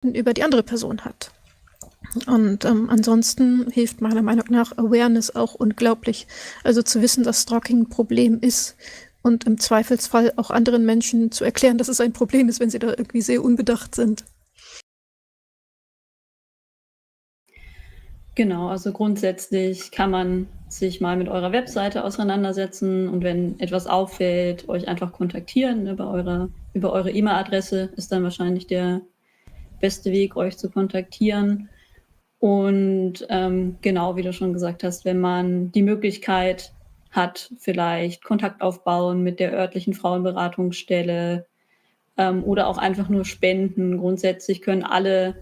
über die andere Person hat. Und ansonsten hilft meiner Meinung nach Awareness auch unglaublich. Also zu wissen, dass Stalking ein Problem ist und im Zweifelsfall auch anderen Menschen zu erklären, dass es ein Problem ist, wenn sie da irgendwie sehr unbedacht sind. Genau, also grundsätzlich kann man sich mal mit eurer Webseite auseinandersetzen und wenn etwas auffällt, euch einfach kontaktieren über eure E-Mail-Adresse ist dann wahrscheinlich der beste Weg, euch zu kontaktieren. Und genau, wie du schon gesagt hast, wenn man die Möglichkeit hat, vielleicht Kontakt aufbauen mit der örtlichen Frauenberatungsstelle oder auch einfach nur spenden. Grundsätzlich können alle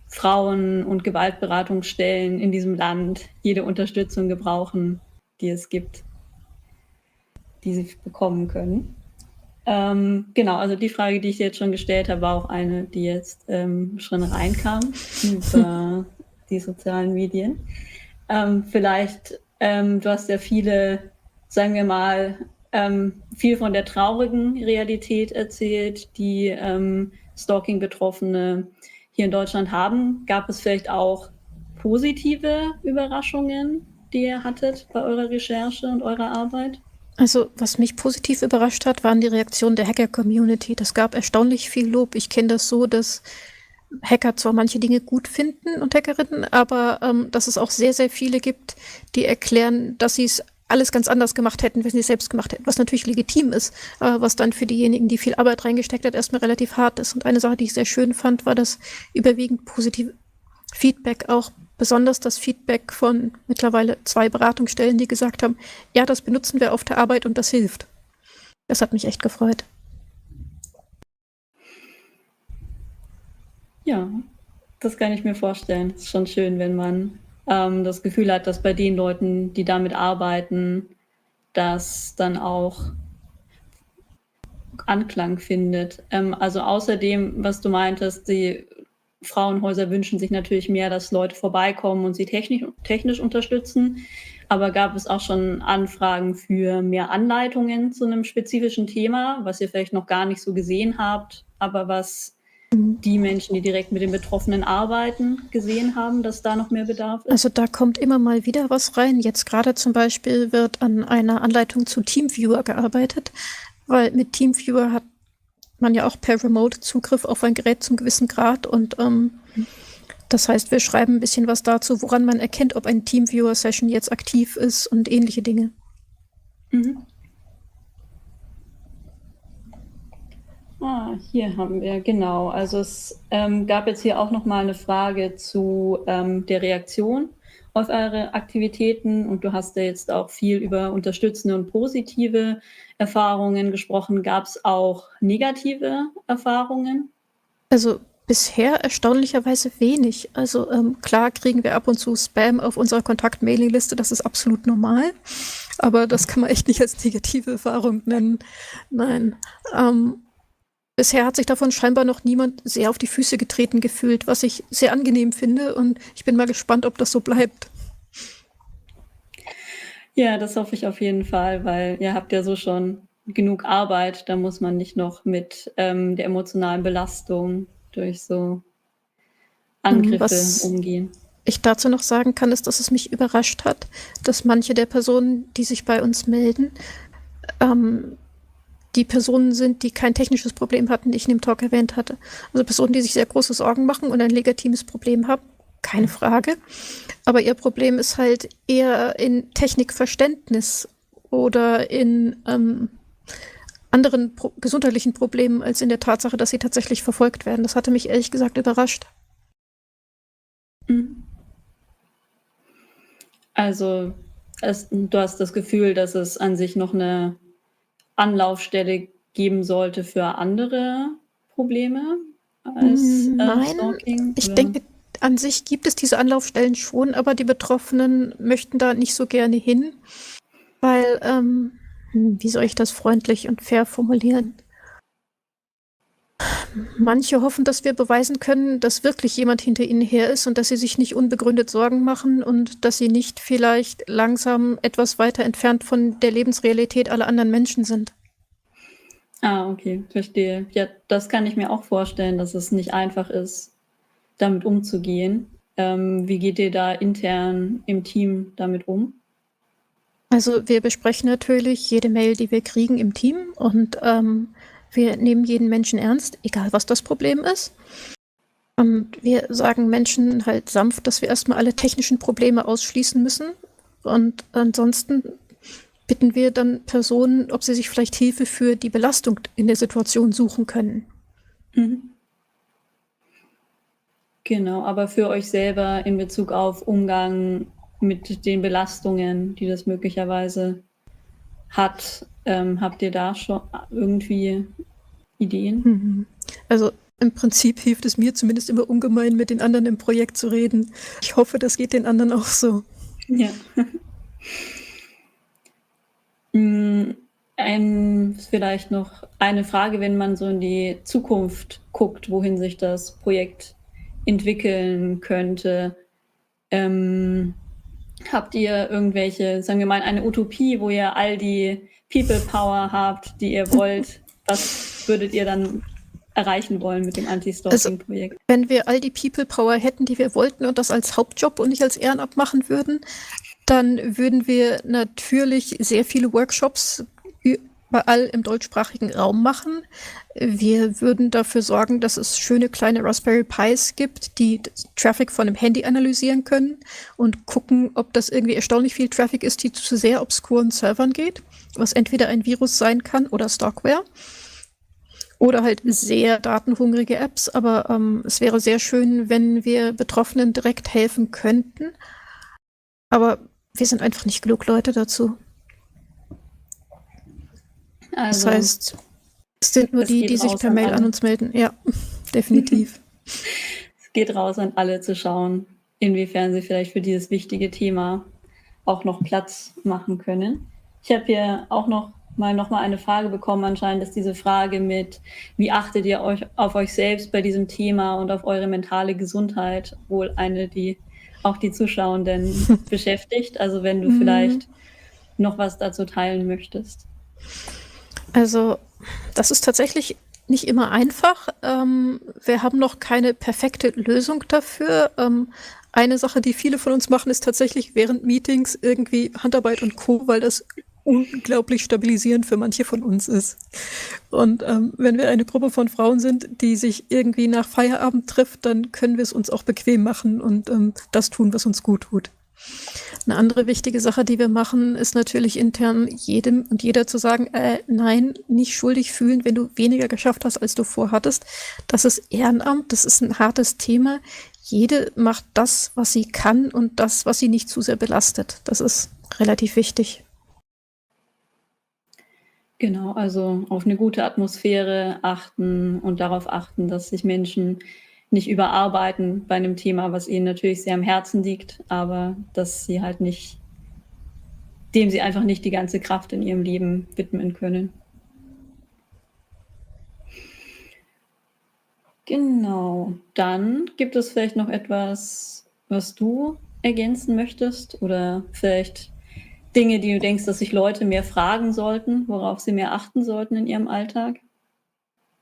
Frauen- und Gewaltberatungsstellen in diesem Land jede Unterstützung gebrauchen, die es gibt, die sie bekommen können. Genau, also die Frage, die ich jetzt schon gestellt habe, war auch eine, die jetzt schon reinkam über die sozialen Medien. Vielleicht, du hast ja viele, sagen wir mal, viel von der traurigen Realität erzählt, die Stalking-Betroffene hier in Deutschland haben. Gab es vielleicht auch positive Überraschungen, die ihr hattet bei eurer Recherche und eurer Arbeit? Also was mich positiv überrascht hat, waren die Reaktionen der Hacker-Community. Das gab erstaunlich viel Lob. Ich kenne das so, dass Hacker zwar manche Dinge gut finden und Hackerinnen, aber dass es auch sehr, sehr viele gibt, die erklären, dass sie es alles ganz anders gemacht hätten, wenn sie es selbst gemacht hätten, was natürlich legitim ist, aber was dann für diejenigen, die viel Arbeit reingesteckt hat, erstmal relativ hart ist. Und eine Sache, die ich sehr schön fand, war das überwiegend positive Feedback, auch besonders das Feedback von mittlerweile 2 Beratungsstellen, die gesagt haben, ja, das benutzen wir auf der Arbeit und das hilft. Das hat mich echt gefreut. Ja, das kann ich mir vorstellen. Es ist schon schön, wenn man das Gefühl hat, dass bei den Leuten, die damit arbeiten, das dann auch Anklang findet. Also außerdem, was du meintest, die Frauenhäuser wünschen sich natürlich mehr, dass Leute vorbeikommen und sie technisch unterstützen. Aber gab es auch schon Anfragen für mehr Anleitungen zu einem spezifischen Thema, was ihr vielleicht noch gar nicht so gesehen habt, aber was die Menschen, die direkt mit den Betroffenen arbeiten, gesehen haben, dass da noch mehr Bedarf ist? Also da kommt immer mal wieder was rein. Jetzt gerade zum Beispiel wird an einer Anleitung zu Teamviewer gearbeitet, weil mit Teamviewer hat man ja auch per Remote Zugriff auf ein Gerät zum gewissen Grad und das heißt, wir schreiben ein bisschen was dazu, woran man erkennt, ob ein Teamviewer-Session jetzt aktiv ist und ähnliche Dinge. Mhm. Hier haben wir, genau. Also es gab jetzt hier auch noch mal eine Frage zu der Reaktion auf eure Aktivitäten und du hast ja jetzt auch viel über unterstützende und positive Erfahrungen gesprochen. Gab es auch negative Erfahrungen? Also bisher erstaunlicherweise wenig. Also klar kriegen wir ab und zu Spam auf unserer Kontakt-Mailing-Liste, das ist absolut normal. Aber das kann man echt nicht als negative Erfahrung nennen. Nein. Bisher hat sich davon scheinbar noch niemand sehr auf die Füße getreten gefühlt, was ich sehr angenehm finde. Und ich bin mal gespannt, ob das so bleibt. Ja, das hoffe ich auf jeden Fall, weil ihr habt ja so schon genug Arbeit. Da muss man nicht noch mit der emotionalen Belastung durch so Angriffe Was umgehen. ich dazu noch sagen kann, ist, dass es mich überrascht hat, dass manche der Personen, die sich bei uns melden, die Personen sind, die kein technisches Problem hatten, die ich in dem Talk erwähnt hatte. Also Personen, die sich sehr große Sorgen machen und ein legitimes Problem haben, keine Frage. Aber ihr Problem ist halt eher in Technikverständnis oder in anderen gesundheitlichen Problemen als in der Tatsache, dass sie tatsächlich verfolgt werden. Das hatte mich ehrlich gesagt überrascht. Also du hast das Gefühl, dass es an sich noch eine Anlaufstelle geben sollte für andere Probleme als Nein, Stalking? ich Oder? denke, an sich gibt es diese Anlaufstellen schon, aber die Betroffenen möchten da nicht so gerne hin, weil, wie soll ich das freundlich und fair formulieren? Manche hoffen, dass wir beweisen können, dass wirklich jemand hinter ihnen her ist und dass sie sich nicht unbegründet Sorgen machen und dass sie nicht vielleicht langsam etwas weiter entfernt von der Lebensrealität aller anderen Menschen sind. Okay, verstehe. Ja, das kann ich mir auch vorstellen, dass es nicht einfach ist, damit umzugehen. Wie geht ihr da intern im Team damit um? Also wir besprechen natürlich jede Mail, die wir kriegen im Team und wir nehmen jeden Menschen ernst, egal was das Problem ist. Und wir sagen Menschen halt sanft, dass wir erstmal alle technischen Probleme ausschließen müssen. Und ansonsten bitten wir dann Personen, ob sie sich vielleicht Hilfe für die Belastung in der Situation suchen können. Mhm. Genau, aber für euch selber in Bezug auf Umgang mit den Belastungen, die das möglicherweise hat, habt ihr da schon irgendwie Ideen? Also im Prinzip hilft es mir zumindest immer ungemein, mit den anderen im Projekt zu reden. Ich hoffe, das geht den anderen auch so. Ja. Vielleicht noch eine Frage, wenn man so in die Zukunft guckt, wohin sich das Projekt entwickeln könnte. Habt ihr irgendwelche, sagen wir mal, eine Utopie, wo ihr all die People Power habt, die ihr wollt? Was würdet ihr dann erreichen wollen mit dem Anti-Stalking-Projekt? Also, wenn wir all die People Power hätten, die wir wollten und das als Hauptjob und nicht als Ehrenamt machen würden, dann würden wir natürlich sehr viele Workshops überall im deutschsprachigen Raum machen. Wir würden dafür sorgen, dass es schöne kleine Raspberry Pis gibt, die Traffic von dem Handy analysieren können und gucken, ob das irgendwie erstaunlich viel Traffic ist, die zu sehr obskuren Servern geht, was entweder ein Virus sein kann oder Stalkware. Oder halt sehr datenhungrige Apps, aber es wäre sehr schön, wenn wir Betroffenen direkt helfen könnten. Aber wir sind einfach nicht genug Leute dazu. Also, das heißt, es sind nur die sich per Mail an uns melden. Ja, definitiv. Es geht raus an alle zu schauen, inwiefern sie vielleicht für dieses wichtige Thema auch noch Platz machen können. Ich habe hier auch noch mal eine Frage bekommen. Anscheinend ist diese Frage mit, wie achtet ihr auf euch selbst bei diesem Thema und auf eure mentale Gesundheit, wohl eine, die auch die Zuschauenden beschäftigt. Also wenn du vielleicht noch was dazu teilen möchtest. Also das ist tatsächlich nicht immer einfach. Wir haben noch keine perfekte Lösung dafür. Eine Sache, die viele von uns machen, ist tatsächlich während Meetings irgendwie Handarbeit und Co., weil das unglaublich stabilisierend für manche von uns ist. Und wenn wir eine Gruppe von Frauen sind, die sich irgendwie nach Feierabend trifft, dann können wir es uns auch bequem machen und das tun, was uns gut tut. Eine andere wichtige Sache, die wir machen, ist natürlich intern jedem und jeder zu sagen, nein, nicht schuldig fühlen, wenn du weniger geschafft hast, als du vorhattest. Das ist Ehrenamt, das ist ein hartes Thema. Jede macht das, was sie kann und das, was sie nicht zu sehr belastet. Das ist relativ wichtig. Genau, also auf eine gute Atmosphäre achten und darauf achten, dass sich Menschen nicht überarbeiten bei einem Thema, was ihnen natürlich sehr am Herzen liegt, aber dass sie halt nicht, dem sie einfach nicht die ganze Kraft in ihrem Leben widmen können. Genau, dann gibt es vielleicht noch etwas, was du ergänzen möchtest oder vielleicht Dinge, die du denkst, dass sich Leute mehr fragen sollten, worauf sie mehr achten sollten in ihrem Alltag?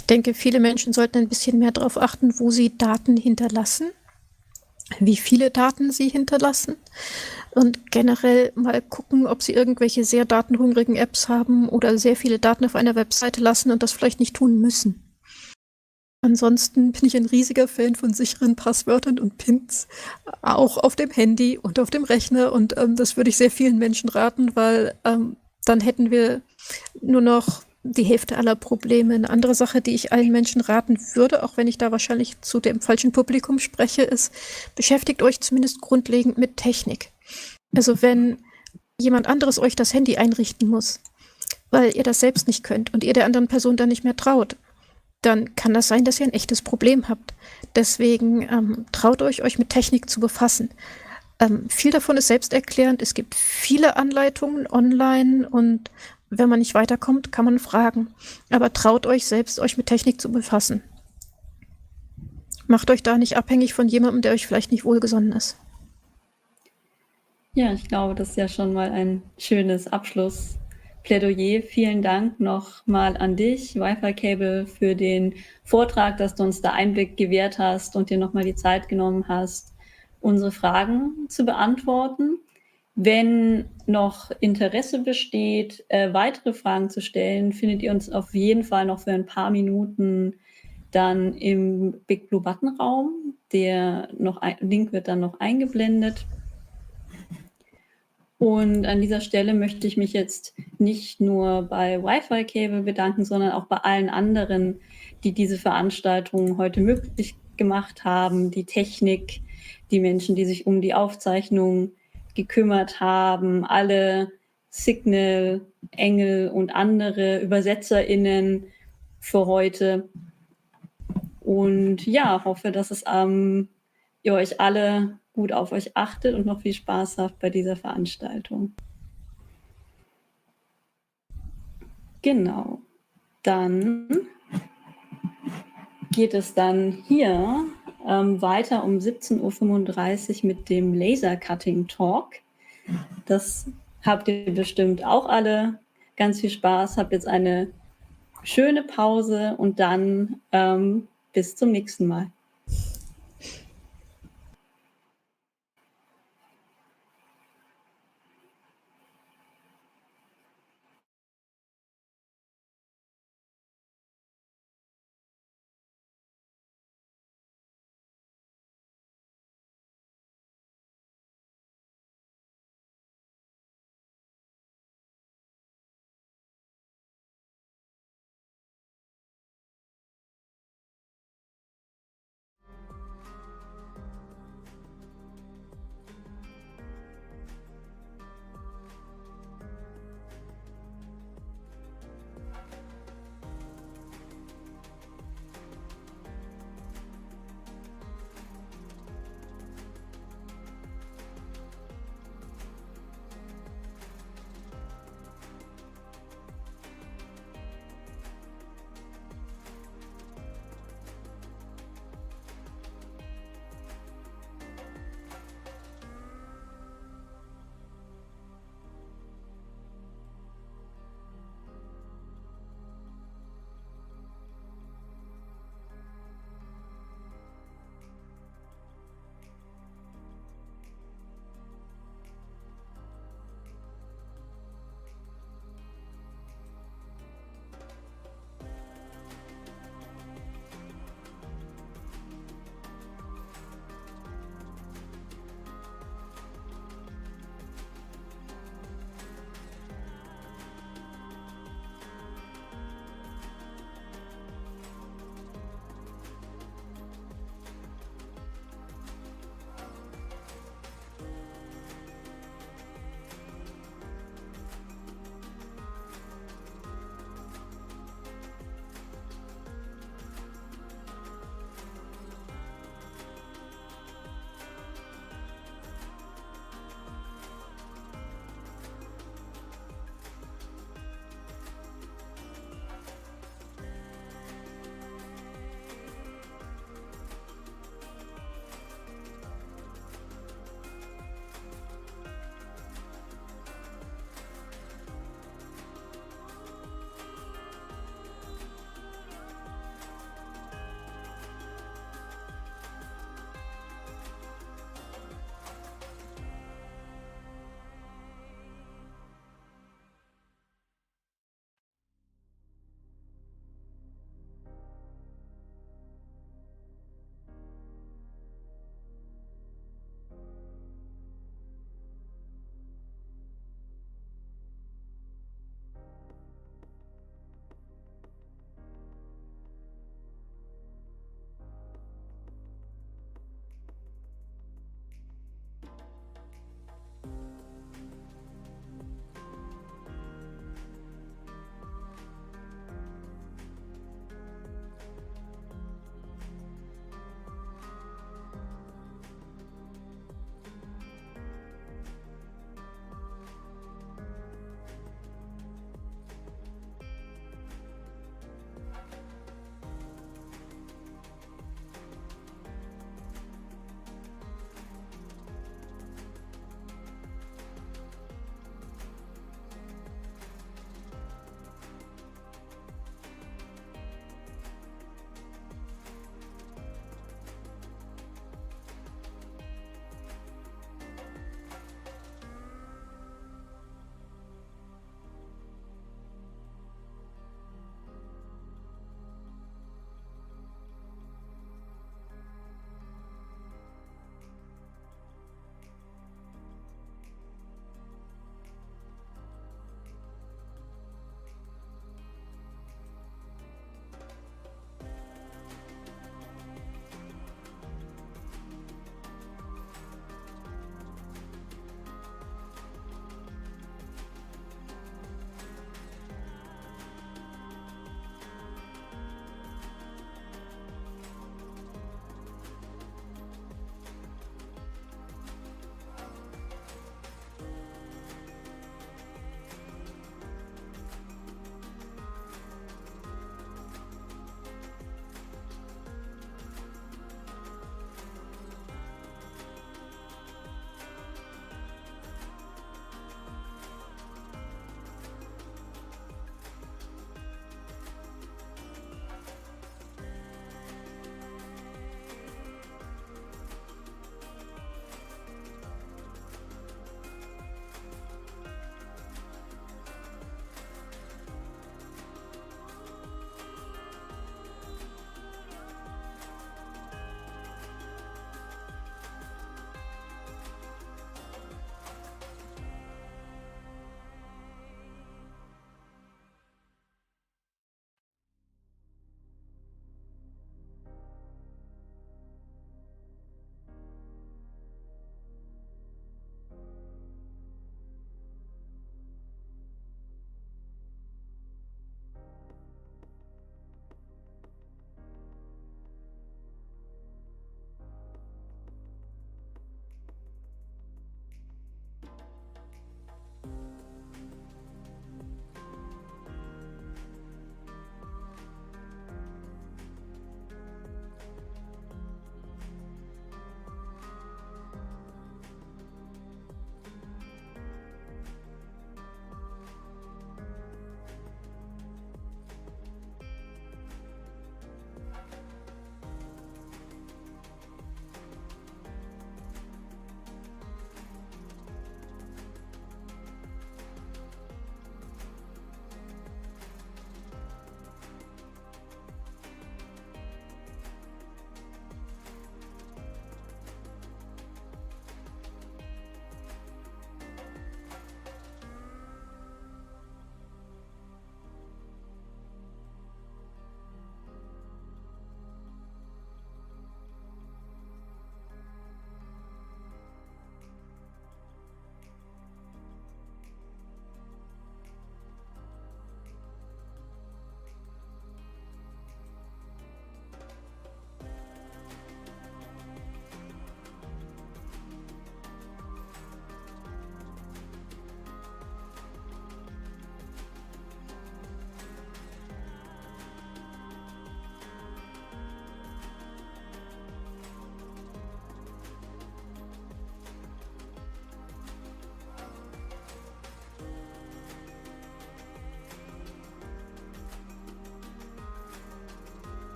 Ich denke, viele Menschen sollten ein bisschen mehr darauf achten, wo sie Daten hinterlassen, wie viele Daten sie hinterlassen und generell mal gucken, ob sie irgendwelche sehr datenhungrigen Apps haben oder sehr viele Daten auf einer Webseite lassen und das vielleicht nicht tun müssen. Ansonsten bin ich ein riesiger Fan von sicheren Passwörtern und Pins, auch auf dem Handy und auf dem Rechner. Und das würde ich sehr vielen Menschen raten, weil dann hätten wir nur noch die Hälfte aller Probleme. Eine andere Sache, die ich allen Menschen raten würde, auch wenn ich da wahrscheinlich zu dem falschen Publikum spreche, ist, beschäftigt euch zumindest grundlegend mit Technik. Also wenn jemand anderes euch das Handy einrichten muss, weil ihr das selbst nicht könnt und ihr der anderen Person dann nicht mehr traut, dann kann das sein, dass ihr ein echtes Problem habt. Deswegen traut euch mit Technik zu befassen. Viel davon ist selbsterklärend. Es gibt viele Anleitungen online und wenn man nicht weiterkommt, kann man fragen. Aber traut euch selbst, euch mit Technik zu befassen. Macht euch da nicht abhängig von jemandem, der euch vielleicht nicht wohlgesonnen ist. Ja, ich glaube, das ist ja schon mal ein schönes Abschlusswort Plädoyer. Vielen Dank nochmal an dich, Wi-Fi-Cable, für den Vortrag, dass du uns da Einblick gewährt hast und dir nochmal die Zeit genommen hast, unsere Fragen zu beantworten. Wenn noch Interesse besteht, weitere Fragen zu stellen, findet ihr uns auf jeden Fall noch für ein paar Minuten dann im Big Blue Button Raum. Der Link wird dann noch eingeblendet. Und an dieser Stelle möchte ich mich jetzt nicht nur bei Wi-Fi-Cable bedanken, sondern auch bei allen anderen, die diese Veranstaltung heute möglich gemacht haben, die Technik, die Menschen, die sich um die Aufzeichnung gekümmert haben, alle Signal, Engel und andere ÜbersetzerInnen für heute. Und ja, hoffe, dass ihr euch alle gut auf euch achtet und noch viel Spaß habt bei dieser Veranstaltung. Genau. Dann geht es dann hier weiter um 17:35 Uhr mit dem Laser Cutting Talk. Das habt ihr bestimmt auch alle. Ganz viel Spaß, habt jetzt eine schöne Pause und dann bis zum nächsten Mal.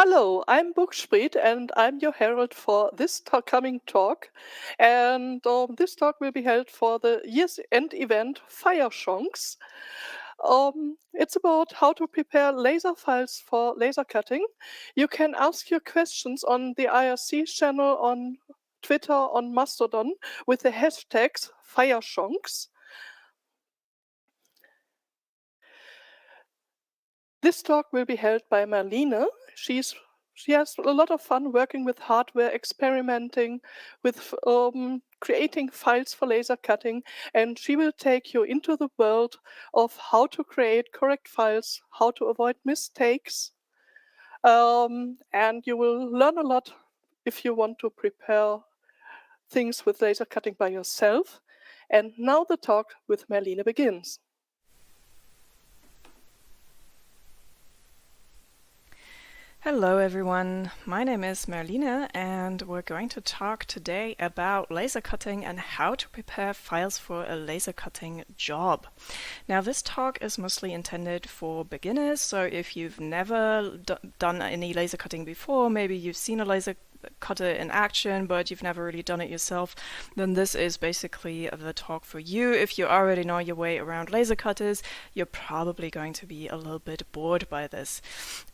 Hello, I'm Buchspriet and I'm your herald for this coming talk. And this talk will be held for the year's end event Fireshonks. It's about how to prepare laser files for laser cutting. You can ask your questions on the IRC channel, on Twitter, on Mastodon with the hashtags Fireshonks. This talk will be held by Marlene. She has a lot of fun working with hardware, experimenting with creating files for laser cutting, and she will take you into the world of how to create correct files, how to avoid mistakes, and you will learn a lot if you want to prepare things with laser cutting by yourself. And now the talk with Marlene begins. Hello everyone, my name is Marlene and we're going to talk today about laser cutting and how to prepare files for a laser cutting job. Now this talk is mostly intended for beginners, so if you've never done any laser cutting before, maybe you've seen a laser cutter in action but you've never really done it yourself, then this is basically the talk for you. If you already know your way around laser cutters, you're probably going to be a little bit bored by this.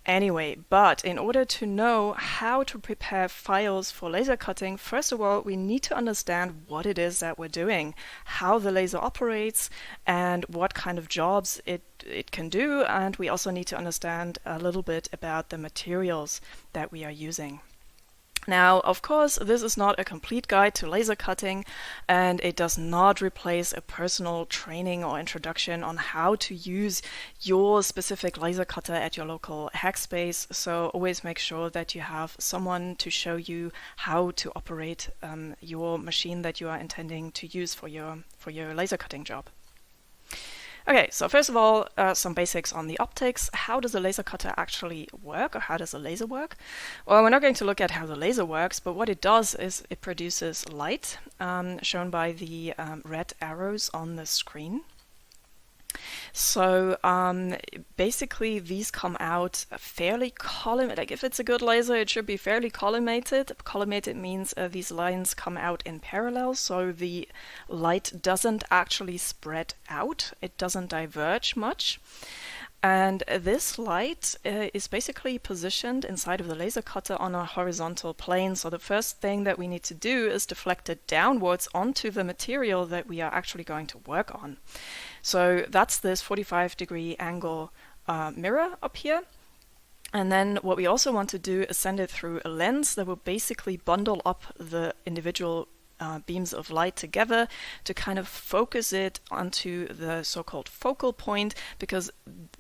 Anyway, but in order to know how to prepare files for laser cutting, first of all, we need to understand what it is that we're doing, how the laser operates, and what kind of jobs it can do, and we also need to understand a little bit about the materials that we are using. Now, of course, this is not a complete guide to laser cutting, and it does not replace a personal training or introduction on how to use your specific laser cutter at your local hackspace. So always make sure that you have someone to show you how to operate your machine that you are intending to use for your laser cutting job. Okay, so first of all, some basics on the optics. How does a laser cutter actually work, or how does a laser work? Well, we're not going to look at how the laser works, but what it does is it produces light, shown by the red arrows on the screen. So basically these come out fairly collimated. Like if it's a good laser, it should be fairly collimated. Collimated means these lines come out in parallel, so the light doesn't actually spread out. It doesn't diverge much. And this light is basically positioned inside of the laser cutter on a horizontal plane. So the first thing that we need to do is deflect it downwards onto the material that we are actually going to work on. So that's this 45-degree angle mirror up here. And then what we also want to do is send it through a lens that will basically bundle up the individual beams of light together to kind of focus it onto the so-called focal point, because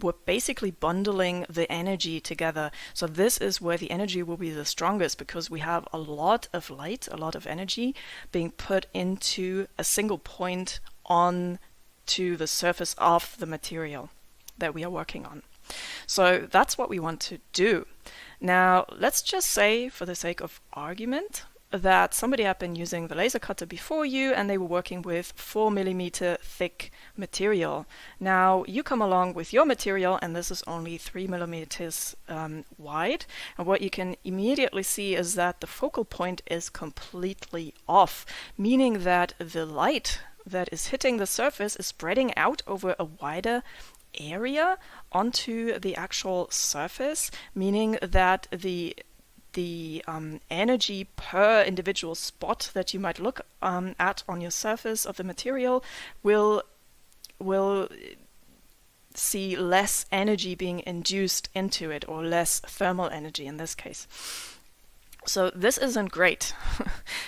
we're basically bundling the energy together. So this is where the energy will be the strongest, because we have a lot of light, a lot of energy being put into a single point on to the surface of the material that we are working on. So that's what we want to do. Now let's just say, for the sake of argument, that somebody had been using the laser cutter before you and they were working with 4mm thick material. Now you come along with your material and this is only 3mm wide, and what you can immediately see is that the focal point is completely off, meaning that the light that is hitting the surface is spreading out over a wider area onto the actual surface, meaning that the energy per individual spot that you might look at on your surface of the material will see less energy being induced into it, or less thermal energy in this case. So this isn't great,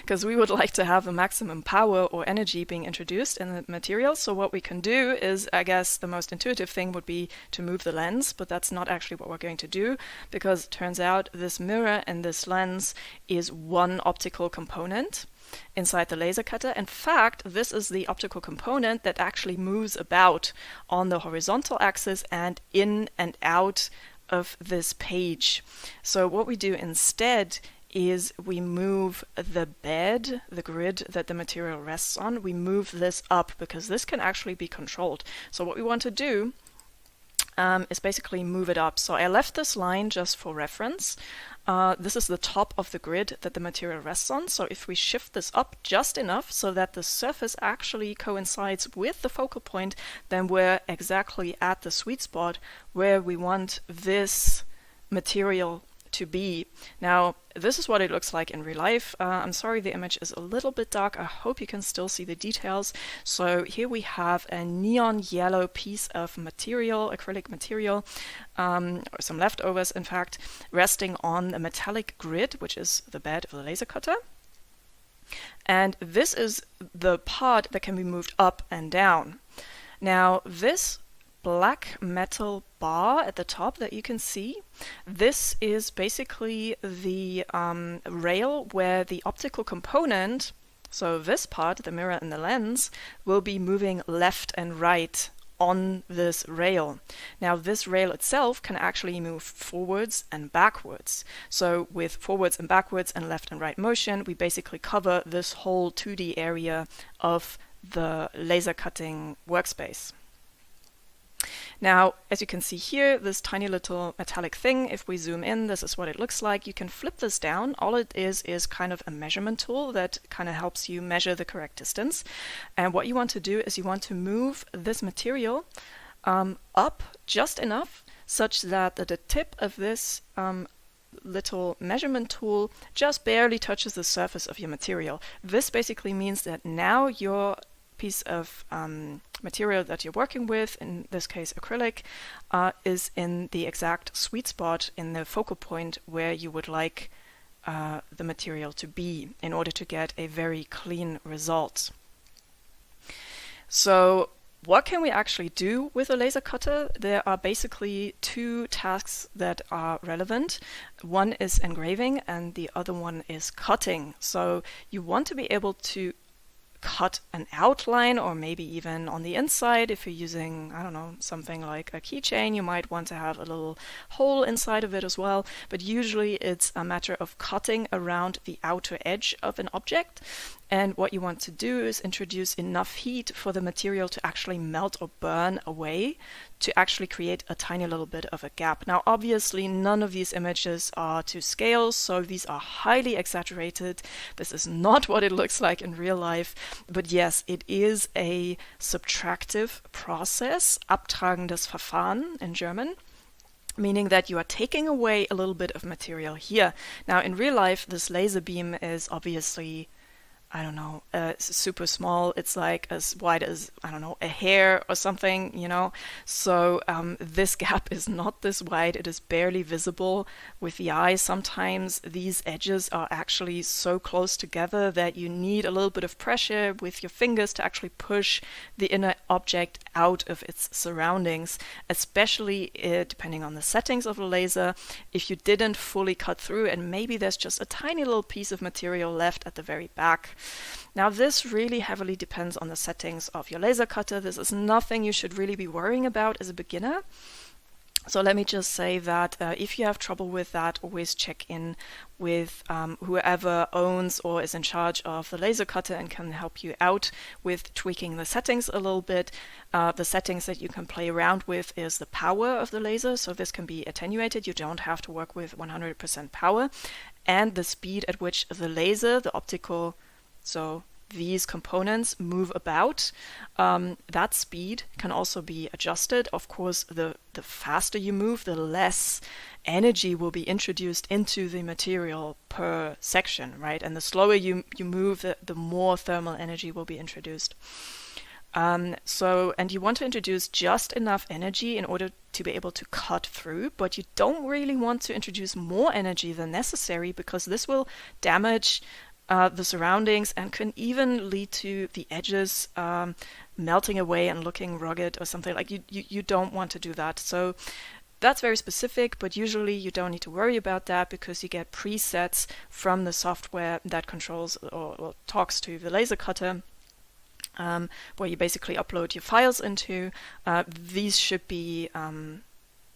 because we would like to have a maximum power or energy being introduced in the material. So what we can do is, I guess the most intuitive thing would be to move the lens, but that's not actually what we're going to do, because it turns out this mirror and this lens is one optical component inside the laser cutter. In fact, this is the optical component that actually moves about on the horizontal axis and in and out of this page. So what we do instead is we move the bed, the grid that the material rests on, we move this up, because this can actually be controlled. So what we want to do is basically move it up. So I left this line just for reference. This is the top of the grid that the material rests on. So if we shift this up just enough so that the surface actually coincides with the focal point, then we're exactly at the sweet spot where we want this material to be. Now, this is what it looks like in real life. I'm sorry the image is a little bit dark. I hope you can still see the details. So here we have a neon yellow piece of material, acrylic material, or some leftovers in fact, resting on a metallic grid, which is the bed of the laser cutter. And this is the part that can be moved up and down. Now, this black metal bar at the top that you can see, this is basically the rail where the optical component, so this part, the mirror and the lens, will be moving left and right on this rail. Now this rail itself can actually move forwards and backwards. So with forwards and backwards and left and right motion, we basically cover this whole 2D area of the laser cutting workspace. Now, as you can see here, this tiny little metallic thing, if we zoom in, this is what it looks like. You can flip this down. All it is kind of a measurement tool that kind of helps you measure the correct distance. And what you want to do is you want to move this material up just enough such that the tip of this little measurement tool just barely touches the surface of your material. This basically means that now your piece of material that you're working with, in this case acrylic, is in the exact sweet spot in the focal point where you would like the material to be in order to get a very clean result. So what can we actually do with a laser cutter? There are basically two tasks that are relevant. One is engraving and the other one is cutting. So you want to be able to cut an outline, or maybe even on the inside. If you're using, I don't know, something like a keychain, you might want to have a little hole inside of it as well. But usually it's a matter of cutting around the outer edge of an object. And what you want to do is introduce enough heat for the material to actually melt or burn away to actually create a tiny little bit of a gap. Now, obviously, none of these images are to scale, so these are highly exaggerated. This is not what it looks like in real life. But yes, it is a subtractive process, abtragendes Verfahren in German, meaning that you are taking away a little bit of material here. Now, in real life, this laser beam is obviously, I don't know, super small. It's like as wide as, I don't know, a hair or something, you know. So this gap is not this wide. It is barely visible with the eye. Sometimes these edges are actually so close together that you need a little bit of pressure with your fingers to actually push the inner object out of its surroundings, especially depending on the settings of the laser. If you didn't fully cut through and maybe there's just a tiny little piece of material left at the very back. Now, this really heavily depends on the settings of your laser cutter. This is nothing you should really be worrying about as a beginner. So let me just say that if you have trouble with that, always check in with whoever owns or is in charge of the laser cutter and can help you out with tweaking the settings a little bit. The settings that you can play around with is the power of the laser. So this can be attenuated. You don't have to work with 100% power. And the speed at which the laser, the optical, so these components move about, that speed can also be adjusted. Of course, the faster you move, the less energy will be introduced into the material per section, right? And the slower you move, the more thermal energy will be introduced. And you want to introduce just enough energy in order to be able to cut through, but you don't really want to introduce more energy than necessary, because this will damage the surroundings and can even lead to the edges melting away and looking rugged or something. Like you don't want to do that. So that's very specific, but usually you don't need to worry about that because you get presets from the software that controls or talks to the laser cutter, where you basically upload your files into. These should be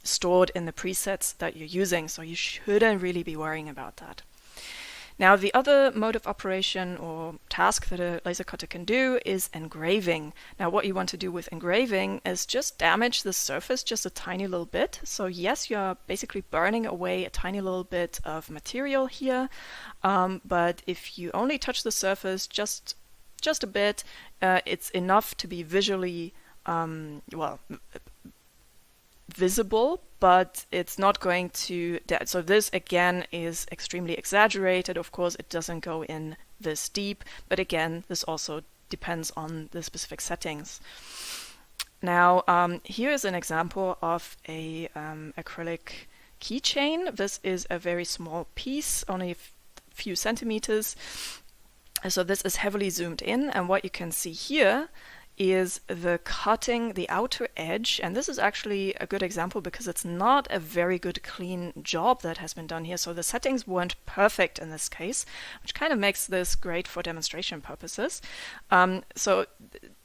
stored in the presets that you're using, so you shouldn't really be worrying about that. Now, the other mode of operation or task that a laser cutter can do is engraving. Now, what you want to do with engraving is just damage the surface just a tiny little bit. So yes, you're basically burning away a tiny little bit of material here, but if you only touch the surface just a bit, it's enough to be visually, visible, but it's not going to, so this again is extremely exaggerated. Of course, it doesn't go in this deep, but again, this also depends on the specific settings. Now, here is an example of a acrylic keychain. This is a very small piece, only a few centimeters. So this is heavily zoomed in, and what you can see here is the cutting the outer edge, and this is actually a good example because it's not a very good clean job that has been done here. So the settings weren't perfect in this case, which kind of makes this great for demonstration purposes. So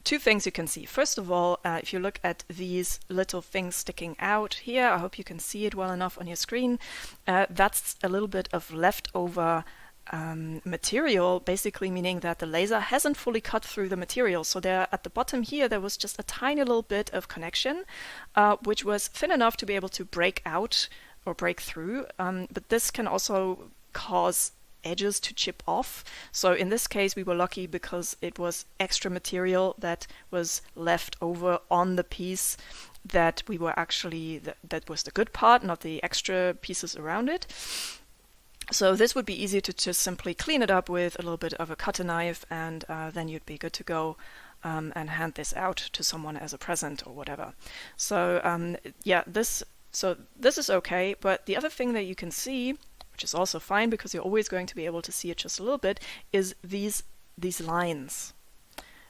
two things you can see. First of all, if you look at these little things sticking out here, I hope you can see it well enough on your screen. That's a little bit of leftover material, basically meaning that the laser hasn't fully cut through the material. So there at the bottom here, there was just a tiny little bit of connection, which was thin enough to be able to break out or break through. But this can also cause edges to chip off. So in this case, we were lucky because it was extra material that was left over on the piece that we were actually, that was the good part, not the extra pieces around it. So this would be easy to just simply clean it up with a little bit of a cutter knife, and then you'd be good to go and hand this out to someone as a present or whatever. So yeah, this is okay. But the other thing that you can see, which is also fine because you're always going to be able to see it just a little bit, is these lines.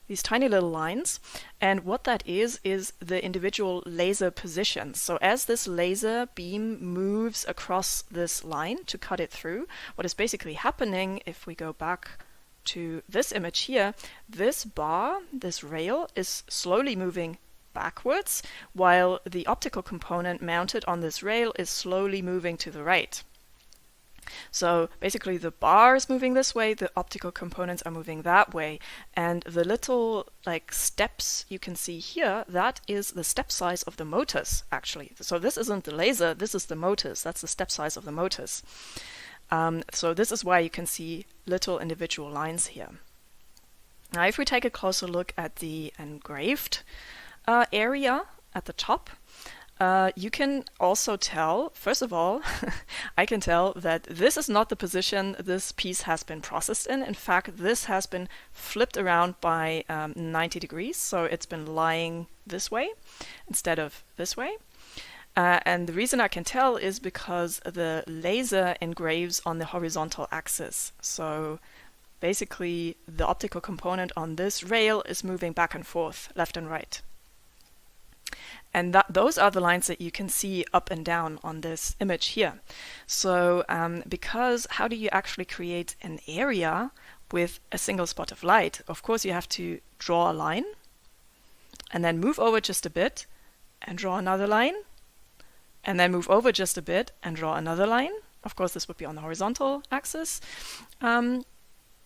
These tiny little lines, and what that is the individual laser positions. So as this laser beam moves across this line to cut it through, what is basically happening, if we go back to this image here, this bar, this rail, is slowly moving backwards, while the optical component mounted on this rail is slowly moving to the right. So basically the bar is moving this way, the optical components are moving that way, and the little like steps you can see here, that is the step size of the motors actually. So this isn't the laser, this is the motors, that's the step size of the motors. So this is why you can see little individual lines here. Now if we take a closer look at the engraved area at the top, you can also tell, first of all, I can tell that this is not the position this piece has been processed in. In fact, this has been flipped around by 90 degrees, so it's been lying this way instead of this way. And the reason I can tell is because the laser engraves on the horizontal axis. So basically, the optical component on this rail is moving back and forth, left and right. And those are the lines that you can see up and down on this image here. So because how do you actually create an area with a single spot of light? Of course, you have to draw a line and then move over just a bit and draw another line and then move over just a bit and draw another line. Of course, this would be on the horizontal axis. And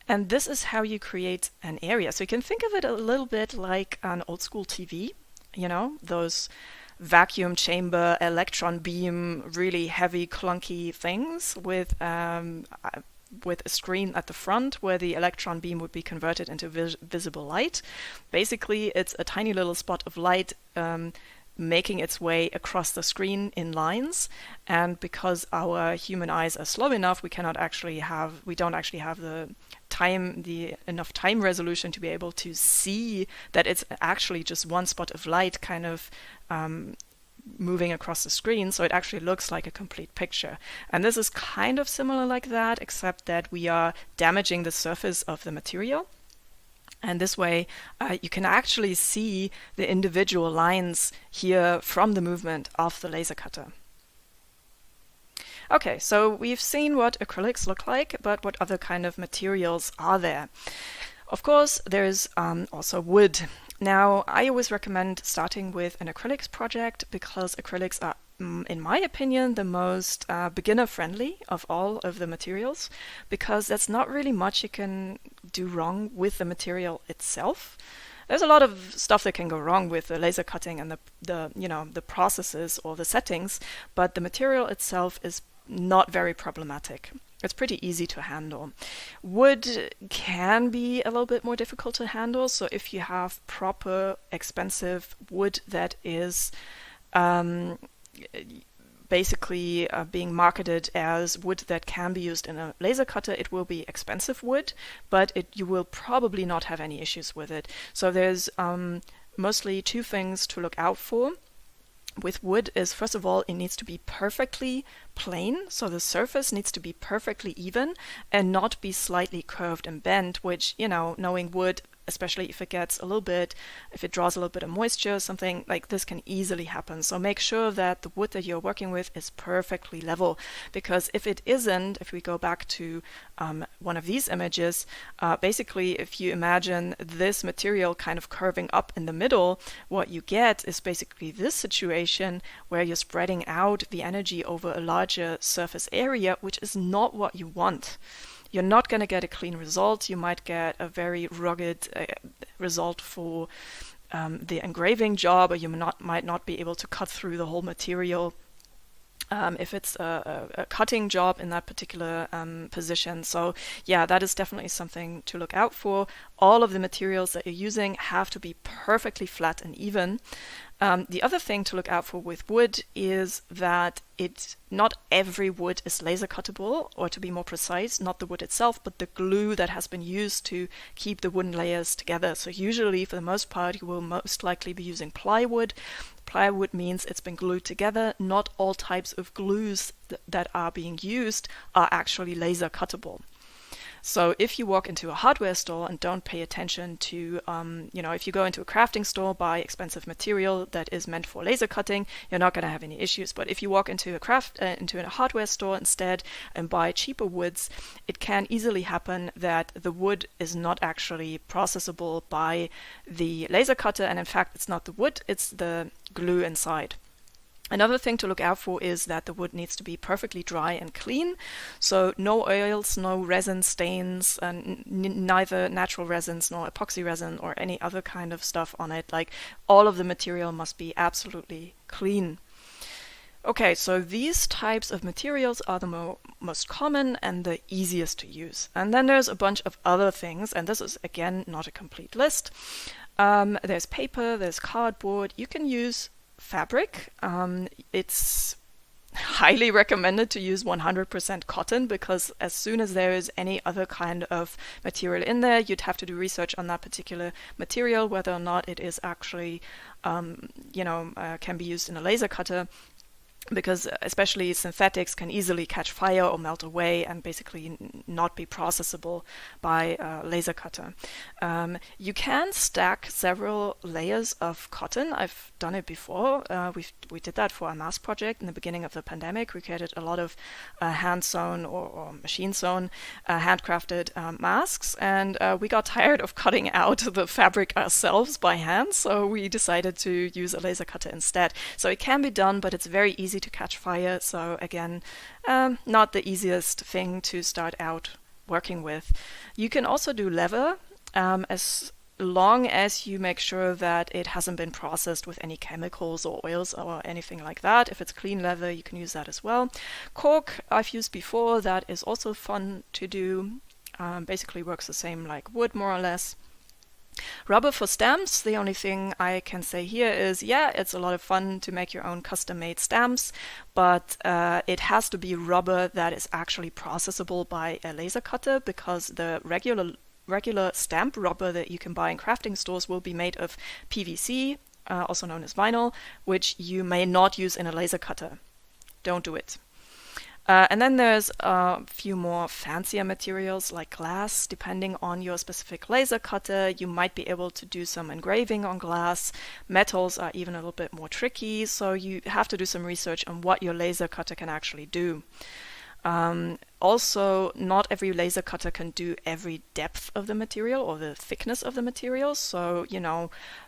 this is how you create an area. So you can think of it a little bit like an old school TV. You know, those vacuum chamber, electron beam, really heavy, clunky things with a screen at the front where the electron beam would be converted into visible light. Basically, it's a tiny little spot of light making its way across the screen in lines, and because our human eyes are slow enough, we don't actually have the enough time resolution to be able to see that it's actually just one spot of light kind of moving across the screen, so it actually looks like a complete picture. And this is kind of similar like that, except that we are damaging the surface of the material. And this way, you can actually see the individual lines here from the movement of the laser cutter. Okay, so we've seen what acrylics look like, but what other kind of materials are there? Of course, there's also wood. Now, I always recommend starting with an acrylics project because acrylics are in my opinion, the most beginner-friendly of all of the materials, because there's not really much you can do wrong with the material itself. There's a lot of stuff that can go wrong with the laser cutting and the processes or the settings, but the material itself is not very problematic. It's pretty easy to handle. Wood can be a little bit more difficult to handle, so if you have proper expensive wood that is basically being marketed as wood that can be used in a laser cutter, it will be expensive wood, but you will probably not have any issues with it. So there's mostly two things to look out for with wood is, first of all, it needs to be perfectly plain, so the surface needs to be perfectly even and not be slightly curved and bent, which, knowing wood, especially if it draws a little bit of moisture, something like this can easily happen. So make sure that the wood that you're working with is perfectly level, because if it isn't, if we go back to one of these images, basically if you imagine this material kind of curving up in the middle, what you get is basically this situation where you're spreading out the energy over a larger surface area, which is not what you want. You're not going to get a clean result. You might get a very rugged result for the engraving job, or you might not be able to cut through the whole material if it's a cutting job in that particular position. So yeah, that is definitely something to look out for. All of the materials that you're using have to be perfectly flat and even. The other thing to look out for with wood is that not every wood is laser cuttable, or to be more precise, not the wood itself, but the glue that has been used to keep the wooden layers together. So usually, for the most part, you will most likely be using plywood. Plywood means it's been glued together. Not all types of glues that are being used are actually laser cuttable. So if you walk into a hardware store and don't pay attention to, if you go into a crafting store, buy expensive material that is meant for laser cutting, you're not going to have any issues. But if you walk into a hardware store instead and buy cheaper woods, it can easily happen that the wood is not actually processable by the laser cutter, and in fact, it's not the wood, it's the glue inside. Another thing to look out for is that the wood needs to be perfectly dry and clean. So no oils, no resin stains, and neither natural resins nor epoxy resin or any other kind of stuff on it. Like, all of the material must be absolutely clean. Okay, so these types of materials are the most common and the easiest to use. And then there's a bunch of other things, and this is, again, not a complete list. There's paper, there's cardboard. You can use fabric. It's highly recommended to use 100% cotton, because as soon as there is any other kind of material in there, you'd have to do research on that particular material, whether or not it is actually, can be used in a laser cutter. Because especially synthetics can easily catch fire or melt away and basically not be processable by a laser cutter. You can stack several layers of cotton. I've done it before. We did that for our mask project in the beginning of the pandemic. We created a lot of hand-sewn or machine-sewn, handcrafted masks, and we got tired of cutting out the fabric ourselves by hand, so we decided to use a laser cutter instead. So it can be done, but it's very easy to catch fire. So again, not the easiest thing to start out working with. You can also do leather, as long as you make sure that it hasn't been processed with any chemicals or oils or anything like that. If it's clean leather, you can use that as well. Cork I've used before. That is also fun to do. Basically works the same like wood, more or less. Rubber for stamps, the only thing I can say here is, yeah, it's a lot of fun to make your own custom-made stamps, but it has to be rubber that is actually processable by a laser cutter, because the regular stamp rubber that you can buy in crafting stores will be made of PVC, also known as vinyl, which you may not use in a laser cutter. Don't do it. And then there's a few more fancier materials like glass. Depending on your specific laser cutter, you might be able to do some engraving on glass. Metals are even a little bit more tricky, so you have to do some research on what your laser cutter can actually do. Also, not every laser cutter can do every depth of the material or the thickness of the material. So,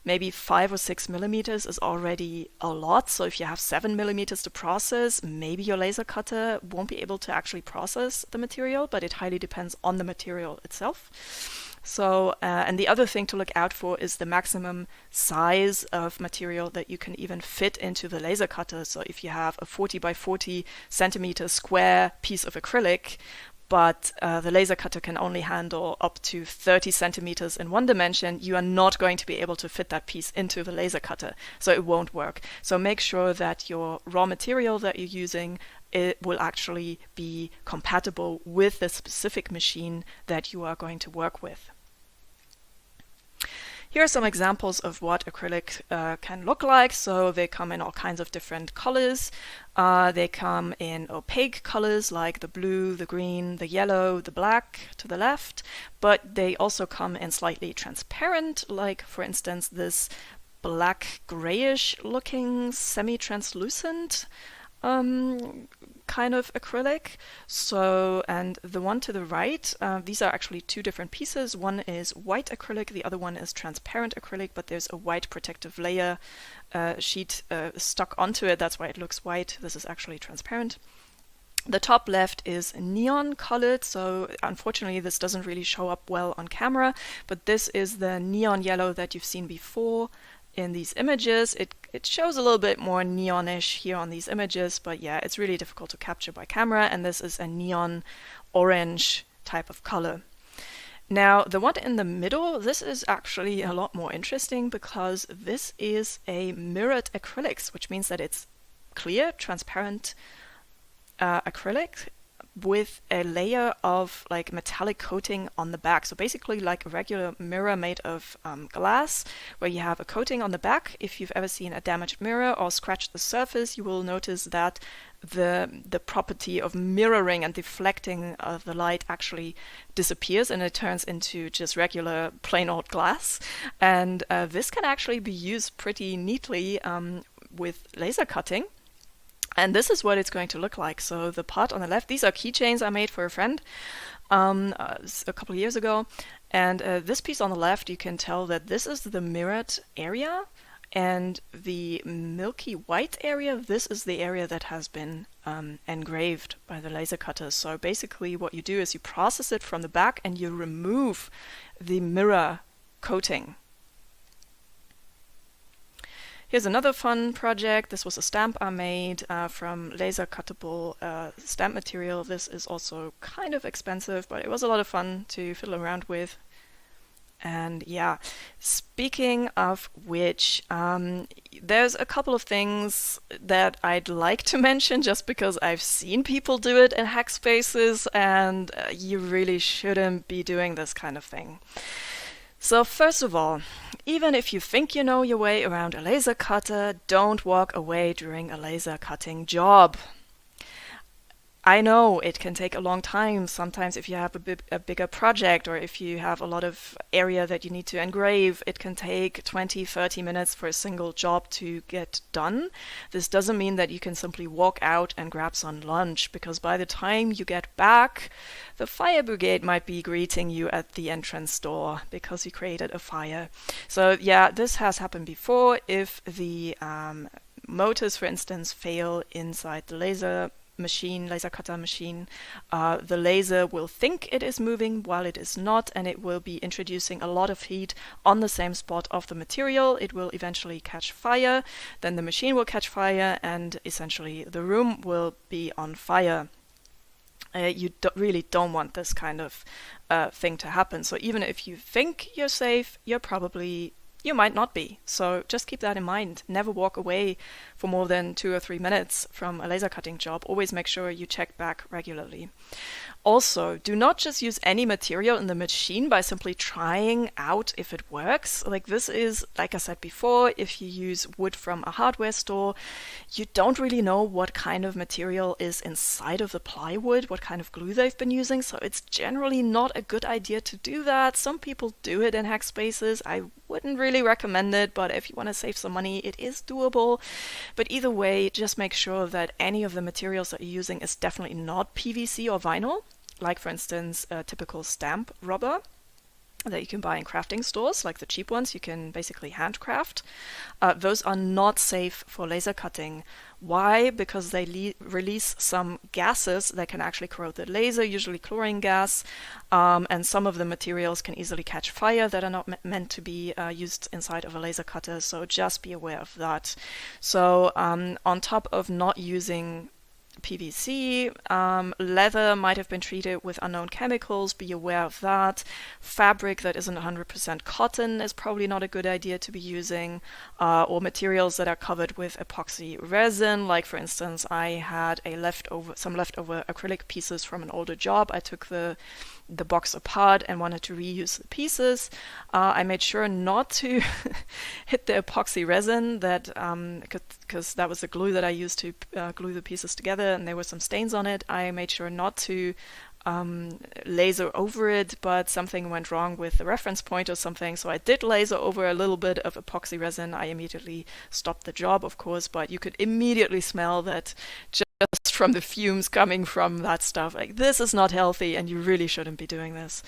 maybe 5 or 6 millimeters is already a lot. So if you have 7 millimeters to process, maybe your laser cutter won't be able to actually process the material, but it highly depends on the material itself. So, and the other thing to look out for is the maximum size of material that you can even fit into the laser cutter. So if you have a 40 by 40 centimeter square piece of acrylic, but the laser cutter can only handle up to 30 centimeters in one dimension, you are not going to be able to fit that piece into the laser cutter. So it won't work. So make sure that your raw material that you're using, it will actually be compatible with the specific machine that you are going to work with. Here are some examples of what acrylic can look like. So they come in all kinds of different colors. They come in opaque colors like the blue, the green, the yellow, the black to the left, but they also come in slightly transparent, like for instance this black grayish looking semi-translucent kind of acrylic. So, and the one to the right, these are actually two different pieces. One is white acrylic, the other one is transparent acrylic, but there's a white protective layer sheet stuck onto it. That's why it looks white. This is actually transparent. The top left is neon colored, so unfortunately this doesn't really show up well on camera, but this is the neon yellow that you've seen before in these images. It shows a little bit more neonish here on these images, but yeah, it's really difficult to capture by camera, and this is a neon orange type of color. Now, the one in the middle, this is actually a lot more interesting because this is a mirrored acrylics, which means that it's clear, transparent acrylic with a layer of like metallic coating on the back. So basically like a regular mirror made of glass, where you have a coating on the back. If you've ever seen a damaged mirror or scratched the surface, you will notice that the property of mirroring and deflecting the light actually disappears and it turns into just regular plain old glass. And this can actually be used pretty neatly with laser cutting. And this is what it's going to look like. So the part on the left, these are keychains I made for a friend a couple of years ago. And this piece on the left, you can tell that this is the mirrored area. And the milky white area, this is the area that has been engraved by the laser cutters. So basically what you do is you process it from the back and you remove the mirror coating. Here's another fun project. This was a stamp I made from laser cuttable stamp material. This is also kind of expensive, but it was a lot of fun to fiddle around with. And yeah, speaking of which, there's a couple of things that I'd like to mention just because I've seen people do it in hackspaces, and you really shouldn't be doing this kind of thing. So first of all, even if you think you know your way around a laser cutter, don't walk away during a laser cutting job. I know it can take a long time. Sometimes if you have a bigger project or if you have a lot of area that you need to engrave, it can take 20, 30 minutes for a single job to get done. This doesn't mean that you can simply walk out and grab some lunch, because by the time you get back, the fire brigade might be greeting you at the entrance door because you created a fire. So yeah, this has happened before. If the motors, for instance, fail inside the laser cutter machine, the laser will think it is moving while it is not, and it will be introducing a lot of heat on the same spot of the material. It will eventually catch fire, then the machine will catch fire, and essentially the room will be on fire. You really don't want this kind of thing to happen. So even if you think you're safe, you might not be. So just keep that in mind. Never walk away for more than 2 or 3 minutes from a laser cutting job. Always make sure you check back regularly. Also, do not just use any material in the machine by simply trying out if it works. Like this is, like I said before, if you use wood from a hardware store, you don't really know what kind of material is inside of the plywood, what kind of glue they've been using. So it's generally not a good idea to do that. Some people do it in hackspaces. I wouldn't really recommend it, but if you want to save some money, it is doable. But either way, just make sure that any of the materials that you're using is definitely not PVC or vinyl, like for instance, a typical stamp rubber that you can buy in crafting stores, like the cheap ones you can basically handcraft. Those are not safe for laser cutting. Why? Because they release some gases that can actually corrode the laser, usually chlorine gas, and some of the materials can easily catch fire that are not meant to be used inside of a laser cutter, so just be aware of that. So on top of not using PVC, leather might have been treated with unknown chemicals, be aware of that. Fabric that isn't 100% cotton is probably not a good idea to be using, or materials that are covered with epoxy resin, like for instance I had some leftover acrylic pieces from an older job. I took the box apart and wanted to reuse the pieces. I made sure not to hit the epoxy resin because that was the glue that I used to glue the pieces together, and there were some stains on it. I made sure not to laser over it, but something went wrong with the reference point or something, so I did laser over a little bit of epoxy resin. I immediately stopped the job, of course, but you could immediately smell that just from the fumes coming from that stuff. Like, this is not healthy and you really shouldn't be doing this.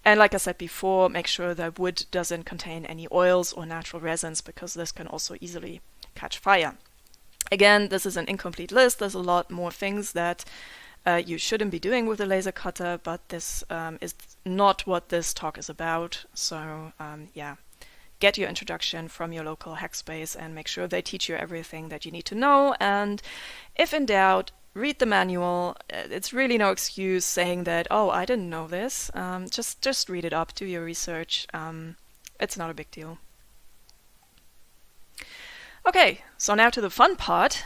And like I said before, make sure that wood doesn't contain any oils or natural resins, because this can also easily catch fire. Again, this is an incomplete list. There's a lot more things that you shouldn't be doing with a laser cutter, but this is not what this talk is about. So yeah, get your introduction from your local hackspace and make sure they teach you everything that you need to know. And if in doubt, read the manual. It's really no excuse saying that, oh, I didn't know this. Just read it up, do your research. It's not a big deal. Okay, so now to the fun part.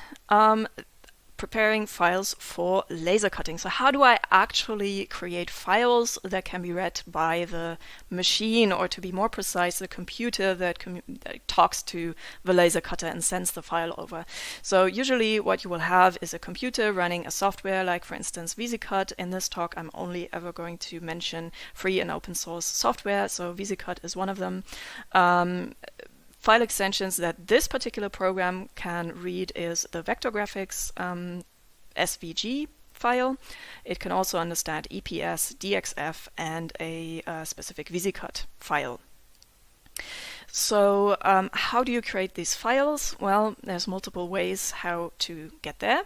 Preparing files for laser cutting. So how do I actually create files that can be read by the machine, or to be more precise, the computer that talks to the laser cutter and sends the file over? So usually what you will have is a computer running a software, like for instance VisiCut. In this talk I'm only ever going to mention free and open source software, so VisiCut is one of them. File extensions that this particular program can read is the vector graphics SVG file. It can also understand EPS, DXF, and a specific VisiCut file. So how do you create these files? Well, there's multiple ways how to get there.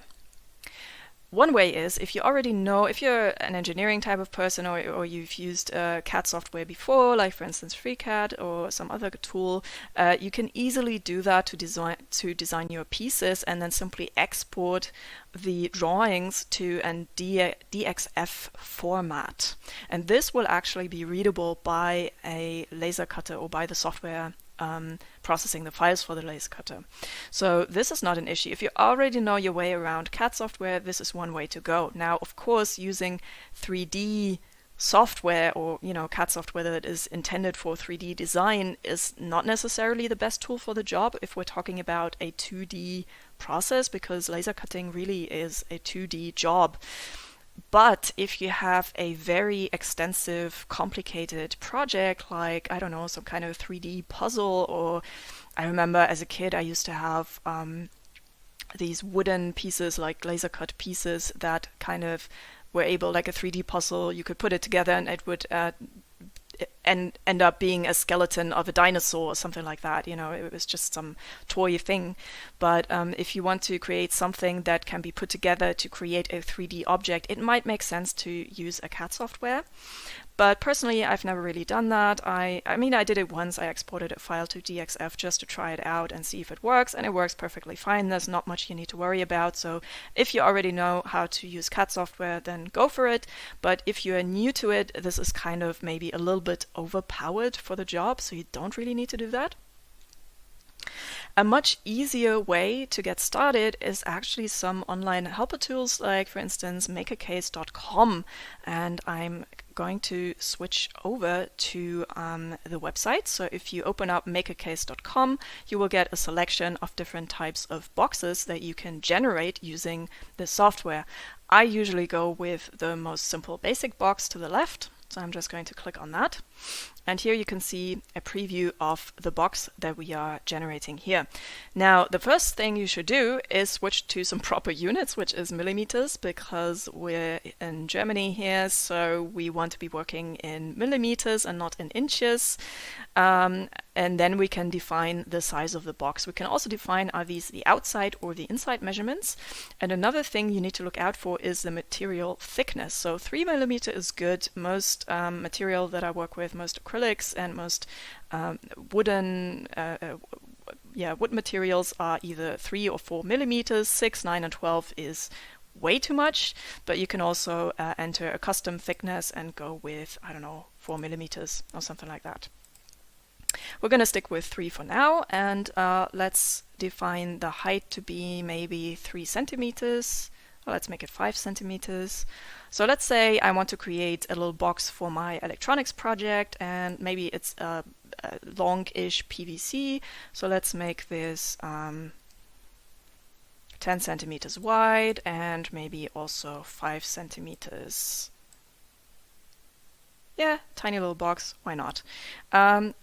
One way is, if you already know, if you're an engineering type of person, or you've used CAD software before, like for instance FreeCAD or some other tool, you can easily do that to design your pieces and then simply export the drawings to a DXF format. And this will actually be readable by a laser cutter or by the software processing the files for the laser cutter. So this is not an issue. If you already know your way around CAD software, this is one way to go. Now, of course, using 3D software, or CAD software that is intended for 3D design, is not necessarily the best tool for the job if we're talking about a 2D process, because laser cutting really is a 2D job. But if you have a very extensive, complicated project, like, I don't know, some kind of 3D puzzle, or I remember as a kid I used to have these wooden pieces, like laser cut pieces, that kind of were able, like a 3D puzzle, you could put it together and it would end up being a skeleton of a dinosaur or something like that. It was just some toy thing. But if you want to create something that can be put together to create a 3D object, it might make sense to use a CAD software. But personally, I've never really done that. I mean, I did it once. I exported a file to DXF just to try it out and see if it works, and it works perfectly fine. There's not much you need to worry about. So if you already know how to use CAD software, then go for it. But if you are new to it, this is kind of maybe a little bit overpowered for the job, so you don't really need to do that. A much easier way to get started is actually some online helper tools, like for instance makeacase.com, and I'm going to switch over to the website. So if you open up makeacase.com, you will get a selection of different types of boxes that you can generate using the software. I usually go with the most simple basic box to the left. So I'm just going to click on that. And here you can see a preview of the box that we are generating here. Now, the first thing you should do is switch to some proper units, which is millimeters, because we're in Germany here, so we want to be working in millimeters and not in inches. And then we can define the size of the box. We can also define, are these the outside or the inside measurements. And another thing you need to look out for is the material thickness. So 3 millimeter is good. Most material that I work with, most acrylics and most wood materials are either 3 or 4 millimeters. 6, 9, and 12 is way too much, but you can also enter a custom thickness and go with, I don't know, 4 millimeters or something like that. We're going to stick with 3 for now, and let's define the height to be maybe 3 centimeters. Well, let's make it 5 centimeters. So let's say I want to create a little box for my electronics project, and maybe it's a long-ish PVC. So let's make this 10 centimeters wide and maybe also 5 centimeters. Yeah, tiny little box, why not?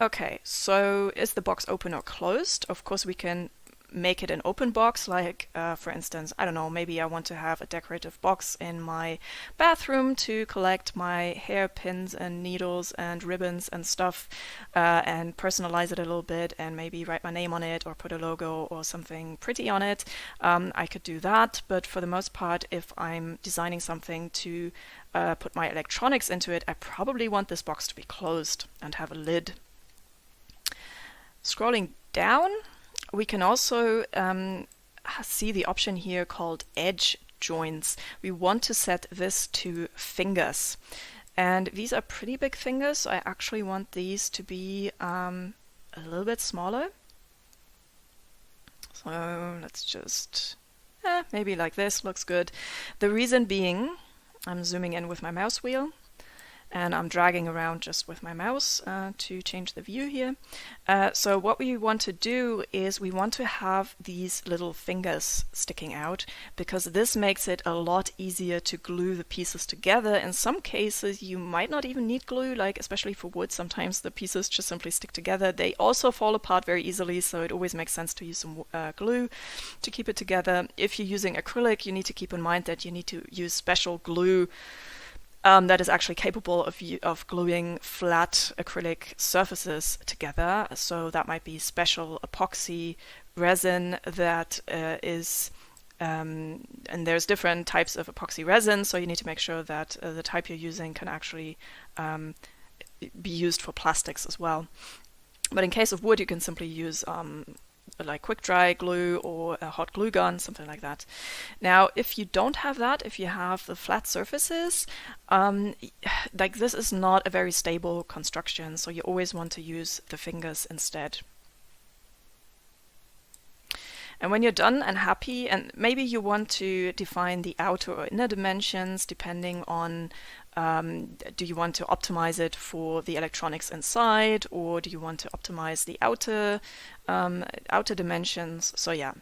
Okay, so is the box open or closed? Of course, we can make it an open box, like for instance, I don't know, maybe I want to have a decorative box in my bathroom to collect my hairpins and needles and ribbons and stuff, and personalize it a little bit and maybe write my name on it or put a logo or something pretty on it. I could do that, but for the most part, if I'm designing something to put my electronics into it, I probably want this box to be closed and have a lid. Scrolling down, we can also see the option here called edge joints. We want to set this to fingers. And these are pretty big fingers, so I actually want these to be a little bit smaller. So let's just, maybe like this, looks good. The reason being, I'm zooming in with my mouse wheel, and I'm dragging around just with my mouse to change the view here. So what we want to do is we want to have these little fingers sticking out, because this makes it a lot easier to glue the pieces together. In some cases you might not even need glue, like especially for wood, sometimes the pieces just simply stick together. They also fall apart very easily, so it always makes sense to use some glue to keep it together. If you're using acrylic, you need to keep in mind that you need to use special glue that is actually capable of gluing flat acrylic surfaces together. So that might be special epoxy resin that is, and there's different types of epoxy resin, so you need to make sure that the type you're using can actually be used for plastics as well. But in case of wood, you can simply use like quick dry glue or a hot glue gun, something like that. Now, if you don't have that, if you have the flat surfaces, like this is not a very stable construction, so you always want to use the fingers instead. And when you're done and happy, and maybe you want to define the outer or inner dimensions depending on do you want to optimize it for the electronics inside, or do you want to optimize the outer dimensions? So yeah,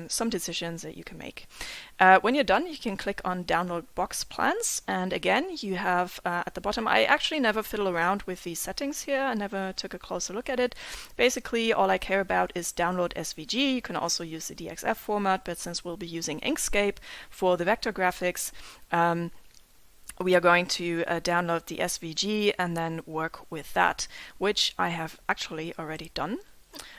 some decisions that you can make. When you're done, you can click on Download Box Plans, and again you have at the bottom, I actually never fiddle around with these settings here, I never took a closer look at it. Basically all I care about is download SVG. You can also use the DXF format, but since we'll be using Inkscape for the vector graphics, we are going to download the SVG and then work with that, which I have actually already done.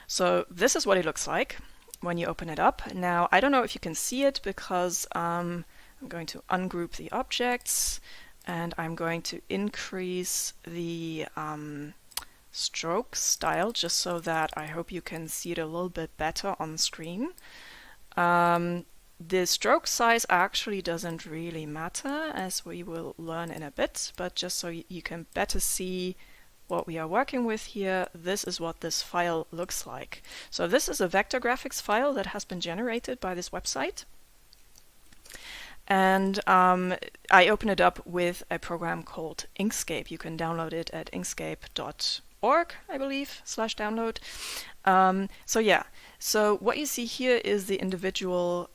So this is what it looks like when you open it up. Now, I don't know if you can see it because I'm going to ungroup the objects and I'm going to increase the stroke style just so that I hope you can see it a little bit better on screen. The stroke size actually doesn't really matter, as we will learn in a bit, but just so you can better see what we are working with here, this is what this file looks like. So this is a vector graphics file that has been generated by this website. And I open it up with a program called Inkscape. You can download it at inkscape.org, I believe, /download. So yeah, so what you see here is the individual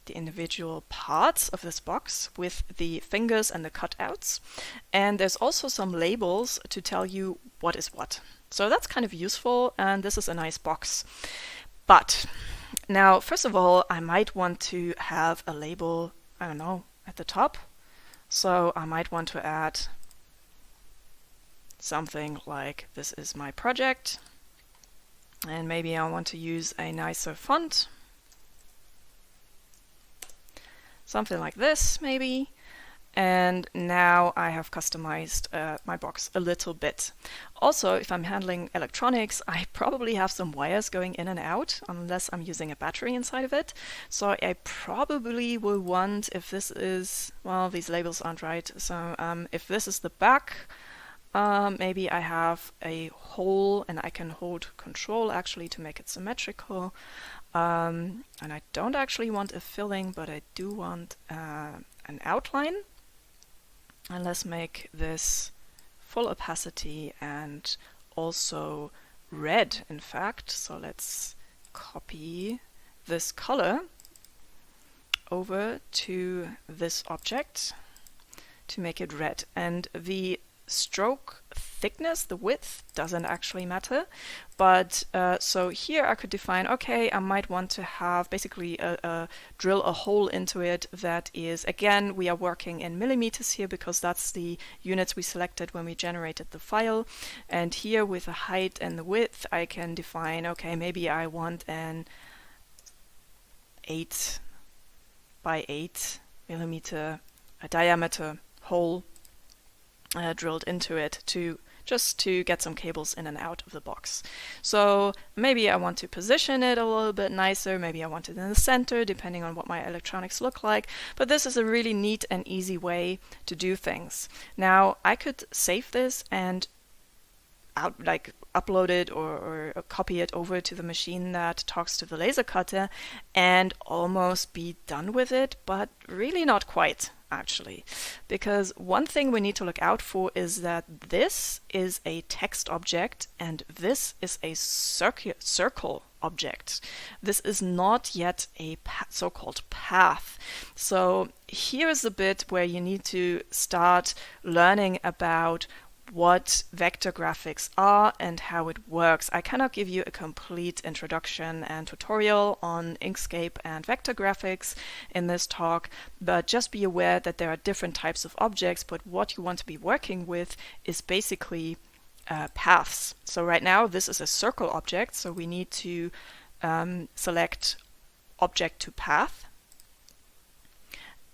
the individual parts of this box with the fingers and the cutouts. And there's also some labels to tell you what is what. So that's kind of useful, and this is a nice box. But now, first of all, I might want to have a label, I don't know, at the top. So I might want to add something like, this is my project. And maybe I want to use a nicer font. Something like this, maybe. And now I have customized my box a little bit. Also, if I'm handling electronics, I probably have some wires going in and out, unless I'm using a battery inside of it. So I probably will want, if this is, well, these labels aren't right. So if this is the back, maybe I have a hole and I can hold Control actually to make it symmetrical. And I don't actually want a filling, but I do want an outline. And let's make this full opacity and also red, in fact. So let's copy this color over to this object to make it red. And the stroke thickness, the width, doesn't actually matter. But so here I could define, okay, I might want to have basically drill a hole into it that is, again, we are working in millimeters here because that's the units we selected when we generated the file. And here with the height and the width, I can define, okay, maybe I want an 8 by 8 millimeter diameter hole drilled into it just to get some cables in and out of the box. So maybe I want to position it a little bit nicer, maybe I want it in the center, depending on what my electronics look like, but this is a really neat and easy way to do things. Now I could save this and upload it or copy it over to the machine that talks to the laser cutter and almost be done with it, but really not quite, actually. Because one thing we need to look out for is that this is a text object and this is a circle object. This is not yet a so-called path. So here is a bit where you need to start learning about what vector graphics are and how it works. I cannot give you a complete introduction and tutorial on Inkscape and vector graphics in this talk, but just be aware that there are different types of objects, but what you want to be working with is basically paths. So right now this is a circle object, so we need to select object to path,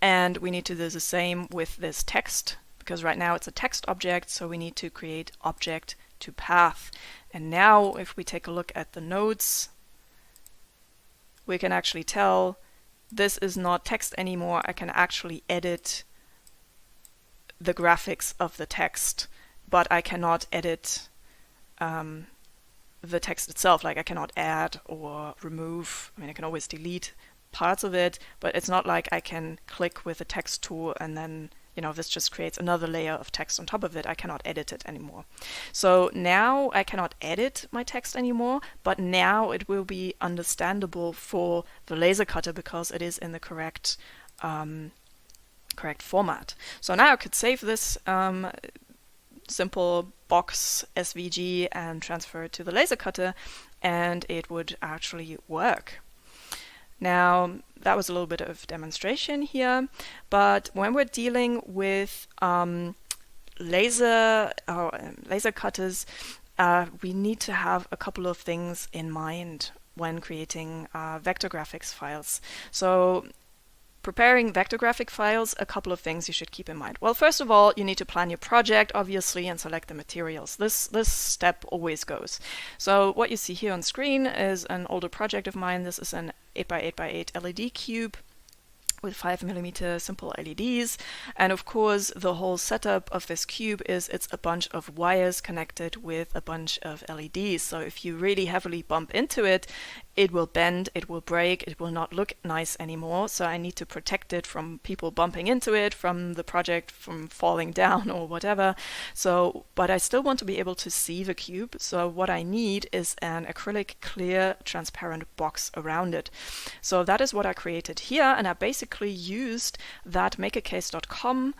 and we need to do the same with this text, because right now it's a text object, so we need to create object to path. And now if we take a look at the nodes, we can actually tell this is not text anymore. I can actually edit the graphics of the text, but I cannot edit the text itself. Like I cannot add or remove. I mean, I can always delete parts of it, but it's not like I can click with the text tool and then this just creates another layer of text on top of it. I cannot edit it anymore. So now I cannot edit my text anymore, but now it will be understandable for the laser cutter because it is in the correct format. So now I could save this simple box SVG and transfer it to the laser cutter, and it would actually work. Now, that was a little bit of demonstration here, but when we're dealing with laser cutters, we need to have a couple of things in mind when creating vector graphics files. So preparing vector graphic files, a couple of things you should keep in mind. Well, first of all, you need to plan your project, obviously, and select the materials. This step always goes. So what you see here on screen is an older project of mine. This is an 8x8x8 LED cube with 5mm simple LEDs. And of course, the whole setup of this cube is it's a bunch of wires connected with a bunch of LEDs. So if you really heavily bump into it, it will bend, it will break, it will not look nice anymore. So I need to protect it from people bumping into it, from the project from falling down or whatever. So, but I still want to be able to see the cube. So what I need is an acrylic clear transparent box around it. So that is what I created here, and I basically used that makercase.com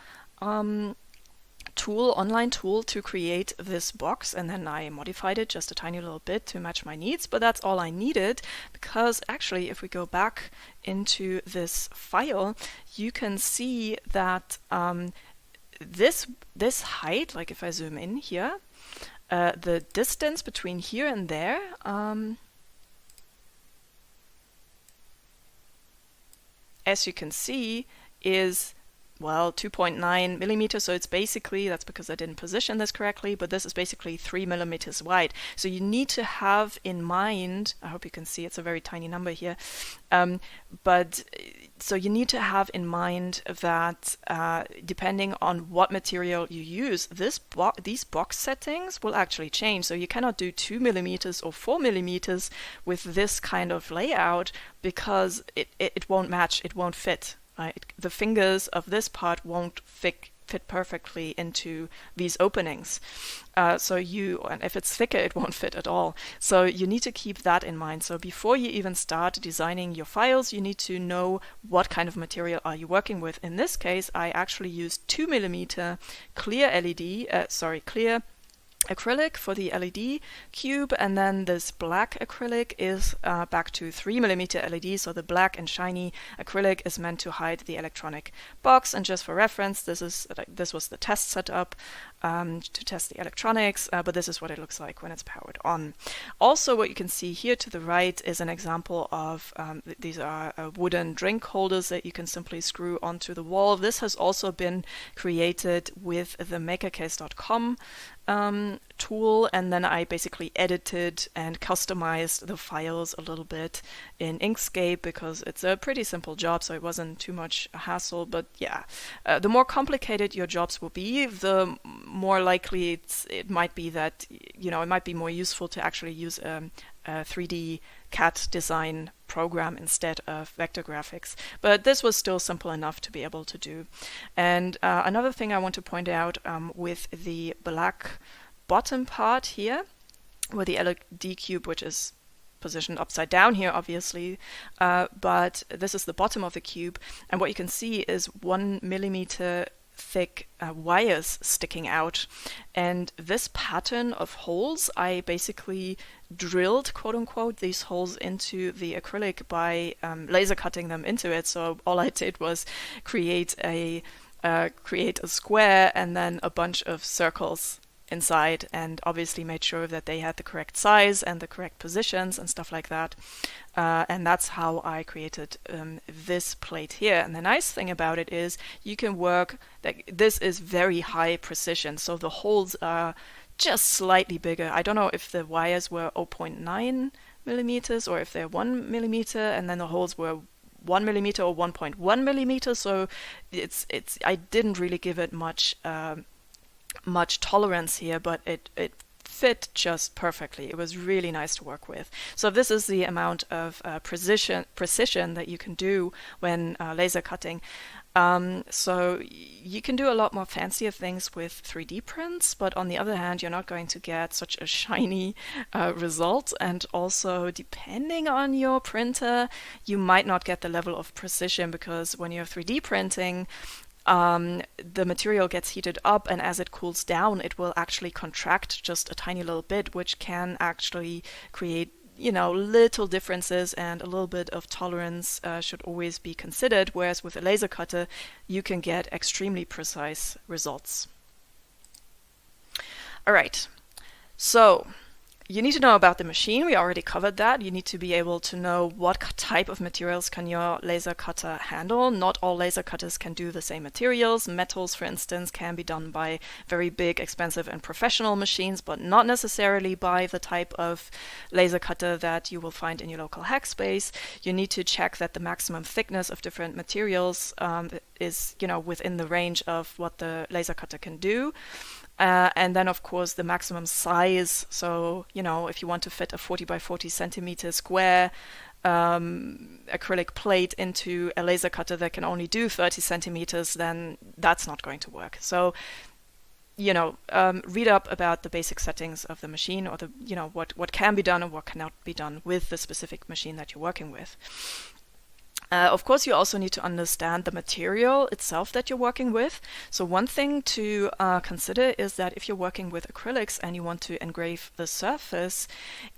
online tool to create this box, and then I modified it just a tiny little bit to match my needs, but that's all I needed, because actually if we go back into this file, you can see that this height, like if I zoom in here, the distance between here and there, as you can see, is, well, 2.9 millimeters. So it's basically, that's because I didn't position this correctly, but this is basically 3 millimeters wide. So you need to have in mind, I hope you can see, it's a very tiny number here, but so you need to have in mind that depending on what material you use, these box settings will actually change. So you cannot do 2 millimeters or 4 millimeters with this kind of layout, because it won't match, it won't fit. The fingers of this part won't fit perfectly into these openings. And if it's thicker, it won't fit at all. So you need to keep that in mind. So before you even start designing your files, you need to know what kind of material are you working with. In this case, I actually used 2 millimeter clear clear acrylic for the LED cube, and then this black acrylic is back to 3 millimeter LED. So the black and shiny acrylic is meant to hide the electronic box. And just for reference, this was the test setup to test the electronics, but this is what it looks like when it's powered on. Also, what you can see here to the right is an example of these are wooden drink holders that you can simply screw onto the wall. This has also been created with the makercase.com tool, and then I basically edited and customized the files a little bit in Inkscape, because it's a pretty simple job, so it wasn't too much hassle. But yeah, the more complicated your jobs will be, the more likely it might be that, it might be more useful to actually use a 3D CAD design program instead of vector graphics. But this was still simple enough to be able to do. And another thing I want to point out with the black bottom part here, with the LED cube, which is positioned upside down here, obviously, but this is the bottom of the cube, and what you can see is 1 millimeter thick wires sticking out. And this pattern of holes, I basically drilled, quote unquote, these holes into the acrylic by laser cutting them into it. So all I did was create a square and then a bunch of circles inside, and obviously made sure that they had the correct size and the correct positions and stuff like that. And that's how I created this plate here. And the nice thing about it is you can work, this is very high precision. So the holes are just slightly bigger. I don't know if the wires were 0.9 millimeters or if they're 1 millimeter, and then the holes were 1 millimeter or 1.1 millimeter. So I didn't really give it much tolerance here, but it fit just perfectly. It was really nice to work with. So this is the amount of precision that you can do when laser cutting. So you can do a lot more fancier things with 3D prints, but on the other hand, you're not going to get such a shiny result. And also, depending on your printer, you might not get the level of precision, because when you're 3D printing, the material gets heated up, and as it cools down, it will actually contract just a tiny little bit, which can actually create, little differences, and a little bit of tolerance should always be considered, whereas with a laser cutter, you can get extremely precise results. All right, so you need to know about the machine. We already covered that. You need to be able to know what type of materials can your laser cutter handle. Not all laser cutters can do the same materials. Metals, for instance, can be done by very big, expensive, and professional machines, but not necessarily by the type of laser cutter that you will find in your local hackspace. You need to check that the maximum thickness of different materials is, within the range of what the laser cutter can do. And then, of course, the maximum size. So, if you want to fit a 40 by 40 centimeter square acrylic plate into a laser cutter that can only do 30 centimeters, then that's not going to work. So, read up about the basic settings of the machine, or what can be done and what cannot be done with the specific machine that you're working with. Of course, you also need to understand the material itself that you're working with. So one thing to consider is that if you're working with acrylics and you want to engrave the surface,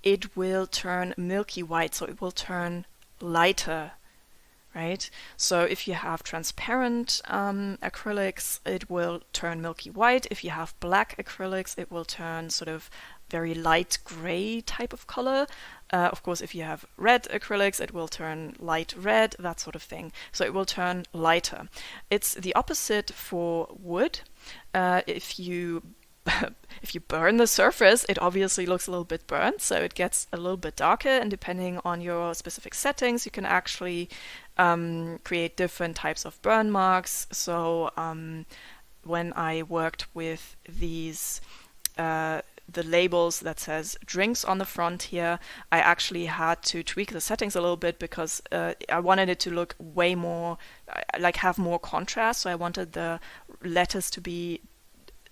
it will turn milky white, so it will turn lighter, right? So if you have transparent acrylics, it will turn milky white. If you have black acrylics, it will turn sort of very light gray type of color. Of course, if you have red acrylics, it will turn light red, that sort of thing. So it will turn lighter. It's the opposite for wood. If you burn the surface, it obviously looks a little bit burnt, so it gets a little bit darker, and depending on your specific settings, you can actually create different types of burn marks. So when I worked with these the labels that says drinks on the front here, I actually had to tweak the settings a little bit because I wanted it to look way more, like have more contrast. So I wanted the letters to be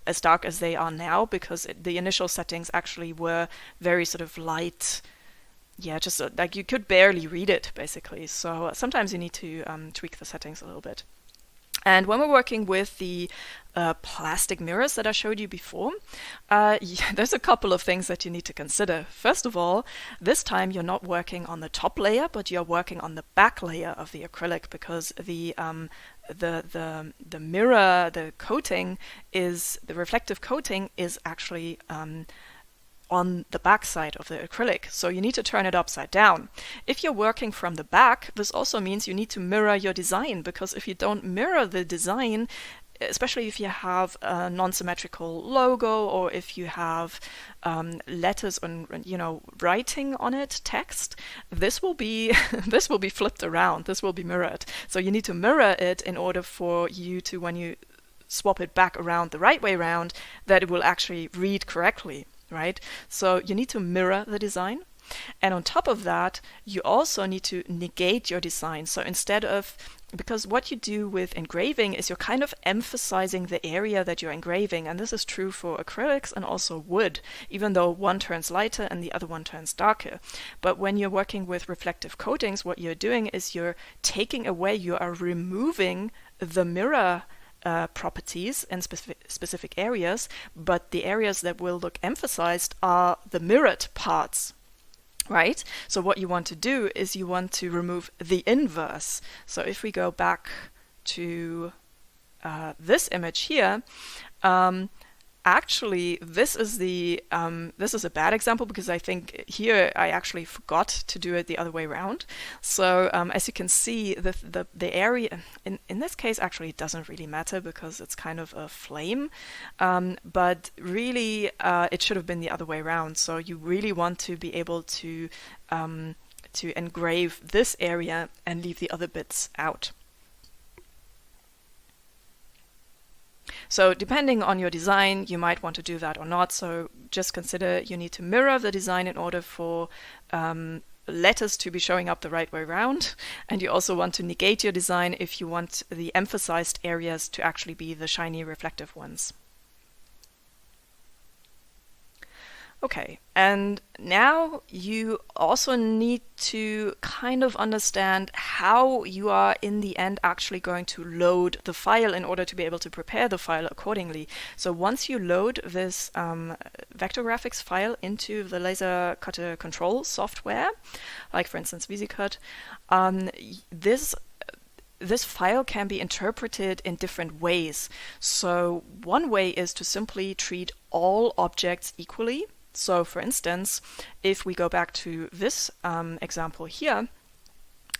as dark as they are now, because the initial settings actually were very sort of light. Yeah, just like you could barely read it, basically. So sometimes you need to tweak the settings a little bit. And when we're working with the plastic mirrors that I showed you before, there's a couple of things that you need to consider. First of all, this time you're not working on the top layer, but you're working on the back layer of the acrylic, because the mirror, the reflective coating is actually on the back side of the acrylic. So you need to turn it upside down. If you're working from the back, this also means you need to mirror your design, because if you don't mirror the design, especially if you have a non-symmetrical logo, or if you have letters on, writing on it, text, this will be this will be flipped around. This will be mirrored. So you need to mirror it in order for you to, when you swap it back around the right way around, that it will actually read correctly. Right? So you need to mirror the design. And on top of that, you also need to negate your design. So because what you do with engraving is you're kind of emphasizing the area that you're engraving. And this is true for acrylics and also wood, even though one turns lighter and the other one turns darker. But when you're working with reflective coatings, what you're doing is you are removing the mirror properties in specific areas, but the areas that will look emphasized are the mirrored parts, right? So what you want to do is you want to remove the inverse. So if we go back to this image here, actually, this is a bad example, because I think here I actually forgot to do it the other way around. So as you can see, the area in this case, actually it doesn't really matter because it's kind of a flame, but really it should have been the other way around. So you really want to be able to engrave this area and leave the other bits out. So depending on your design, you might want to do that or not. So just consider you need to mirror the design in order for letters to be showing up the right way around. And you also want to negate your design if you want the emphasized areas to actually be the shiny reflective ones. Okay, and now you also need to kind of understand how you are in the end actually going to load the file in order to be able to prepare the file accordingly. So once you load this vector graphics file into the laser cutter control software, like for instance VisiCut, this file can be interpreted in different ways. So one way is to simply treat all objects equally. So for instance, if we go back to this example here,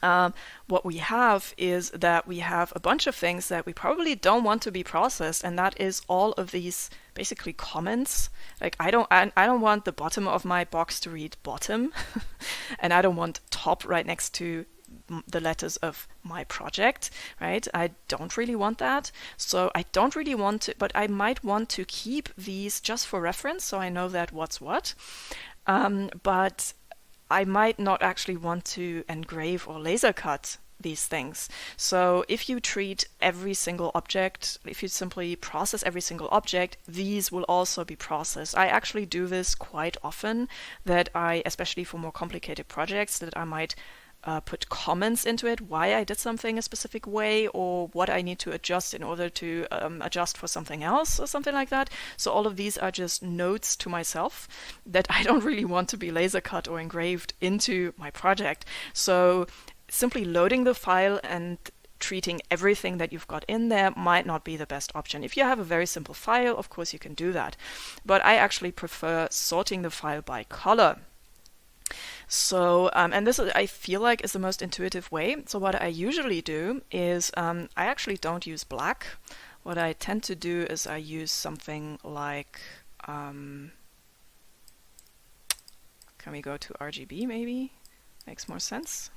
what we have is that we have a bunch of things that we probably don't want to be processed, and that is all of these basically comments. Like I don't want the bottom of my box to read bottom, and I don't want top right next to the letters of my project, right? I don't really want that. So I don't really want to, but I might want to keep these just for reference so I know that what's what. But I might not actually want to engrave or laser cut these things. So if you treat every single object, if you simply process every single object, these will also be processed. I actually do this quite often, that I, especially for more complicated projects, that I might put comments into it, why I did something a specific way, or what I need to adjust in order to adjust for something else, or something like that. So all of these are just notes to myself that I don't really want to be laser cut or engraved into my project. So simply loading the file and treating everything that you've got in there might not be the best option. If you have a very simple file, of course you can do that. But I actually prefer sorting the file by color. So, and this is, I feel like, is the most intuitive way. So what I usually do is I actually don't use black. What I tend to do is I use something like, can we go to RGB maybe? Makes more sense.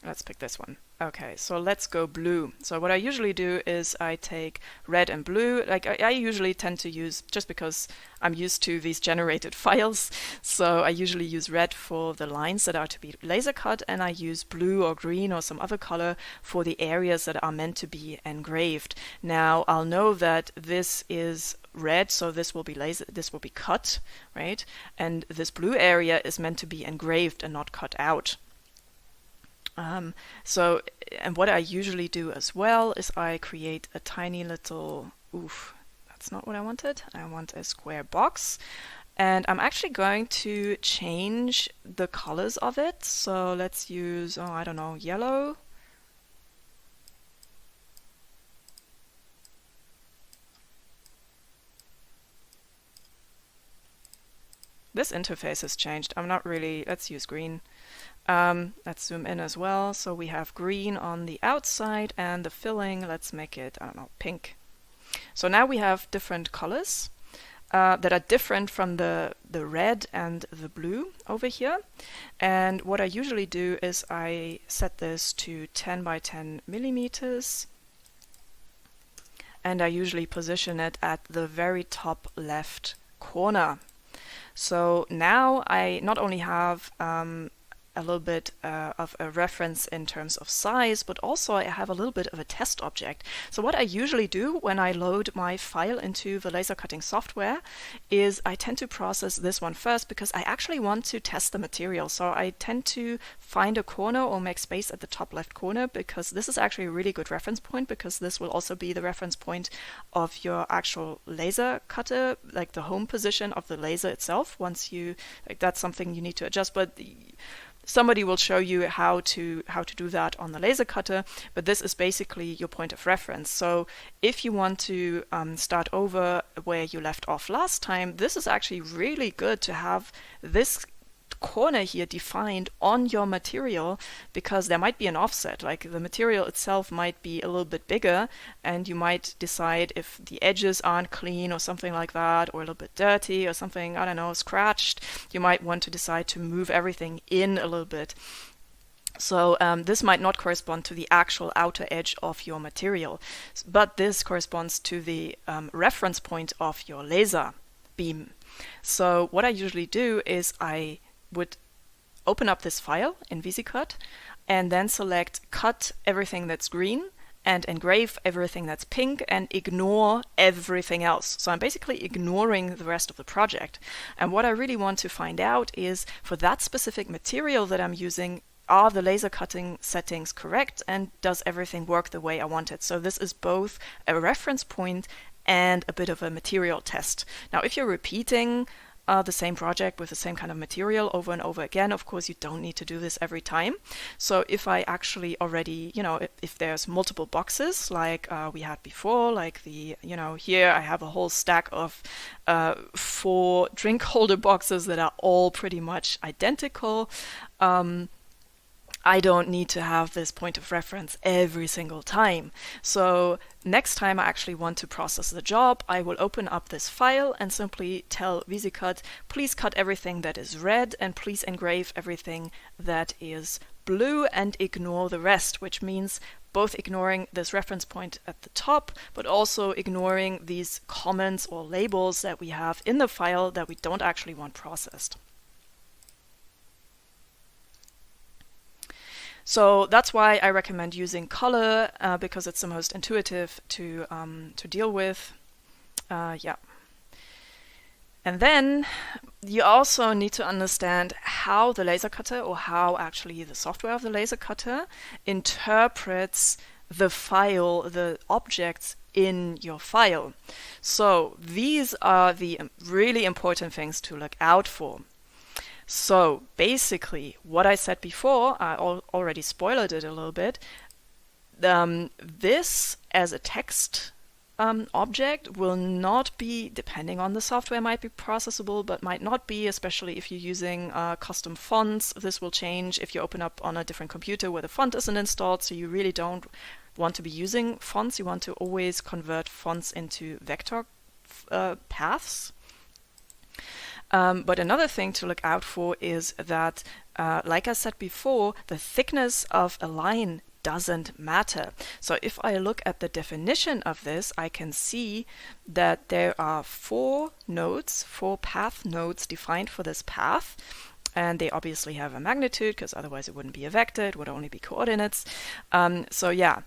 Let's pick this one. Okay, so let's go blue. So what I usually do is I take red and blue. Like I usually tend to use, just because I'm used to these generated files, so I usually use red for the lines that are to be laser cut, and I use blue or green or some other color for the areas that are meant to be engraved. Now I'll know that this is red, so this will be cut, right? And this blue area is meant to be engraved and not cut out. And what I usually do as well is I create a tiny little, that's not what I wanted. I want a square box. And I'm actually going to change the colors of it. So let's use, I don't know, yellow. This interface has changed. I'm not really, let's use green. Let's zoom in as well. So we have green on the outside, and the filling, let's make it, I don't know, pink. So now we have different colors that are different from the red and the blue over here. And what I usually do is I set this to 10 by 10 millimeters. And I usually position it at the very top left corner. So now I not only have a little bit of a reference in terms of size, but also I have a little bit of a test object. So what I usually do when I load my file into the laser cutting software is I tend to process this one first, because I actually want to test the material. So I tend to find a corner or make space at the top left corner, because this is actually a really good reference point, because this will also be the reference point of your actual laser cutter, like the home position of the laser itself. Once you, like, that's something you need to adjust, but somebody will show you how to do that on the laser cutter, but this is basically your point of reference. So if you want to start over where you left off last time, this is actually really good to have this corner here defined on your material, because there might be an offset, like the material itself might be a little bit bigger, and you might decide if the edges aren't clean or something like that, or a little bit dirty or something, I don't know, scratched. You might want to decide to move everything in a little bit. So this might not correspond to the actual outer edge of your material, but this corresponds to the reference point of your laser beam. So what I usually do is I would open up this file in VisiCut and then select cut everything that's green and engrave everything that's pink and ignore everything else. So I'm basically ignoring the rest of the project. And what I really want to find out is, for that specific material that I'm using, are the laser cutting settings correct, and does everything work the way I want it? So this is both a reference point and a bit of a material test. Now, if you're repeating the same project with the same kind of material over and over again, of course you don't need to do this every time. So if I actually already, if there's multiple boxes like we had before, like the, here I have a whole stack of 4 drink holder boxes that are all pretty much identical. I don't need to have this point of reference every single time. So next time I actually want to process the job, I will open up this file and simply tell VisiCut, please cut everything that is red and please engrave everything that is blue and ignore the rest, which means both ignoring this reference point at the top, but also ignoring these comments or labels that we have in the file that we don't actually want processed. So that's why I recommend using color, because it's the most intuitive to deal with. Yeah. And then you also need to understand how the laser cutter, or how actually the software of the laser cutter, interprets the file, the objects in your file. So these are the really important things to look out for. So basically, what I said before, I already spoiled it a little bit. This as a text object will not be, depending on the software, might be processable, but might not be, especially if you're using custom fonts. This will change if you open up on a different computer where the font isn't installed, so you really don't want to be using fonts. You want to always convert fonts into vector paths. But another thing to look out for is that, like I said before, the thickness of a line doesn't matter. So if I look at the definition of this, I can see that there are 4 path nodes defined for this path. And they obviously have a magnitude, because otherwise it wouldn't be a vector, it would only be coordinates. So yeah.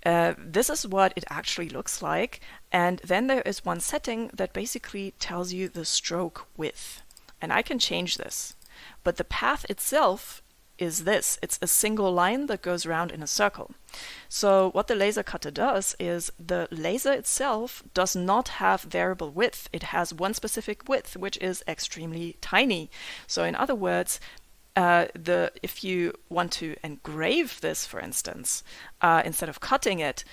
This is what it actually looks like, and then there is one setting that basically tells you the stroke width, and I can change this, but the path itself is this. It's a single line that goes around in a circle. So what the laser cutter does is the laser itself does not have variable width. It has one specific width, which is extremely tiny. So in other words, if you want to engrave this, for instance, instead of cutting it,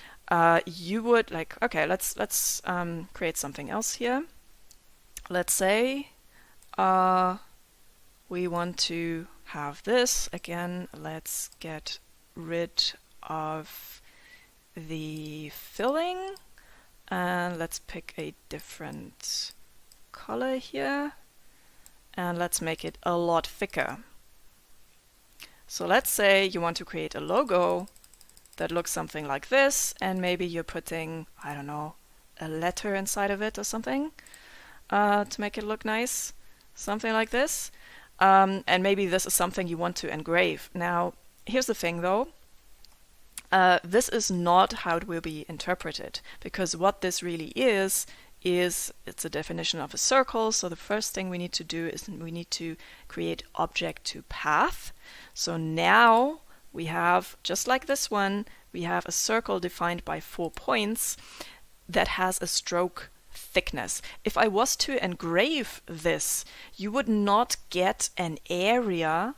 you would okay, let's create something else here. Let's say we want to have this again. Let's get rid of the filling, and let's pick a different color here, and let's make it a lot thicker. So let's say you want to create a logo that looks something like this, and maybe you're putting, I don't know, a letter inside of it or something to make it look nice, something like this. And maybe this is something you want to engrave. Now, here's the thing though. This is not how it will be interpreted, because what this really is it's a definition of a circle. So the first thing we need to do is we need to create object to path. So now we have, just like this one, we have a circle defined by 4 points that has a stroke thickness. If I was to engrave this, you would not get an area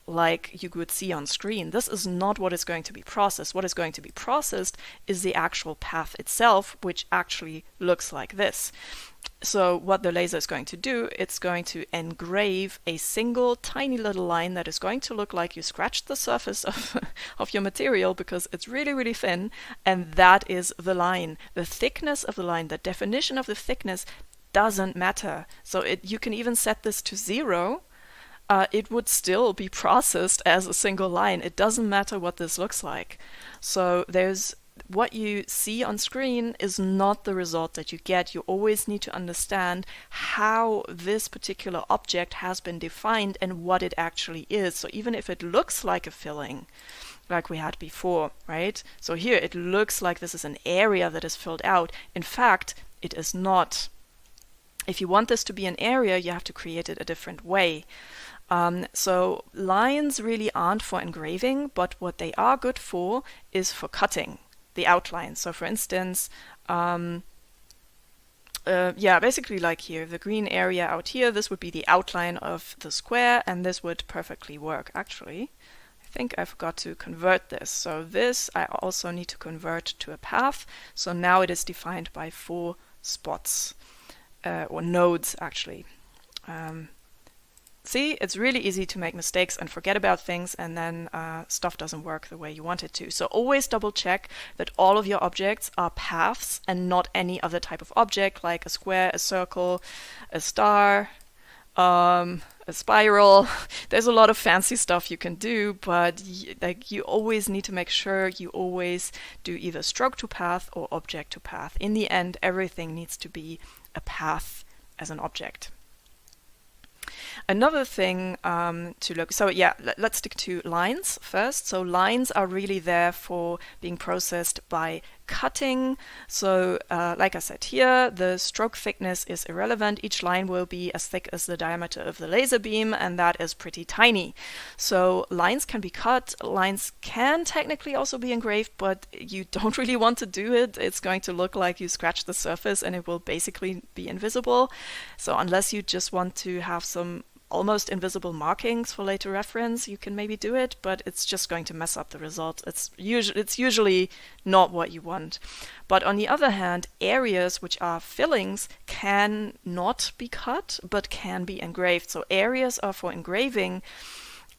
like you would see on screen. This is not what is going to be processed. What is going to be processed is the actual path itself, which actually looks like this. So what the laser is going to do, it's going to engrave a single tiny little line that is going to look like you scratched the surface of your material, because it's really, really thin, and that is the line. The thickness of the line, the definition of the thickness doesn't matter. So you can even set this to 0. It would still be processed as a single line. It doesn't matter what this looks like. So what you see on screen is not the result that you get. You always need to understand how this particular object has been defined and what it actually is. So even if it looks like a filling, like we had before, right? So here it looks like this is an area that is filled out. In fact, it is not. If you want this to be an area, you have to create it a different way. So lines really aren't for engraving, but what they are good for is for cutting the outline. So for instance, basically like here, the green area out here, this would be the outline of the square, and this would perfectly work. Actually, I think I forgot to convert this. So this I also need to convert to a path. So now it is defined by 4 spots, or nodes actually. See, it's really easy to make mistakes and forget about things, and then stuff doesn't work the way you want it to. So always double check that all of your objects are paths and not any other type of object, like a square, a circle, a star, a spiral. There's a lot of fancy stuff you can do, but you always need to make sure you always do either stroke to path or object to path. In the end, everything needs to be a path as an object. Another thing to look, so yeah, let's stick to lines first. So lines are really there for being processed by cutting. So like I said here, the stroke thickness is irrelevant. Each line will be as thick as the diameter of the laser beam, and that is pretty tiny. So lines can be cut. Lines can technically also be engraved, but you don't really want to do it. It's going to look like you scratched the surface and it will basically be invisible. So unless you just want to have some almost invisible markings for later reference, you can maybe do it, but it's just going to mess up the result. It's usually not what you want. But on the other hand, areas which are fillings can not be cut, but can be engraved. So areas are for engraving,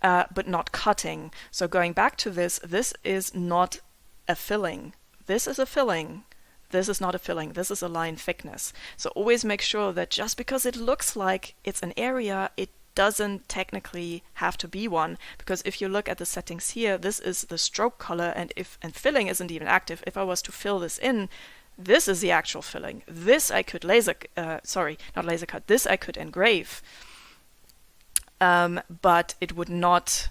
but not cutting. So going back to this is not a filling. This is a filling. This is not a filling. This is a line thickness. So always make sure that just because it looks like it's an area, it doesn't technically have to be one, because if you look at the settings here, this is the stroke color, and filling isn't even active. If I was to fill this in, this is the actual filling. This I could not laser cut. This I could engrave, but it would not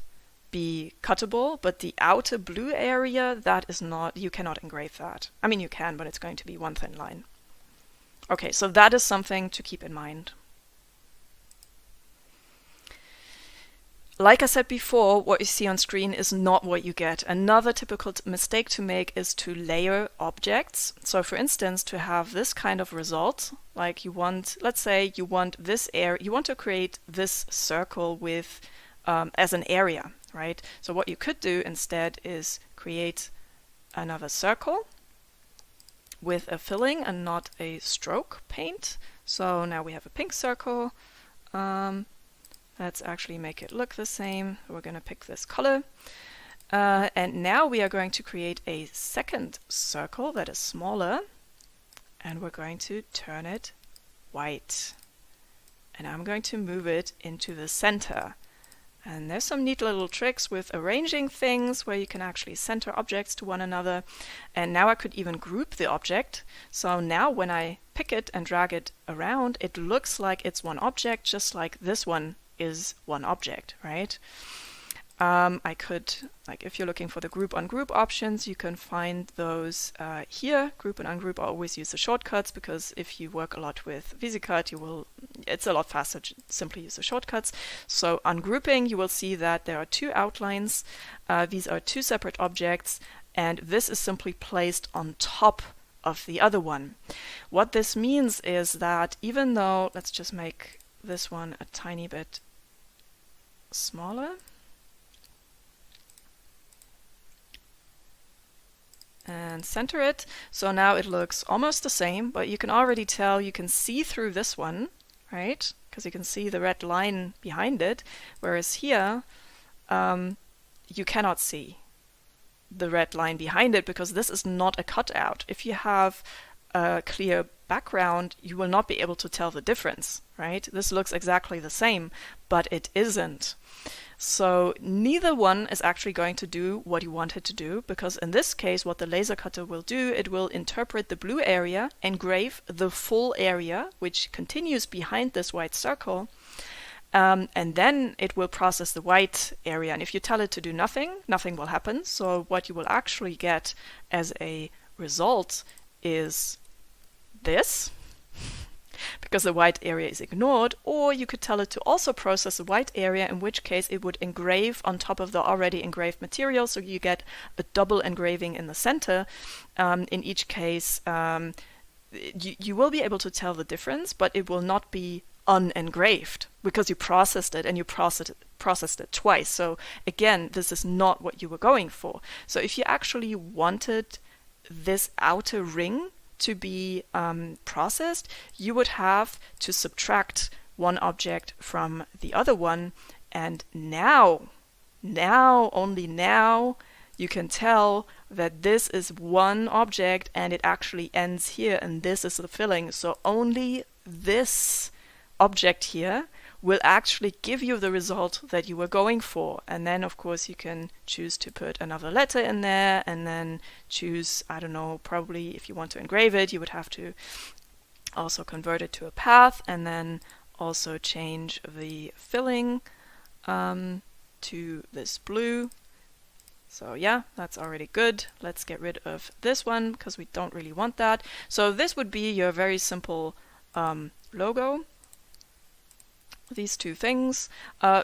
be cuttable. But the outer blue area, that is not, you cannot engrave that. I mean, you can, but it's going to be one thin line. Okay, so that is something to keep in mind. Like I said before, what you see on screen is not what you get. Another typical mistake to make is to layer objects. So for instance, to have this kind of result, like let's say you want this area, you want to create this circle with as an area, right? So what you could do instead is create another circle with a filling and not a stroke paint. So now we have a pink circle. Let's actually make it look the same. We're going to pick this color. And now we are going to create a second circle that is smaller. And we're going to turn it white. And I'm going to move it into the center. And there's some neat little tricks with arranging things where you can actually center objects to one another. And now I could even group the object. So now when I pick it and drag it around, it looks like it's one object, just like this one is one object, right? I could, like if you're looking for the group on group options, you can find those here. Group and ungroup, I always use the shortcuts, because if you work a lot with VisiCut, it's a lot faster to simply use the shortcuts. So ungrouping, you will see that there are two outlines. These are two separate objects, and this is simply placed on top of the other one. What this means is that even though, let's just make this one a tiny bit smaller. And center it. So now it looks almost the same, but you can already tell, you can see through this one, right? Because you can see the red line behind it, whereas here you cannot see the red line behind it, because this is not a cutout. If you have a clear background, you will not be able to tell the difference, right? This looks exactly the same, but it isn't. So neither one is actually going to do what you want it to do, because in this case what the laser cutter will do, it will interpret the blue area, engrave the full area, which continues behind this white circle, and then it will process the white area. And if you tell it to do nothing, nothing will happen. So what you will actually get as a result is this, because the white area is ignored. Or you could tell it to also process the white area, in which case it would engrave on top of the already engraved material, so you get a double engraving in the center. In each case, you will be able to tell the difference, but it will not be unengraved, because you processed it, and you processed it twice. So again, this is not what you were going for. So if you actually wanted this outer ring to be processed, you would have to subtract one object from the other one. And now, only now, you can tell that this is one object and it actually ends here, and this is the filling. So only this object here will actually give you the result that you were going for. And then, of course, you can choose to put another letter in there, and then choose, I don't know, probably if you want to engrave it, you would have to also convert it to a path, and then also change the filling to this blue. So yeah, that's already good. Let's get rid of this one because we don't really want that. So this would be your very simple logo. These two things.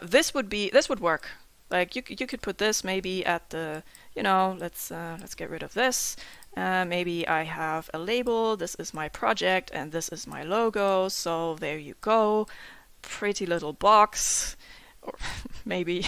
This would work. Like you could put this maybe at the, let's get rid of this. Maybe I have a label. This is my project and this is my logo. So there you go. Pretty little box. Or maybe.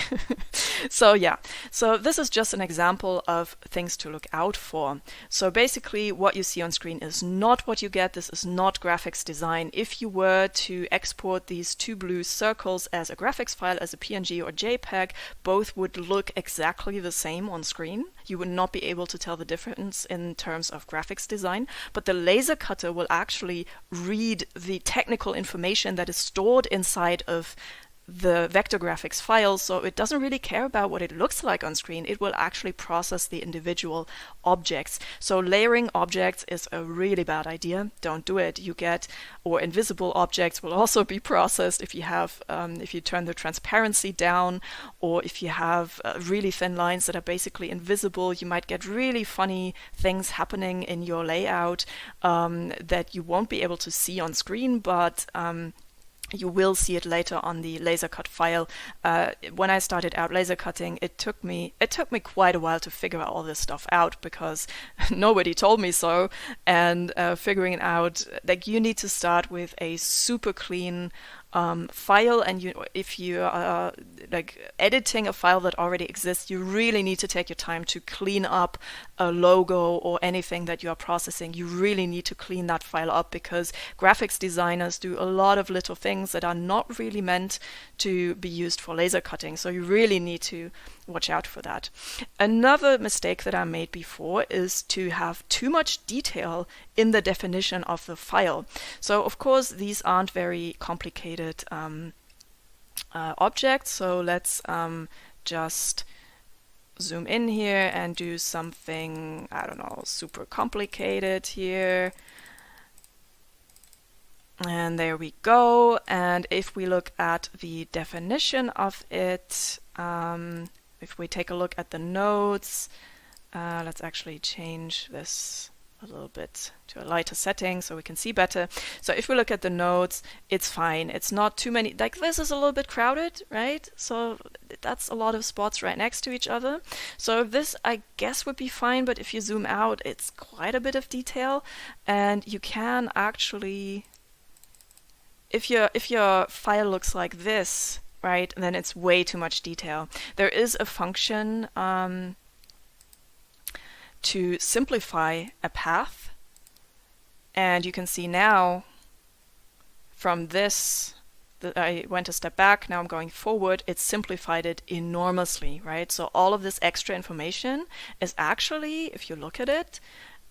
So yeah, so this is just an example of things to look out for. So basically what you see on screen is not what you get. This is not graphics design. If you were to export these two blue circles as a graphics file, as a PNG or JPEG, both would look exactly the same on screen. You would not be able to tell the difference in terms of graphics design, but the laser cutter will actually read the technical information that is stored inside of the vector graphics file, so it doesn't really care about what it looks like on screen. It will actually process the individual objects. So layering objects is a really bad idea. Don't do it. Or invisible objects will also be processed if you have, if you turn the transparency down, or if you have really thin lines that are basically invisible. You might get really funny things happening in your layout that you won't be able to see on screen, but you will see it later on the laser cut file. When I started out laser cutting, it took me quite a while to figure all this stuff out because nobody told me so. And figuring it out, like, you need to start with a super clean file, and if you are like editing a file that already exists, you really need to take your time to clean up a logo or anything that you are processing. You really need to clean that file up because graphics designers do a lot of little things that are not really meant to be used for laser cutting. So you really need to watch out for that. Another mistake that I made before is to have too much detail in the definition of the file. So of course these aren't very complicated objects. So let's just zoom in here and do something, I don't know, super complicated here. And there we go. And if we look at the definition of it, if we take a look at the nodes, let's actually change this a little bit to a lighter setting so we can see better. So if we look at the nodes, it's fine. It's not too many. Like, this is a little bit crowded, right? So that's a lot of spots right next to each other. So this, I guess, would be fine. But if you zoom out, it's quite a bit of detail. And you can actually, if your file looks like this, right, then it's way too much detail. There is a function to simplify a path, and you can see now from this that I went a step back, now I'm going forward, it simplified it enormously, right? So all of this extra information is actually, if you look at it,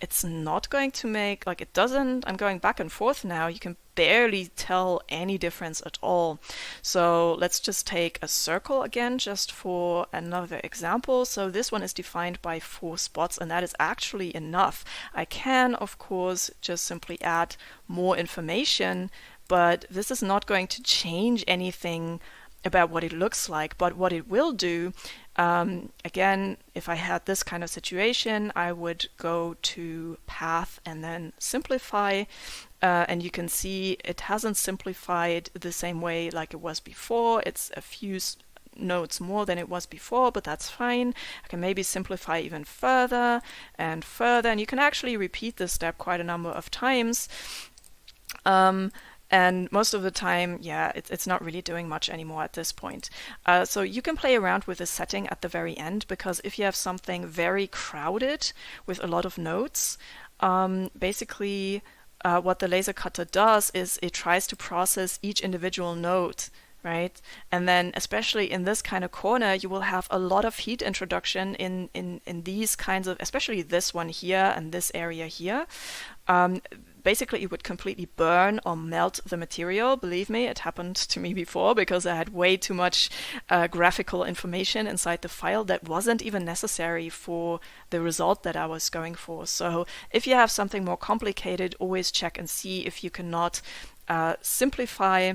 it's not going to make, like, it doesn't, I'm going back and forth now, you can barely tell any difference at all. So let's just take a circle again, just for another example. So this one is defined by 4 spots, and that is actually enough. I can, of course, just simply add more information, but this is not going to change anything about what it looks like. But what it will do, again, if I had this kind of situation, I would go to path and then simplify, and you can see it hasn't simplified the same way like it was before. It's a few nodes more than it was before, but that's fine. I can maybe simplify even further and further, and you can actually repeat this step quite a number of times. And most of the time, yeah, it's not really doing much anymore at this point. So you can play around with this setting at the very end, because if you have something very crowded with a lot of nodes, basically what the laser cutter does is it tries to process each individual node, right? And then especially in this kind of corner, you will have a lot of heat introduction in these kinds of, especially this one here and this area here. Basically, it would completely burn or melt the material. Believe me, it happened to me before because I had way too much graphical information inside the file that wasn't even necessary for the result that I was going for. So if you have something more complicated, always check and see if you cannot simplify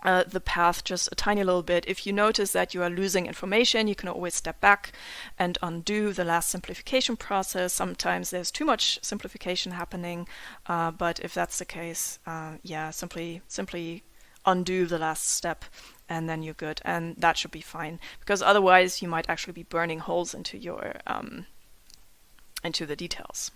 the path just a tiny little bit. If you notice that you are losing information, you can always step back and undo the last simplification process. Sometimes there's too much simplification happening, but if that's the case, yeah, simply undo the last step and then you're good, and that should be fine, because otherwise you might actually be burning holes into your into the details.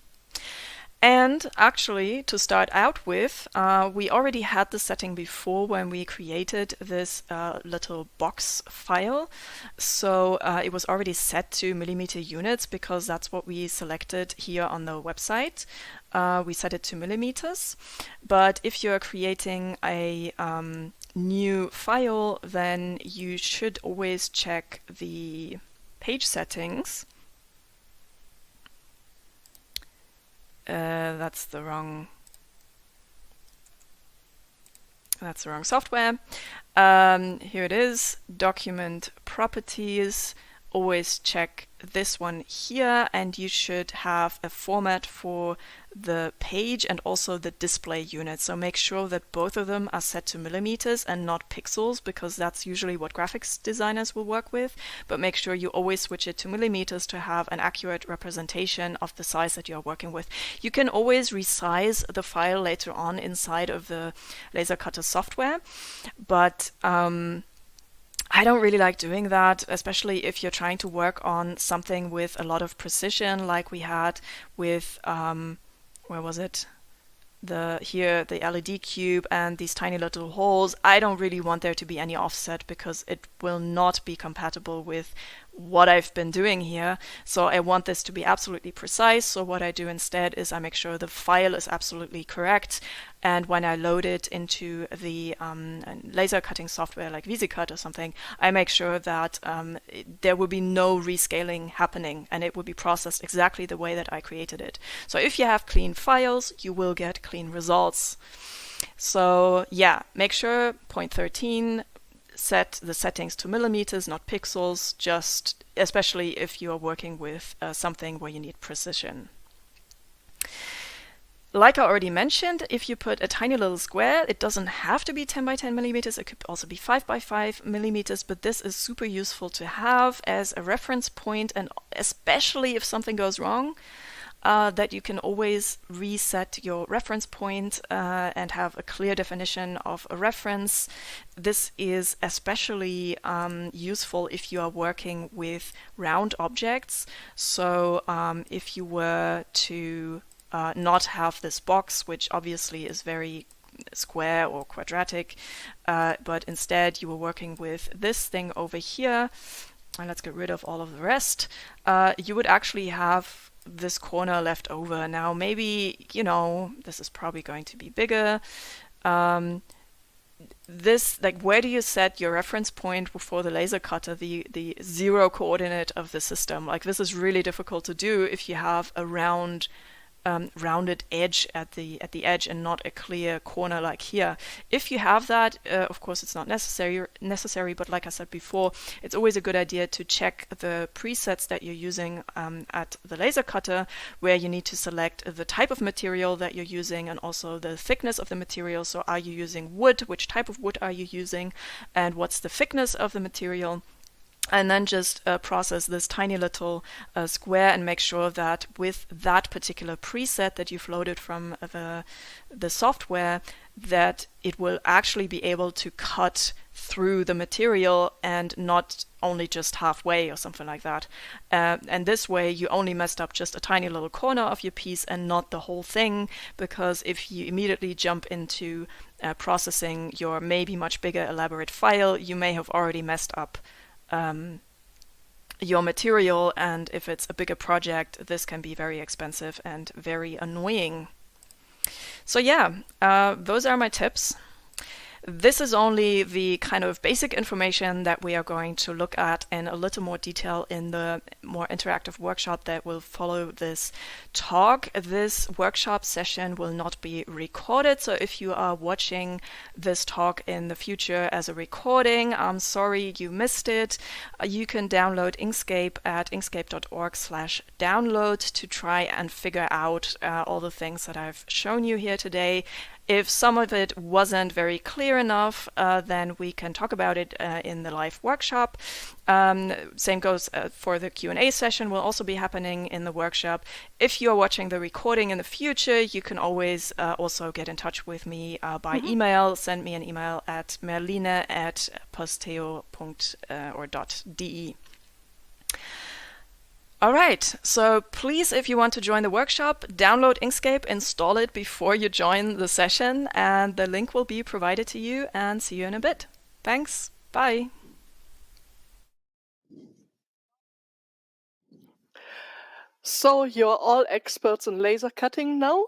And actually, to start out with, we already had the setting before when we created this little box file. So it was already set to millimeter units because that's what we selected here on the website. We set it to millimeters. But if you're creating a new file, then you should always check the page settings. That's the wrong software. Here it is, document properties. Always check this one here, and you should have a format for the page and also the display unit. So make sure that both of them are set to millimeters and not pixels, because that's usually what graphics designers will work with. But make sure you always switch it to millimeters to have an accurate representation of the size that you're working with. You can always resize the file later on inside of the laser cutter software, but I don't really like doing that, especially if you're trying to work on something with a lot of precision, like we had with, where was it? The LED cube and these tiny little holes. I don't really want there to be any offset because it will not be compatible with what I've been doing here. So I want this to be absolutely precise. So what I do instead is I make sure the file is absolutely correct. And when I load it into the laser cutting software like VisiCut or something, I make sure that there will be no rescaling happening and it will be processed exactly the way that I created it. So if you have clean files, you will get clean results. So yeah, make sure, point 13, set the settings to millimeters, not pixels, just especially if you are working with something where you need precision. Like I already mentioned, if you put a tiny little square, it doesn't have to be 10 by 10 millimeters. It could also be 5 by 5 millimeters, but this is super useful to have as a reference point, and especially if something goes wrong, that you can always reset your reference point and have a clear definition of a reference. This is especially useful if you are working with round objects. So if you were to not have this box, which obviously is very square or quadratic, but instead you were working with this thing over here, and let's get rid of all of the rest, you would actually have this corner left over. Now maybe, you know, this is probably going to be bigger. This, like, where do you set your reference point for the laser cutter, the zero coordinate of the system? Like, this is really difficult to do if you have a rounded edge at the edge and not a clear corner like here. If you have that, of course it's not necessary, but like I said before, it's always a good idea to check the presets that you're using at the laser cutter, where you need to select the type of material that you're using and also the thickness of the material. So are you using wood? Which type of wood are you using? And what's the thickness of the material? And then just process this tiny little square and make sure that with that particular preset that you've loaded from the software, that it will actually be able to cut through the material and not only just halfway or something like that. And this way you only messed up just a tiny little corner of your piece and not the whole thing, because if you immediately jump into processing your maybe much bigger elaborate file, you may have already messed up your material, and if it's a bigger project, this can be very expensive and very annoying. So yeah, those are my tips. This is only the kind of basic information that we are going to look at in a little more detail in the more interactive workshop that will follow this talk. This workshop session will not be recorded, so if you are watching this talk in the future as a recording, I'm sorry you missed it. You can download Inkscape at inkscape.org/download to try and figure out all the things that I've shown you here today. If some of it wasn't very clear enough, then we can talk about it in the live workshop. Same goes for the Q&A session, will also be happening in the workshop. If you are watching the recording in the future, you can always also get in touch with me by email. Send me an email at merline@posteo.de. All right, so please, if you want to join the workshop, download Inkscape, install it before you join the session, and the link will be provided to you, and see you in a bit. Thanks, bye. So you're all experts in laser cutting now.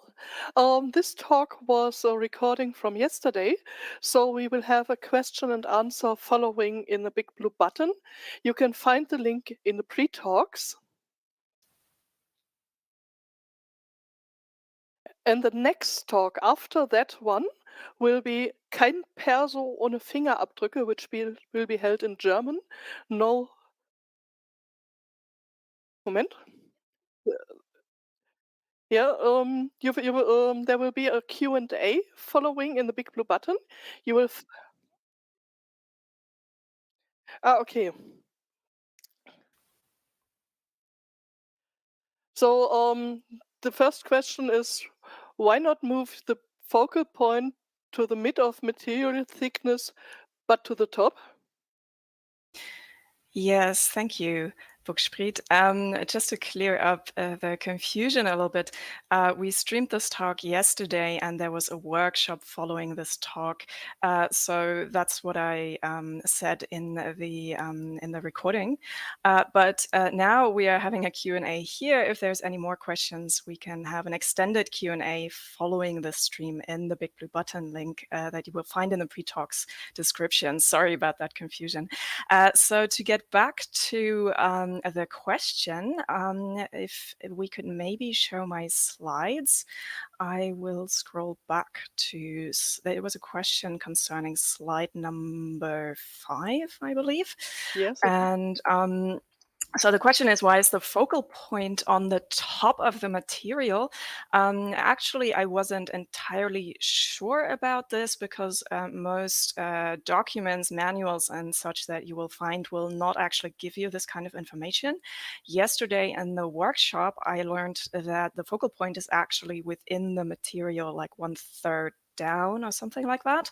This talk was a recording from yesterday, so we will have a question and answer following in the big blue button. You can find the link in the pre-talks. And the next talk after that one will be Kein Perso ohne Fingerabdrücke, which will be held in German. No. Moment. Yeah, there will be a Q&A following in the big blue button. You will. Okay. So the first question is, why not move the focal point to the mid of material thickness, but to the top? Yes, thank you, Buchspriet. Just to clear up the confusion a little bit, we streamed this talk yesterday, and there was a workshop following this talk. So that's what I said in the recording. But now we are having a Q&A here. If there's any more questions, we can have an extended Q&A following the stream in the big blue button link that you will find in the pre-talks description. Sorry about that confusion. So to get back to the question, if we could maybe show my slides, I will scroll back to, there was a question concerning slide number 5, I believe. Yes. And so the question is, why is the focal point on the top of the material? Actually, I wasn't entirely sure about this because most documents, manuals, and such that you will find will not actually give you this kind of information. Yesterday in the workshop, I learned that the focal point is actually within the material, like 1/3 down or something like that,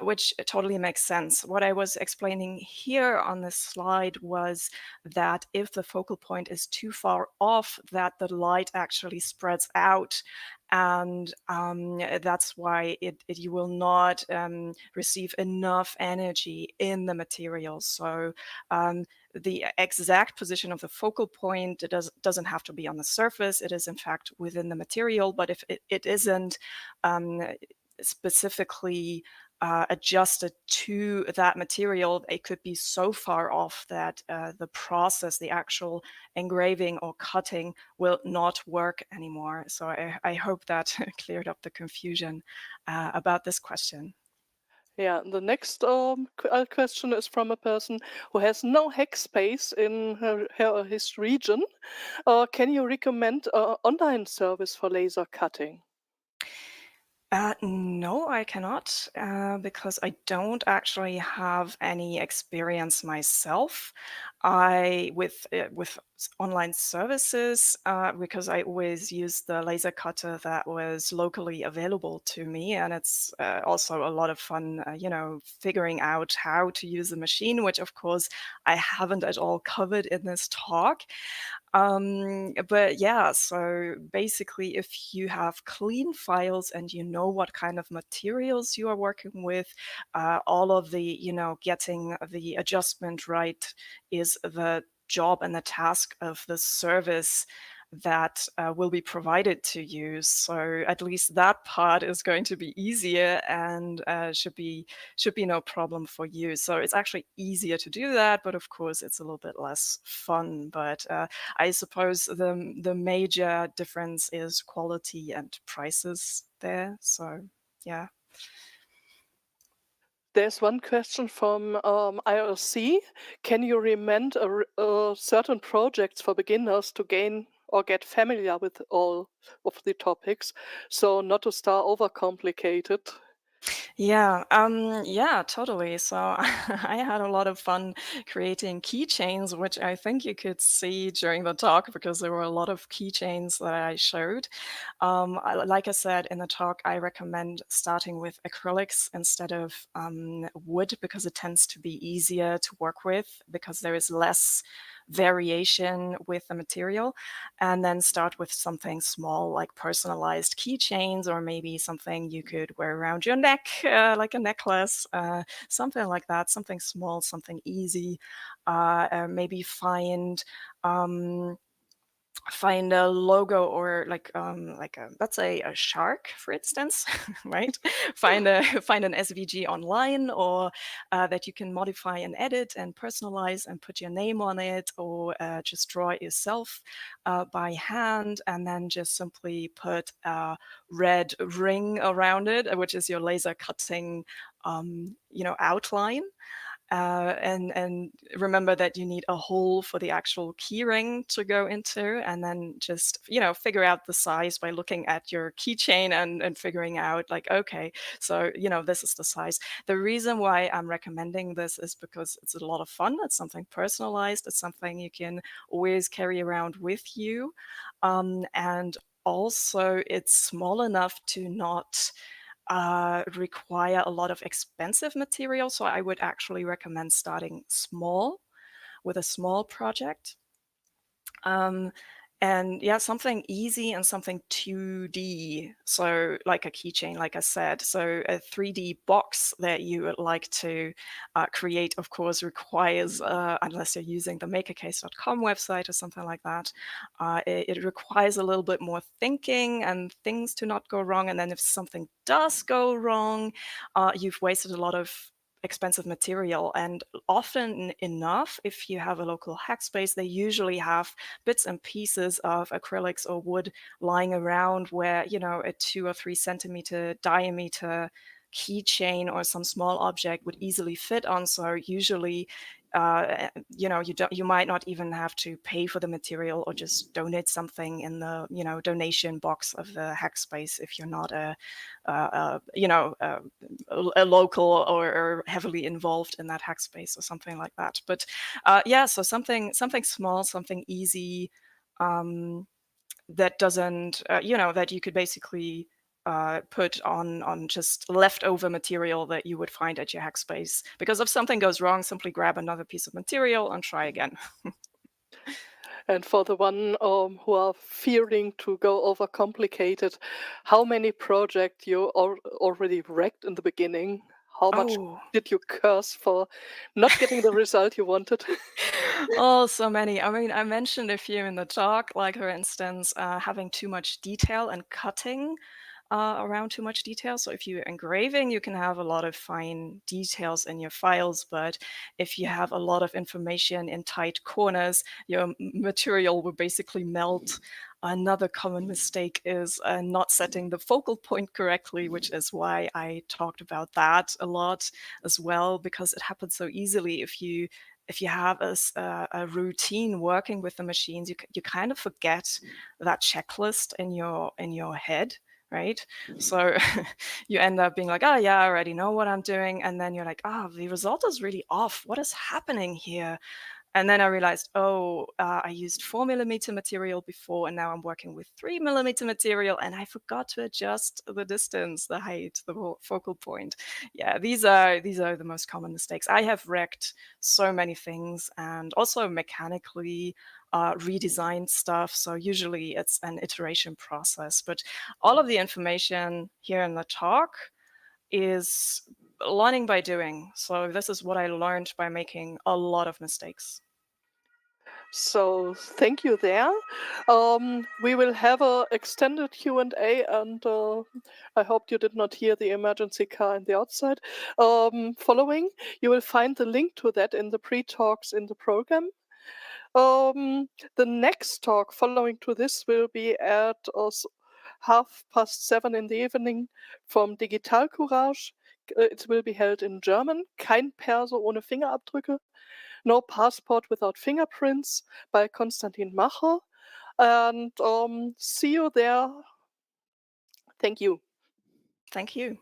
which totally makes sense. What I was explaining here on this slide was that if the focal point is too far off, that the light actually spreads out, and that's why you will not receive enough energy in the material. So the exact position of the focal point, doesn't have to be on the surface. It is in fact within the material, but if it isn't specifically adjusted to that material, it could be so far off that the process, the actual engraving or cutting, will not work anymore. So I hope that cleared up the confusion about this question. Yeah, the next question is from a person who has no hack space in his region. Can you recommend an online service for laser cutting? No, I cannot, because I don't actually have any experience myself. With online services, because I always use the laser cutter that was locally available to me, and it's also a lot of fun, figuring out how to use the machine, which of course I haven't at all covered in this talk. But yeah, so basically, if you have clean files and you know what kind of materials you are working with, all of the, getting the adjustment right is the job and the task of the service that will be provided to you. So at least that part is going to be easier and should be no problem for you. So it's actually easier to do that, but of course it's a little bit less fun. But I suppose the major difference is quality and prices there. So yeah. There's one question from IRC. Can you recommend certain projects for beginners to gain or get familiar with all of the topics, so not to start overcomplicated? Yeah, totally. So I had a lot of fun creating keychains, which I think you could see during the talk because there were a lot of keychains that I showed. Like I said in the talk, I recommend starting with acrylics instead of wood because it tends to be easier to work with because there is less variation with the material, and then start with something small like personalized keychains or maybe something you could wear around your neck like a necklace, something like that, something small, something easy. Maybe find a logo or like a, let's say a shark, for instance, right? Find an SVG online, or that you can modify and edit and personalize and put your name on it, or just draw it yourself by hand, and then just simply put a red ring around it, which is your laser cutting outline. And remember that you need a hole for the actual keyring to go into, and then just figure out the size by looking at your keychain and figuring out like, okay, so this is the size. The reason why I'm recommending this is because it's a lot of fun. It's something personalized. It's something you can always carry around with you, and also it's small enough to not require a lot of expensive material. So I would actually recommend starting small with a small project. And yeah, something easy and something 2D. So like a keychain, like I said. So a 3D box that you would like to create, of course, requires, unless you're using the makercase.com website or something like that, it requires a little bit more thinking and things to not go wrong. And then if something does go wrong, you've wasted a lot of expensive material. And often enough, if you have a local hackspace, they usually have bits and pieces of acrylics or wood lying around where a 2 or 3 centimeter diameter keychain or some small object would easily fit on. So usually you might not even have to pay for the material, or just donate something in the donation box of the hackspace if you're not a local or heavily involved in that hackspace or something like that. But so something small, something easy, that doesn't that you could basically put on just leftover material that you would find at your hackspace. Because if something goes wrong, simply grab another piece of material and try again. And for the one who are fearing to go overcomplicated, how many projects you already wrecked in the beginning? How much did you curse for not getting the result you wanted? Oh, so many. I mean, I mentioned a few in the talk, like for instance, having too much detail and cutting around too much detail. So if you're engraving, you can have a lot of fine details in your files, but if you have a lot of information in tight corners, your material will basically melt. Another common mistake is not setting the focal point correctly, which is why I talked about that a lot as well, because it happens so easily if you have a routine working with the machines. You kind of forget that checklist in your head, right? So you end up being like, oh yeah, I already know what I'm doing, and then you're like, the result is really off. What is happening here? And then I realized, I used 4mm material before, and now I'm working with 3mm material, and I forgot to adjust the distance, the height, the focal point. Yeah, these are the most common mistakes. I have wrecked so many things, and also mechanically redesigned stuff. So usually it's an iteration process. But all of the information here in the talk is learning by doing. So this is what I learned by making a lot of mistakes. So thank you there. We will have a extended Q&A, and I hope you did not hear the emergency car in the outside. Following, you will find the link to that in the pre-talks in the program. The next talk following to this will be at 7:30 in the evening from Digitalcourage. It will be held in German. Kein Perso ohne Fingerabdrücke. No Passport Without Fingerprints by Konstantin Macher. And see you there. Thank you. Thank you.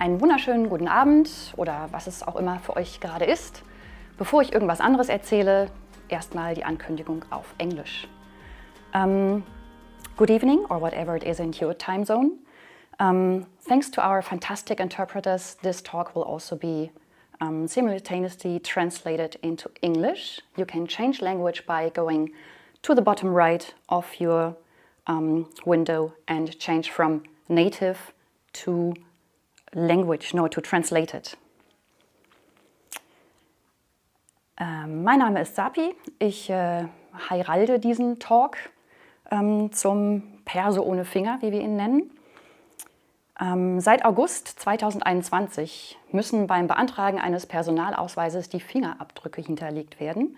einen wunderschönen guten Abend oder was es auch immer für euch gerade ist. Bevor ich irgendwas anderes erzähle, erstmal die Ankündigung auf Englisch. Good evening, or whatever it is in your time zone. Thanks to our fantastic interpreters, this talk will also be simultaneously translated into English. You can change language by going to the bottom right of your window and change from native to language, no, to translated. Mein Name ist Sapi. Ich heralde diesen Talk zum Perso ohne Finger, wie wir ihn nennen. Seit August 2021 müssen beim Beantragen eines Personalausweises die Fingerabdrücke hinterlegt werden.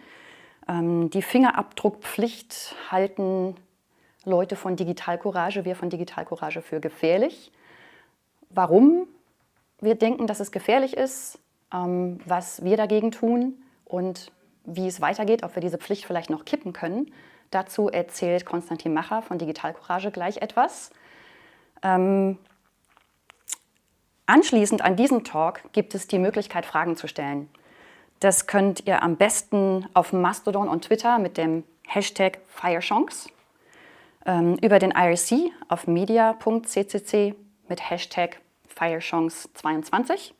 Die Fingerabdruckpflicht halten Leute von Digitalcourage, wir von Digitalcourage, für gefährlich. Warum wir denken, dass es gefährlich ist, was wir dagegen tun und wie es weitergeht, ob wir diese Pflicht vielleicht noch kippen können, dazu erzählt Konstantin Macher von Digitalcourage gleich etwas. Anschließend an diesen Talk gibt es die Möglichkeit, Fragen zu stellen. Das könnt ihr am besten auf Mastodon und Twitter mit dem Hashtag Fireshonks, über den IRC auf media.ccc mit Hashtag Fireshonks22.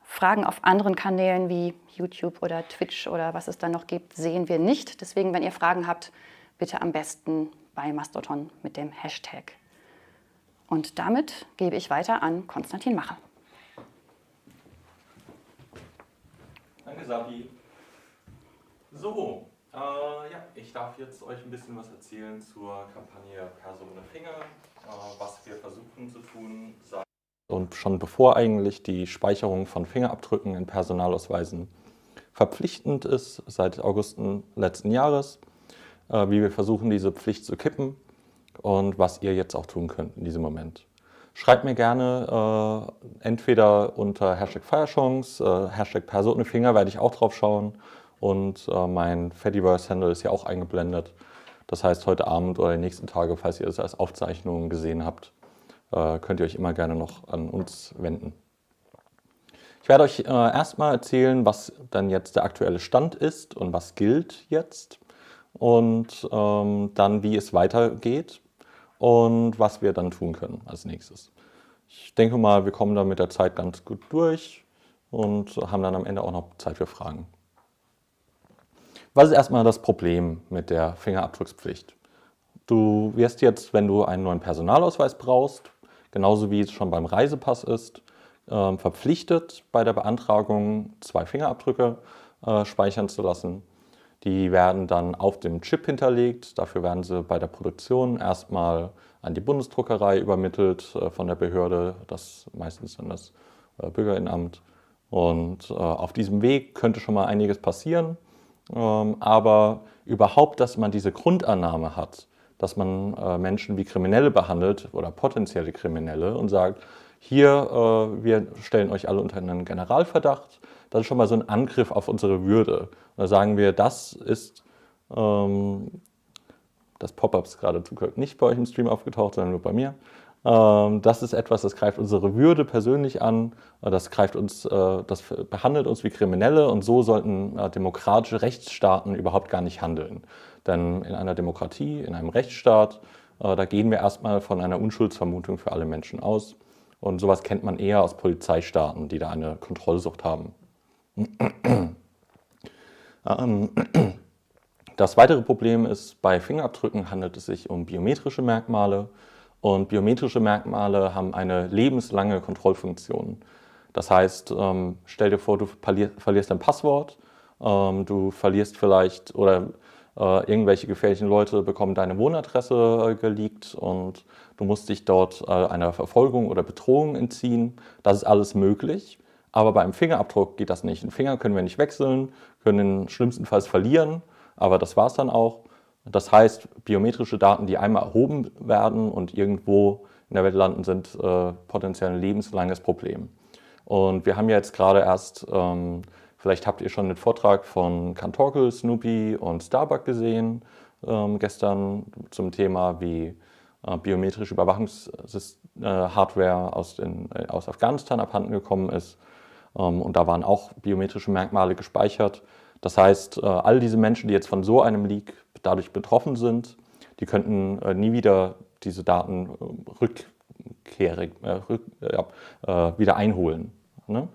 Fragen auf anderen Kanälen wie YouTube oder Twitch oder was es da noch gibt, sehen wir nicht. Deswegen, wenn ihr Fragen habt, bitte am besten bei Mastodon mit dem Hashtag. Und damit gebe ich weiter an Konstantin Macher. Danke, Sabi. So, ja, ich darf jetzt euch ein bisschen was erzählen zur Kampagne Perso ohne Finger, was wir versuchen zu tun. Und schon bevor eigentlich die Speicherung von Fingerabdrücken in Personalausweisen verpflichtend ist, seit August letzten Jahres, wie wir versuchen, diese Pflicht zu kippen und was ihr jetzt auch tun könnt in diesem Moment. Schreibt mir gerne entweder unter Hashtag Fireshonks, Hashtag Perso ohne Finger, werde ich auch drauf schauen. Und mein Fediverse-Handle ist ja auch eingeblendet. Das heißt, heute Abend oder die nächsten Tage, falls ihr es als Aufzeichnung gesehen habt, könnt ihr euch immer gerne noch an uns wenden. Ich werde euch erstmal erzählen, was dann jetzt der aktuelle Stand ist und was gilt jetzt. Und dann, wie es weitergeht und was wir dann tun können als nächstes. Ich denke mal, wir kommen da mit der Zeit ganz gut durch und haben dann am Ende auch noch Zeit für Fragen. Was ist erstmal das Problem mit der Fingerabdruckspflicht? Du wirst jetzt, wenn du einen neuen Personalausweis brauchst, genauso wie es schon beim Reisepass ist, verpflichtet, bei der Beantragung 2 Fingerabdrücke speichern zu lassen. Die werden dann auf dem Chip hinterlegt. Dafür werden sie bei der Produktion erstmal an die Bundesdruckerei übermittelt von der Behörde, das meistens dann das Bürgerinnenamt. Und auf diesem Weg könnte schon mal einiges passieren. Aber überhaupt, dass man diese Grundannahme hat, dass man Menschen wie Kriminelle behandelt oder potenzielle Kriminelle und sagt, hier, wir stellen euch alle unter einen Generalverdacht, das ist schon mal so ein Angriff auf unsere Würde. Und da sagen wir, das ist, das Pop-up ist gerade nicht bei euch im Stream aufgetaucht, sondern nur bei mir. Das ist etwas, das greift unsere Würde persönlich an, das behandelt uns wie Kriminelle und so sollten demokratische Rechtsstaaten überhaupt gar nicht handeln. Denn in einer Demokratie, in einem Rechtsstaat, da gehen wir erstmal von einer Unschuldsvermutung für alle Menschen aus. Und sowas kennt man eher aus Polizeistaaten, die da eine Kontrollsucht haben. Das weitere Problem ist, bei Fingerabdrücken handelt es sich um biometrische Merkmale. Und biometrische Merkmale haben eine lebenslange Kontrollfunktion. Das heißt, stell dir vor, du verlierst dein Passwort, du verlierst vielleicht oder irgendwelche gefährlichen Leute bekommen deine Wohnadresse geleakt und du musst dich dort einer Verfolgung oder Bedrohung entziehen. Das ist alles möglich, aber bei einem Fingerabdruck geht das nicht. Einen Finger können wir nicht wechseln, können ihn schlimmstenfalls verlieren, aber das war es dann auch. Das heißt, biometrische Daten, die einmal erhoben werden und irgendwo in der Welt landen, sind potenziell ein lebenslanges Problem. Und wir haben ja jetzt gerade erst, vielleicht habt ihr schon den Vortrag von Cantorkel, Snoopy und Starbuck gesehen, gestern zum Thema, wie biometrische Hardware aus Afghanistan abhanden gekommen ist. Und da waren auch biometrische Merkmale gespeichert. Das heißt, all diese Menschen, die jetzt von so einem Leak dadurch betroffen sind, die könnten nie wieder diese Daten wieder einholen. Ne?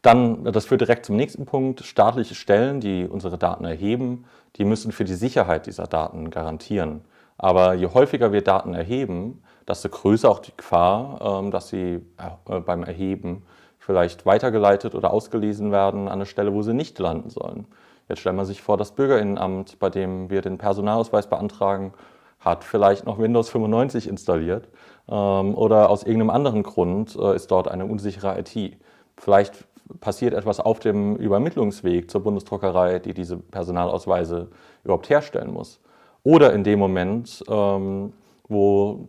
Dann, das führt direkt zum nächsten Punkt, staatliche Stellen, die unsere Daten erheben, die müssen für die Sicherheit dieser Daten garantieren. Aber je häufiger wir Daten erheben, desto größer auch die Gefahr, dass sie beim Erheben vielleicht weitergeleitet oder ausgelesen werden an eine Stelle, wo sie nicht landen sollen. Jetzt stellen wir sich vor, das Bürgerinnenamt, bei dem wir den Personalausweis beantragen, hat vielleicht noch Windows 95 installiert oder aus irgendeinem anderen Grund ist dort eine unsichere IT. Vielleicht passiert etwas auf dem Übermittlungsweg zur Bundesdruckerei, die diese Personalausweise überhaupt herstellen muss. Oder in dem Moment, wo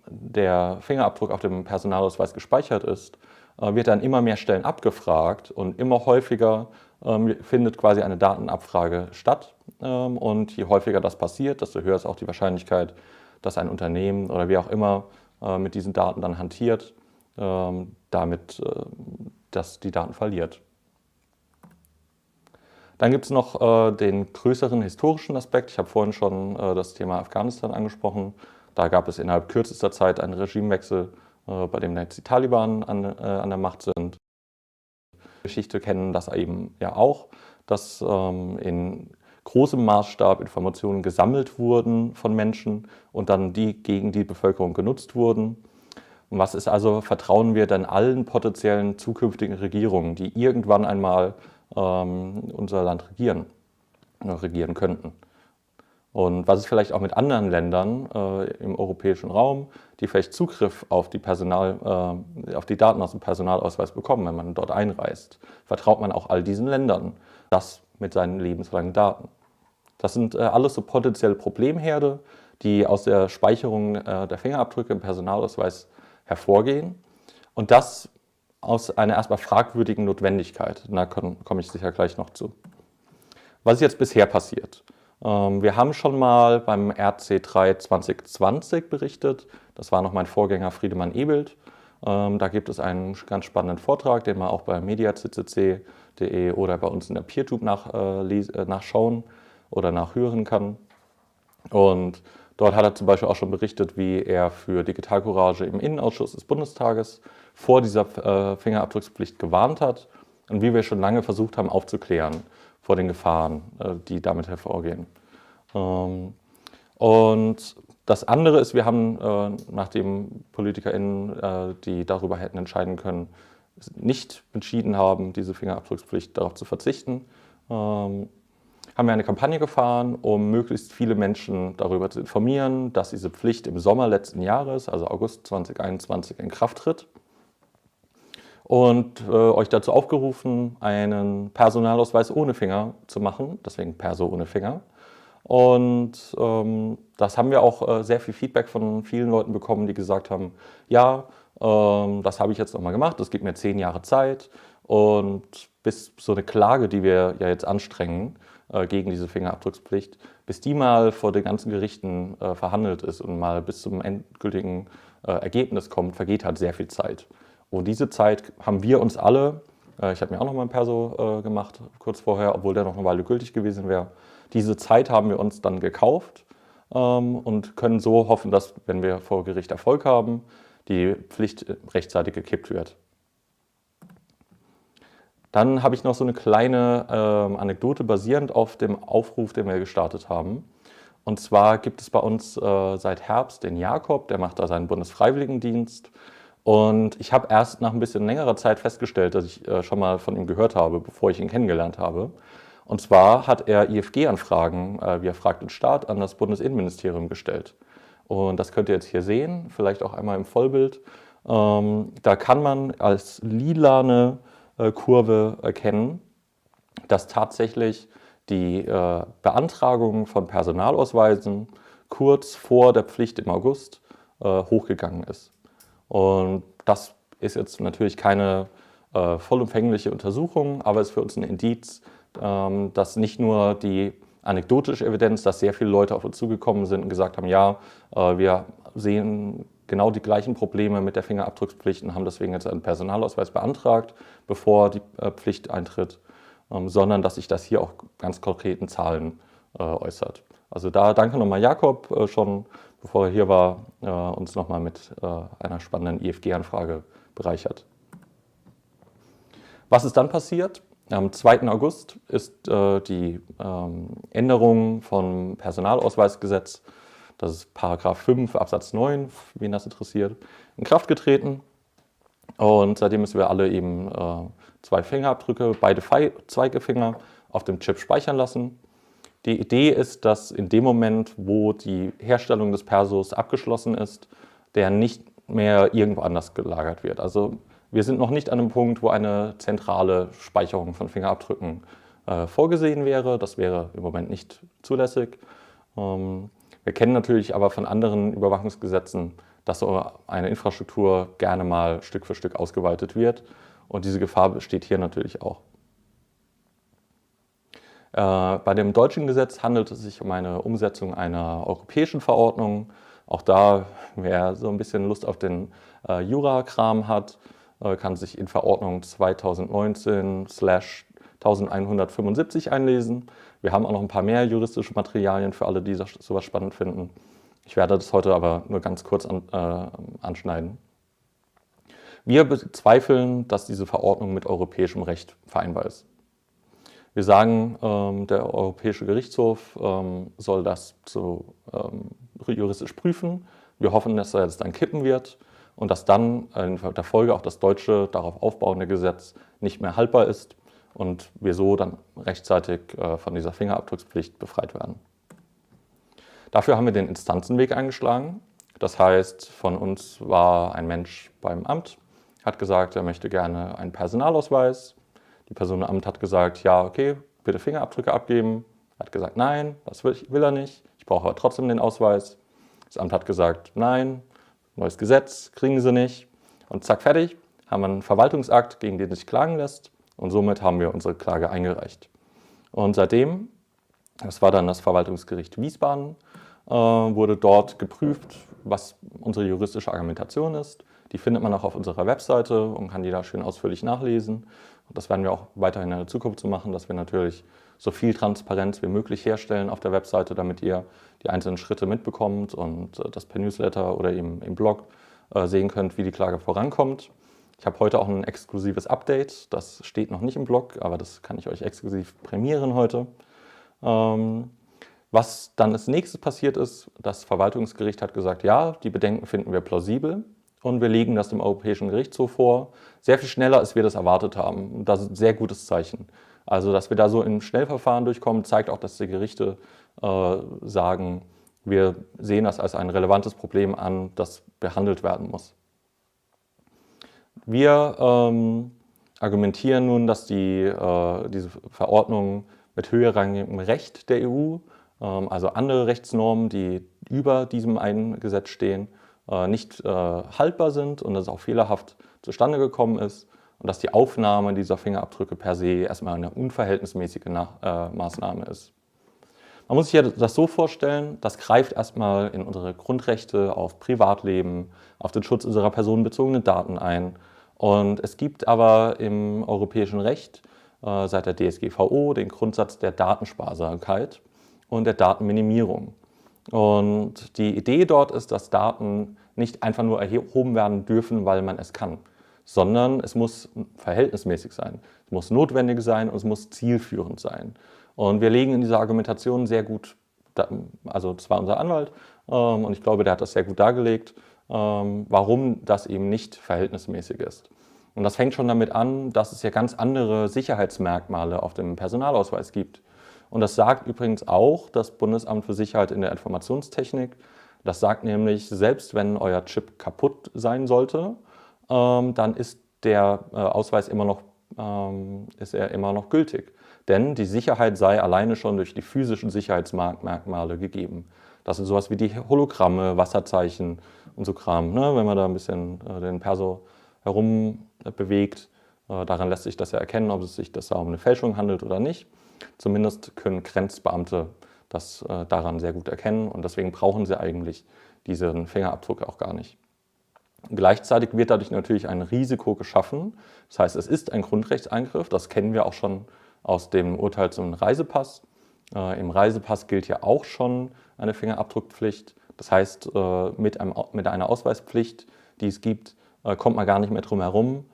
der Fingerabdruck auf dem Personalausweis gespeichert ist, wird an immer mehr Stellen abgefragt und immer häufiger findet quasi eine Datenabfrage statt. Und je häufiger das passiert, desto höher ist auch die Wahrscheinlichkeit, dass ein Unternehmen oder wie auch immer mit diesen Daten dann hantiert, damit dass die Daten verliert. Dann gibt es noch den größeren historischen Aspekt. Ich habe vorhin schon das Thema Afghanistan angesprochen. Da gab es innerhalb kürzester Zeit einen Regimewechsel, bei dem jetzt die Taliban an der Macht sind. Geschichte kennen das eben ja auch, dass in großem Maßstab Informationen gesammelt wurden von Menschen und dann die gegen die Bevölkerung genutzt wurden. Und was ist also, vertrauen wir dann allen potenziellen zukünftigen Regierungen, die irgendwann einmal unser Land regieren könnten? Und was ist vielleicht auch mit anderen Ländern im europäischen Raum, die vielleicht Zugriff auf die Daten aus dem Personalausweis bekommen, wenn man dort einreist? Vertraut man auch all diesen Ländern das mit seinen lebenslangen Daten? Das sind alles so potenzielle Problemherde, die aus der Speicherung der Fingerabdrücke im Personalausweis hervorgehen. Und das aus einer erstmal fragwürdigen Notwendigkeit. Da komme ich sicher gleich noch zu. Was ist jetzt bisher passiert? Wir haben schon mal beim RC3 2020 berichtet. Das war noch mein Vorgänger Friedemann Ebelt. Da gibt es einen ganz spannenden Vortrag, den man auch bei mediaccc.de oder bei uns in der PeerTube nachschauen oder nachhören kann. Und dort hat er zum Beispiel auch schon berichtet, wie er für Digitalcourage im Innenausschuss des Bundestages vor dieser Fingerabdruckspflicht gewarnt hat und wie wir schon lange versucht haben aufzuklären vor den Gefahren, die damit hervorgehen. Und das andere ist, wir haben, nachdem PolitikerInnen, die darüber hätten entscheiden können, nicht entschieden haben, diese Fingerabdruckspflicht darauf zu verzichten, haben wir eine Kampagne gefahren, um möglichst viele Menschen darüber zu informieren, dass diese Pflicht im Sommer letzten Jahres, also August 2021, in Kraft tritt. Und euch dazu aufgerufen, einen Personalausweis ohne Finger zu machen, deswegen Perso ohne Finger. Und das haben wir auch sehr viel Feedback von vielen Leuten bekommen, die gesagt haben, ja, das habe ich jetzt nochmal gemacht, das gibt mir 10 Jahre Zeit. Und bis so eine Klage, die wir ja jetzt anstrengen gegen diese Fingerabdruckspflicht, bis die mal vor den ganzen Gerichten verhandelt ist und mal bis zum endgültigen Ergebnis kommt, vergeht halt sehr viel Zeit. Und diese Zeit haben wir uns alle, ich habe mir auch noch mal ein Perso gemacht, kurz vorher, obwohl der noch eine Weile gültig gewesen wäre. Diese Zeit haben wir uns dann gekauft und können so hoffen, dass, wenn wir vor Gericht Erfolg haben, die Pflicht rechtzeitig gekippt wird. Dann habe ich noch so eine kleine Anekdote basierend auf dem Aufruf, den wir gestartet haben. Und zwar gibt es bei uns seit Herbst den Jakob, der macht da seinen Bundesfreiwilligendienst. Und ich habe erst nach ein bisschen längerer Zeit festgestellt, dass ich schon mal von ihm gehört habe, bevor ich ihn kennengelernt habe. Und zwar hat er IFG-Anfragen, wie er fragt den Staat, an das Bundesinnenministerium gestellt. Und das könnt ihr jetzt hier sehen, vielleicht auch einmal im Vollbild. Da kann man als lilane Kurve erkennen, dass tatsächlich die Beantragung von Personalausweisen kurz vor der Pflicht im August hochgegangen ist. Und das ist jetzt natürlich keine vollumfängliche Untersuchung, aber ist für uns ein Indiz, dass nicht nur die anekdotische Evidenz, dass sehr viele Leute auf uns zugekommen sind und gesagt haben, ja, wir sehen genau die gleichen Probleme mit der Fingerabdruckspflicht und haben deswegen jetzt einen Personalausweis beantragt, bevor die Pflicht eintritt, sondern dass sich das hier auch ganz konkreten Zahlen äußert. Also da danke nochmal Jakob schon, bevor er hier war, uns nochmal mit einer spannenden IFG-Anfrage bereichert. Was ist dann passiert? Am 2. August ist die Änderung vom Personalausweisgesetz, das ist Paragraph 5 Absatz 9, wen das interessiert, in Kraft getreten. Und seitdem müssen wir alle eben 2 Fingerabdrücke, beide Zeigefinger, auf dem Chip speichern lassen. Die Idee ist, dass in dem Moment, wo die Herstellung des Persos abgeschlossen ist, der nicht mehr irgendwo anders gelagert wird. Also wir sind noch nicht an einem Punkt, wo eine zentrale Speicherung von Fingerabdrücken vorgesehen wäre. Das wäre im Moment nicht zulässig. Wir kennen natürlich aber von anderen Überwachungsgesetzen, dass so eine Infrastruktur gerne mal Stück für Stück ausgeweitet wird. Und diese Gefahr besteht hier natürlich auch. Bei dem deutschen Gesetz handelt es sich um eine Umsetzung einer europäischen Verordnung. Auch da, wer so ein bisschen Lust auf den Jura-Kram hat, kann sich in Verordnung 2019/1175 einlesen. Wir haben auch noch ein paar mehr juristische Materialien für alle, die sowas spannend finden. Ich werde das heute aber nur ganz kurz anschneiden. Wir bezweifeln, dass diese Verordnung mit europäischem Recht vereinbar ist. Wir sagen, der Europäische Gerichtshof soll das juristisch prüfen. Wir hoffen, dass er jetzt dann kippen wird und dass dann in der Folge auch das deutsche darauf aufbauende Gesetz nicht mehr haltbar ist und wir so dann rechtzeitig von dieser Fingerabdruckspflicht befreit werden. Dafür haben wir den Instanzenweg eingeschlagen. Das heißt, von uns war ein Mensch beim Amt, hat gesagt, er möchte gerne einen Personalausweis. Die Person im Amt hat gesagt, ja, okay, bitte Fingerabdrücke abgeben. Er hat gesagt, nein, das will er nicht. Ich brauche aber trotzdem den Ausweis. Das Amt hat gesagt, nein, neues Gesetz, kriegen Sie nicht. Und zack, fertig, haben wir einen Verwaltungsakt, gegen den sich klagen lässt. Und somit haben wir unsere Klage eingereicht. Und seitdem, das war dann das Verwaltungsgericht Wiesbaden, wurde dort geprüft, was unsere juristische Argumentation ist. Die findet man auch auf unserer Webseite und kann die da schön ausführlich nachlesen. Und das werden wir auch weiterhin in der Zukunft so machen, dass wir natürlich so viel Transparenz wie möglich herstellen auf der Webseite, damit ihr die einzelnen Schritte mitbekommt und das per Newsletter oder eben im Blog sehen könnt, wie die Klage vorankommt. Ich habe heute auch ein exklusives Update, das steht noch nicht im Blog, aber das kann ich euch exklusiv prämieren heute. Was dann als nächstes passiert ist, das Verwaltungsgericht hat gesagt, ja, die Bedenken finden wir plausibel und wir legen das dem Europäischen Gerichtshof vor. Sehr viel schneller, als wir das erwartet haben. Und das ist ein sehr gutes Zeichen. Also, dass wir da so im Schnellverfahren durchkommen, zeigt auch, dass die Gerichte sagen, wir sehen das als ein relevantes Problem an, das behandelt werden muss. Wir argumentieren nun, dass diese Verordnung mit höherrangigem Recht der EU, also andere Rechtsnormen, die über diesem einen Gesetz stehen, nicht haltbar sind und dass es auch fehlerhaft zustande gekommen ist und dass die Aufnahme dieser Fingerabdrücke per se erstmal eine unverhältnismäßige Maßnahme ist. Man muss sich das so vorstellen, das greift erstmal in unsere Grundrechte auf Privatleben, auf den Schutz unserer personenbezogenen Daten ein. Und es gibt aber im europäischen Recht seit der DSGVO den Grundsatz der Datensparsamkeit und der Datenminimierung. Und die Idee dort ist, dass Daten nicht einfach nur erhoben werden dürfen, weil man es kann, sondern es muss verhältnismäßig sein, es muss notwendig sein und es muss zielführend sein. Und wir legen in dieser Argumentation sehr gut, also das war unser Anwalt und ich glaube, der hat das sehr gut dargelegt, warum das eben nicht verhältnismäßig ist. Und das fängt schon damit an, dass es ja ganz andere Sicherheitsmerkmale auf dem Personalausweis gibt. Und das sagt übrigens auch das Bundesamt für Sicherheit in der Informationstechnik. Das sagt nämlich, selbst wenn euer Chip kaputt sein sollte, dann ist der Ausweis immer noch gültig. Denn die Sicherheit sei alleine schon durch die physischen Sicherheitsmerkmale gegeben. Das sind sowas wie die Hologramme, Wasserzeichen und so Kram. Ne? Wenn man da ein bisschen den Perso herum bewegt, daran lässt sich das ja erkennen, ob es sich das um eine Fälschung handelt oder nicht. Zumindest können Grenzbeamte das daran sehr gut erkennen und deswegen brauchen sie eigentlich diesen Fingerabdruck auch gar nicht. Gleichzeitig wird dadurch natürlich ein Risiko geschaffen. Das heißt, es ist ein Grundrechtseingriff. Das kennen wir auch schon aus dem Urteil zum Reisepass. Im Reisepass gilt ja auch schon eine Fingerabdruckpflicht. Das heißt, mit einer Ausweispflicht, die es gibt, kommt man gar nicht mehr drum herum,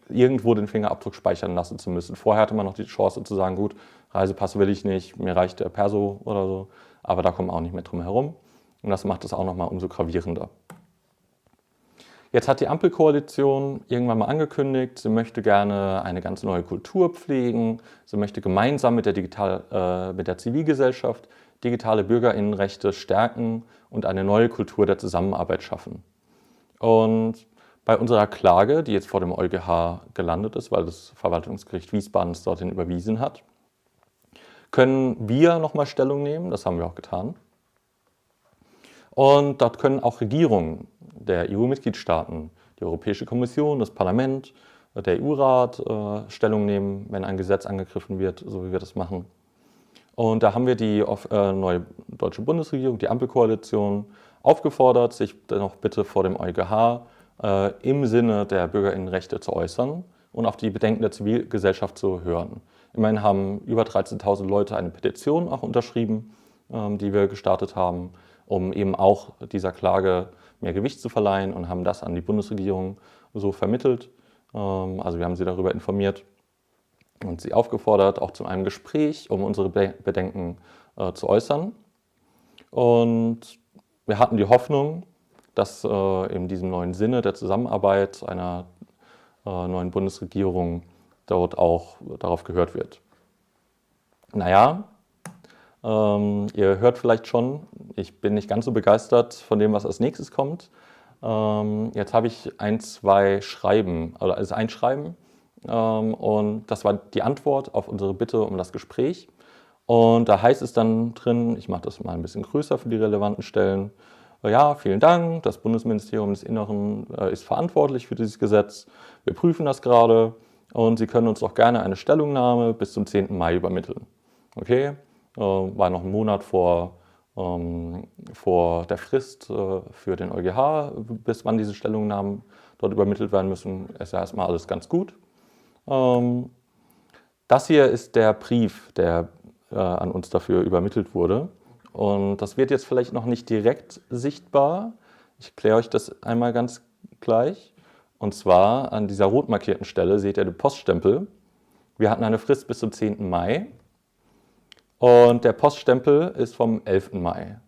irgendwo den Fingerabdruck speichern lassen zu müssen. Vorher hatte man noch die Chance zu sagen, gut, Reisepass will ich nicht, mir reicht der Perso oder so. Aber da kommt man auch nicht mehr drum herum. Und das macht es auch nochmal umso gravierender. Jetzt hat die Ampelkoalition irgendwann mal angekündigt, sie möchte gerne eine ganz neue Kultur pflegen. Sie möchte gemeinsam mit der Zivilgesellschaft digitale BürgerInnenrechte stärken und eine neue Kultur der Zusammenarbeit schaffen. Und bei unserer Klage, die jetzt vor dem EuGH gelandet ist, weil das Verwaltungsgericht Wiesbaden es dorthin überwiesen hat, können wir nochmal Stellung nehmen, das haben wir auch getan. Und dort können auch Regierungen der EU-Mitgliedstaaten, die Europäische Kommission, das Parlament, der EU-Rat Stellung nehmen, wenn ein Gesetz angegriffen wird, so wie wir das machen. Und da haben wir die neue deutsche Bundesregierung, die Ampelkoalition, aufgefordert, sich dennoch bitte vor dem EuGH im Sinne der BürgerInnenrechte zu äußern und auf die Bedenken der Zivilgesellschaft zu hören. Immerhin haben über 13.000 Leute eine Petition auch unterschrieben, die wir gestartet haben, um eben auch dieser Klage mehr Gewicht zu verleihen, und haben das an die Bundesregierung so vermittelt. Also wir haben sie darüber informiert und sie aufgefordert, auch zu einem Gespräch, um unsere Bedenken zu äußern. Und wir hatten die Hoffnung, dass in diesem neuen Sinne der Zusammenarbeit einer neuen Bundesregierung dort auch darauf gehört wird. Naja, ihr hört vielleicht schon, ich bin nicht ganz so begeistert von dem, was als nächstes kommt. Jetzt habe ich ein Schreiben, und das war die Antwort auf unsere Bitte um das Gespräch. Und da heißt es dann drin, ich mache das mal ein bisschen größer für die relevanten Stellen: Ja, vielen Dank, das Bundesministerium des Inneren ist verantwortlich für dieses Gesetz. Wir prüfen das gerade und Sie können uns auch gerne eine Stellungnahme bis zum 10. Mai übermitteln. Okay, war noch ein Monat vor der Frist für den EuGH, bis wann diese Stellungnahmen dort übermittelt werden müssen. Ist ja erstmal alles ganz gut. Das hier ist der Brief, der an uns dafür übermittelt wurde. Und das wird jetzt vielleicht noch nicht direkt sichtbar. Ich kläre euch das einmal ganz gleich. Und zwar an dieser rot markierten Stelle seht ihr den Poststempel. Wir hatten eine Frist bis zum 10. Mai. Und der Poststempel ist vom 11. Mai.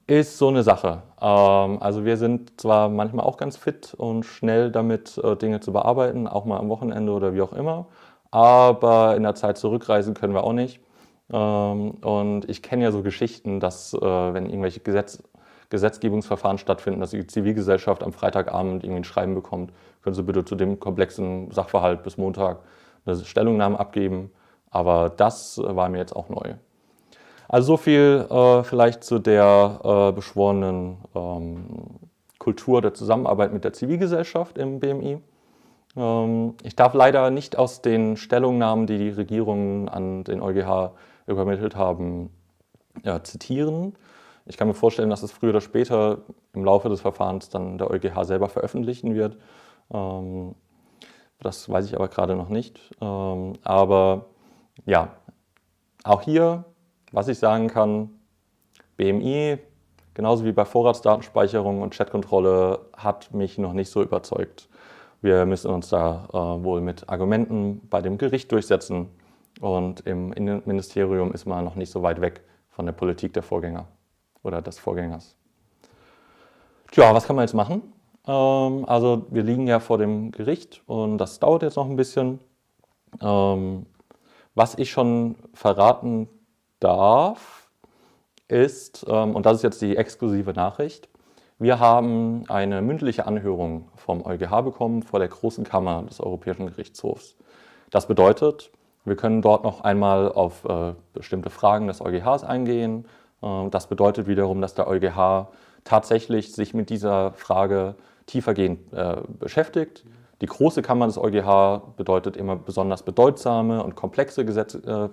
Ist so eine Sache. Also wir sind zwar manchmal auch ganz fit und schnell damit, Dinge zu bearbeiten, auch mal am Wochenende oder wie auch immer, aber in der Zeit zurückreisen können wir auch nicht. Und ich kenne ja so Geschichten, dass wenn irgendwelche Gesetzgebungsverfahren stattfinden, dass die Zivilgesellschaft am Freitagabend irgendwie ein Schreiben bekommt, können Sie bitte zu dem komplexen Sachverhalt bis Montag eine Stellungnahme abgeben. Aber das war mir jetzt auch neu. Also so viel vielleicht zu der beschworenen Kultur der Zusammenarbeit mit der Zivilgesellschaft im BMI. Ich darf leider nicht aus den Stellungnahmen, die die Regierungen an den EuGH übermittelt haben, zitieren. Ich kann mir vorstellen, dass es früher oder später im Laufe des Verfahrens dann der EuGH selber veröffentlichen wird. Das weiß ich aber gerade noch nicht. Aber ja, auch hier, was ich sagen kann, BMI, genauso wie bei Vorratsdatenspeicherung und Chatkontrolle, hat mich noch nicht so überzeugt. Wir müssen uns da wohl mit Argumenten bei dem Gericht durchsetzen, und im Innenministerium ist man noch nicht so weit weg von der Politik der Vorgänger oder des Vorgängers. Tja, was kann man jetzt machen? Also wir liegen ja vor dem Gericht und das dauert jetzt noch ein bisschen. Was ich schon verraten darf, ist, und das ist jetzt die exklusive Nachricht, wir haben eine mündliche Anhörung vom EuGH bekommen vor der Großen Kammer des Europäischen Gerichtshofs. Das bedeutet, wir können dort noch einmal auf bestimmte Fragen des EuGHs eingehen. Das bedeutet wiederum, dass der EuGH tatsächlich sich mit dieser Frage tiefergehend beschäftigt. Die Große Kammer des EuGH bedeutet immer besonders bedeutsame und komplexe Gesetze.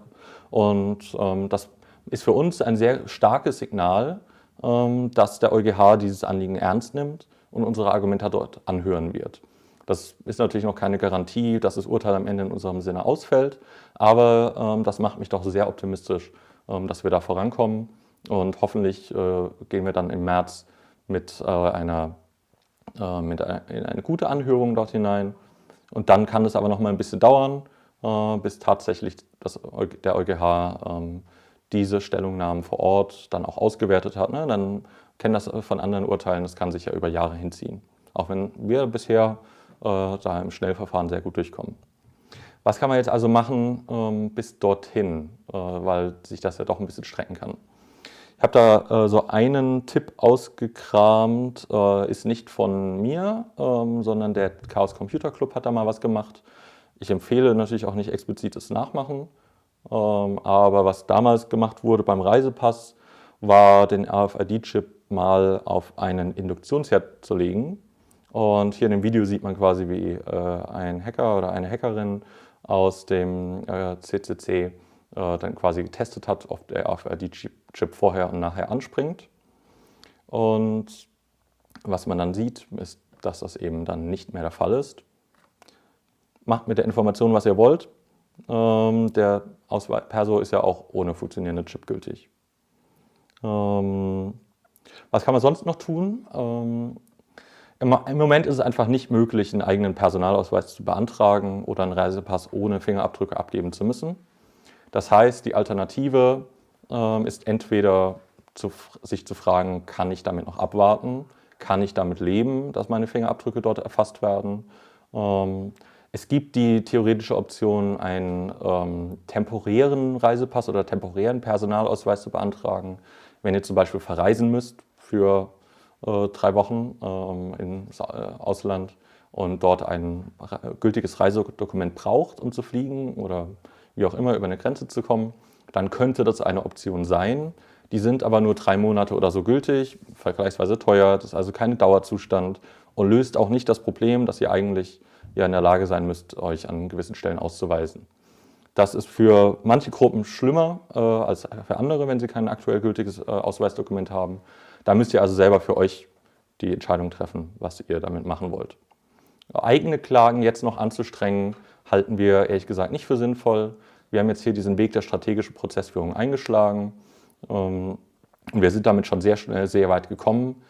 Und das ist für uns ein sehr starkes Signal, dass der EuGH dieses Anliegen ernst nimmt und unsere Argumente dort anhören wird. Das ist natürlich noch keine Garantie, dass das Urteil am Ende in unserem Sinne ausfällt, aber das macht mich doch sehr optimistisch, dass wir da vorankommen und hoffentlich gehen wir dann im März mit eine gute Anhörung dort hinein. Und dann kann es aber noch mal ein bisschen dauern, bis tatsächlich der EuGH diese Stellungnahmen vor Ort dann auch ausgewertet hat. Ne? Dann kennen das von anderen Urteilen, das kann sich ja über Jahre hinziehen. Auch wenn wir bisher da im Schnellverfahren sehr gut durchkommen. Was kann man jetzt also machen bis dorthin, weil sich das ja doch ein bisschen strecken kann? Ich habe da so einen Tipp ausgekramt, ist nicht von mir, sondern der Chaos Computer Club hat da mal was gemacht. Ich empfehle natürlich auch nicht explizites Nachmachen, aber was damals gemacht wurde beim Reisepass, war den RFID-Chip mal auf einen Induktionsherd zu legen. Und hier in dem Video sieht man quasi, wie ein Hacker oder eine Hackerin aus dem CCC dann quasi getestet hat, ob der RFID-Chip vorher und nachher anspringt. Und was man dann sieht, ist, dass das eben dann nicht mehr der Fall ist. Macht mit der Information, was ihr wollt. Der Ausweis Perso ist ja auch ohne funktionierenden Chip gültig. Was kann man sonst noch tun? Im Moment ist es einfach nicht möglich, einen eigenen Personalausweis zu beantragen oder einen Reisepass ohne Fingerabdrücke abgeben zu müssen. Das heißt, die Alternative ist entweder sich zu fragen, kann ich damit noch abwarten? Kann ich damit leben, dass meine Fingerabdrücke dort erfasst werden? Es gibt die theoretische Option, einen temporären Reisepass oder temporären Personalausweis zu beantragen, wenn ihr zum Beispiel verreisen müsst für 3 Wochen ins Ausland und dort ein gültiges Reisedokument braucht, um zu fliegen oder wie auch immer über eine Grenze zu kommen, dann könnte das eine Option sein. Die sind aber nur 3 Monate oder so gültig, vergleichsweise teuer, das ist also kein Dauerzustand und löst auch nicht das Problem, dass ihr eigentlich ja in der Lage sein müsst, euch an gewissen Stellen auszuweisen. Das ist für manche Gruppen schlimmer als für andere, wenn sie kein aktuell gültiges Ausweisdokument haben. Da müsst ihr also selber für euch die Entscheidung treffen, was ihr damit machen wollt. Eigene Klagen jetzt noch anzustrengen, halten wir ehrlich gesagt nicht für sinnvoll. Wir haben jetzt hier diesen Weg der strategischen Prozessführung eingeschlagen und wir sind damit schon sehr schnell sehr weit gekommen.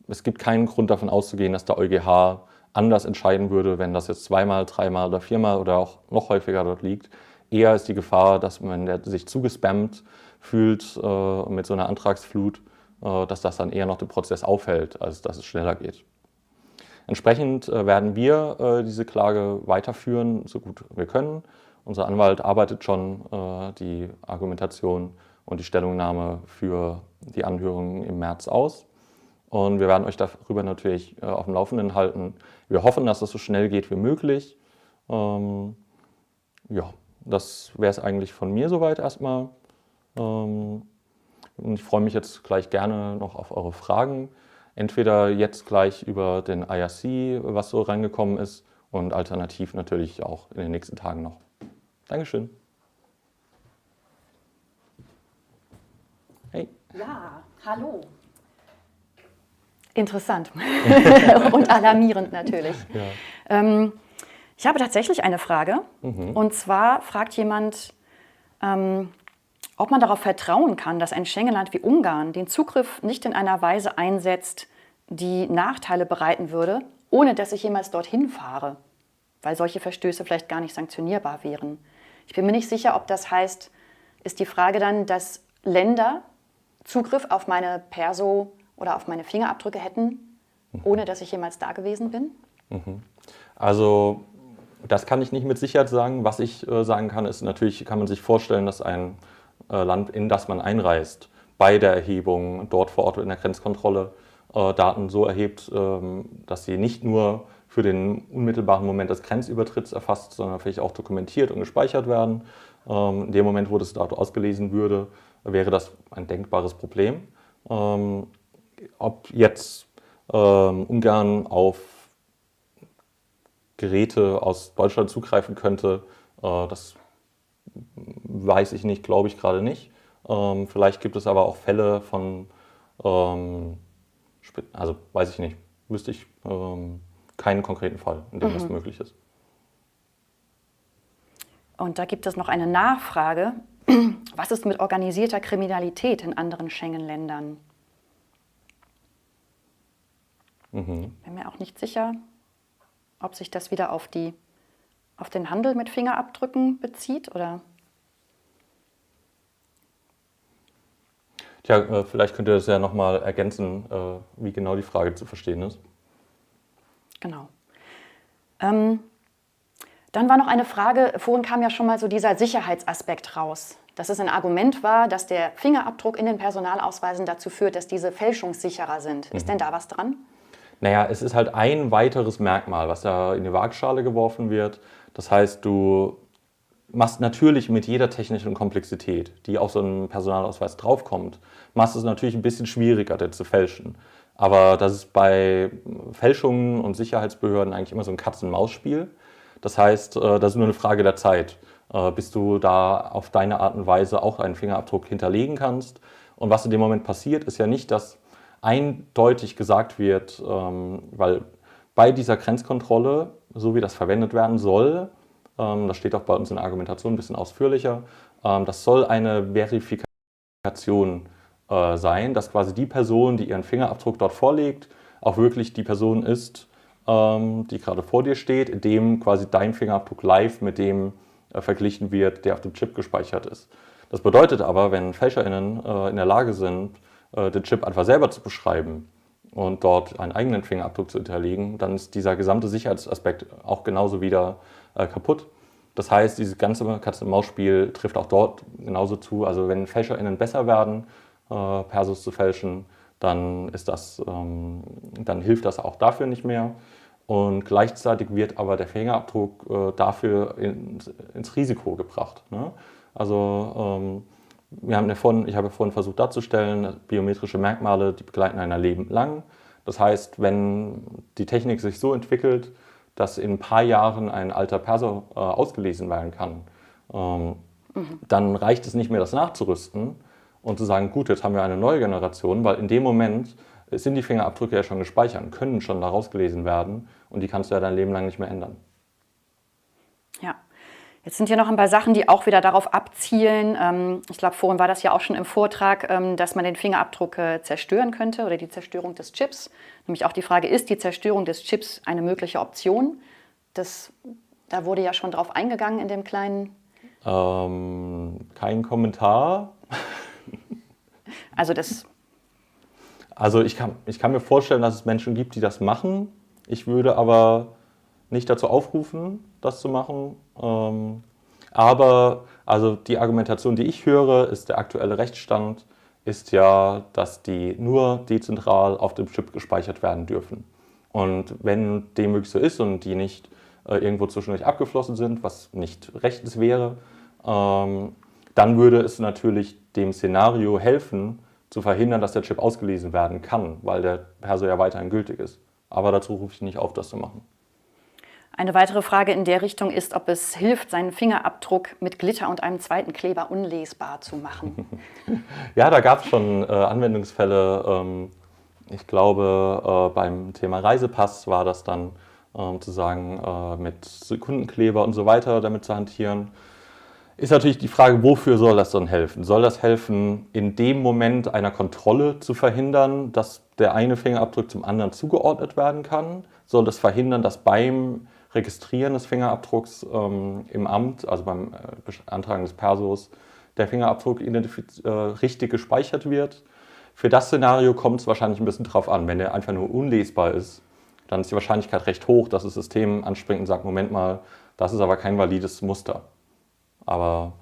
Es gibt keinen Grund davon auszugehen, dass der EuGH anders entscheiden würde, wenn das jetzt 2-mal, 3-mal oder 4-mal oder auch noch häufiger dort liegt. Eher ist die Gefahr, dass man sich zugespammt fühlt mit so einer Antragsflut, dass das dann eher noch den Prozess aufhält, als dass es schneller geht. Entsprechend werden wir diese Klage weiterführen, so gut wir können. Unser Anwalt arbeitet schon die Argumentation und die Stellungnahme für die Anhörung im März aus. Und wir werden euch darüber natürlich auf dem Laufenden halten. Wir hoffen, dass das so schnell geht wie möglich. Ja, das wäre es eigentlich von mir soweit erstmal. Und ich freue mich jetzt gleich gerne noch auf eure Fragen. Entweder jetzt gleich über den IRC, was so reingekommen ist, und alternativ natürlich auch in den nächsten Tagen noch. Dankeschön. Hey. Ja, hallo. Interessant und alarmierend natürlich. Ja. Ich habe tatsächlich eine Frage. Und zwar fragt jemand, ob man darauf vertrauen kann, dass ein Schengen-Land wie Ungarn den Zugriff nicht in einer Weise einsetzt, die Nachteile bereiten würde, ohne dass ich jemals dorthin fahre, weil solche Verstöße vielleicht gar nicht sanktionierbar wären. Ich bin mir nicht sicher, ob das heißt, ist die Frage dann, dass Länder Zugriff auf meine Perso oder auf meine Fingerabdrücke hätten, ohne dass ich jemals da gewesen bin? Also das kann ich nicht mit Sicherheit sagen. Was ich sagen kann, ist natürlich, kann man sich vorstellen, dass ein Land, in das man einreist, bei der Erhebung dort vor Ort in der Grenzkontrolle Daten so erhebt, dass sie nicht nur für den unmittelbaren Moment des Grenzübertritts erfasst, sondern vielleicht auch dokumentiert und gespeichert werden. In dem Moment, wo das dort ausgelesen würde, wäre das ein denkbares Problem. Ob jetzt Ungarn auf Geräte aus Deutschland zugreifen könnte, das weiß ich nicht, glaube ich gerade nicht. Vielleicht gibt es aber auch Fälle von Also weiß ich nicht, wüsste ich keinen konkreten Fall, in dem das möglich ist. Und da gibt es noch eine Nachfrage. Was ist mit organisierter Kriminalität in anderen Schengen-Ländern? Bin mir auch nicht sicher, ob sich das wieder auf den Handel mit Fingerabdrücken bezieht, oder? Tja, vielleicht könnt ihr das ja nochmal ergänzen, wie genau die Frage zu verstehen ist. Genau. Dann war noch eine Frage, vorhin kam ja schon mal so dieser Sicherheitsaspekt raus, dass es ein Argument war, dass der Fingerabdruck in den Personalausweisen dazu führt, dass diese fälschungssicherer sind. Ist denn da was dran? Naja, es ist halt ein weiteres Merkmal, was da in die Waagschale geworfen wird. Das heißt, du machst natürlich mit jeder technischen Komplexität, die auf so einen Personalausweis draufkommt, machst es natürlich ein bisschen schwieriger, den zu fälschen. Aber das ist bei Fälschungen und Sicherheitsbehörden eigentlich immer so ein Katz-und-Maus-Spiel. Das heißt, das ist nur eine Frage der Zeit, bis du da auf deine Art und Weise auch einen Fingerabdruck hinterlegen kannst. Und was in dem Moment passiert, ist ja nicht, dass eindeutig gesagt wird, weil bei dieser Grenzkontrolle, so wie das verwendet werden soll, das steht auch bei uns in der Argumentation ein bisschen ausführlicher, das soll eine Verifikation sein, dass quasi die Person, die ihren Fingerabdruck dort vorlegt, auch wirklich die Person ist, die gerade vor dir steht, indem quasi dein Fingerabdruck live mit dem verglichen wird, der auf dem Chip gespeichert ist. Das bedeutet aber, wenn FälscherInnen in der Lage sind, den Chip einfach selber zu beschreiben und dort einen eigenen Fingerabdruck zu hinterlegen, dann ist dieser gesamte Sicherheitsaspekt auch genauso wieder kaputt. Das heißt, dieses ganze Katz-und-Maus-Spiel trifft auch dort genauso zu. Also wenn FälscherInnen besser werden, Persos zu fälschen, dann hilft das auch dafür nicht mehr. Und gleichzeitig wird aber der Fingerabdruck dafür ins Risiko gebracht. Ne? Also ich habe ja vorhin versucht darzustellen, biometrische Merkmale, die begleiten ein Leben lang. Das heißt, wenn die Technik sich so entwickelt, dass in ein paar Jahren ein alter Perso ausgelesen werden kann, dann reicht es nicht mehr, das nachzurüsten und zu sagen, gut, jetzt haben wir eine neue Generation, weil in dem Moment sind die Fingerabdrücke ja schon gespeichert und können schon da rausgelesen werden und die kannst du ja dein Leben lang nicht mehr ändern. Ja, jetzt sind hier noch ein paar Sachen, die auch wieder darauf abzielen. Ich glaube, vorhin war das ja auch schon im Vortrag, dass man den Fingerabdruck zerstören könnte oder die Zerstörung des Chips. Nämlich auch die Frage, ist die Zerstörung des Chips eine mögliche Option? Da wurde ja schon drauf eingegangen in dem kleinen... Kein Kommentar. Also ich kann mir vorstellen, dass es Menschen gibt, die das machen. Ich würde aber nicht dazu aufrufen, das zu machen. Aber also die Argumentation, die ich höre, ist der aktuelle Rechtsstand, ist ja, dass die nur dezentral auf dem Chip gespeichert werden dürfen. Und wenn dem wirklich so ist und die nicht irgendwo zwischendurch abgeflossen sind, was nicht rechtens wäre, dann würde es natürlich dem Szenario helfen, zu verhindern, dass der Chip ausgelesen werden kann, weil der Perso ja weiterhin gültig ist. Aber dazu rufe ich nicht auf, das zu machen. eine weitere Frage in der Richtung ist, ob es hilft, seinen Fingerabdruck mit Glitter und einem zweiten Kleber unlesbar zu machen. Ja, da gab es schon Anwendungsfälle. Ich glaube, beim Thema Reisepass war das dann zu sagen, mit Sekundenkleber und so weiter damit zu hantieren. Ist natürlich die Frage, wofür soll das dann helfen? Soll das helfen, in dem Moment einer Kontrolle zu verhindern, dass der eine Fingerabdruck zum anderen zugeordnet werden kann? Soll das verhindern, dass beim Registrieren des Fingerabdrucks im Amt, also beim Beantragen des Persos, der Fingerabdruck richtig gespeichert wird? Für das Szenario kommt es wahrscheinlich ein bisschen drauf an. Wenn der einfach nur unlesbar ist, dann ist die Wahrscheinlichkeit recht hoch, dass das System anspringt und sagt, Moment mal, das ist aber kein valides Muster. Aber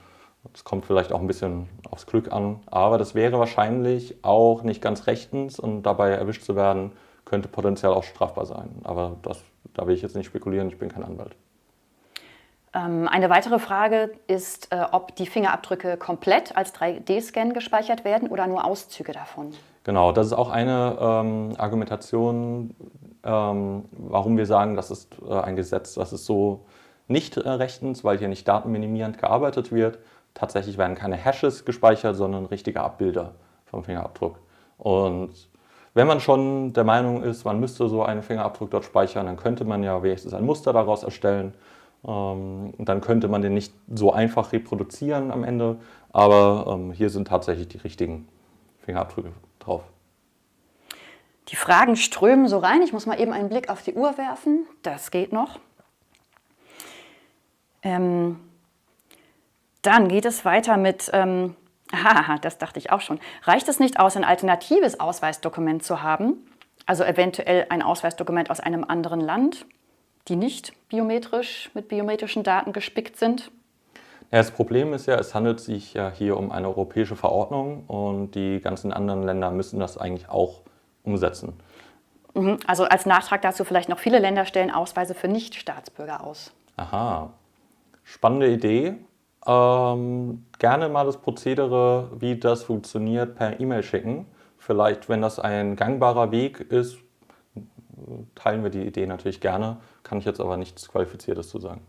es kommt vielleicht auch ein bisschen aufs Glück an. Aber das wäre wahrscheinlich auch nicht ganz rechtens und dabei erwischt zu werden, könnte potenziell auch strafbar sein. Aber da will ich jetzt nicht spekulieren, ich bin kein Anwalt. Eine weitere Frage ist, ob die Fingerabdrücke komplett als 3D-Scan gespeichert werden oder nur Auszüge davon. Genau, das ist auch eine Argumentation, warum wir sagen, das ist ein Gesetz, das ist so nicht rechtens, weil hier nicht datenminimierend gearbeitet wird. Tatsächlich werden keine Hashes gespeichert, sondern richtige Abbilder vom Fingerabdruck. Und wenn man schon der Meinung ist, man müsste so einen Fingerabdruck dort speichern, dann könnte man ja wenigstens ein Muster daraus erstellen. Und dann könnte man den nicht so einfach reproduzieren am Ende, aber hier sind tatsächlich die richtigen Fingerabdrücke drauf. Die Fragen strömen so rein. Ich muss mal eben einen Blick auf die Uhr werfen. Das geht noch. Dann geht es weiter mit, das dachte ich auch schon. Reicht es nicht aus, ein alternatives Ausweisdokument zu haben? Also eventuell ein Ausweisdokument aus einem anderen Land, die nicht biometrisch mit biometrischen Daten gespickt sind? Ja, das Problem ist ja, es handelt sich ja hier um eine europäische Verordnung und die ganzen anderen Länder müssen das eigentlich auch umsetzen. Also als Nachtrag dazu vielleicht noch, viele Länder stellen Ausweise für Nichtstaatsbürger aus. Aha, spannende Idee. Gerne mal das Prozedere, wie das funktioniert, per E-Mail schicken. Vielleicht, wenn das ein gangbarer Weg ist, teilen wir die Idee natürlich gerne. Kann ich jetzt aber nichts Qualifiziertes zu sagen.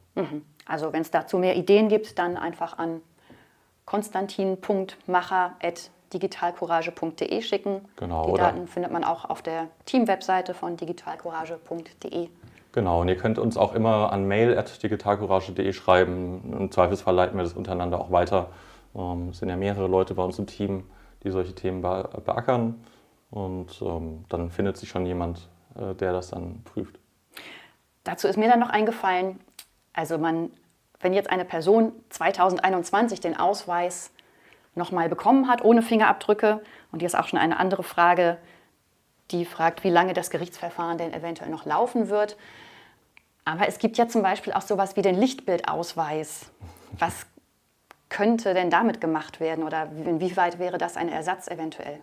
Also wenn es dazu mehr Ideen gibt, dann einfach an konstantin.macher@digitalcourage.de schicken. Genau, die Daten findet man auch auf der Team-Webseite von digitalcourage.de. Genau, und ihr könnt uns auch immer an mail@digitalcourage.de schreiben. Im Zweifelsfall leiten wir das untereinander auch weiter. Es sind ja mehrere Leute bei uns im Team, die solche Themen beackern. Und dann findet sich schon jemand, der das dann prüft. Dazu ist mir dann noch eingefallen, also wenn jetzt eine Person 2021 den Ausweis nochmal bekommen hat, ohne Fingerabdrücke, und hier ist auch schon eine andere Frage, die fragt, wie lange das Gerichtsverfahren denn eventuell noch laufen wird. Aber es gibt ja zum Beispiel auch sowas wie den Lichtbildausweis. Was könnte denn damit gemacht werden oder inwieweit wäre das ein Ersatz eventuell?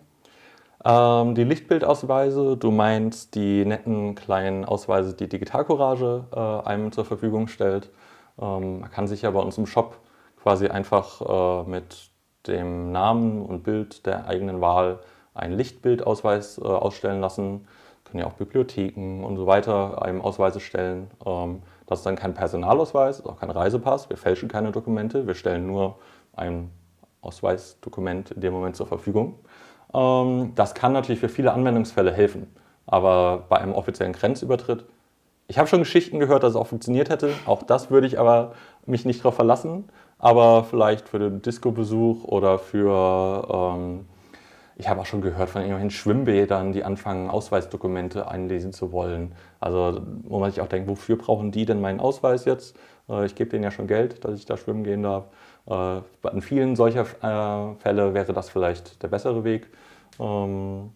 Die Lichtbildausweise, du meinst die netten kleinen Ausweise, die Digitalcourage einem zur Verfügung stellt. Man kann sich ja bei uns im Shop quasi einfach mit dem Namen und Bild der eigenen Wahl einen Lichtbildausweis ausstellen lassen. Können ja auch Bibliotheken und so weiter einem Ausweise stellen. Das ist dann kein Personalausweis, auch kein Reisepass. Wir fälschen keine Dokumente, wir stellen nur ein Ausweisdokument in dem Moment zur Verfügung. Das kann natürlich für viele Anwendungsfälle helfen, aber bei einem offiziellen Grenzübertritt, ich habe schon Geschichten gehört, dass es auch funktioniert hätte, auch das würde ich aber mich nicht darauf verlassen, aber vielleicht für den Disco-Besuch oder für, ich habe auch schon gehört von irgendwelchen Schwimmbädern, die anfangen, Ausweisdokumente einlesen zu wollen. Also wo man sich auch denkt, wofür brauchen die denn meinen Ausweis jetzt? Ich gebe denen ja schon Geld, dass ich da schwimmen gehen darf. In vielen solcher Fälle wäre das vielleicht der bessere Weg. Und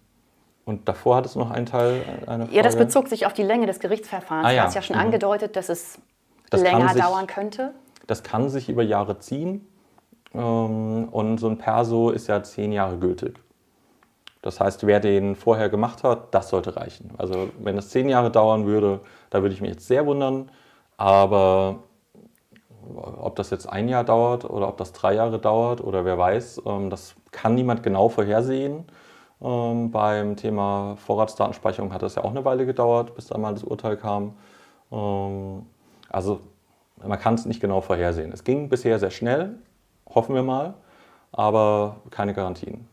davor hat es noch einen Teil einer Frage. Ja, das bezog sich auf die Länge des Gerichtsverfahrens. Du hast ja schon angedeutet, dass es länger dauern könnte. Das kann sich über Jahre ziehen. Und so ein Perso ist ja 10 Jahre gültig. Das heißt, wer den vorher gemacht hat, das sollte reichen. Also wenn es 10 Jahre dauern würde, da würde ich mich jetzt sehr wundern. Aber ob das jetzt 1 Jahr dauert oder ob das 3 Jahre dauert oder wer weiß, das kann niemand genau vorhersehen. Beim Thema Vorratsdatenspeicherung hat das ja auch eine Weile gedauert, bis da mal das Urteil kam. Also man kann es nicht genau vorhersehen. Es ging bisher sehr schnell, hoffen wir mal, aber keine Garantien.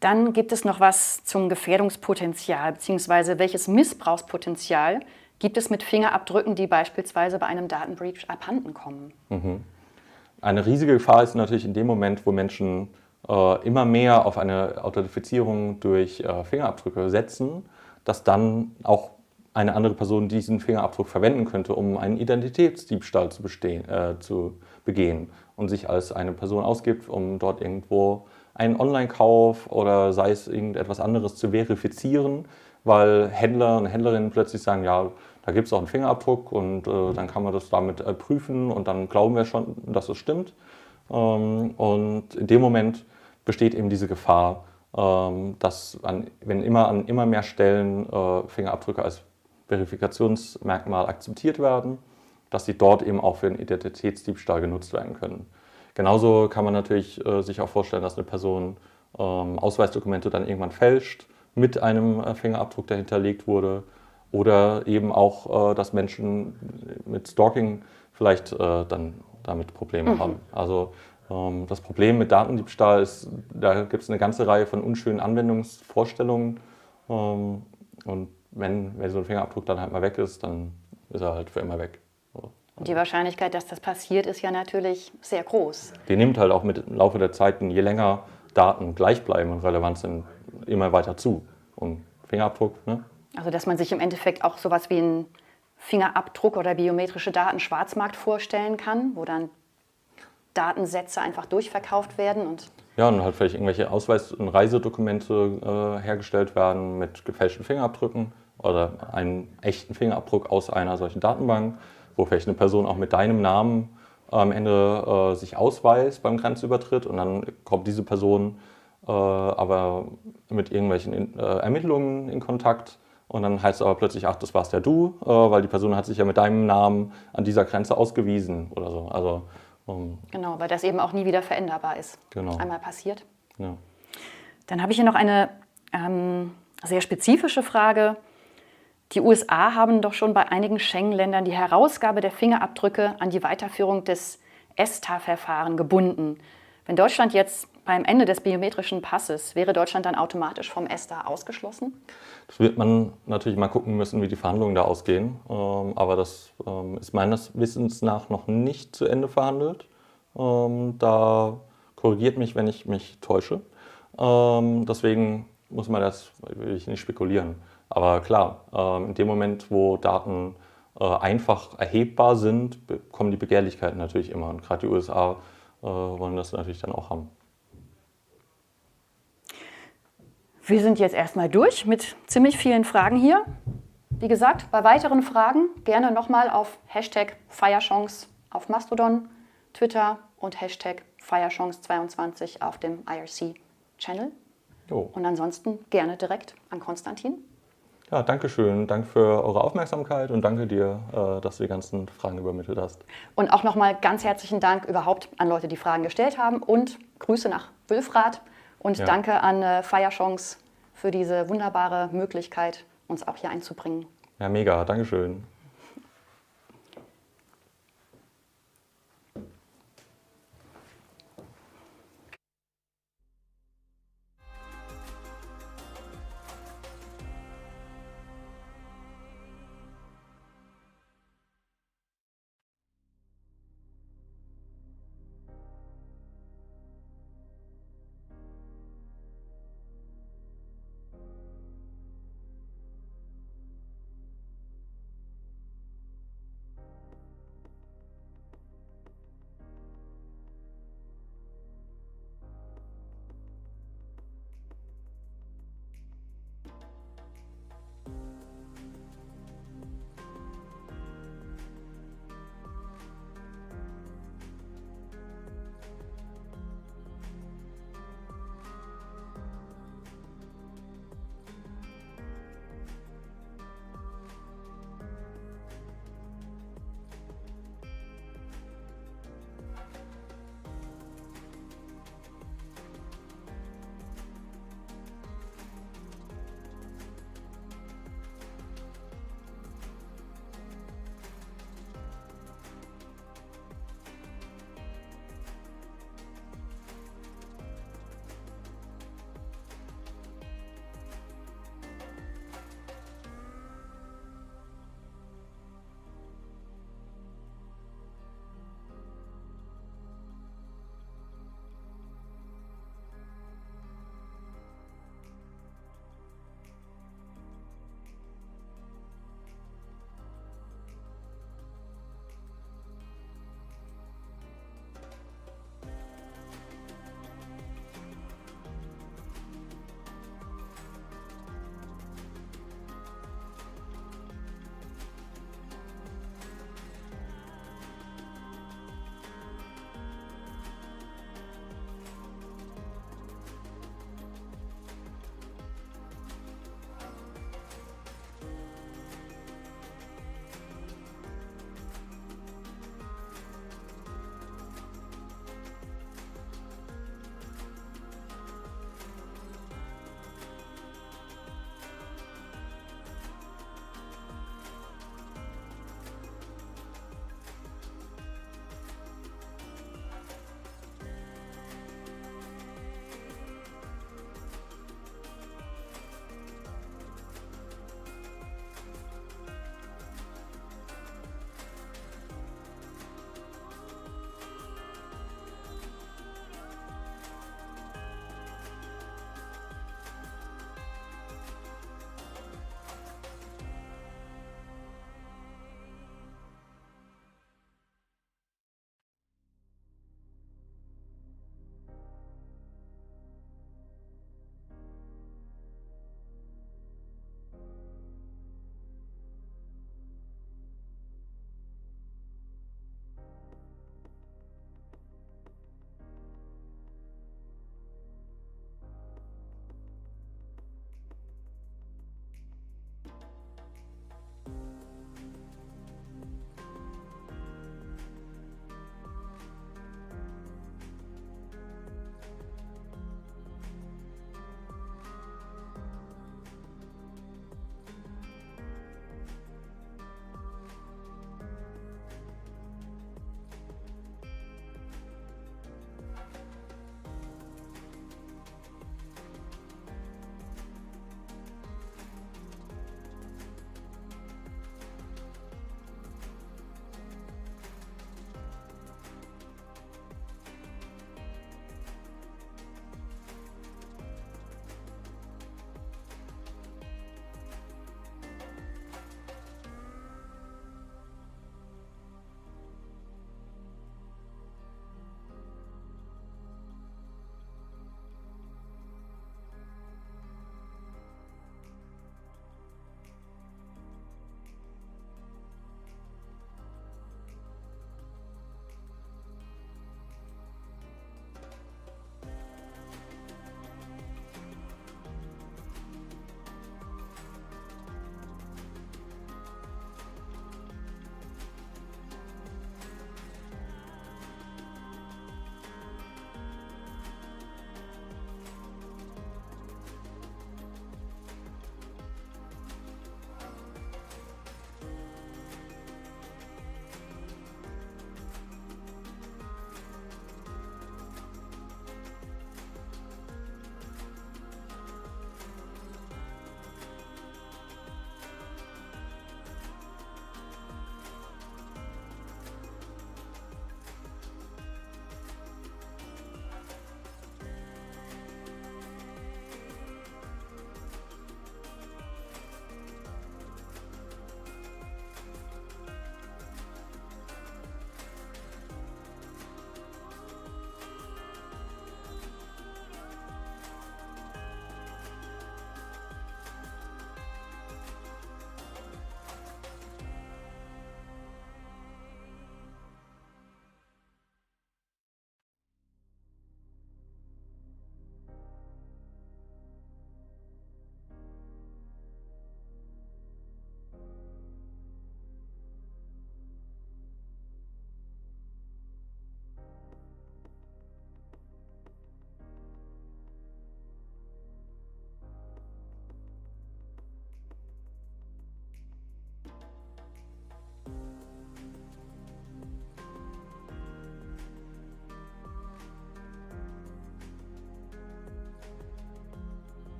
Dann gibt es noch was zum Gefährdungspotenzial, beziehungsweise welches Missbrauchspotenzial gibt es mit Fingerabdrücken, die beispielsweise bei einem Datenbreach abhanden kommen? Eine riesige Gefahr ist natürlich in dem Moment, wo Menschen immer mehr auf eine Authentifizierung durch Fingerabdrücke setzen, dass dann auch eine andere Person diesen Fingerabdruck verwenden könnte, um einen Identitätsdiebstahl zu begehen und sich als eine Person ausgibt, um dort irgendwo einen Online-Kauf oder sei es irgendetwas anderes zu verifizieren, weil Händler und Händlerinnen plötzlich sagen, ja, da gibt es auch einen Fingerabdruck und dann kann man das damit prüfen und dann glauben wir schon, dass es stimmt. Und in dem Moment besteht eben diese Gefahr, dass wenn an immer mehr Stellen Fingerabdrücke als Verifikationsmerkmal akzeptiert werden, dass sie dort eben auch für den Identitätsdiebstahl genutzt werden können. Genauso kann man natürlich sich auch vorstellen, dass eine Person Ausweisdokumente dann irgendwann fälscht mit einem Fingerabdruck, der hinterlegt wurde. Oder eben auch, dass Menschen mit Stalking vielleicht dann damit Probleme haben. Also Das Problem mit Datendiebstahl ist, da gibt es eine ganze Reihe von unschönen Anwendungsvorstellungen. Und wenn so ein Fingerabdruck dann halt mal weg ist, dann ist er halt für immer weg. Und die Wahrscheinlichkeit, dass das passiert, ist ja natürlich sehr groß. Die nimmt halt auch mit im Laufe der Zeit, je länger Daten gleich bleiben und relevant sind, immer weiter zu. Und Fingerabdruck, ne? Also dass man sich im Endeffekt auch sowas wie einen Fingerabdruck oder biometrische Daten Schwarzmarkt vorstellen kann, wo dann Datensätze einfach durchverkauft werden und Ja, und halt vielleicht irgendwelche Ausweis- und Reisedokumente hergestellt werden mit gefälschten Fingerabdrücken oder einen echten Fingerabdruck aus einer solchen Datenbank, wo vielleicht eine Person auch mit deinem Namen am Ende sich ausweist beim Grenzübertritt und dann kommt diese Person aber mit irgendwelchen Ermittlungen in Kontakt und dann heißt es aber plötzlich, ach, das warst ja du, weil die Person hat sich ja mit deinem Namen an dieser Grenze ausgewiesen oder so. Also genau, weil das eben auch nie wieder veränderbar ist. Genau. Einmal passiert. Ja. Dann habe ich hier noch eine sehr spezifische Frage. Die USA haben doch schon bei einigen Schengen-Ländern die Herausgabe der Fingerabdrücke an die Weiterführung des ESTA-Verfahrens gebunden. Wenn Deutschland jetzt beim Ende des biometrischen Passes, wäre Deutschland dann automatisch vom ESTA ausgeschlossen? Das wird man natürlich mal gucken müssen, wie die Verhandlungen da ausgehen. Aber das ist meines Wissens nach noch nicht zu Ende verhandelt. Da korrigiert mich, wenn ich mich täusche. Deswegen will ich nicht spekulieren. Aber klar, in dem Moment, wo Daten einfach erhebbar sind, kommen die Begehrlichkeiten natürlich immer. Und gerade die USA wollen das natürlich dann auch haben. Wir sind jetzt erstmal durch mit ziemlich vielen Fragen hier. Wie gesagt, bei weiteren Fragen gerne nochmal auf Hashtag Fireshonks auf Mastodon, Twitter und Hashtag Fireshonks22 auf dem IRC-Channel. Und ansonsten gerne direkt an Konstantin. Ja, danke schön. Danke für eure Aufmerksamkeit und danke dir, dass du die ganzen Fragen übermittelt hast. Und auch nochmal ganz herzlichen Dank überhaupt an Leute, die Fragen gestellt haben und Grüße nach Wülfrath und danke an Fireshonks für diese wunderbare Möglichkeit, uns auch hier einzubringen. Ja, mega. Dankeschön.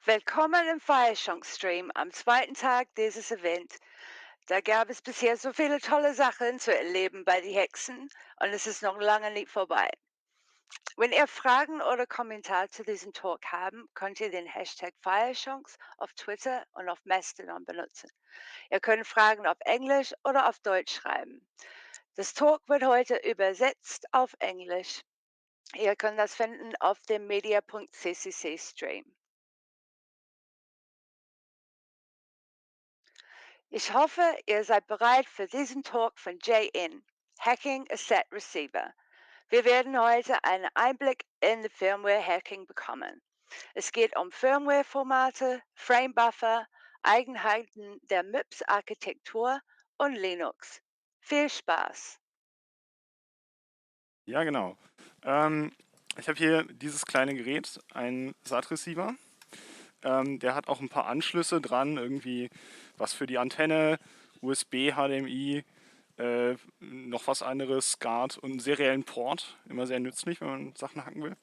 Willkommen im Fireshonks-Stream am zweiten Tag dieses Events. Da gab es bisher so viele tolle Sachen zu erleben bei die Haecksen und es ist noch lange nicht vorbei. Wenn ihr Fragen oder Kommentare zu diesem Talk haben, könnt ihr den Hashtag Fireshonks auf Twitter und auf Mastodon benutzen. Ihr könnt Fragen auf Englisch oder auf Deutsch schreiben. Das Talk wird heute übersetzt auf Englisch. Ihr könnt das finden auf dem media.ccc Stream. Ich hoffe, ihr seid bereit für diesen Talk von JN, Hacking a Set Receiver. Wir werden heute einen Einblick in die Firmware-Hacking bekommen. Es geht um Firmware-Formate, Frame-Buffer, Eigenheiten der MIPS-Architektur und Linux. Viel Spaß! Ja, genau. Ich habe hier dieses kleine Gerät, ein SAT-Receiver. Der hat auch ein paar Anschlüsse dran, irgendwie was für die Antenne, USB, HDMI, noch was anderes, SCART und einen seriellen Port. Immer sehr nützlich, wenn man Sachen hacken will.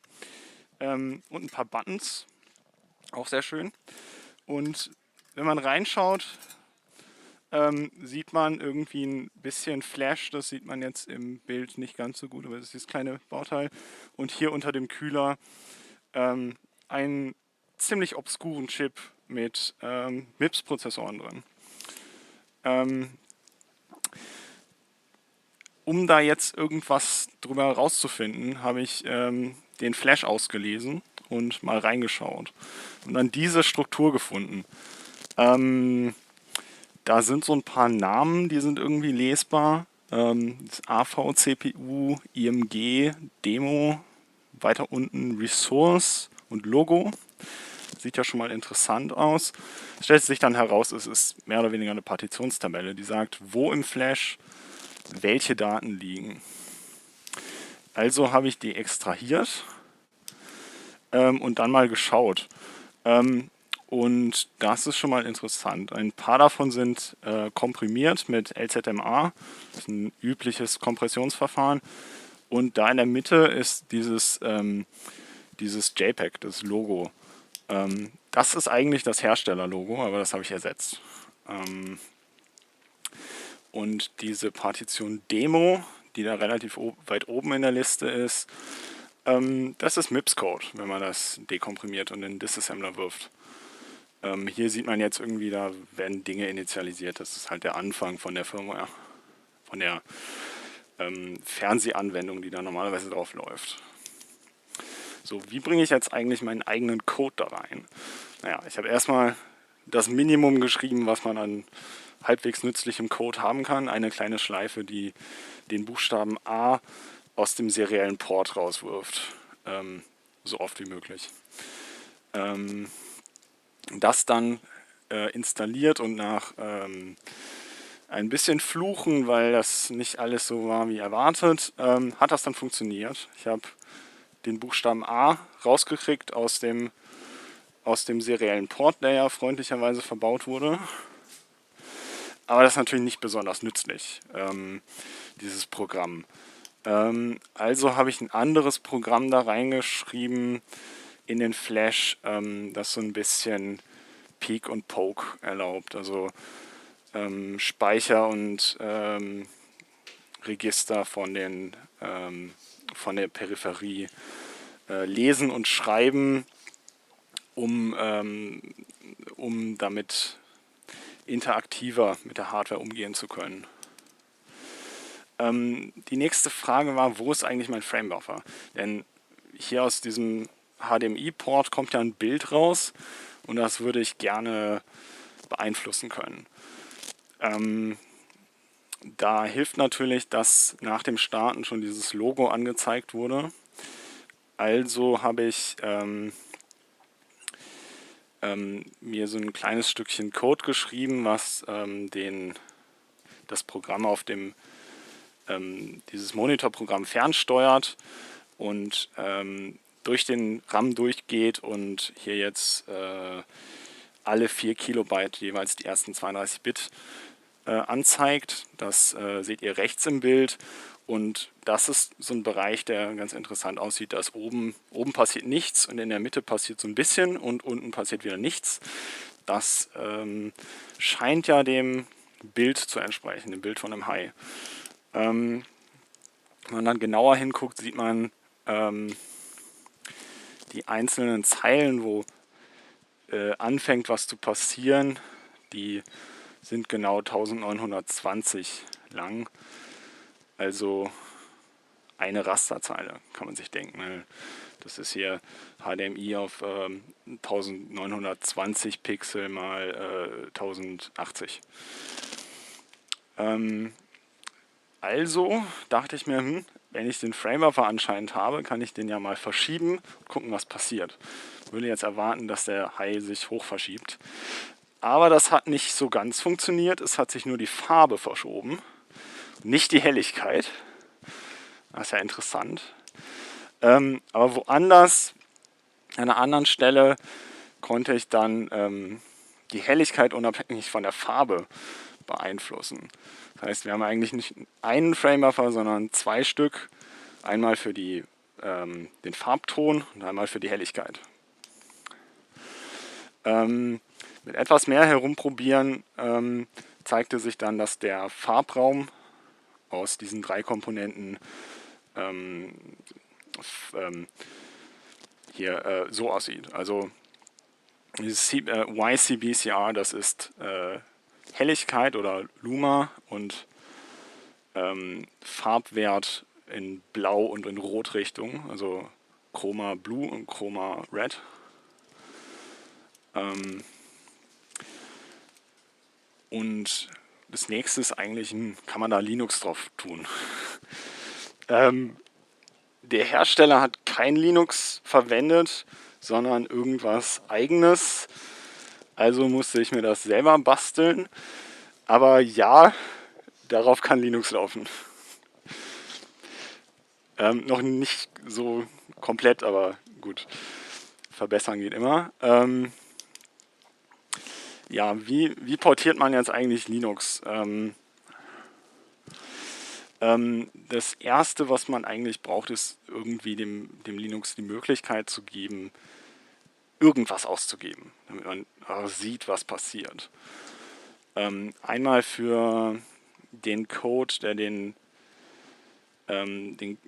Und ein paar Buttons, auch sehr schön. Und wenn man reinschaut, sieht man irgendwie ein bisschen Flash, das sieht man jetzt im Bild nicht ganz so gut, aber das ist dieses kleine Bauteil. Und hier unter dem Kühler einen ziemlich obskuren Chip mit MIPS-Prozessoren drin. Um da jetzt irgendwas drüber rauszufinden, habe ich den Flash ausgelesen und mal reingeschaut und dann diese Struktur gefunden. Da sind so ein paar Namen, die sind irgendwie lesbar. Das AV, CPU, IMG, Demo, weiter unten Resource und Logo. Sieht ja schon mal interessant aus. Es stellt sich dann heraus, es ist mehr oder weniger eine Partitionstabelle, die sagt, wo im Flash welche Daten liegen. Also habe ich die extrahiert und dann mal geschaut. Und das ist schon mal interessant. Ein paar davon sind komprimiert mit LZMA. Das ist ein übliches Kompressionsverfahren. Und da in der Mitte ist dieses JPEG, das Logo. Das ist eigentlich das Herstellerlogo, aber das habe ich ersetzt. Und diese Partition Demo, die da relativ weit oben in der Liste ist, das ist MIPS-Code, wenn man das dekomprimiert und in den Disassembler wirft. Hier sieht man jetzt irgendwie, da werden Dinge initialisiert. Das ist halt der Anfang von der Firmware, von der Fernsehanwendung, die da normalerweise drauf läuft. So, wie bringe ich jetzt eigentlich meinen eigenen Code da rein? Naja, ich habe erstmal das Minimum geschrieben, was man an halbwegs nützlichem Code haben kann. Eine kleine Schleife, die den Buchstaben A aus dem seriellen Port rauswirft. So oft wie möglich. Das dann installiert und nach ein bisschen Fluchen, weil das nicht alles so war wie erwartet, hat das dann funktioniert. Ich habe den Buchstaben A rausgekriegt aus dem seriellen Port, der ja freundlicherweise verbaut wurde. Aber das ist natürlich nicht besonders nützlich, dieses Programm. Also habe ich ein anderes Programm da reingeschrieben in den Flash, das so ein bisschen Peek und Poke erlaubt. Also Speicher und Register von der Peripherie lesen und schreiben, um damit interaktiver mit der Hardware umgehen zu können. Die nächste Frage war, wo ist eigentlich mein Frame-Buffer? Denn hier aus diesem HDMI-Port kommt ja ein Bild raus und das würde ich gerne beeinflussen können. Da hilft natürlich, dass nach dem Starten schon dieses Logo angezeigt wurde. Also habe ich mir so ein kleines Stückchen Code geschrieben, was das Programm auf dem dieses Monitorprogramm fernsteuert und durch den RAM durchgeht und hier jetzt alle 4 Kilobyte jeweils die ersten 32 Bit anzeigt. Das seht ihr rechts im Bild Und das ist so ein Bereich, der ganz interessant aussieht, dass oben passiert nichts und in der Mitte passiert so ein bisschen und unten passiert wieder nichts. Das scheint ja dem Bild zu entsprechen, dem Bild von einem Hai. Wenn man dann genauer hinguckt, sieht man die einzelnen Zeilen, wo anfängt was zu passieren, die sind genau 1920 lang. Also eine Rasterzeile, kann man sich denken. Das ist hier HDMI auf 1920 Pixel mal 1080. Also dachte ich mir, wenn ich den Framebuffer anscheinend habe, kann ich den ja mal verschieben und gucken, was passiert. Ich würde jetzt erwarten, dass der Hai sich hoch verschiebt. Aber das hat nicht so ganz funktioniert. Es hat sich nur die Farbe verschoben, nicht die Helligkeit. Das ist ja interessant. Aber woanders, an einer anderen Stelle, konnte ich dann die Helligkeit unabhängig von der Farbe beeinflussen. Das heißt, wir haben eigentlich nicht einen Framebuffer, sondern 2 Stück. Einmal für den Farbton und einmal für die Helligkeit. Mit etwas mehr herumprobieren zeigte sich dann, dass der Farbraum aus diesen 3 Komponenten hier so aussieht. Also dieses YCBCR, das ist Helligkeit oder Luma und Farbwert in Blau und in Rotrichtung, also Chroma Blue und Chroma Red. Und das nächste ist eigentlich, kann man da Linux drauf tun. Der Hersteller hat kein Linux verwendet, sondern irgendwas Eigenes. Also musste ich mir das selber basteln. Aber ja, darauf kann Linux laufen. Noch nicht so komplett, aber gut. Verbessern geht immer. Ja, wie portiert man jetzt eigentlich Linux? Das Erste, was man eigentlich braucht, ist irgendwie dem Linux die Möglichkeit zu geben, irgendwas auszugeben, damit man sieht, was passiert. Einmal für den Code, der den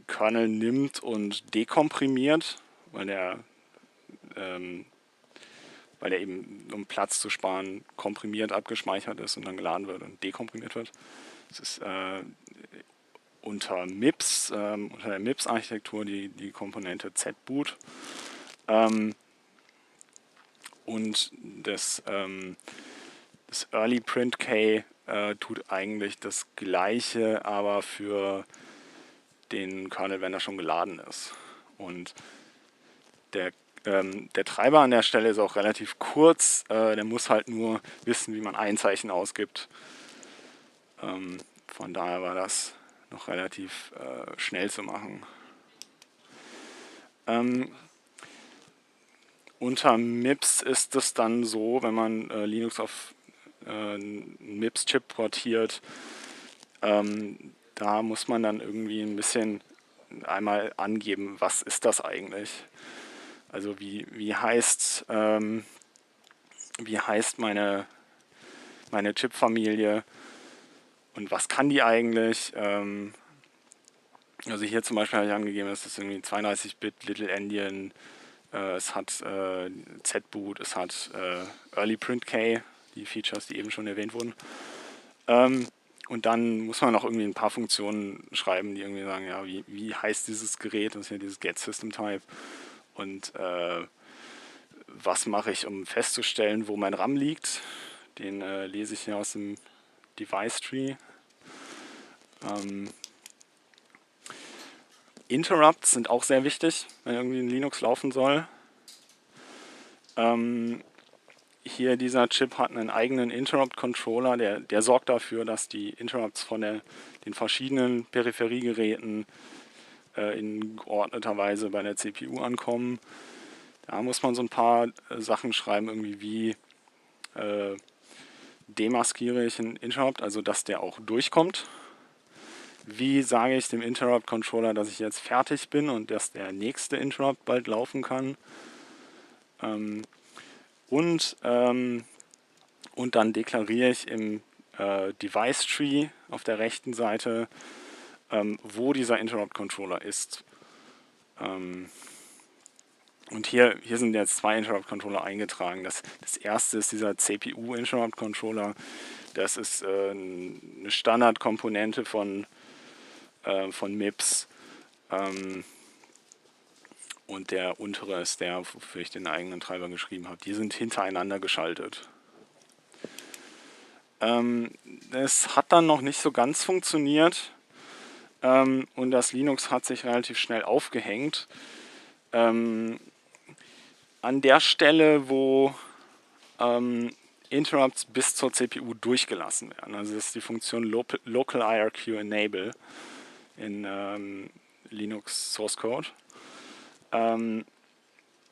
Kernel nimmt und dekomprimiert, weil der eben, um Platz zu sparen, komprimiert abgespeichert ist und dann geladen wird und dekomprimiert wird. Das ist unter MIPS, unter der MIPS-Architektur die Komponente zboot. Und das Early Print K tut eigentlich das Gleiche, aber für den Kernel, wenn er schon geladen ist. Und der Treiber an der Stelle ist auch relativ kurz. Der muss halt nur wissen, wie man ein Zeichen ausgibt. Von daher war das noch relativ schnell zu machen. Unter MIPS ist es dann so, wenn man Linux auf einen MIPS-Chip portiert, da muss man dann irgendwie ein bisschen einmal angeben, was ist das eigentlich? Also wie heißt meine Chipfamilie und was kann die eigentlich? Also hier zum Beispiel habe ich angegeben, es ist irgendwie 32-Bit Little Endian, es hat zboot, es hat Early Print K, die Features, die eben schon erwähnt wurden. Und dann muss man noch irgendwie ein paar Funktionen schreiben, die irgendwie sagen, ja, wie heißt dieses Gerät, das ist ja dieses Get System Type. Und was mache ich, um festzustellen, wo mein RAM liegt? Den lese ich hier aus dem Device Tree. Interrupts sind auch sehr wichtig, wenn irgendwie ein Linux laufen soll. Hier dieser Chip hat einen eigenen Interrupt-Controller, der sorgt dafür, dass die Interrupts von den verschiedenen Peripheriegeräten in geordneter Weise bei der CPU ankommen. Da muss man so ein paar Sachen schreiben, irgendwie wie demaskiere ich einen Interrupt, also dass der auch durchkommt. wie sage ich dem Interrupt-Controller, dass ich jetzt fertig bin und dass der nächste Interrupt bald laufen kann. Und dann deklariere ich im Device Tree auf der rechten Seite, wo dieser Interrupt-Controller ist. Und hier sind jetzt 2 Interrupt-Controller eingetragen. Das erste ist dieser CPU-Interrupt-Controller. Das ist eine Standardkomponente von MIPS. Und der untere ist der, wofür ich den eigenen Treiber geschrieben habe. Die sind hintereinander geschaltet. Es hat dann noch nicht so ganz funktioniert. Und das Linux hat sich relativ schnell aufgehängt. An der Stelle, wo Interrupts bis zur CPU durchgelassen werden. Also das ist die Funktion Local IRQ Enable in Linux Source Code.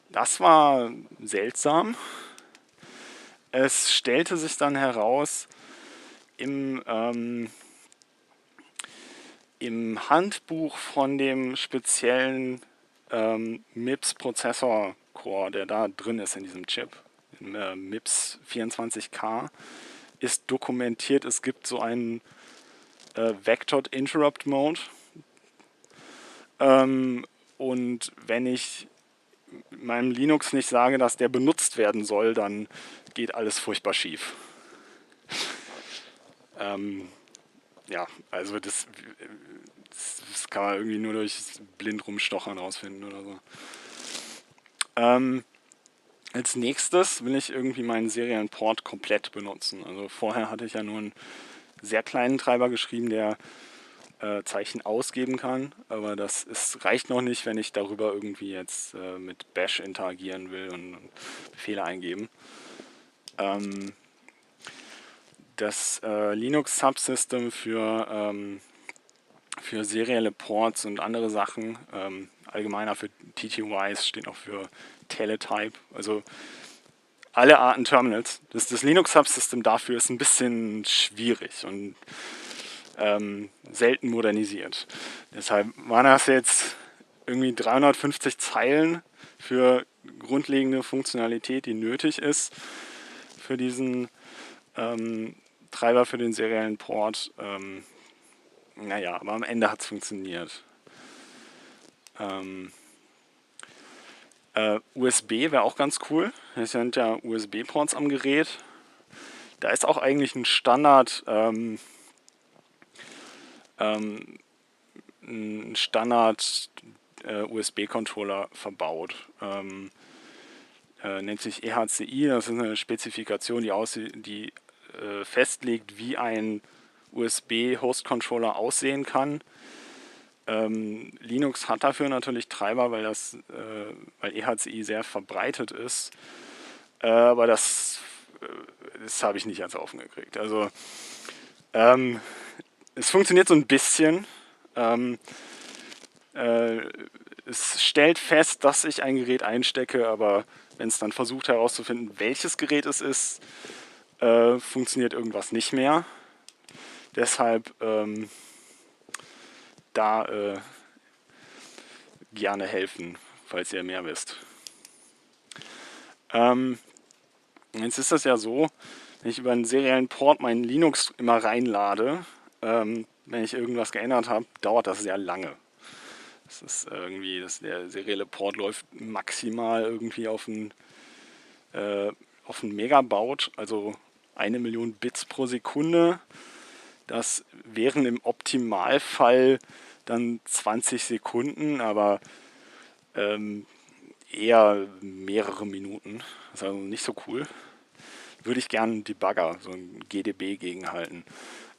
Das war seltsam. Es stellte sich dann heraus, im Handbuch von dem speziellen MIPS-Prozessor-Core, der da drin ist in diesem Chip, im MIPS 24K, ist dokumentiert, es gibt so einen Vectored Interrupt Mode. Und wenn ich meinem Linux nicht sage, dass der benutzt werden soll, dann geht alles furchtbar schief. Ja, also das kann man irgendwie nur durch blind rumstochern rausfinden oder so. Als nächstes will ich irgendwie meinen seriellen Port komplett benutzen. Also vorher hatte ich ja nur einen sehr kleinen Treiber geschrieben, der Zeichen ausgeben kann, aber reicht noch nicht, wenn ich darüber irgendwie jetzt mit Bash interagieren will und Befehle eingeben. Das Linux Subsystem für serielle Ports und andere Sachen, allgemeiner für TTYs, steht auch für Teletype, also alle Arten Terminals. Das Linux Subsystem dafür ist ein bisschen schwierig und selten modernisiert. Deshalb waren das jetzt irgendwie 350 Zeilen für grundlegende Funktionalität, die nötig ist für diesen Treiber für den seriellen Port. Naja, aber am Ende hat es funktioniert. USB wäre auch ganz cool. Es sind ja USB-Ports am Gerät. Da ist auch eigentlich ein Standard USB-Controller verbaut. Nennt sich EHCI, das ist eine Spezifikation, die festlegt, wie ein USB-Host-Controller aussehen kann. Linux hat dafür natürlich Treiber, weil EHCI sehr verbreitet ist. Aber das habe ich nicht ganz offen gekriegt. Also es funktioniert so ein bisschen. Es stellt fest, dass ich ein Gerät einstecke, aber wenn es dann versucht herauszufinden, welches Gerät es ist, funktioniert irgendwas nicht mehr. Deshalb gerne helfen, falls ihr mehr wisst. Jetzt ist das ja so, wenn ich über einen seriellen Port meinen Linux immer reinlade, wenn ich irgendwas geändert habe, dauert das sehr lange. Das ist irgendwie, der serielle Port läuft maximal irgendwie auf einen Megabaud, also 1 Million Bits pro Sekunde. Das wären im Optimalfall dann 20 Sekunden, aber eher mehrere Minuten. Das ist also nicht so cool. Würde ich gerne einen Debugger, so ein GDB gegenhalten.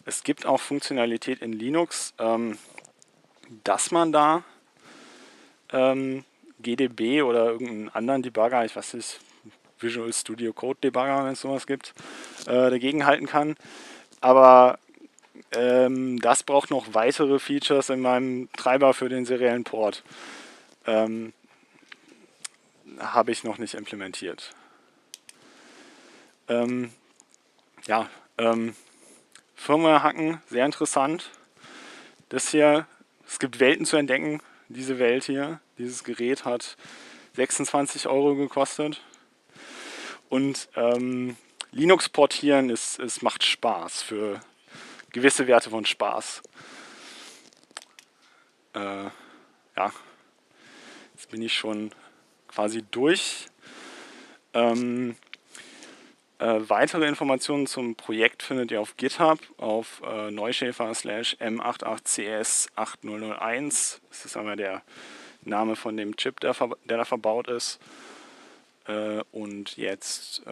Es gibt auch Funktionalität in Linux, dass man da GDB oder irgendeinen anderen Debugger, ich weiß nicht, Visual Studio Code Debugger, wenn es sowas gibt, dagegen halten kann. Aber das braucht noch weitere Features in meinem Treiber für den seriellen Port. Habe ich noch nicht implementiert. Firmware hacken, sehr interessant. das hier, es gibt Welten zu entdecken, diese Welt hier. Dieses Gerät hat 26 Euro gekostet. Und Linux portieren es macht Spaß für gewisse Werte von Spaß. Ja, jetzt bin ich schon quasi durch. Weitere Informationen zum Projekt findet ihr auf GitHub auf neuschäfer/m88cs8001. Das ist einmal der Name von dem Chip, der da verbaut ist. Und jetzt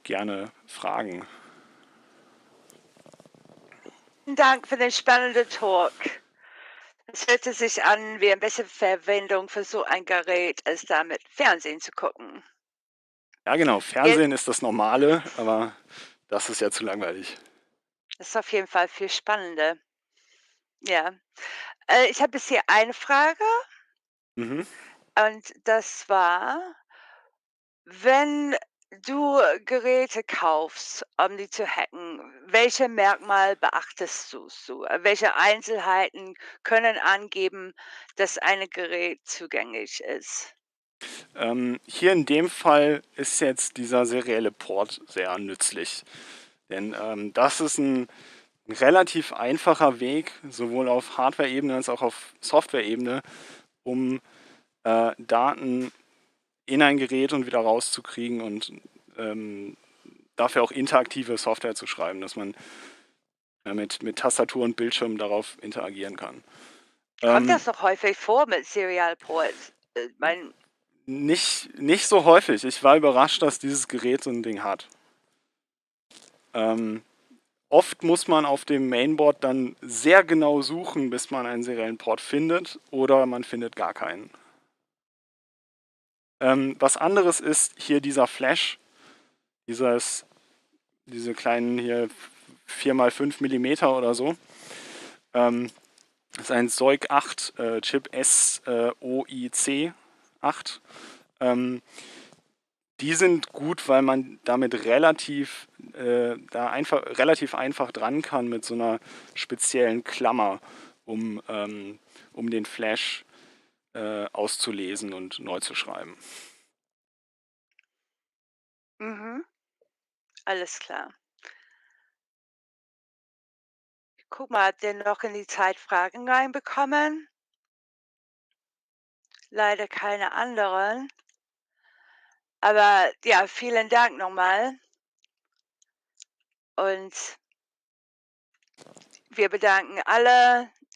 gerne Fragen. Vielen Dank für den spannenden Talk. Es hörte sich an wie eine bessere Verwendung für so ein Gerät, als damit Fernsehen zu gucken. Ja, genau. Fernsehen ist das Normale, aber das ist ja zu langweilig. Das ist auf jeden Fall viel spannender. Ja. Ich habe jetzt hier eine Frage Mhm. und das war, wenn du Geräte kaufst, um die zu hacken, welche Merkmal beachtest du so? Welche Einzelheiten können angeben, dass ein Gerät zugänglich ist? Hier in dem Fall ist jetzt dieser serielle Port sehr nützlich. Denn das ist ein relativ einfacher Weg, sowohl auf Hardware-Ebene als auch auf Software-Ebene, um Daten in ein Gerät und wieder rauszukriegen und dafür auch interaktive Software zu schreiben, dass man mit Tastatur und Bildschirm darauf interagieren kann. Kommt das noch häufig vor mit Serial Ports? Nicht so häufig. Ich war überrascht, dass dieses Gerät so ein Ding hat. Oft muss man auf dem Mainboard dann sehr genau suchen, bis man einen seriellen Port findet, oder man findet gar keinen. Was anderes ist hier dieser Flash, diese kleinen hier 4x5 mm oder so. Das ist ein SOIC 8 Chip SOIC 8. Die sind gut, weil man damit relativ einfach dran kann mit so einer speziellen Klammer, um den Flash auszulesen und neu zu schreiben. Mhm, alles klar. Guck mal, habt ihr noch in die Zeit Fragen reinbekommen? Leider keine anderen. Aber ja, vielen Dank nochmal. Und wir bedanken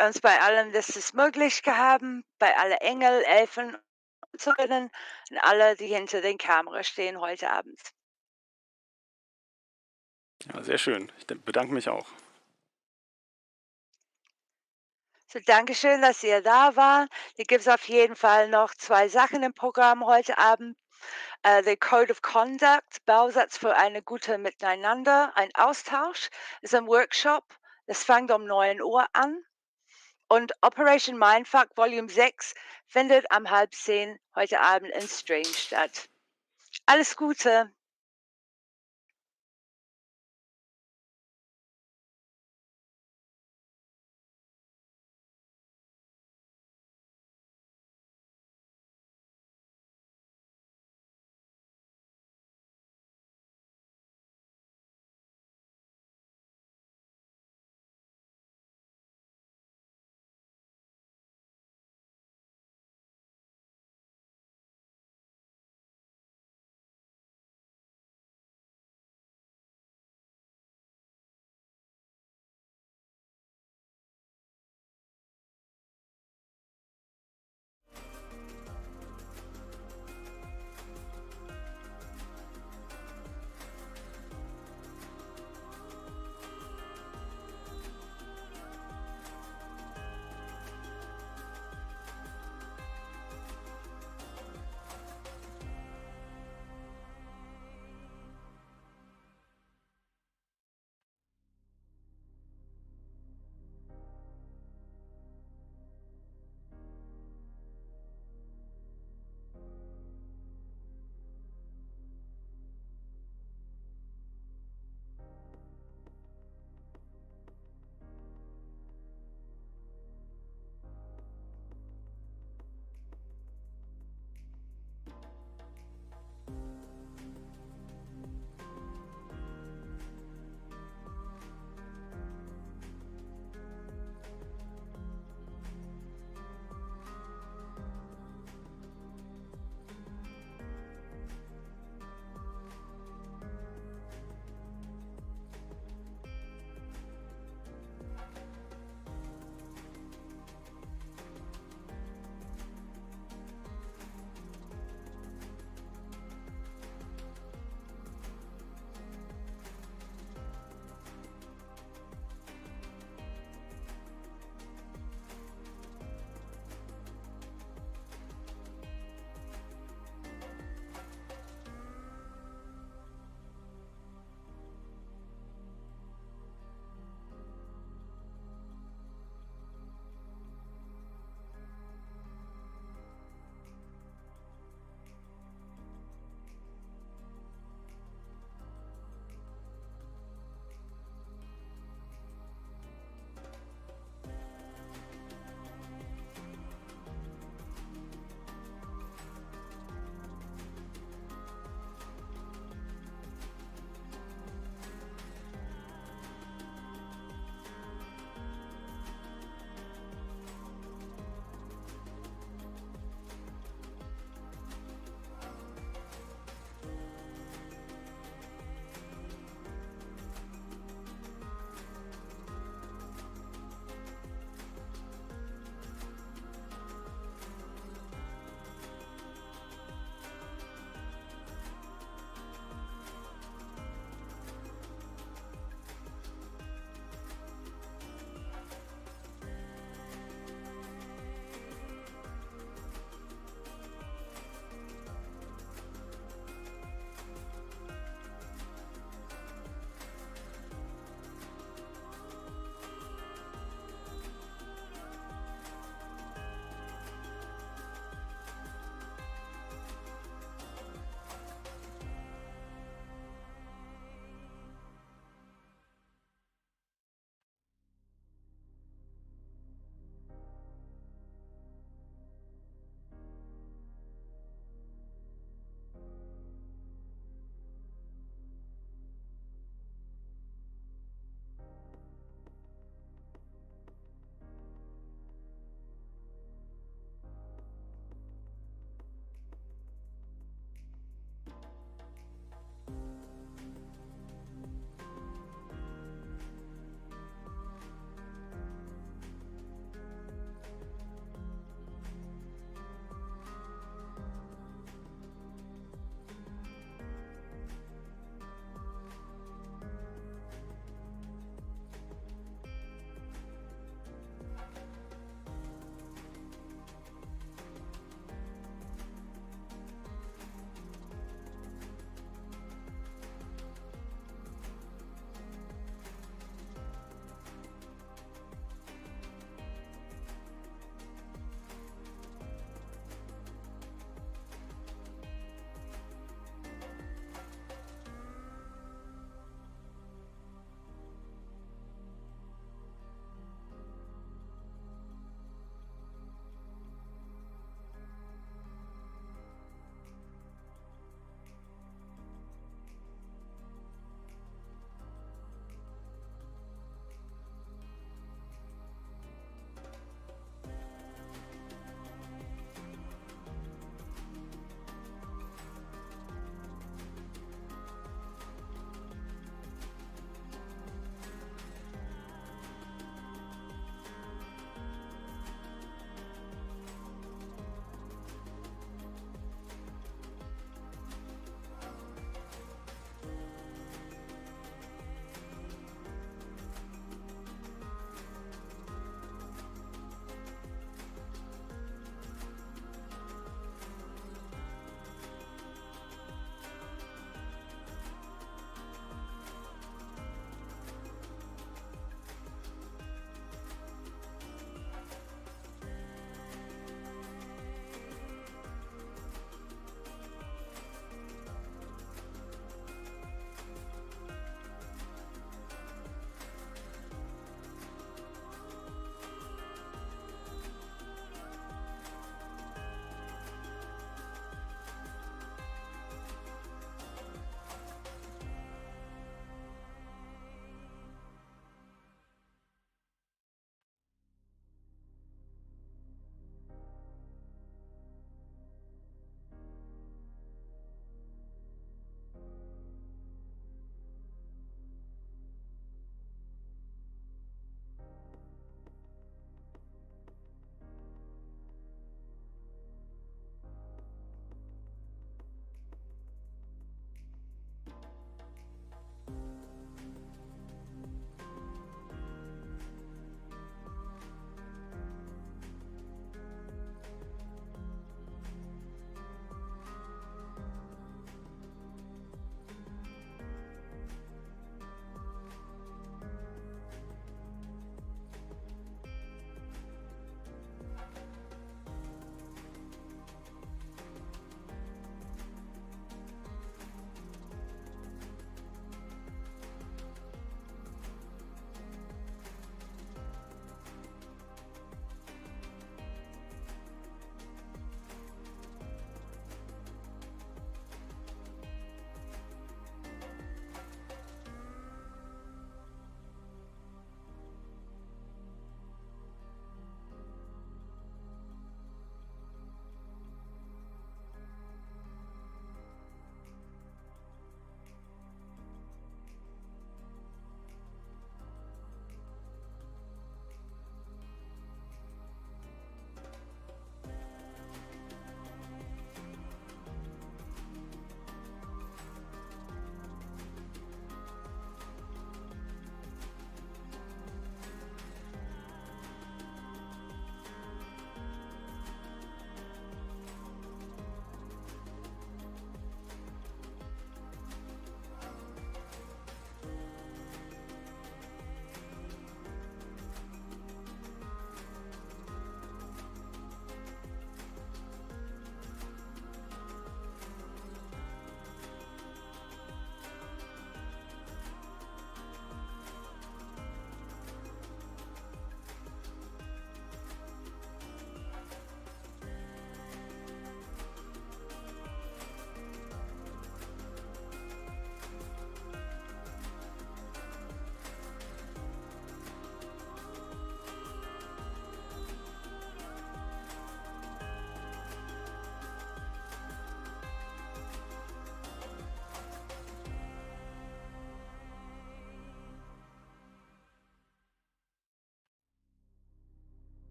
uns bei allen, dass es möglich haben, bei alle Engel, Elfen, Zeugen und alle, die hinter den Kameras stehen heute Abend. Ja, sehr schön. Ich bedanke mich auch. So, Dankeschön, dass ihr da wart. Hier gibt es auf jeden Fall noch 2 Sachen im Programm heute Abend. Der Code of Conduct, Bausatz für eine gute Miteinander, ein Austausch, ist ein Workshop. Das fängt um 9 Uhr an. Und Operation Mindfuck Volume 6 findet am 9:30 heute Abend im Stream statt. Alles Gute!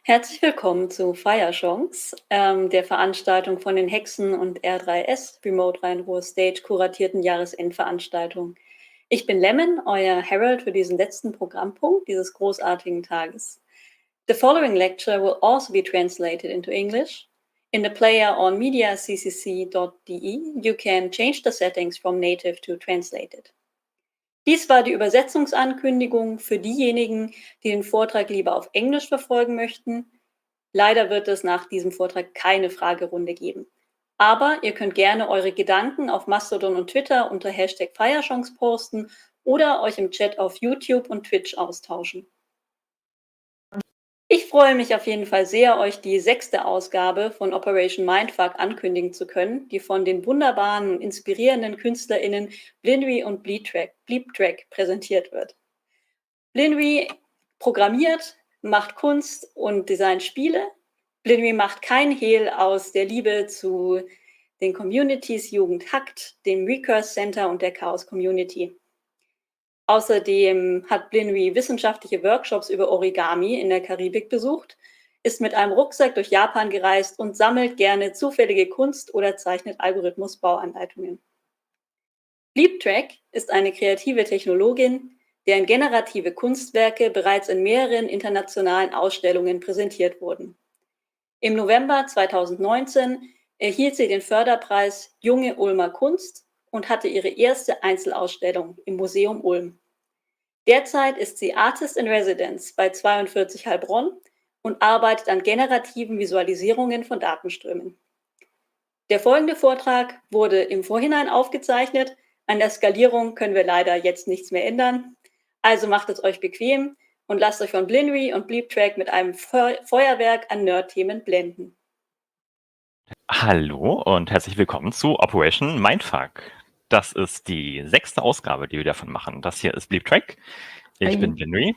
Herzlich willkommen zu Fireshonks, der Veranstaltung von den Haecksen und R3S RemoteRheinRuhrStage kuratierten Jahresendveranstaltung. Ich bin Lemon, euer Herald für diesen letzten Programmpunkt dieses großartigen Tages. The following lecture will also be translated into English. In the player on mediaccc.de, you can change the settings from native to translated. Dies war die Übersetzungsankündigung für diejenigen, die den Vortrag lieber auf Englisch verfolgen möchten. Leider wird es nach diesem Vortrag keine Fragerunde geben. Aber ihr könnt gerne eure Gedanken auf Mastodon und Twitter unter #Fireshonks posten oder euch im Chat auf YouTube und Twitch austauschen. Ich freue mich auf jeden Fall sehr, euch die 6. Ausgabe von Operation Mindfuck ankündigen zu können, die von den wunderbaren und inspirierenden KünstlerInnen Blinry und Bleeptrack präsentiert wird. Blinry programmiert, macht Kunst und designt Spiele. Blinry macht kein Hehl aus der Liebe zu den Communities Jugend Hackt, dem Recurse Center und der Chaos Community. Außerdem hat Blinry wissenschaftliche Workshops über Origami in der Karibik besucht, ist mit einem Rucksack durch Japan gereist und sammelt gerne zufällige Kunst oder zeichnet Algorithmus-Bauanleitungen. Bleeptrack ist eine kreative Technologin, deren generative Kunstwerke bereits in mehreren internationalen Ausstellungen präsentiert wurden. Im November 2019 erhielt sie den Förderpreis Junge Ulmer Kunst und hatte ihre erste Einzelausstellung im Museum Ulm. Derzeit ist sie Artist in Residence bei 42 Heilbronn und arbeitet an generativen Visualisierungen von Datenströmen. Der folgende Vortrag wurde im Vorhinein aufgezeichnet. An der Skalierung können wir leider jetzt nichts mehr ändern. Also macht es euch bequem und lasst euch von Blinry und Bleeptrack mit einem Feuerwerk an Nerd-Themen blenden. Hallo und herzlich willkommen zu Operation Mindfuck. Das ist die 6. Ausgabe, die wir davon machen. Das hier ist Bleeptrack. Ich bin Blinry.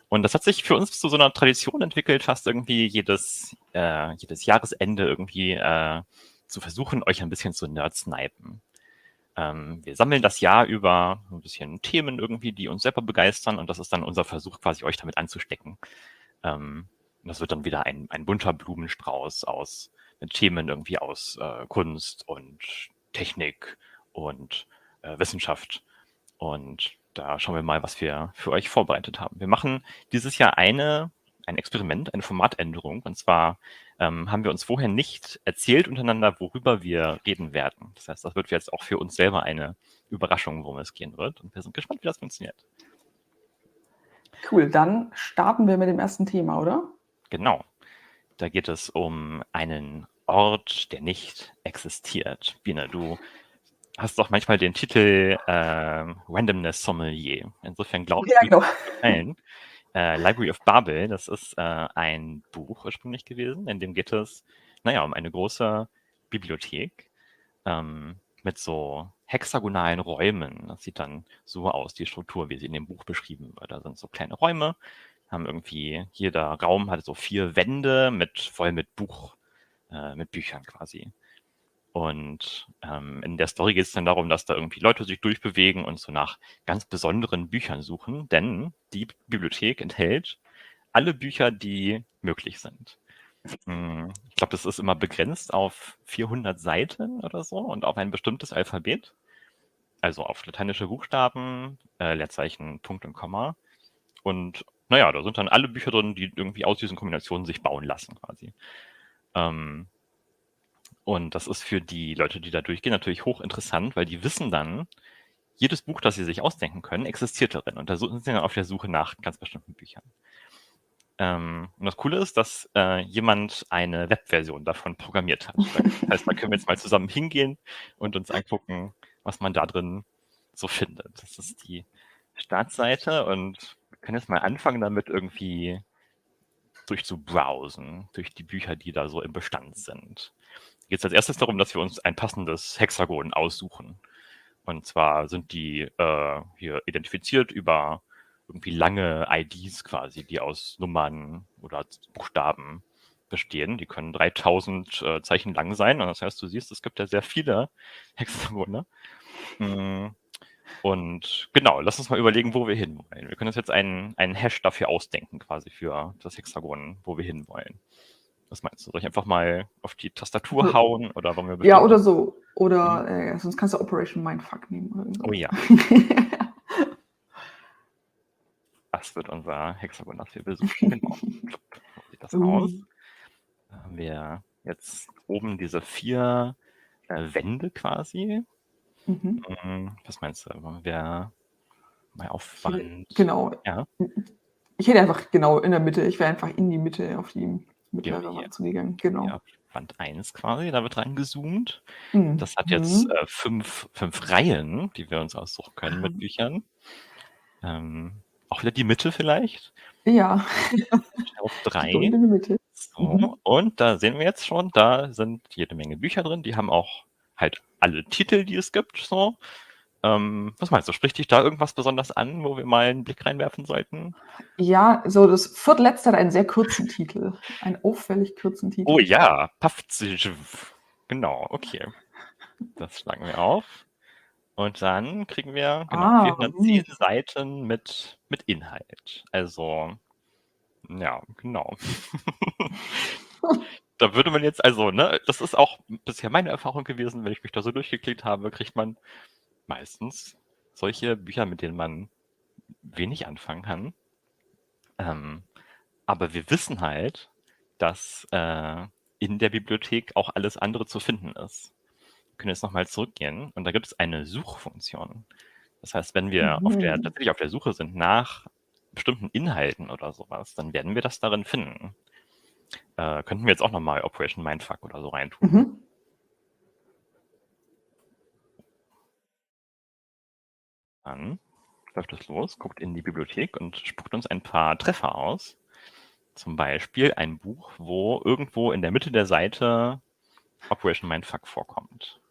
Und das hat sich für uns zu so einer Tradition entwickelt, fast irgendwie jedes Jahresende irgendwie zu versuchen, euch ein bisschen zu nerdsnipen. Wir sammeln das Jahr über ein bisschen Themen irgendwie, die uns selber begeistern. Und das ist dann unser Versuch, quasi euch damit anzustecken. Das wird dann wieder ein bunter Blumenstrauß mit Themen irgendwie aus Kunst und Technik und Wissenschaft. Und da schauen wir mal, was wir für euch vorbereitet haben. Wir machen dieses Jahr ein Experiment, eine Formatänderung. Und zwar haben wir uns vorher nicht erzählt untereinander, worüber wir reden werden. Das heißt, das wird jetzt auch für uns selber eine Überraschung, worum es gehen wird. Und wir sind gespannt, wie das funktioniert. Cool, dann starten wir mit dem ersten Thema, oder? Genau. Da geht es um einen Ort, der nicht existiert. Biene, du hast doch manchmal den Titel Randomness Sommelier. Insofern glaube ich, genau. Library of Babel, das ist ein Buch ursprünglich gewesen, in dem geht es, um eine große Bibliothek mit so hexagonalen Räumen. Das sieht dann so aus, die Struktur, wie sie in dem Buch beschrieben wird. Da sind so kleine Räume, haben irgendwie, jeder Raum hat so 4 Wände voll mit Büchern quasi. Und in der Story geht es dann darum, dass da irgendwie Leute sich durchbewegen und so nach ganz besonderen Büchern suchen, denn die Bibliothek enthält alle Bücher, die möglich sind. Ich glaube, das ist immer begrenzt auf 400 Seiten oder so und auf ein bestimmtes Alphabet. Also auf lateinische Buchstaben, Leerzeichen, Punkt und Komma. Und da sind dann alle Bücher drin, die irgendwie aus diesen Kombinationen sich bauen lassen quasi. Und das ist für die Leute, die da durchgehen, natürlich hochinteressant, weil die wissen dann, jedes Buch, das sie sich ausdenken können, existiert darin. Und da sind sie dann auf der Suche nach ganz bestimmten Büchern. Und das Coole ist, dass jemand eine Webversion davon programmiert hat. Das heißt, da können wir jetzt mal zusammen hingehen und uns angucken, was man da drin so findet. Das ist die Startseite und wir können jetzt mal anfangen, damit irgendwie durchzubrowsen, durch die Bücher, die da so im Bestand sind. Geht es als erstes darum, dass wir uns ein passendes Hexagon aussuchen. Und zwar sind die hier identifiziert über irgendwie lange IDs quasi, die aus Nummern oder Buchstaben bestehen. Die können 3000 Zeichen lang sein. Und das heißt, du siehst, es gibt ja sehr viele Hexagone. Und genau, lass uns mal überlegen, wo wir hinwollen. Wir können uns jetzt einen Hash dafür ausdenken, quasi für das Hexagon, wo wir hinwollen. Was meinst du? Soll ich einfach mal auf die Tastatur hauen oder wollen wir Ja, bestimmt... oder so. Oder sonst kannst du Operation Mindfuck nehmen. Oder so. Oh ja. Das wird unser Hexagon, das wir besuchen. Genau. So sieht das aus. Da haben wir jetzt oben diese 4 Wände quasi. Was meinst du? Wollen wir mal auf Wand? Genau. Ja. Ich hätte einfach genau in der Mitte, ich wäre einfach in die Mitte auf die mittlere Hier. Wand zugegangen. Genau. Ja, Wand 1 quasi, da wird reingezoomt. Mhm. Das hat jetzt 5 Reihen, die wir uns aussuchen können mit Büchern. Auch wieder die Mitte vielleicht. Ja. Auf 3. In der Mitte. So, und da sehen wir jetzt schon, da sind jede Menge Bücher drin. Die haben auch halt alle Titel, die es gibt. So. Was meinst du? Spricht dich da irgendwas besonders an, wo wir mal einen Blick reinwerfen sollten? Ja, so das viertletzte hat einen sehr kurzen Titel. Einen auffällig kurzen Titel. Oh ja, Pafziv. Genau, okay. Das schlagen wir auf. Und dann kriegen wir 410 Seiten mit Inhalt. Also, ja, genau. Da würde man jetzt, also, ne, das ist auch bisher meine Erfahrung gewesen, wenn ich mich da so durchgeklickt habe, kriegt man meistens solche Bücher, mit denen man wenig anfangen kann. Aber wir wissen halt, dass in der Bibliothek auch alles andere zu finden ist. Wir können jetzt nochmal zurückgehen und da gibt es eine Suchfunktion. Das heißt, wenn wir tatsächlich auf der Suche sind nach bestimmten Inhalten oder sowas, dann werden wir das darin finden. Könnten wir jetzt auch nochmal Operation Mindfuck oder so reintun. Dann läuft es los, guckt in die Bibliothek und spuckt uns ein paar Treffer aus. Zum Beispiel ein Buch, wo irgendwo in der Mitte der Seite Operation Mindfuck vorkommt.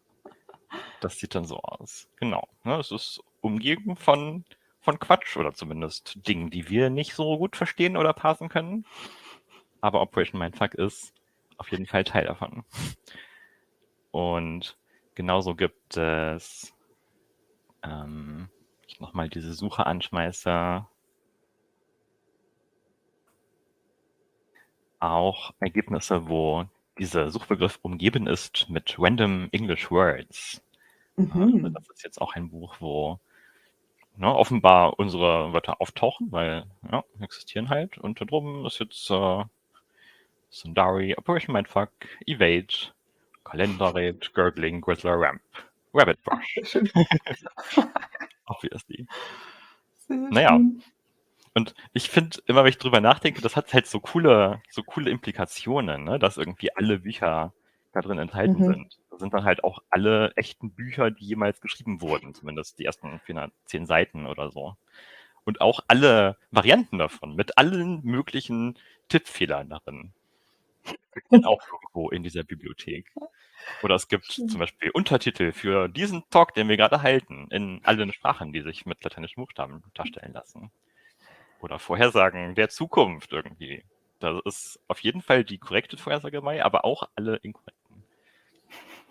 Das sieht dann so aus. Genau. Es ist umgeben von Quatsch oder zumindest Dingen, die wir nicht so gut verstehen oder parsen können. Aber Operation Mindfuck ist auf jeden Fall Teil davon. Und genauso gibt es, ich nochmal diese Suche anschmeiße, auch Ergebnisse, wo dieser Suchbegriff umgeben ist mit Random English Words. Also das ist jetzt auch ein Buch, wo offenbar unsere Wörter auftauchen, weil existieren halt. Und da drum ist jetzt Sundari, Operation Mindfuck, Evade, Kalenderred, Gurgling, Grizzler, Ramp, Rabbit Brush. Obviously. Naja. Und ich finde, immer wenn ich drüber nachdenke, das hat halt so coole Implikationen, ne? Dass irgendwie alle Bücher da drin enthalten sind. Das sind dann halt auch alle echten Bücher, die jemals geschrieben wurden, zumindest die ersten 410 Seiten oder so. Und auch alle Varianten davon, mit allen möglichen Tippfehlern darin. Auch irgendwo in dieser Bibliothek. Oder es gibt zum Beispiel Untertitel für diesen Talk, den wir gerade halten, in allen Sprachen, die sich mit lateinischen Buchstaben darstellen lassen. Oder Vorhersagen der Zukunft irgendwie. Da ist auf jeden Fall die korrekte Vorhersage dabei, aber auch alle inkorrekten.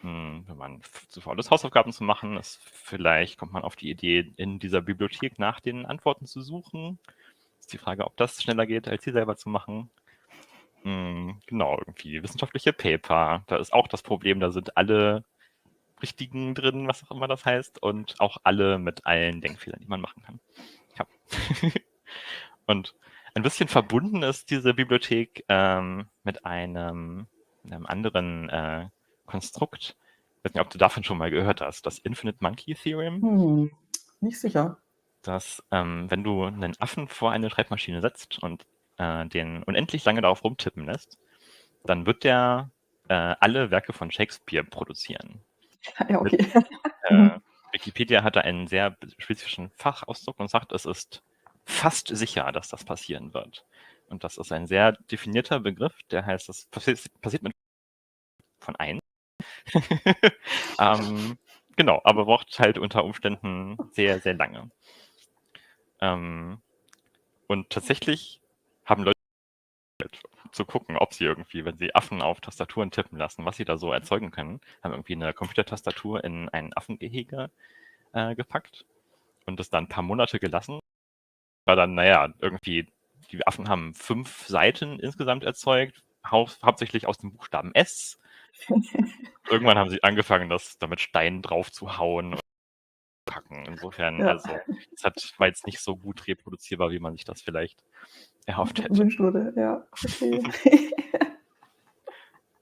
Wenn man zu faul ist, Hausaufgaben zu machen, vielleicht kommt man auf die Idee, in dieser Bibliothek nach den Antworten zu suchen. Ist die Frage, ob das schneller geht, als sie selber zu machen. Genau, irgendwie wissenschaftliche Paper. Da ist auch das Problem, da sind alle richtigen drin, was auch immer das heißt, und auch alle mit allen Denkfehlern, die man machen kann. Ja. Und ein bisschen verbunden ist diese Bibliothek mit einem anderen Konstrukt. Ich weiß nicht, ob du davon schon mal gehört hast, das Infinite Monkey Theorem. Nicht sicher. Dass, wenn du einen Affen vor eine Schreibmaschine setzt und den unendlich lange darauf rumtippen lässt, dann wird der alle Werke von Shakespeare produzieren. Ja, okay. Wikipedia hat da einen sehr spezifischen Fachausdruck und sagt, es ist fast sicher, dass das passieren wird. Und das ist ein sehr definierter Begriff, der heißt, das passiert mit von 1. Genau, aber braucht halt unter Umständen sehr, sehr lange. Und tatsächlich haben Leute zu gucken, ob sie irgendwie, wenn sie Affen auf Tastaturen tippen lassen, was sie da so erzeugen können, haben irgendwie eine Computertastatur in ein Affengehege gepackt und das dann ein paar Monate gelassen. War dann, naja, irgendwie, die Affen haben 5 Seiten insgesamt erzeugt, hauptsächlich aus dem Buchstaben S. Irgendwann haben sie angefangen, das damit Steinen drauf zu hauen und packen. Insofern, Ja. also, war jetzt nicht so gut reproduzierbar, wie man sich das vielleicht erhofft hätte. Wünscht wurde, ja.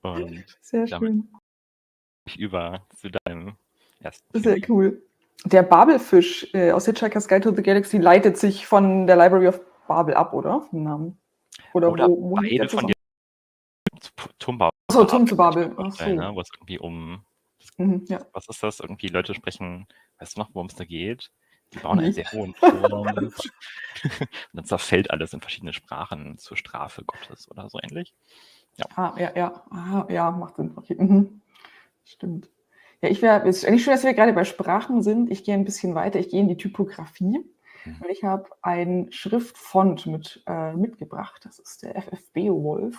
Okay. Und Sehr damit schön. ich über zu deinem ersten Sehr Theorie. cool. Der Babelfisch aus Hitchhiker's Guide to the Galaxy leitet sich von der Library of Babel ab, oder? Vom Namen. Oder Oder wo liegt der beide von zusammen? Turmbau. Achso, Turm zu Babel. Ach so. Ne, wo es irgendwie Ja. was ist das? Irgendwie Leute sprechen, weißt du noch, worum es da geht? Die bauen einen Nee. sehr hohen Turm. Und dann zerfällt alles in verschiedene Sprachen zur Strafe Gottes oder so ähnlich. Ja, macht Sinn. Okay. Stimmt. Ja, es ist eigentlich schön, dass wir gerade bei Sprachen sind. Ich gehe ein bisschen weiter. Ich gehe in die Typografie. Und ich habe einen Schriftfont mitgebracht. Das ist der FF Beowulf.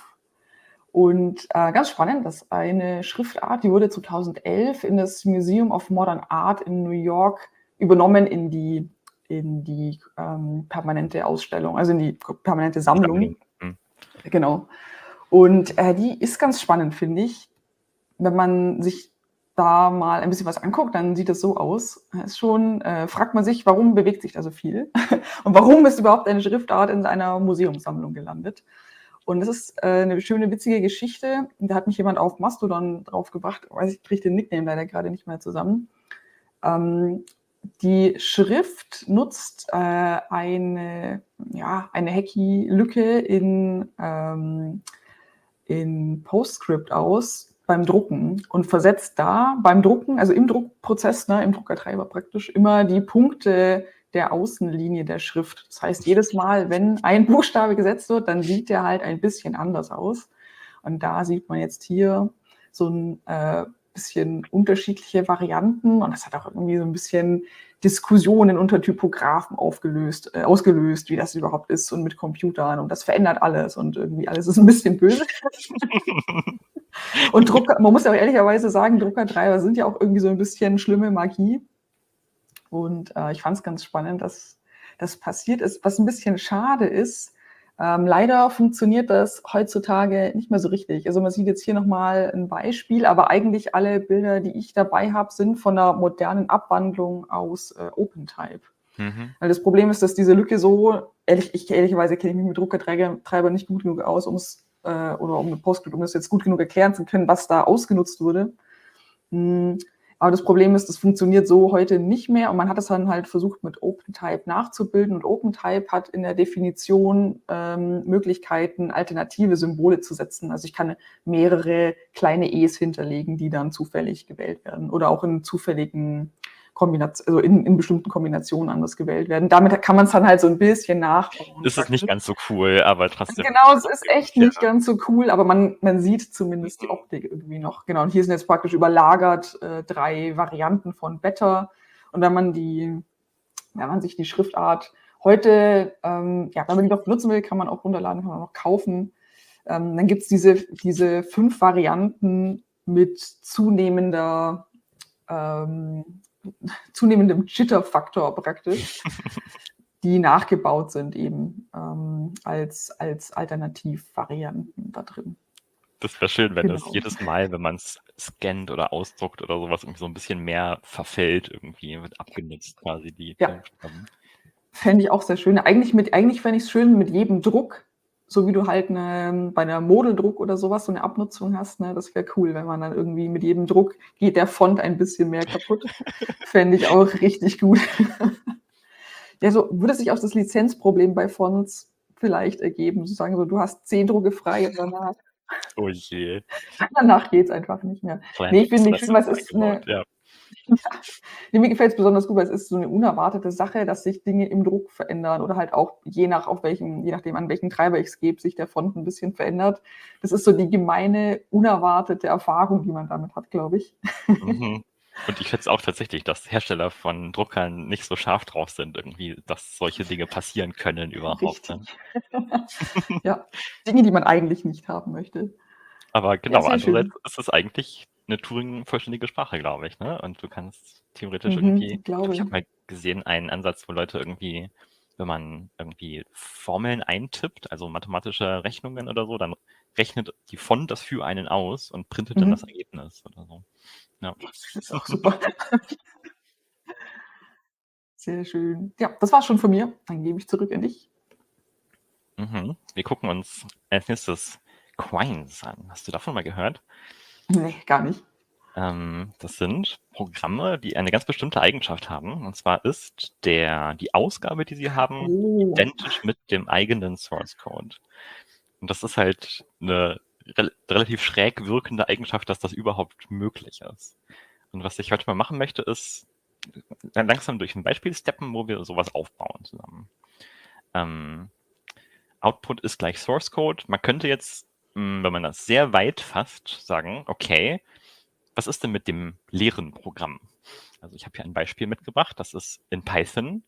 Und ganz spannend, das ist eine Schriftart, die wurde 2011 in das Museum of Modern Art in New York übernommen in die permanente Ausstellung, also in die permanente Sammlung. Genau. Und die ist ganz spannend, finde ich. Wenn man sich da mal ein bisschen was anguckt, dann sieht es so aus. Ist schon, fragt man sich, warum bewegt sich da so viel? Und warum ist überhaupt eine Schriftart in einer Museumssammlung gelandet? Und das ist eine schöne, witzige Geschichte. Da hat mich jemand auf Mastodon draufgebracht. Ich kriege den Nickname leider gerade nicht mehr zusammen. Die Schrift nutzt eine Hacky-Lücke in PostScript aus beim Drucken und versetzt da beim Drucken, also im Druckprozess, im Druckertreiber praktisch, immer die Punkte der Außenlinie der Schrift. Das heißt, jedes Mal, wenn ein Buchstabe gesetzt wird, dann sieht der halt ein bisschen anders aus. Und da sieht man jetzt hier so ein bisschen unterschiedliche Varianten. Und das hat auch irgendwie so ein bisschen Diskussionen unter Typografen ausgelöst, wie das überhaupt ist und mit Computern. Und das verändert alles und irgendwie alles ist ein bisschen böse. Und man muss ja auch ehrlicherweise sagen, Druckertreiber sind ja auch irgendwie so ein bisschen schlimme Magie. Und ich fand es ganz spannend, dass das passiert ist. Was ein bisschen schade ist, leider funktioniert das heutzutage nicht mehr so richtig. Also man sieht jetzt hier nochmal ein Beispiel, aber eigentlich alle Bilder, die ich dabei habe, sind von einer modernen Abwandlung aus OpenType. Weil das Problem ist, dass diese Lücke ehrlicherweise kenne ich mich mit Druckertreiber nicht gut genug aus, um mit PostScript, um das jetzt gut genug erklären zu können, was da ausgenutzt wurde. Aber das Problem ist, das funktioniert so heute nicht mehr und man hat es dann halt versucht, mit OpenType nachzubilden und OpenType hat in der Definition Möglichkeiten, alternative Symbole zu setzen. Also ich kann mehrere kleine E's hinterlegen, die dann zufällig gewählt werden oder auch in zufälligen Kombinationen, also in bestimmten Kombinationen anders gewählt werden. Damit kann man es dann halt so ein bisschen nachbauen. Das ist nicht ganz so cool, aber trotzdem. Genau, es ist echt nicht ganz so cool, aber man sieht zumindest die Optik irgendwie noch. Genau, und hier sind jetzt praktisch überlagert 3 Varianten von Better. Und wenn man sich die Schriftart heute, wenn man die noch benutzen will, kann man auch runterladen, kann man auch kaufen. Dann gibt es diese 5 Varianten mit zunehmendem Jitter-Faktor praktisch, die nachgebaut sind eben als Alternativvarianten da drin. Das wäre schön, wenn Genau. es jedes Mal, wenn man es scannt oder ausdruckt oder sowas, irgendwie so ein bisschen mehr verfällt, irgendwie wird abgenutzt quasi die Buchstaben. Fände ich auch sehr schön. Eigentlich fände ich es schön mit jedem Druck, so wie du halt bei einer Modeldruck oder sowas so eine Abnutzung hast. Ne? Das wäre cool, wenn man dann irgendwie mit jedem Druck geht der Font ein bisschen mehr kaputt. Fände ich auch richtig gut. Ja, so würde sich auch das Lizenzproblem bei Fonts vielleicht ergeben. Sozusagen so, du hast 10 Drucke frei und Oh je. danach geht es einfach nicht mehr. Nee, ich finde nicht schön, weil es ist mir gefällt es besonders gut, weil es ist so eine unerwartete Sache, dass sich Dinge im Druck verändern oder halt auch je nachdem, an welchen Treiber ich es gebe, sich der Font ein bisschen verändert. Das ist so die gemeine, unerwartete Erfahrung, die man damit hat, glaube ich. Und ich finde es auch tatsächlich, dass Hersteller von Druckern nicht so scharf drauf sind, irgendwie, dass solche Dinge passieren können überhaupt. Ne? Ja, Dinge, die man eigentlich nicht haben möchte. Aber genau, Ja, andererseits ist es eigentlich eine Turing-vollständige Sprache, glaube ich. Ne? Und du kannst theoretisch irgendwie, ich habe mal gesehen einen Ansatz, wo Leute irgendwie, wenn man irgendwie Formeln eintippt, also mathematische Rechnungen oder so, dann rechnet die Font das für einen aus und printet dann das Ergebnis oder so. Ja. Das ist auch super. Sehr schön. Ja, das war's schon von mir. Dann gebe ich zurück an dich. Wir gucken uns als nächstes Quines an. Hast du davon mal gehört? Nee, gar nicht. Das sind Programme, die eine ganz bestimmte Eigenschaft haben. Und zwar ist die Ausgabe, die sie haben, identisch mit dem eigenen Source Code. Und das ist halt eine relativ schräg wirkende Eigenschaft, dass das überhaupt möglich ist. Und was ich heute mal machen möchte, ist langsam durch ein Beispiel steppen, wo wir sowas aufbauen zusammen. Output ist gleich Source Code. Man könnte jetzt, wenn man das sehr weit fasst, sagen, okay, was ist denn mit dem leeren Programm? Also ich habe hier ein Beispiel mitgebracht, das ist in Python,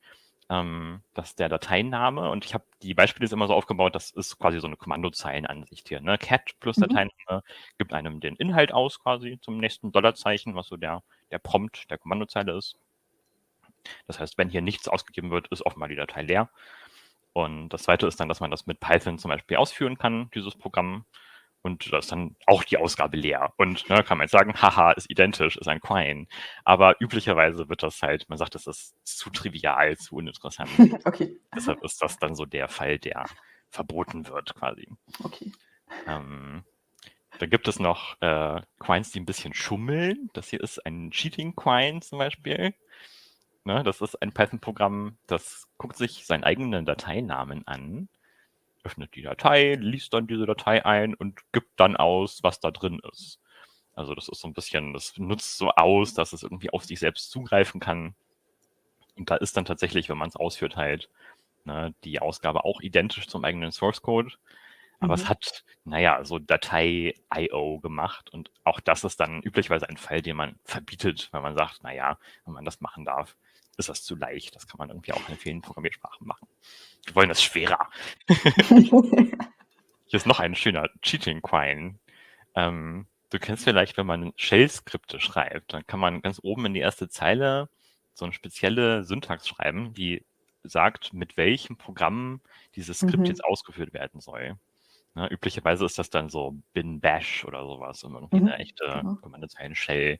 das ist der Dateiname und die Beispiele sind immer so aufgebaut, das ist quasi so eine Kommandozeilenansicht hier. Ne? Cat plus Dateiname gibt einem den Inhalt aus quasi zum nächsten Dollarzeichen, was so der Prompt der Kommandozeile ist. Das heißt, wenn hier nichts ausgegeben wird, ist offenbar die Datei leer. Und das Zweite ist dann, dass man das mit Python zum Beispiel ausführen kann, dieses Programm. Und da ist dann auch die Ausgabe leer. Und kann man jetzt sagen, haha, ist identisch, ist ein Quine. Aber üblicherweise wird das halt, man sagt, das ist zu trivial, zu uninteressant. Okay. Deshalb ist das dann so der Fall, der verboten wird quasi. Okay. Da gibt es noch Quines, die ein bisschen schummeln. Das hier ist ein Cheating Quine zum Beispiel. Ne, das ist ein Python-Programm, das guckt sich seinen eigenen Dateinamen an, öffnet die Datei, liest dann diese Datei ein und gibt dann aus, was da drin ist. Also das ist so ein bisschen, das nutzt so aus, dass es irgendwie auf sich selbst zugreifen kann. Und da ist dann tatsächlich, wenn man es ausführt, halt die Ausgabe auch identisch zum eigenen Source Code. Aber es hat, so Datei-IO gemacht. Und auch das ist dann üblicherweise ein Fall, den man verbietet, wenn man sagt, wenn man das machen darf, ist das zu leicht. Das kann man irgendwie auch in vielen Programmiersprachen machen. Wir wollen das schwerer. Hier ist noch ein schöner Cheating-Quine. Du kennst vielleicht, wenn man Shell-Skripte schreibt, dann kann man ganz oben in die erste Zeile so eine spezielle Syntax schreiben, die sagt, mit welchem Programm dieses Skript jetzt ausgeführt werden soll. Üblicherweise ist das dann so bin bash oder sowas, um irgendwie eine echte Kommandozeilen-Shell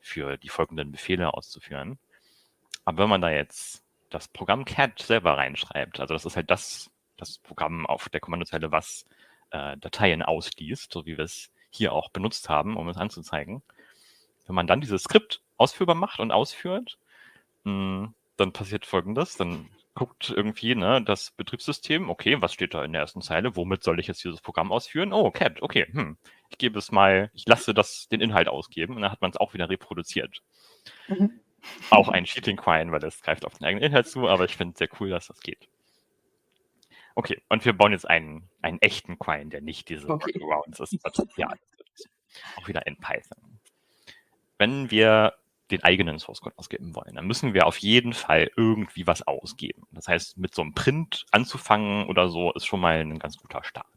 für die folgenden Befehle auszuführen. Aber wenn man da jetzt das Programm cat selber reinschreibt, also das ist halt das Programm auf der Kommandozeile, was Dateien ausliest, so wie wir es hier auch benutzt haben, um es anzuzeigen. Wenn man dann dieses Skript ausführbar macht und ausführt, dann passiert Folgendes, dann guckt irgendwie das Betriebssystem, okay, was steht da in der ersten Zeile, womit soll ich jetzt dieses Programm ausführen? Oh, cat, okay, ich lasse den Inhalt ausgeben und dann hat man es auch wieder reproduziert. Auch ein Cheating Quine, weil das greift auf den eigenen Inhalt zu, aber ich finde es sehr cool, dass das geht. Okay, und wir bauen jetzt einen echten Quine, der nicht diese Workarounds ist. Ja, auch wieder in Python. Wenn wir den eigenen Source Code ausgeben wollen, dann müssen wir auf jeden Fall irgendwie was ausgeben. Das heißt, mit so einem Print anzufangen oder so ist schon mal ein ganz guter Start.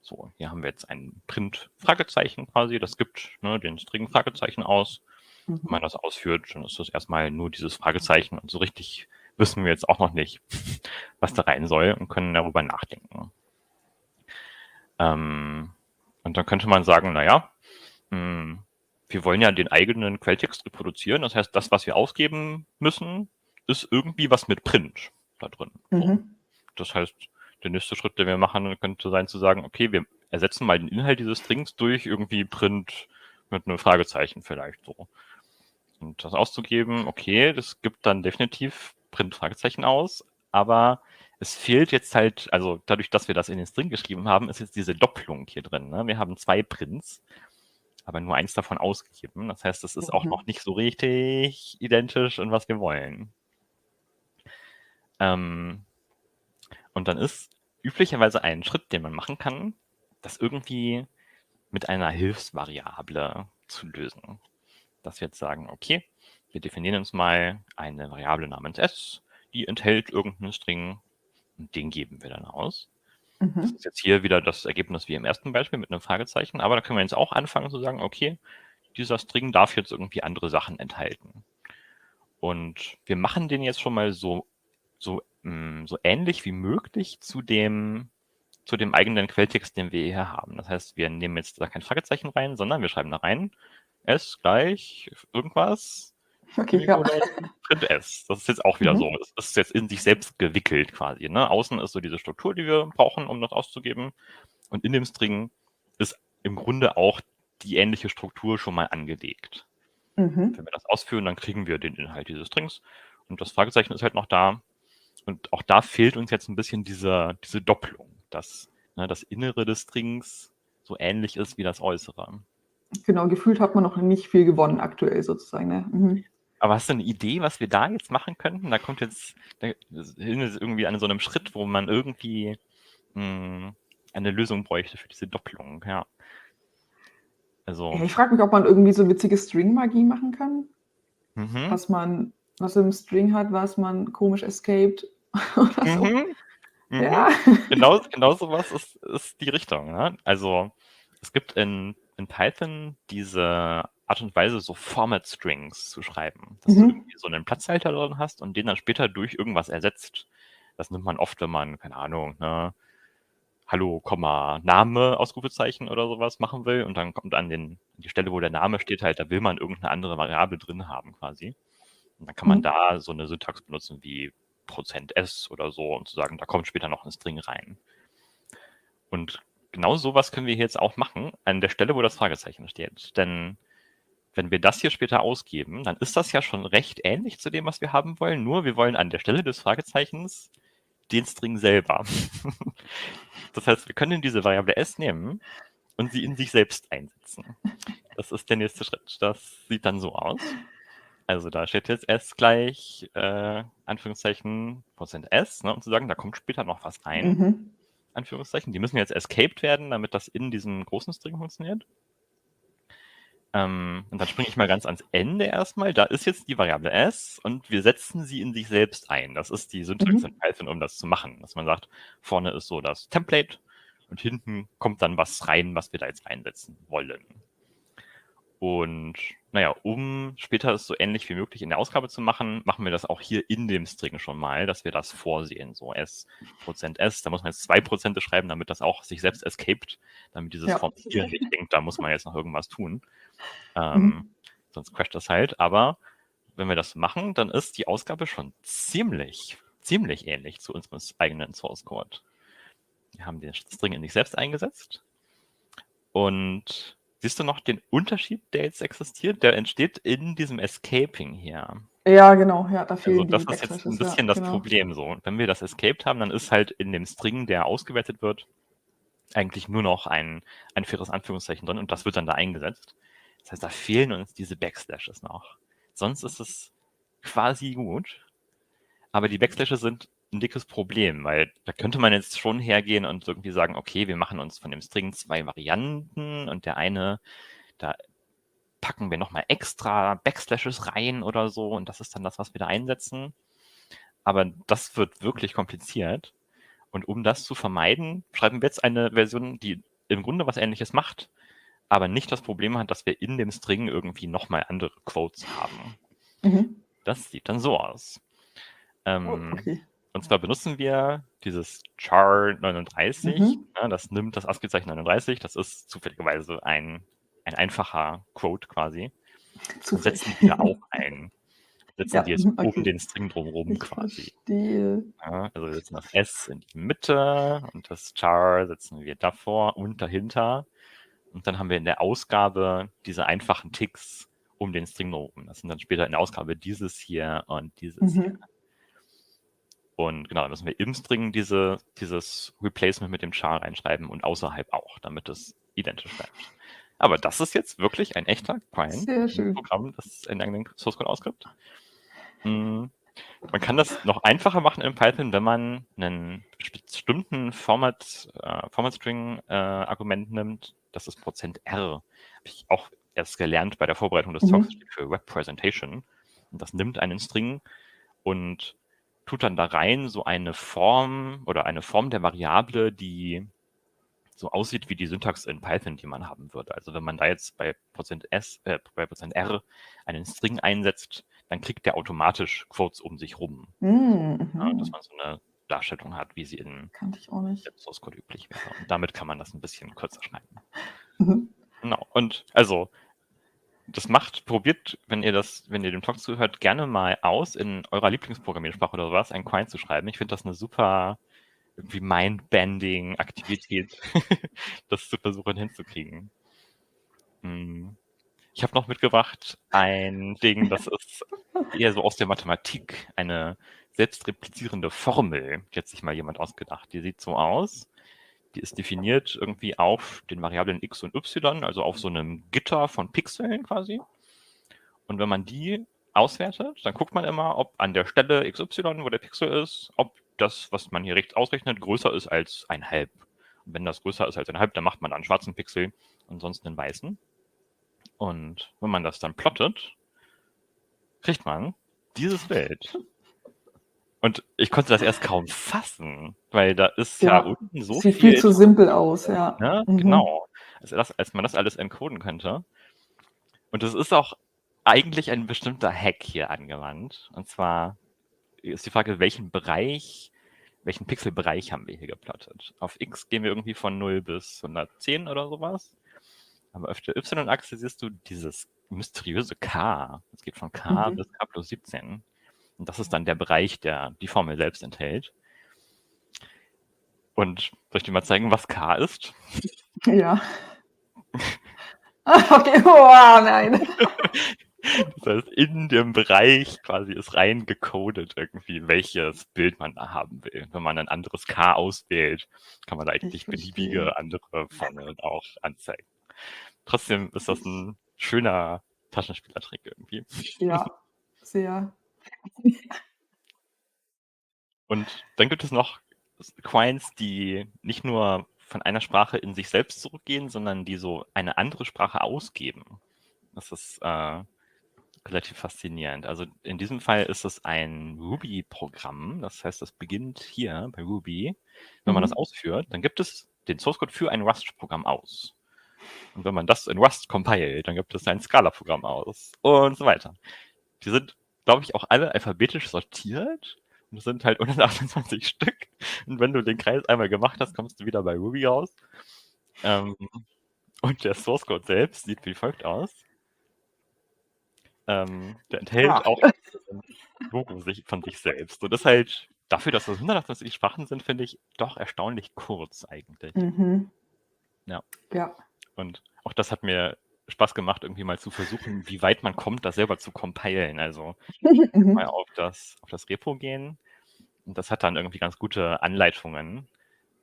So, hier haben wir jetzt ein Print-Fragezeichen quasi, das gibt den String-Fragezeichen aus. Wenn man das ausführt, dann ist das erstmal nur dieses Fragezeichen und so richtig wissen wir jetzt auch noch nicht, was da rein soll und können darüber nachdenken. Und dann könnte man sagen, wir wollen ja den eigenen Quelltext reproduzieren. Das heißt, das, was wir ausgeben müssen, ist irgendwie was mit Print da drin. So. Das heißt, der nächste Schritt, den wir machen, könnte sein zu sagen, okay, wir ersetzen mal den Inhalt dieses Strings durch irgendwie Print mit einem Fragezeichen vielleicht so. Und das auszugeben, okay, das gibt dann definitiv Print-Fragezeichen aus, aber es fehlt jetzt halt, also dadurch, dass wir das in den String geschrieben haben, ist jetzt diese Doppelung hier drin. Ne? Wir haben 2 Prints, aber nur eins davon ausgegeben. Das heißt, es ist auch noch nicht so richtig identisch in was wir wollen. Und dann ist üblicherweise ein Schritt, den man machen kann, das irgendwie mit einer Hilfsvariable zu lösen. Dass wir jetzt sagen, okay, wir definieren uns mal eine Variable namens s, die enthält irgendeinen String und den geben wir dann aus. Das ist jetzt hier wieder das Ergebnis wie im ersten Beispiel mit einem Fragezeichen, aber da können wir jetzt auch anfangen zu sagen, okay, dieser String darf jetzt irgendwie andere Sachen enthalten. Und wir machen den jetzt schon mal so ähnlich wie möglich zu dem eigenen Quelltext, den wir hier haben. Das heißt, wir nehmen jetzt da kein Fragezeichen rein, sondern wir schreiben da rein S gleich irgendwas, Okay, ja. Print S. Das ist jetzt auch wieder so. Das ist jetzt in sich selbst gewickelt quasi. Ne? Außen ist so diese Struktur, die wir brauchen, um das auszugeben. Und in dem String ist im Grunde auch die ähnliche Struktur schon mal angelegt. Wenn wir das ausführen, dann kriegen wir den Inhalt dieses Strings. Und das Fragezeichen ist halt noch da. Und auch da fehlt uns jetzt ein bisschen diese Doppelung, dass das Innere des Strings so ähnlich ist wie das Äußere. Genau, gefühlt hat man noch nicht viel gewonnen aktuell sozusagen. Ne? Aber hast du eine Idee, was wir da jetzt machen könnten? Da sind wir irgendwie an so einem Schritt, wo man irgendwie eine Lösung bräuchte für diese Doppelung. Ja. Also, Ja, ich frage mich, ob man irgendwie so witzige String-Magie machen kann. mhm. Was im String hat, was man komisch escaped oder so. Ja. Genau sowas ist die Richtung. Ne? Also es gibt in Python diese Art und Weise, so Format-Strings zu schreiben. Dass du irgendwie so einen Platzhalter drin hast und den dann später durch irgendwas ersetzt. Das nimmt man oft, wenn man, keine Ahnung, Hallo, Name, Ausrufezeichen oder sowas machen will. Und dann kommt an die Stelle, wo der Name steht, halt, da will man irgendeine andere Variable drin haben quasi. Und dann kann man da so eine Syntax benutzen wie %s oder so und zu sagen, da kommt später noch ein String rein. Und genau sowas können wir hier jetzt auch machen, an der Stelle, wo das Fragezeichen steht. Denn wenn wir das hier später ausgeben, dann ist das ja schon recht ähnlich zu dem, was wir haben wollen, nur wir wollen an der Stelle des Fragezeichens den String selber. Das heißt, wir können diese Variable s nehmen und sie in sich selbst einsetzen. Das ist der nächste Schritt. Das sieht dann so aus. Also da steht jetzt s gleich, Anführungszeichen, %s, ne, um zu sagen, da kommt später noch was rein, Anführungszeichen. Die müssen jetzt escaped werden, damit das in diesem großen String funktioniert. Und dann springe ich mal ganz ans Ende erstmal. Da ist jetzt die Variable s und wir setzen sie in sich selbst ein. Das ist die Syntax in Python, um das zu machen. Dass man sagt, vorne ist so das Template und hinten kommt dann was rein, was wir da jetzt reinsetzen wollen. Und naja, um später es so ähnlich wie möglich in der Ausgabe zu machen, machen wir das auch hier in dem String schon mal, dass wir das vorsehen. So s, %s, da muss man jetzt 2% schreiben, damit das auch sich selbst escaped, damit dieses Formatieren nicht denkt, da muss man jetzt noch irgendwas tun. Sonst crasht das halt. Aber wenn wir das machen, dann ist die Ausgabe schon ziemlich ähnlich zu unserem eigenen Source Code. Wir haben den String in sich selbst eingesetzt. Und siehst du noch den Unterschied, der jetzt existiert? Der entsteht in diesem Escaping hier. Ja, genau. Ja, da fehlen Also das die ist jetzt ein Backslashes, bisschen ja, das Problem. So. Und wenn wir das escaped haben, dann ist halt in dem String, der ausgewertet wird, eigentlich nur noch ein faires Anführungszeichen drin und das wird dann da eingesetzt. Das heißt, da fehlen uns diese Backslashes noch. Sonst ist es quasi gut, aber die Backslashes sind ein dickes Problem, weil da könnte man jetzt schon hergehen und irgendwie sagen, okay, wir machen uns von dem String 2 Varianten und der eine, da packen wir nochmal extra Backslashes rein oder so und das ist dann das, was wir da einsetzen. Aber das wird wirklich kompliziert. Und um das zu vermeiden, schreiben wir jetzt eine Version, die im Grunde was Ähnliches macht, aber nicht das Problem hat, dass wir in dem String irgendwie nochmal andere Quotes haben. Das sieht dann so aus. Okay. Und zwar benutzen wir dieses char 39. Das nimmt das ASCII-Zeichen 39. Das ist zufälligerweise ein einfacher Quote quasi. Und setzen die da auch ein. Setzen die jetzt um den String drumherum quasi. Ja, also wir setzen das S in die Mitte und das char setzen wir davor und dahinter. Und dann haben wir in der Ausgabe diese einfachen Ticks um den String drumherum. Das sind dann später in der Ausgabe dieses hier und dieses hier. Und genau, dann müssen wir im String dieses Replacement mit dem char reinschreiben und außerhalb auch, damit es identisch bleibt. Aber das ist jetzt wirklich ein echter Client-Programm, das in irgendeinem Source Code ausgibt. Man kann das noch einfacher machen in Python, wenn man einen bestimmten Format-String-Argument nimmt. Das ist %r. Habe ich auch erst gelernt bei der Vorbereitung des Talks, steht für Representation. Und das nimmt einen String und tut dann da rein so eine Form oder eine Form der Variable, die so aussieht wie die Syntax in Python, die man haben würde. Also wenn man da jetzt bei %r einen String einsetzt, dann kriegt der automatisch Quotes um sich rum. Mhm. Ja, dass man so eine Darstellung hat, wie sie in Kannte ich auch nicht. dem Source Code üblich wäre. Und damit kann man das ein bisschen kürzer schreiben. Mhm. Genau. Und also, probiert, wenn ihr dem Talk zuhört, gerne mal aus, in eurer Lieblingsprogrammiersprache oder sowas, einen Client zu schreiben. Ich finde das eine super irgendwie mind-bending Aktivität, das zu versuchen hinzukriegen. Ich habe noch mitgebracht ein Ding, das ist eher so aus der Mathematik, eine selbstreplizierende Formel, die hat sich mal jemand ausgedacht. Die sieht so aus, die ist definiert irgendwie auf den Variablen x und y, also auf so einem Gitter von Pixeln quasi. Und wenn man die auswertet, dann guckt man immer, ob an der Stelle xy, wo der Pixel ist, ob das, was man hier rechts ausrechnet, größer ist als 1,5. Und wenn das größer ist als 1,5, dann macht man einen schwarzen Pixel und sonst einen weißen. Und wenn man das dann plottet, kriegt man dieses Bild. Und ich konnte das erst kaum fassen, weil da ist ja unten so sieht viel viel zu simpel aus, ja. Ne? Mhm. Genau. Als man das alles encoden könnte. Und es ist auch eigentlich ein bestimmter Hack hier angewandt. Und zwar ist die Frage, welchen Pixelbereich haben wir hier geplottet? Auf X gehen wir irgendwie von 0 bis 110 oder sowas. Aber auf der Y-Achse siehst du dieses mysteriöse K. Es geht von K bis K plus 17. Und das ist dann der Bereich, der die Formel selbst enthält. Und soll ich dir mal zeigen, was K ist? Ja. Okay, oh nein. Das heißt, in dem Bereich quasi ist rein gecodet irgendwie, welches Bild man da haben will. Wenn man ein anderes K auswählt, kann man da eigentlich beliebige andere Formeln auch anzeigen. Trotzdem ist das ein schöner Taschenspielertrick irgendwie. Ja, sehr. Und dann gibt es noch Clients, die nicht nur von einer Sprache in sich selbst zurückgehen, sondern die so eine andere Sprache ausgeben. Das ist relativ faszinierend. Also in diesem Fall ist es ein Ruby-Programm. Das heißt, das beginnt hier bei Ruby. Wenn man das ausführt, dann gibt es den Source-Code für ein Rust-Programm aus. Und wenn man das in Rust compilt, dann gibt es ein Scala-Programm aus und so weiter. Die sind, glaube ich, auch alle alphabetisch sortiert. Und es sind halt 128 Stück. Und wenn du den Kreis einmal gemacht hast, kommst du wieder bei Ruby raus. Und der Source-Code selbst sieht wie folgt aus. Der enthält auch ein Logo von sich selbst. Und das halt, dafür, dass das 128 Sprachen sind, finde ich doch erstaunlich kurz eigentlich. Ja. Und auch das hat mir Spaß gemacht, irgendwie mal zu versuchen, wie weit man kommt, das selber zu compilen. Also mal auf das Repo gehen. Und das hat dann irgendwie ganz gute Anleitungen,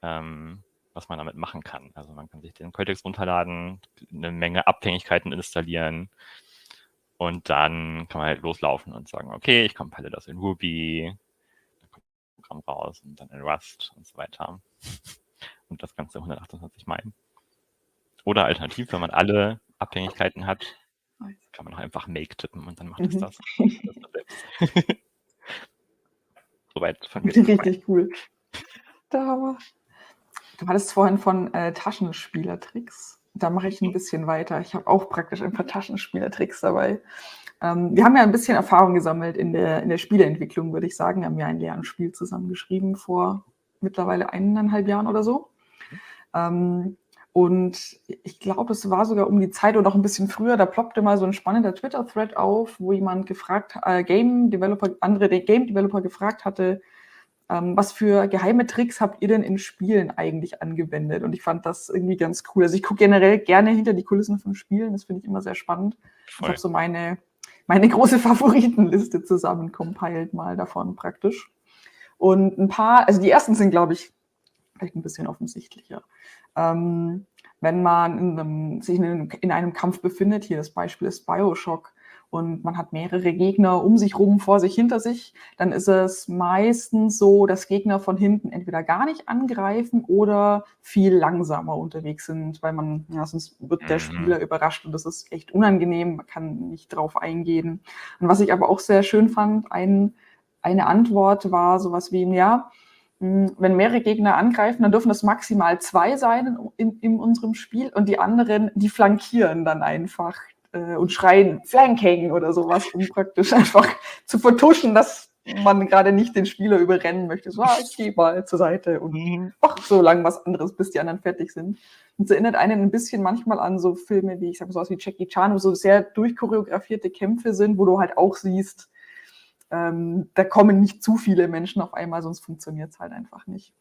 was man damit machen kann. Also man kann sich den Quelltext runterladen, eine Menge Abhängigkeiten installieren und dann kann man halt loslaufen und sagen, okay, ich compile das in Ruby, dann kommt das Programm raus und dann in Rust und so weiter. Und das Ganze 128 Mal. Oder alternativ, wenn man alle Abhängigkeiten hat, kann man auch einfach Make tippen und dann macht es das. Selbst. Soweit von mir. Richtig cool. Du hattest vorhin von Taschenspielertricks. Da mache ich ein bisschen weiter. Ich habe auch praktisch ein paar Taschenspielertricks dabei. Wir haben ja ein bisschen Erfahrung gesammelt in der Spieleentwicklung, würde ich sagen. Wir haben ja ein Lernspiel zusammengeschrieben vor mittlerweile 1,5 Jahren oder so. Und ich glaube, es war sogar um die Zeit oder noch ein bisschen früher, da ploppte mal so ein spannender Twitter-Thread auf, wo jemand andere Game Developer gefragt hatte, was für geheime Tricks habt ihr denn in Spielen eigentlich angewendet? Und ich fand das irgendwie ganz cool. Also ich gucke generell gerne hinter die Kulissen von Spielen, das finde ich immer sehr spannend. Ich habe so meine große Favoritenliste zusammen compiled mal davon praktisch. Und ein paar, also die ersten sind, glaube ich, vielleicht ein bisschen offensichtlicher. Wenn man sich in einem Kampf befindet, hier das Beispiel ist Bioshock, und man hat mehrere Gegner um sich rum, vor sich, hinter sich, dann ist es meistens so, dass Gegner von hinten entweder gar nicht angreifen oder viel langsamer unterwegs sind, weil sonst wird der Spieler überrascht und das ist echt unangenehm, man kann nicht drauf eingehen. Und was ich aber auch sehr schön fand, eine Antwort war sowas wie, wenn mehrere Gegner angreifen, dann dürfen das maximal 2 sein in unserem Spiel und die anderen, die flankieren dann einfach und schreien Flanking oder sowas, um praktisch einfach zu vertuschen, dass man gerade nicht den Spieler überrennen möchte. So, ich gehe mal zur Seite und mach so lange was anderes, bis die anderen fertig sind. Und es erinnert einen ein bisschen manchmal an so Filme wie, ich sag mal so aus wie Jackie Chan, wo so sehr durchchoreografierte Kämpfe sind, wo du halt auch siehst, da kommen nicht zu viele Menschen auf einmal, sonst funktioniert es halt einfach nicht.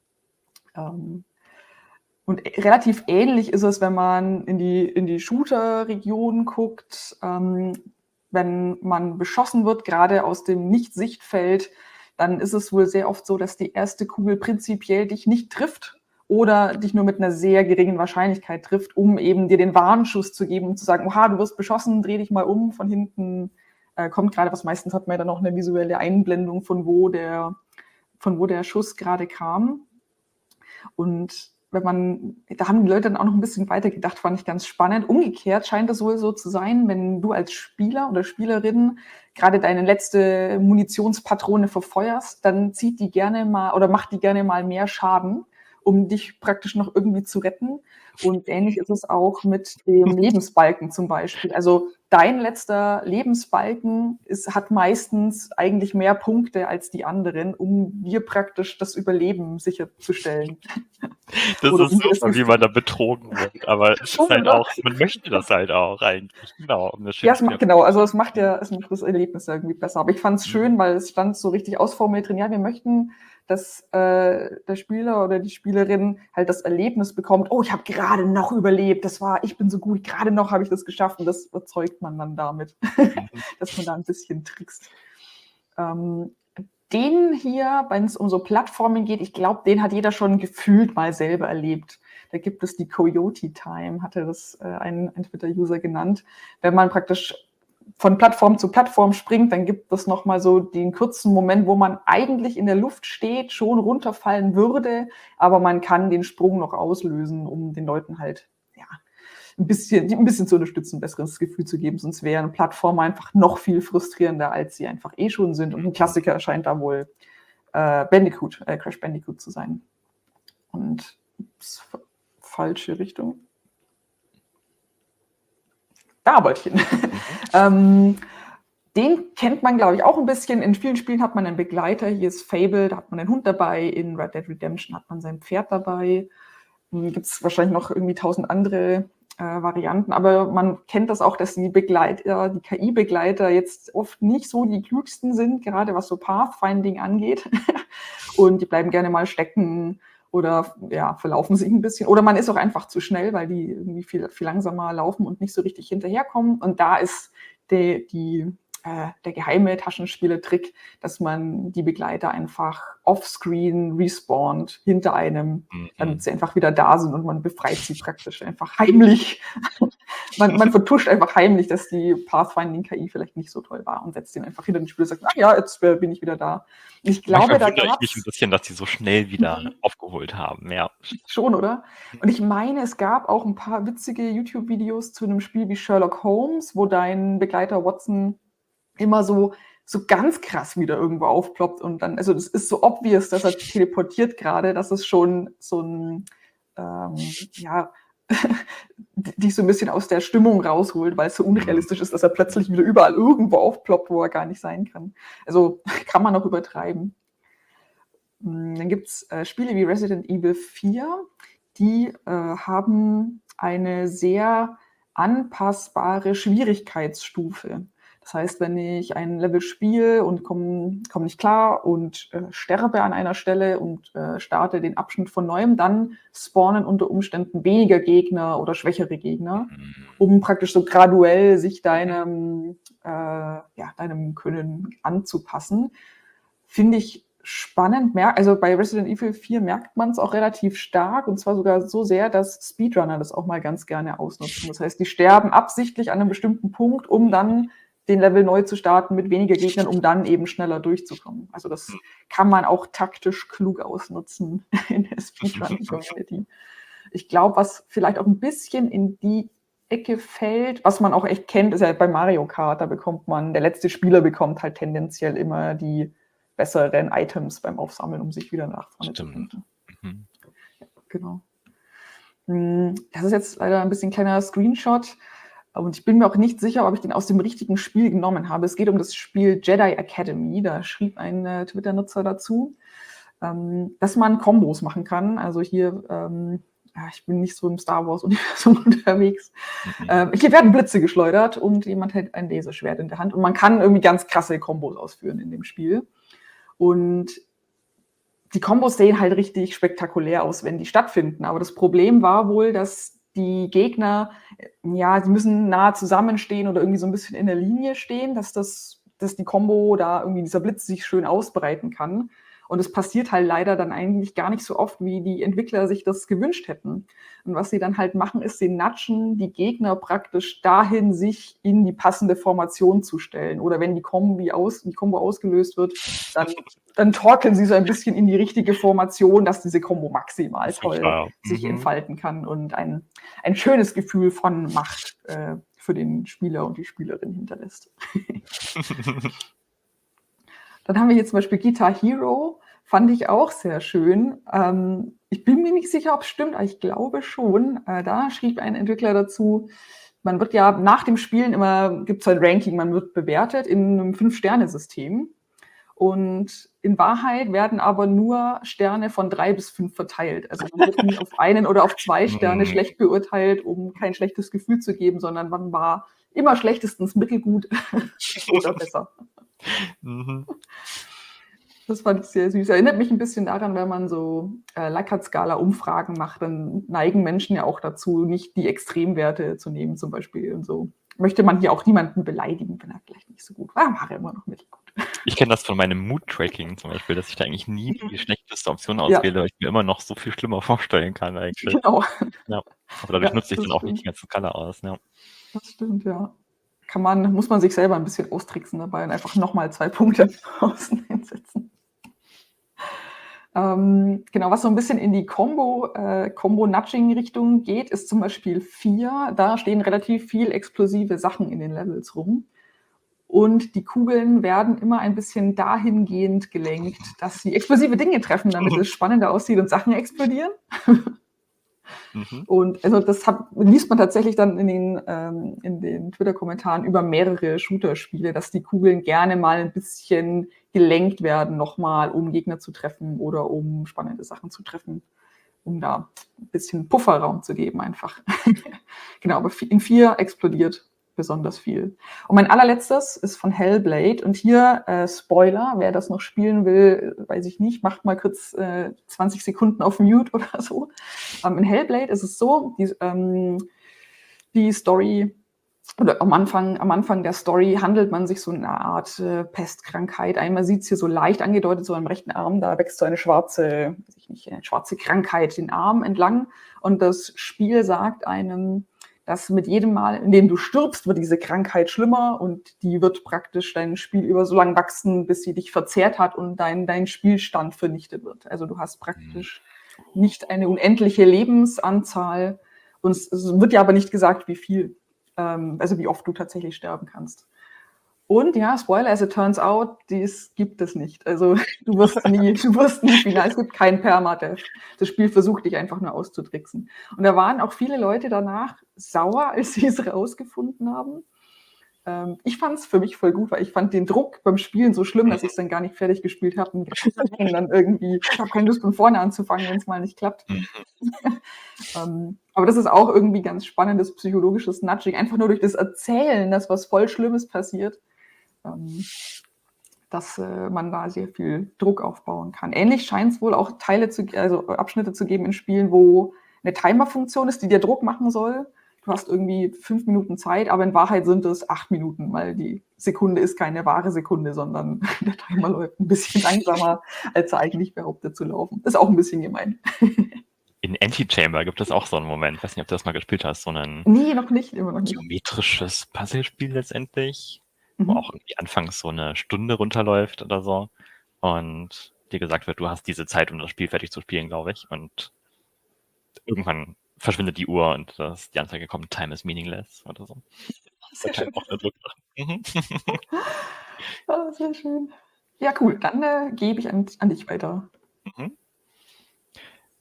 Und relativ ähnlich ist es, wenn man in die Shooter-Region guckt, wenn man beschossen wird, gerade aus dem Nicht-Sichtfeld, dann ist es wohl sehr oft so, dass die erste Kugel prinzipiell dich nicht trifft oder dich nur mit einer sehr geringen Wahrscheinlichkeit trifft, um eben dir den Warnschuss zu geben und zu sagen, oha, du wirst beschossen, dreh dich mal um, von hinten kommt gerade was. Meistens hat man ja dann auch eine visuelle Einblendung, von wo der Schuss gerade kam. Und da haben die Leute dann auch noch ein bisschen weiter gedacht, fand ich ganz spannend. Umgekehrt scheint es wohl so zu sein, wenn du als Spieler oder Spielerin gerade deine letzte Munitionspatrone verfeuerst, dann zieht die gerne mal oder macht die gerne mal mehr Schaden, um dich praktisch noch irgendwie zu retten. Und ähnlich ist es auch mit dem Lebensbalken zum Beispiel. Also dein letzter Lebensbalken hat meistens eigentlich mehr Punkte als die anderen, um dir praktisch das Überleben sicherzustellen. Das Oder ist super, wie man da betrogen wird. Aber es ist halt oder? auch, man möchte das halt auch eigentlich. Genau, um das Ja, schöne Spiel genau, also es macht das Erlebnis irgendwie besser. Aber ich fand es schön, weil es stand so richtig ausformuliert drin, ja, wir möchten, dass der Spieler oder die Spielerin halt das Erlebnis bekommt, oh, ich habe gerade noch überlebt, ich bin so gut, gerade noch habe ich das geschafft, und das erzeugt man dann damit, dass man da ein bisschen trickst. Den hier, wenn es um so Plattformen geht, ich glaube, den hat jeder schon gefühlt mal selber erlebt. Da gibt es die Coyote Time, hatte das ein Twitter-User genannt. Wenn man praktisch von Plattform zu Plattform springt, dann gibt es nochmal so den kurzen Moment, wo man eigentlich in der Luft steht, schon runterfallen würde, aber man kann den Sprung noch auslösen, um den Leuten halt ein bisschen zu unterstützen, ein besseres Gefühl zu geben. Sonst wäre eine Plattform einfach noch viel frustrierender, als sie einfach schon sind. Und ein Klassiker scheint da wohl Crash Bandicoot zu sein. Und falsche Richtung. Da wollte ich hin. Den kennt man, glaube ich, auch ein bisschen. In vielen Spielen hat man einen Begleiter. Hier ist Fable, da hat man einen Hund dabei. In Red Dead Redemption hat man sein Pferd dabei. Gibt es wahrscheinlich noch irgendwie 1000 andere Varianten. Aber man kennt das auch, dass die KI-Begleiter jetzt oft nicht so die klügsten sind, gerade was so Pathfinding angeht. Und die bleiben gerne mal stecken oder verlaufen sich ein bisschen. Oder man ist auch einfach zu schnell, weil die irgendwie viel langsamer laufen und nicht so richtig hinterherkommen. Und da ist der geheime Taschenspielertrick, dass man die Begleiter einfach offscreen respawnt hinter einem, damit sie einfach wieder da sind und man befreit sie praktisch einfach heimlich. Man vertuscht einfach heimlich, dass die Pathfinding-KI vielleicht nicht so toll war und setzt den einfach hinter den Spieler und sagt, ach ja, jetzt bin ich wieder da. Ich glaube, Manchmal wundere ich mich ein bisschen, dass die so schnell wieder aufgeholt haben. Ja. Schon, oder? Und ich meine, es gab auch ein paar witzige YouTube-Videos zu einem Spiel wie Sherlock Holmes, wo dein Begleiter Watson immer so ganz krass wieder irgendwo aufploppt und dann, also das ist so obvious, dass er teleportiert gerade, dass es schon so ein, dich so ein bisschen aus der Stimmung rausholt, weil es so unrealistisch ist, dass er plötzlich wieder überall irgendwo aufploppt, wo er gar nicht sein kann. Also kann man auch übertreiben. Dann gibt es Spiele wie Resident Evil 4, die haben eine sehr anpassbare Schwierigkeitsstufe. Das heißt, wenn ich ein Level spiele und komme nicht klar und sterbe an einer Stelle und starte den Abschnitt von neuem, dann spawnen unter Umständen weniger Gegner oder schwächere Gegner, um praktisch so graduell sich deinem Können anzupassen. Finde ich spannend. Also bei Resident Evil 4 merkt man es auch relativ stark, und zwar sogar so sehr, dass Speedrunner das auch mal ganz gerne ausnutzen. Das heißt, die sterben absichtlich an einem bestimmten Punkt, um dann den Level neu zu starten mit weniger Gegnern, um dann eben schneller durchzukommen. Also das kann man auch taktisch klug ausnutzen in der Speedrun-Community. Ich glaube, was vielleicht auch ein bisschen in die Ecke fällt, was man auch echt kennt, ist ja bei Mario Kart, der letzte Spieler bekommt halt tendenziell immer die besseren Items beim Aufsammeln, um sich wieder nach vorne zu kämpfen. Ja, genau. Das ist jetzt leider ein bisschen kleiner Screenshot. Und ich bin mir auch nicht sicher, ob ich den aus dem richtigen Spiel genommen habe. Es geht um das Spiel Jedi Academy. Da schrieb ein Twitter-Nutzer dazu, dass man Kombos machen kann. Also hier, ich bin nicht so im Star Wars-Universum unterwegs. Hier werden Blitze geschleudert und jemand hält ein Laserschwert in der Hand. Und man kann irgendwie ganz krasse Kombos ausführen in dem Spiel. Und die Kombos sehen halt richtig spektakulär aus, wenn die stattfinden. Aber das Problem war wohl, dass die Gegner, ja, die müssen nah zusammenstehen oder irgendwie so ein bisschen in der Linie stehen, dass die Kombo da irgendwie dieser Blitz sich schön ausbreiten kann. Und es passiert halt leider dann eigentlich gar nicht so oft, wie die Entwickler sich das gewünscht hätten. Und was sie dann halt machen, ist, sie natschen die Gegner praktisch dahin, sich in die passende Formation zu stellen. Oder wenn die Kombo ausgelöst wird, dann torkeln sie so ein bisschen in die richtige Formation, dass diese Kombo maximal toll sich entfalten kann und ein schönes Gefühl von Macht für den Spieler und die Spielerin hinterlässt. Dann haben wir hier zum Beispiel Guitar Hero, fand ich auch sehr schön. Ich bin mir nicht sicher, ob es stimmt, aber ich glaube schon. Da schrieb ein Entwickler dazu, man wird ja nach dem Spielen gibt es ein Ranking, man wird bewertet in einem 5-Sterne-System. Und in Wahrheit werden aber nur Sterne von 3 bis 5 verteilt. Also man wird nie auf 1 oder auf 2 Sterne schlecht beurteilt, um kein schlechtes Gefühl zu geben, sondern man war immer schlechtestens mittelgut oder besser. Das fand ich sehr süß. Erinnert mich ein bisschen daran, wenn man so Likert-Skala-Umfragen macht, dann neigen Menschen ja auch dazu, nicht die Extremwerte zu nehmen zum Beispiel. Und so möchte man hier auch niemanden beleidigen, wenn er vielleicht nicht so gut war. Macht er immer noch mittelgut. Ich kenne das von meinem Mood-Tracking zum Beispiel, dass ich da eigentlich nie die schlechteste Option auswähle, weil ich mir immer noch so viel schlimmer vorstellen kann eigentlich. Genau. Ja. Aber dadurch nutze ich dann auch nicht die ganzen Skala aus. Ja. Das stimmt, ja. Muss man sich selber ein bisschen austricksen dabei und einfach nochmal 2 Punkte außen hinsetzen. Genau, was so ein bisschen in die Combo-Nudging-Richtung geht, ist zum Beispiel 4. Da stehen relativ viel explosive Sachen in den Levels rum. Und die Kugeln werden immer ein bisschen dahingehend gelenkt, dass sie explosive Dinge treffen, damit es spannender aussieht und Sachen explodieren. Und also das liest man tatsächlich dann in den Twitter-Kommentaren über mehrere Shooter-Spiele, dass die Kugeln gerne mal ein bisschen gelenkt werden, nochmal, um Gegner zu treffen oder um spannende Sachen zu treffen, um da ein bisschen Pufferraum zu geben einfach. Genau, aber in 4 explodiert besonders viel. Und mein allerletztes ist von Hellblade. Und hier, Spoiler, wer das noch spielen will, weiß ich nicht, macht mal kurz 20 Sekunden auf Mute oder so. In Hellblade ist es so, die Story, oder am Anfang der Story handelt man sich so eine Art Pestkrankheit. Einmal sieht es hier so leicht angedeutet, so am rechten Arm, da wächst so eine schwarze Krankheit den Arm entlang. Und das Spiel sagt einem, dass mit jedem Mal, in dem du stirbst, wird diese Krankheit schlimmer und die wird praktisch dein Spiel über so lange wachsen, bis sie dich verzehrt hat und dein Spielstand vernichtet wird. Also du hast praktisch nicht eine unendliche Lebensanzahl und es wird ja aber nicht gesagt, wie viel, also wie oft du tatsächlich sterben kannst. Und ja, Spoiler, as it turns out, dies gibt es nicht. Also du wirst nie final, es gibt keinen Permadeath. Das Spiel versucht dich einfach nur auszutricksen. Und da waren auch viele Leute danach sauer, als sie es rausgefunden haben. Ich fand es für mich voll gut, weil ich fand den Druck beim Spielen so schlimm, dass ich es dann gar nicht fertig gespielt habe. Und dann irgendwie, ich habe keine Lust, von vorne anzufangen, wenn es mal nicht klappt. Aber das ist auch irgendwie ganz spannendes psychologisches Nudging. Einfach nur durch das Erzählen, dass was voll Schlimmes passiert, dass man da sehr viel Druck aufbauen kann. Ähnlich scheint es wohl auch Abschnitte zu geben in Spielen, wo eine Timer-Funktion ist, die dir Druck machen soll. Du hast irgendwie 5 Minuten Zeit, aber in Wahrheit sind es 8 Minuten, weil die Sekunde ist keine wahre Sekunde, sondern der Timer läuft ein bisschen langsamer, als er eigentlich behauptet zu laufen. Ist auch ein bisschen gemein. In Antichamber gibt es auch so einen Moment, ich weiß nicht, ob du das mal gespielt hast, so ein Nee, noch nicht, immer noch nicht. geometrisches Puzzlespiel letztendlich, wo auch irgendwie anfangs so eine Stunde runterläuft oder so und dir gesagt wird, du hast diese Zeit, um das Spiel fertig zu spielen, glaube ich, und irgendwann verschwindet die Uhr und die Anzeige kommt, Time is meaningless oder so. Sehr schön. Auch Druck. Sehr schön. Ja, cool. Dann gebe ich an dich weiter.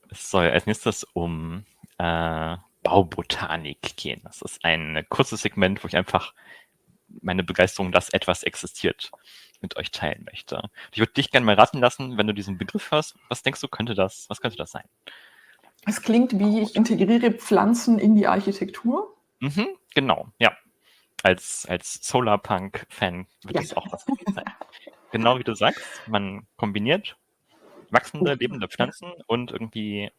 Es soll als nächstes um Baubotanik gehen. Das ist ein kurzes Segment, wo ich einfach meine Begeisterung, dass etwas existiert, mit euch teilen möchte. Ich würde dich gerne mal raten lassen, wenn du diesen Begriff hörst, was denkst du, was könnte das sein? Es klingt wie, ich integriere Pflanzen in die Architektur. Mhm, genau, ja. Als Solarpunk-Fan wird Ja. das auch was sein. Genau wie du sagst, man kombiniert wachsende, lebende Pflanzen und irgendwie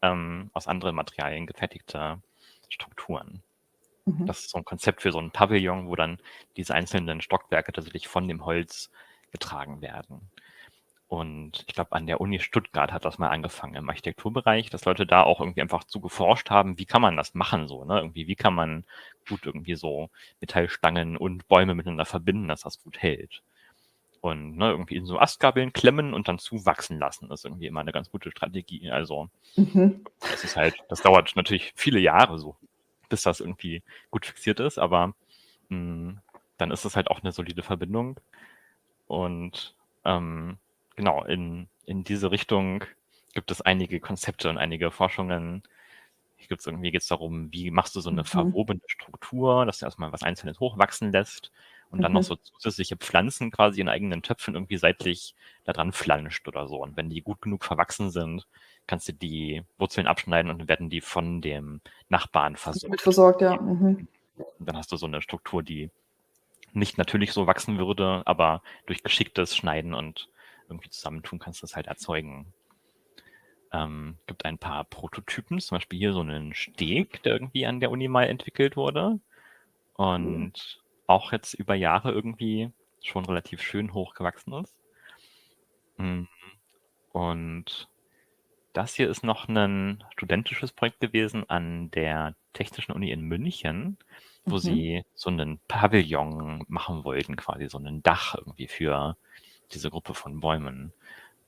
aus anderen Materialien gefertigte Strukturen. Das ist so ein Konzept für so ein Pavillon, wo dann diese einzelnen Stockwerke tatsächlich von dem Holz getragen werden. Und ich glaube, an der Uni Stuttgart hat das mal angefangen im Architekturbereich, dass Leute da auch irgendwie einfach zu geforscht haben, wie kann man das machen so, ne? Irgendwie, wie kann man gut irgendwie so Metallstangen und Bäume miteinander verbinden, dass das gut hält. Und ne, irgendwie in so Astgabeln klemmen und dann zuwachsen lassen, ist irgendwie immer eine ganz gute Strategie. Also das ist halt, das dauert natürlich viele Jahre so, bis das irgendwie gut fixiert ist, aber dann ist es halt auch eine solide Verbindung. Und genau, in diese Richtung gibt es einige Konzepte und einige Forschungen. Hier geht es darum, wie machst du so eine verwobene Struktur, dass du erstmal was Einzelnes hochwachsen lässt und dann noch so zusätzliche Pflanzen quasi in eigenen Töpfen irgendwie seitlich da dran flanscht oder so. Und wenn die gut genug verwachsen sind, kannst du die Wurzeln abschneiden und dann werden die von dem Nachbarn versorgt. Mit versorgt, ja. Und dann hast du so eine Struktur, die nicht natürlich so wachsen würde, aber durch geschicktes Schneiden und irgendwie zusammentun kannst du das halt erzeugen. Gibt ein paar Prototypen, zum Beispiel hier so einen Steg, der irgendwie an der Uni mal entwickelt wurde und auch jetzt über Jahre irgendwie schon relativ schön hochgewachsen ist. Und das hier ist noch ein studentisches Projekt gewesen an der Technischen Uni in München, wo sie so einen Pavillon machen wollten, quasi so ein Dach irgendwie für diese Gruppe von Bäumen.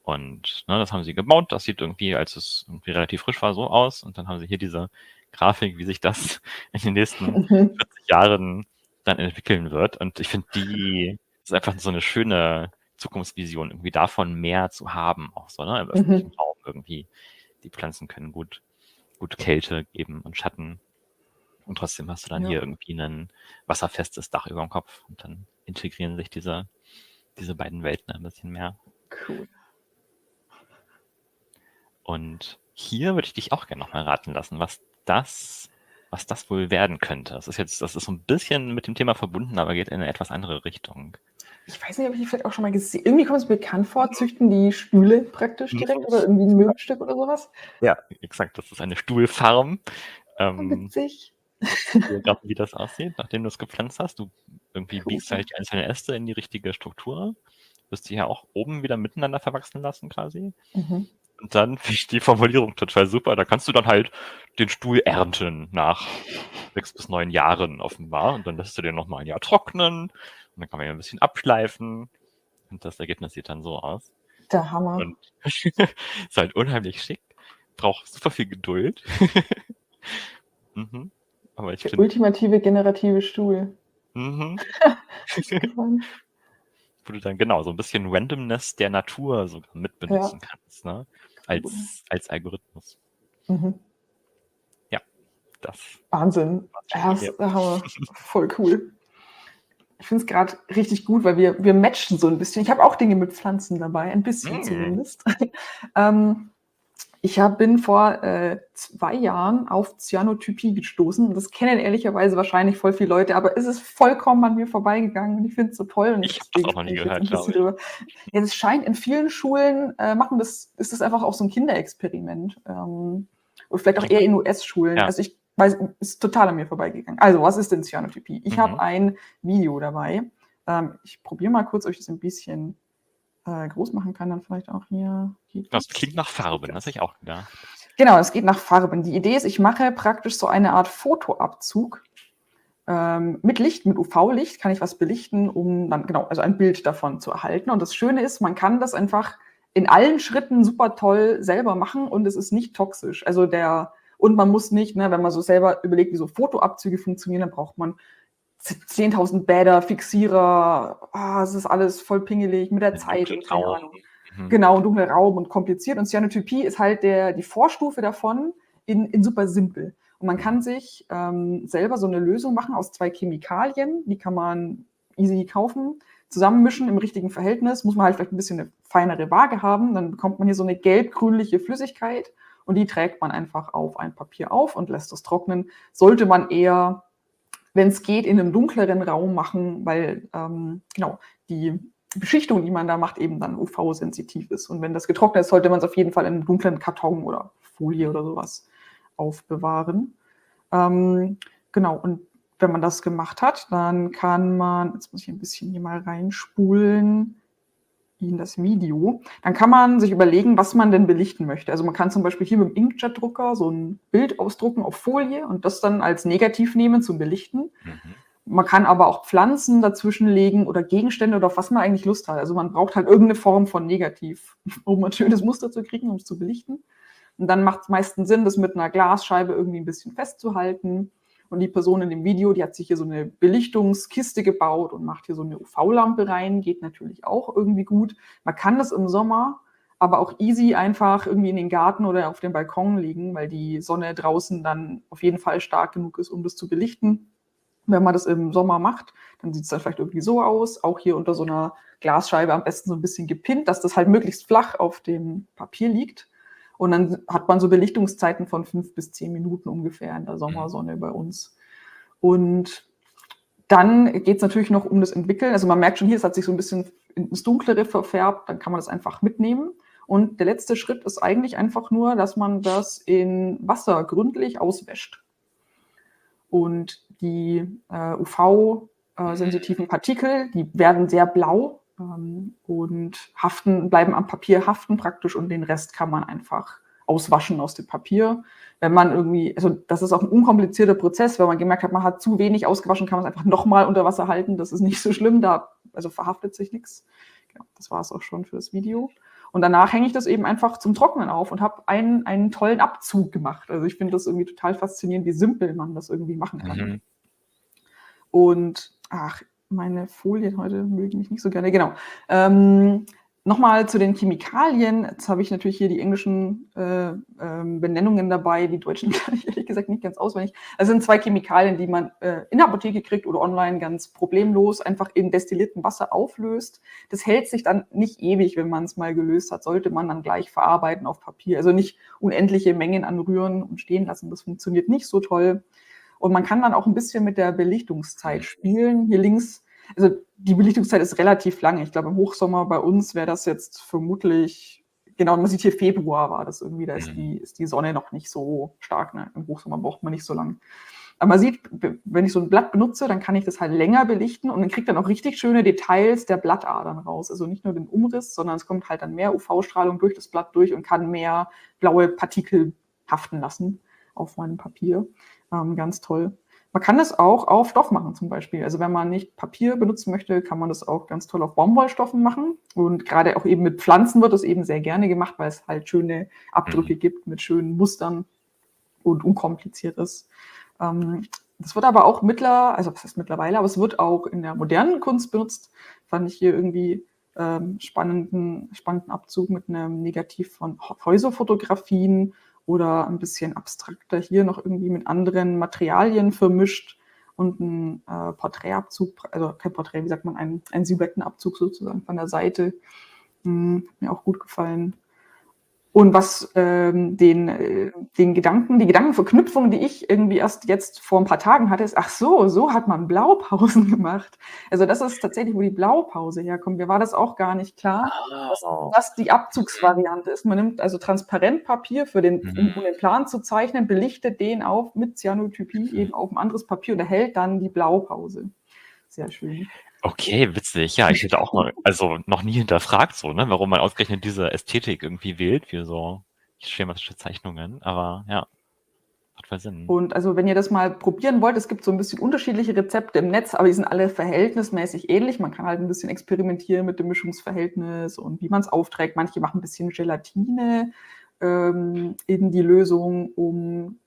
Und ne, das haben sie gebaut. Das sieht irgendwie, als es irgendwie relativ frisch war, so aus. Und dann haben sie hier diese Grafik, wie sich das in den nächsten 40 Jahren dann entwickeln wird. Und ich finde, das ist einfach so eine schöne Zukunftsvision, irgendwie davon mehr zu haben, auch so, ne, im öffentlichen Raum irgendwie. Die Pflanzen können gut Kälte geben und Schatten. Und trotzdem hast du dann hier irgendwie ein wasserfestes Dach über dem Kopf. Und dann integrieren sich diese beiden Welten ein bisschen mehr. Cool. Und hier würde ich dich auch gerne nochmal raten lassen, was das wohl werden könnte. Das ist so ein bisschen mit dem Thema verbunden, aber geht in eine etwas andere Richtung. Ich weiß nicht, ob ich die vielleicht auch schon mal gesehen habe. Irgendwie kommt es mir bekannt vor, züchten die Stühle praktisch direkt oder irgendwie ein Möbelstück oder sowas. Ja, exakt. Das ist eine Stuhlfarm. Witzig. Wie das aussieht, nachdem du es gepflanzt hast. Du irgendwie biegst halt die einzelnen Äste in die richtige Struktur. Wirst die ja auch oben wieder miteinander verwachsen lassen quasi. Und dann finde ich die Formulierung total super. Da kannst du dann halt den Stuhl ernten nach 6 bis 9 Jahren offenbar. Und dann lässt du den nochmal ein Jahr trocknen. Und dann kann man ja ein bisschen abschleifen. Und das Ergebnis sieht dann so aus. Der Hammer. Und ist halt unheimlich schick. Braucht super viel Geduld. Aber ich finde. Ultimative generative Stuhl. Wo du dann genau so ein bisschen Randomness der Natur sogar mitbenutzen kannst, ne? Als Algorithmus. Ja, das. Wahnsinn. Hammer. Voll cool. Ich finde es gerade richtig gut, weil wir matchen so ein bisschen. Ich habe auch Dinge mit Pflanzen dabei, ein bisschen zumindest. Ich bin vor 2 Jahren auf Cyanotypie gestoßen. Das kennen ehrlicherweise wahrscheinlich voll viele Leute, aber es ist vollkommen an mir vorbeigegangen und ich finde es so toll. Und ich habe das auch noch nie gehört, glaube ich. Ja, es scheint in vielen Schulen ist das einfach auch so ein Kinderexperiment. Oder vielleicht auch eher in US-Schulen. Ja. Also ich weiß, ist total an mir vorbeigegangen. Also, was ist denn Cyanotypie? Ich habe ein Video dabei. Ich probiere mal kurz, ob ich das ein bisschen groß machen kann, dann vielleicht auch hier. Das klingt nach Farben, das habe ich auch gedacht. Genau, es geht nach Farben. Die Idee ist, ich mache praktisch so eine Art Fotoabzug mit Licht, mit UV-Licht kann ich was belichten, um dann also ein Bild davon zu erhalten. Und das Schöne ist, man kann das einfach in allen Schritten super toll selber machen und es ist nicht toxisch. Also und man muss nicht, ne, wenn man so selber überlegt, wie so Fotoabzüge funktionieren, dann braucht man 10.000 Bäder, Fixierer, es ist alles voll pingelig mit der Zeit und keine Ahnung. Genau, ein dunkler Raum und kompliziert. Und Cyanotypie ist halt die Vorstufe davon in super simpel. Und Und man kann sich selber so eine Lösung machen aus 2 Chemikalien, die kann man easy kaufen, zusammenmischen im richtigen Verhältnis, muss man halt vielleicht ein bisschen eine feinere Waage haben, dann bekommt man hier so eine gelb-grünliche Flüssigkeit und die trägt man einfach auf ein Papier auf und lässt das trocknen. Sollte man eher, wenn es geht, in einem dunkleren Raum machen, weil die Beschichtung, die man da macht, eben dann UV-sensitiv ist. Und wenn das getrocknet ist, sollte man es auf jeden Fall in einem dunklen Karton oder Folie oder sowas aufbewahren. Und wenn man das gemacht hat, dann kann man, jetzt muss ich ein bisschen hier mal reinspulen in das Video, dann kann man sich überlegen, was man denn belichten möchte. Also man kann zum Beispiel hier mit dem Inkjet-Drucker so ein Bild ausdrucken auf Folie und das dann als Negativ nehmen zum Belichten. Man kann aber auch Pflanzen dazwischen legen oder Gegenstände oder auf was man eigentlich Lust hat. Also man braucht halt irgendeine Form von Negativ, um ein schönes Muster zu kriegen, um es zu belichten. Und dann macht es meistens Sinn, das mit einer Glasscheibe irgendwie ein bisschen festzuhalten. Und die Person in dem Video, die hat sich hier so eine Belichtungskiste gebaut und macht hier so eine UV-Lampe rein. Geht natürlich auch irgendwie gut. Man kann das im Sommer aber auch easy einfach irgendwie in den Garten oder auf den Balkon legen, weil die Sonne draußen dann auf jeden Fall stark genug ist, um das zu belichten. Wenn man das im Sommer macht, dann sieht es dann vielleicht irgendwie so aus. Auch hier unter so einer Glasscheibe am besten so ein bisschen gepinnt, dass das halt möglichst flach auf dem Papier liegt. Und dann hat man so Belichtungszeiten von 5 bis 10 Minuten ungefähr in der Sommersonne bei uns. Und dann geht es natürlich noch um das Entwickeln. Also man merkt schon hier, es hat sich so ein bisschen ins Dunklere verfärbt. Dann kann man das einfach mitnehmen. Und der letzte Schritt ist eigentlich einfach nur, dass man das in Wasser gründlich auswäscht. Und die UV-sensitiven Partikel, die werden sehr blau und bleiben am Papier haften praktisch und den Rest kann man einfach auswaschen aus dem Papier. Wenn man irgendwie, also das ist auch ein unkomplizierter Prozess, wenn man gemerkt hat, man hat zu wenig ausgewaschen, kann man es einfach nochmal unter Wasser halten. Das ist nicht so schlimm, also verhaftet sich nichts. Genau, das war es auch schon für das Video. Und danach hänge ich das eben einfach zum Trocknen auf und habe einen tollen Abzug gemacht. Also ich finde das irgendwie total faszinierend, wie simpel man das irgendwie machen kann. Und, meine Folien heute mögen mich nicht so gerne. Genau. Nochmal zu den Chemikalien. Jetzt habe ich natürlich hier die englischen Benennungen dabei. Die deutschen kann ich ehrlich gesagt nicht ganz auswendig. Es sind 2 Chemikalien, die man in der Apotheke kriegt oder online ganz problemlos einfach in destilliertem Wasser auflöst. Das hält sich dann nicht ewig, wenn man es mal gelöst hat. Sollte man dann gleich verarbeiten auf Papier. Also nicht unendliche Mengen anrühren und stehen lassen. Das funktioniert nicht so toll. Und man kann dann auch ein bisschen mit der Belichtungszeit spielen. Hier links, also die Belichtungszeit ist relativ lange. Ich glaube, im Hochsommer bei uns wäre das jetzt vermutlich, genau, man sieht hier Februar war das irgendwie, da ist die Sonne noch nicht so stark. Ne? Im Hochsommer braucht man nicht so lang. Aber man sieht, wenn ich so ein Blatt benutze, dann kann ich das halt länger belichten und dann kriegt dann auch richtig schöne Details der Blattadern raus. Also nicht nur den Umriss, sondern es kommt halt dann mehr UV-Strahlung durch das Blatt durch und kann mehr blaue Partikel haften lassen auf meinem Papier. Ganz toll. Man kann das auch auf Stoff machen zum Beispiel. Also wenn man nicht Papier benutzen möchte, kann man das auch ganz toll auf Baumwollstoffen machen. Und gerade auch eben mit Pflanzen wird das eben sehr gerne gemacht, weil es halt schöne Abdrücke gibt mit schönen Mustern und unkompliziert ist. Das wird aber auch was heißt mittlerweile, aber es wird auch in der modernen Kunst benutzt. Fand ich hier irgendwie spannenden Abzug mit einem Negativ von Häuserfotografien oder ein bisschen abstrakter hier noch irgendwie mit anderen Materialien vermischt und ein Porträtabzug, also kein Porträt, wie sagt man, ein Silhouettenabzug sozusagen von der Seite. Mir auch gut gefallen. Und was die Gedankenverknüpfung, die ich irgendwie erst jetzt vor ein paar Tagen hatte, ist, ach so hat man Blaupausen gemacht. Also das ist tatsächlich, wo die Blaupause herkommt. Mir war das auch gar nicht klar, dass das die Abzugsvariante ist. Man nimmt also Transparentpapier, um den Plan zu zeichnen, belichtet den auf mit Cyanotypie eben auf ein anderes Papier und erhält dann die Blaupause. Sehr schön. Okay, witzig. Ja, ich hätte auch noch nie hinterfragt so, ne, warum man ausgerechnet diese Ästhetik irgendwie wählt für so schematische Zeichnungen. Aber ja, hat voll Sinn. Und also wenn ihr das mal probieren wollt, es gibt so ein bisschen unterschiedliche Rezepte im Netz, aber die sind alle verhältnismäßig ähnlich. Man kann halt ein bisschen experimentieren mit dem Mischungsverhältnis und wie man es aufträgt. Manche machen ein bisschen Gelatine in die Lösung, um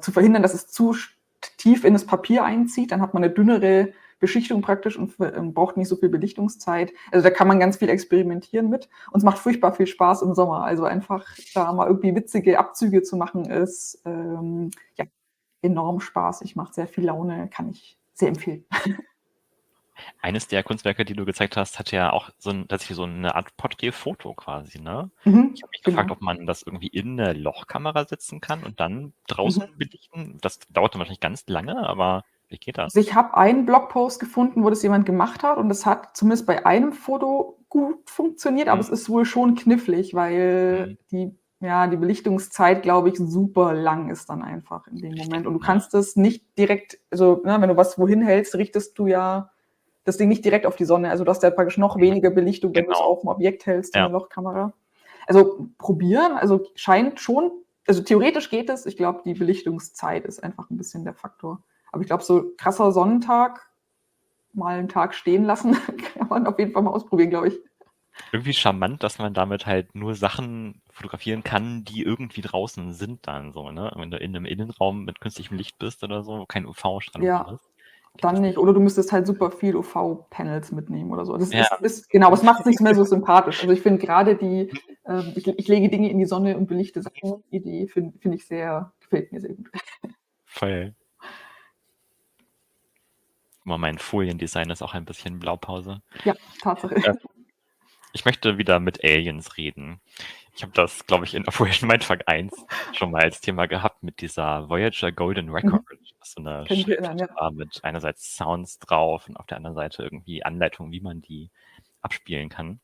zu verhindern, dass es zu tief in das Papier einzieht. Dann hat man eine dünnere Beschichtung praktisch und braucht nicht so viel Belichtungszeit. Also da kann man ganz viel experimentieren mit. Und es macht furchtbar viel Spaß im Sommer. Also einfach da mal irgendwie witzige Abzüge zu machen ist, enorm spaßig, macht sehr viel Laune, kann ich sehr empfehlen. Eines der Kunstwerke, die du gezeigt hast, hat ja auch tatsächlich so eine Art Porträtfoto quasi, ne? Ich habe mich gefragt, Genau. ob man das irgendwie in eine Lochkamera setzen kann und dann draußen belichten. Das dauert dann wahrscheinlich ganz lange, aber wie geht das? Also ich habe einen Blogpost gefunden, wo das jemand gemacht hat und das hat zumindest bei einem Foto gut funktioniert, aber es ist wohl schon knifflig, weil die Belichtungszeit, glaube ich, super lang ist dann einfach in dem Moment. Und du kannst das nicht direkt, also ne, wenn du was wohin hältst, richtest du ja das Ding nicht direkt auf die Sonne. Also du hast ja praktisch noch weniger Belichtung, wenn du es auf dem Objekt hältst, in der Lochkamera. Also probieren, also scheint schon, also theoretisch geht es. Ich glaube, die Belichtungszeit ist einfach ein bisschen der Faktor. Aber ich glaube, so krasser Sonnentag, mal einen Tag stehen lassen, kann man auf jeden Fall mal ausprobieren, glaube ich. Irgendwie charmant, dass man damit halt nur Sachen fotografieren kann, die irgendwie draußen sind dann so, ne? Wenn du in einem Innenraum mit künstlichem Licht bist oder so, wo kein UV-Strahlung drin ist. Dann nicht. Oder du müsstest halt super viel UV-Panels mitnehmen oder so. Das Ja. ist genau, das macht es nicht mehr so sympathisch. Also ich finde gerade ich lege Dinge in die Sonne und belichte Sachen, Idee finde ich gefällt mir sehr gut. Voll. Mein Foliendesign ist auch ein bisschen Blaupause. Ja, Tatsache. Ich möchte wieder mit Aliens reden. Ich habe das, glaube ich, in Operation Mindfuck 1 schon mal als Thema gehabt mit dieser Voyager Golden Record. Das ist so eine Schrift war mit einerseits Sounds drauf und auf der anderen Seite irgendwie Anleitungen, wie man die abspielen kann.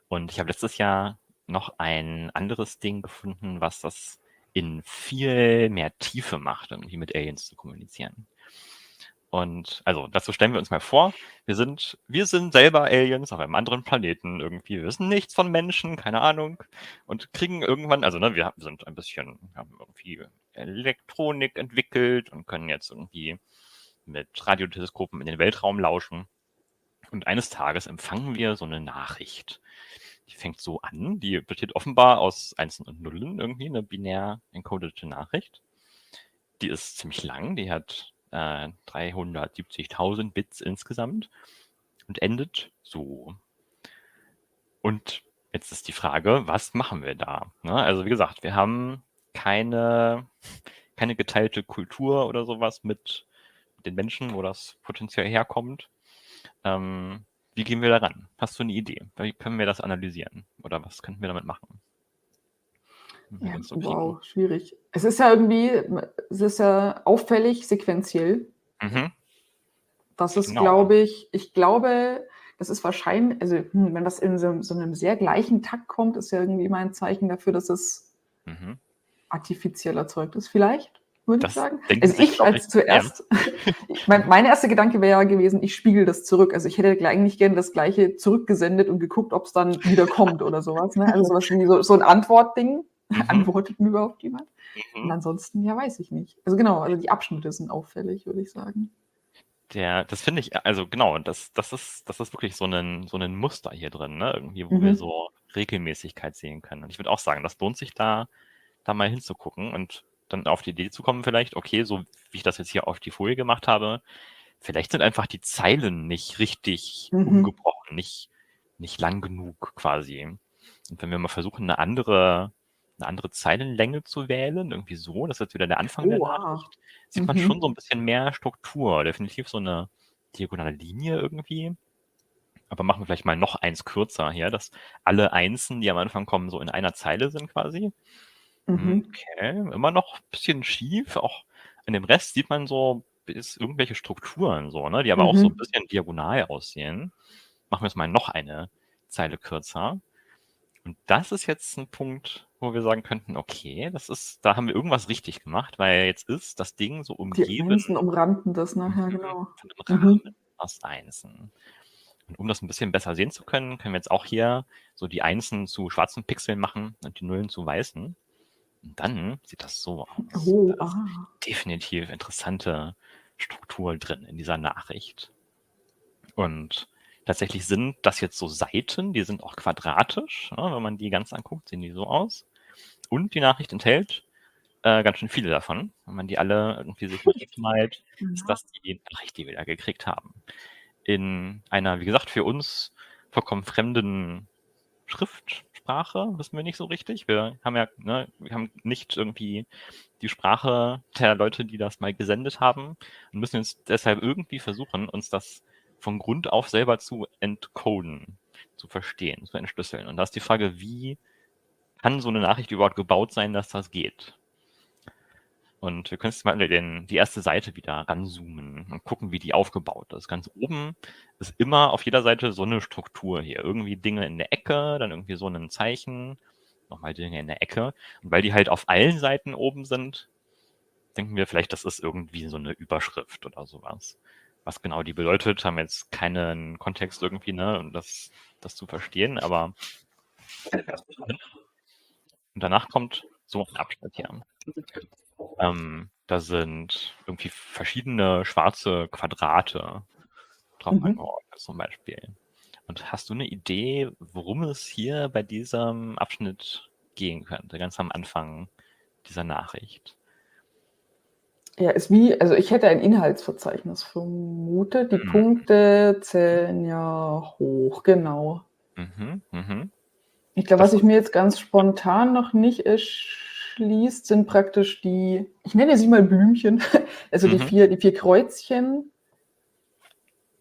Und ich habe letztes Jahr noch ein anderes Ding gefunden, was das in viel mehr Tiefe macht, irgendwie mit Aliens zu kommunizieren. Und also dazu stellen wir uns mal vor, wir sind selber Aliens auf einem anderen Planeten irgendwie. Wir wissen nichts von Menschen, keine Ahnung. Und kriegen irgendwann, also ne, wir sind ein bisschen, haben irgendwie Elektronik entwickelt und können jetzt irgendwie mit Radioteleskopen in den Weltraum lauschen. Und eines Tages empfangen wir so eine Nachricht. Die fängt so an, die besteht offenbar aus Einsen und Nullen irgendwie, eine binär encodete Nachricht. Die ist ziemlich lang, die hat 370.000 Bits insgesamt und endet so. Und jetzt ist die Frage, was machen wir da? Ne? Also wie gesagt, wir haben keine geteilte Kultur oder sowas mit den Menschen, wo das potenziell herkommt. Wie gehen wir da ran? Hast du eine Idee? Wie können wir das analysieren? Oder was könnten wir damit machen? Ja, wow, schwierig. Es ist ja auffällig sequenziell. Das ist, glaube ich glaube, das ist wahrscheinlich, also wenn das in so einem sehr gleichen Takt kommt, ist ja irgendwie immer ein Zeichen dafür, dass es artifiziell erzeugt ist, vielleicht, würde ich sagen. Also ich als zuerst, mein erster Gedanke wäre ja gewesen, ich spiegel das zurück. Also ich hätte eigentlich gerne das Gleiche zurückgesendet und geguckt, ob es dann wieder kommt oder sowas. Ne? Also sowas wie so ein Antwortding. Antwortet mir überhaupt jemand? Und ansonsten, ja, weiß ich nicht. Also genau, also die Abschnitte sind auffällig, würde ich sagen. Das finde ich, also genau, das ist wirklich so ein Muster hier drin, ne? Irgendwie, wo wir so Regelmäßigkeit sehen können. Und ich würde auch sagen, das lohnt sich da mal hinzugucken und dann auf die Idee zu kommen vielleicht, okay, so wie ich das jetzt hier auf die Folie gemacht habe, vielleicht sind einfach die Zeilen nicht richtig umgebrochen, nicht lang genug quasi. Und wenn wir mal versuchen, eine andere Zeilenlänge zu wählen, irgendwie so, das ist jetzt wieder der Anfang der Nachricht, sieht man schon so ein bisschen mehr Struktur, definitiv so eine diagonale Linie irgendwie. Aber machen wir vielleicht mal noch eins kürzer hier, dass alle Einsen, die am Anfang kommen, so in einer Zeile sind quasi. Okay, immer noch ein bisschen schief, auch in dem Rest sieht man so irgendwelche Strukturen so, ne, die aber auch so ein bisschen diagonal aussehen. Machen wir jetzt mal noch eine Zeile kürzer. Und das ist jetzt ein Punkt, wo wir sagen könnten, okay, da haben wir irgendwas richtig gemacht, weil jetzt ist das Ding so umgeben. Die Einsen umranden das nachher, genau. Von einem Rahmen aus Einsen. Und um das ein bisschen besser sehen zu können, können wir jetzt auch hier so die Einsen zu schwarzen Pixeln machen und die Nullen zu weißen. Und dann sieht das so aus. Da ist definitiv interessante Struktur drin in dieser Nachricht. Und tatsächlich sind das jetzt so Seiten, die sind auch quadratisch. Ja, wenn man die ganz anguckt, sehen die so aus. Und die Nachricht enthält ganz schön viele davon. Wenn man die alle irgendwie sich mitmalt, ist das die Nachricht, die wir da gekriegt haben. In einer, wie gesagt, für uns vollkommen fremden Schrift, Sprache, wissen wir nicht so richtig. Wir haben ja, ne, wir haben nicht irgendwie die Sprache der Leute, die das mal gesendet haben und müssen jetzt deshalb irgendwie versuchen, uns das von Grund auf selber zu entcoden, zu verstehen, zu entschlüsseln. Und da ist die Frage, wie kann so eine Nachricht überhaupt gebaut sein, dass das geht? Und wir können jetzt mal die erste Seite wieder ranzoomen und gucken, wie die aufgebaut ist. Ganz oben ist immer auf jeder Seite so eine Struktur hier. Irgendwie Dinge in der Ecke, dann irgendwie so ein Zeichen, nochmal Dinge in der Ecke. Und weil die halt auf allen Seiten oben sind, denken wir vielleicht, das ist irgendwie so eine Überschrift oder sowas. Was genau die bedeutet, haben wir jetzt keinen Kontext irgendwie, ne, um das zu verstehen, aber und danach kommt so ein Abschnitt hier. Da sind irgendwie verschiedene schwarze Quadrate drauf angeordnet zum Beispiel. Und hast du eine Idee, worum es hier bei diesem Abschnitt gehen könnte, ganz am Anfang dieser Nachricht? Ja, ist wie, also ich hätte ein Inhaltsverzeichnis vermutet. Die Punkte zählen ja hoch, genau. Ich glaube, was ich mir jetzt ganz spontan noch nicht erschließt, sind praktisch die, ich nenne sie mal Blümchen, also die vier Kreuzchen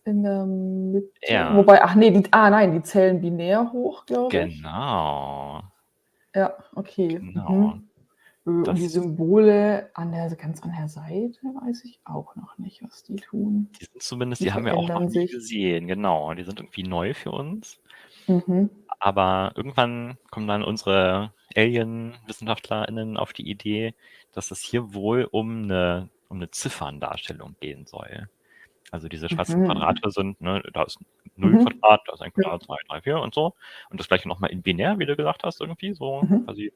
in der Mitte. Ja. Wobei, die zählen binär hoch, glaube ich. Genau. Ja, okay. Genau. Und die Symbole ganz an der Seite weiß ich auch noch nicht, was die tun. Die sind zumindest, die haben wir auch noch nie gesehen, genau. Die sind irgendwie neu für uns. Aber irgendwann kommen dann unsere Alien-WissenschaftlerInnen auf die Idee, dass es hier wohl um eine Zifferndarstellung gehen soll. Also diese schwarzen Quadrate sind, ne, da ist 0 Quadrat, da ist ein Quadrat, 2, 3, 4 und so. Und das gleiche nochmal in binär, wie du gesagt hast, irgendwie so quasi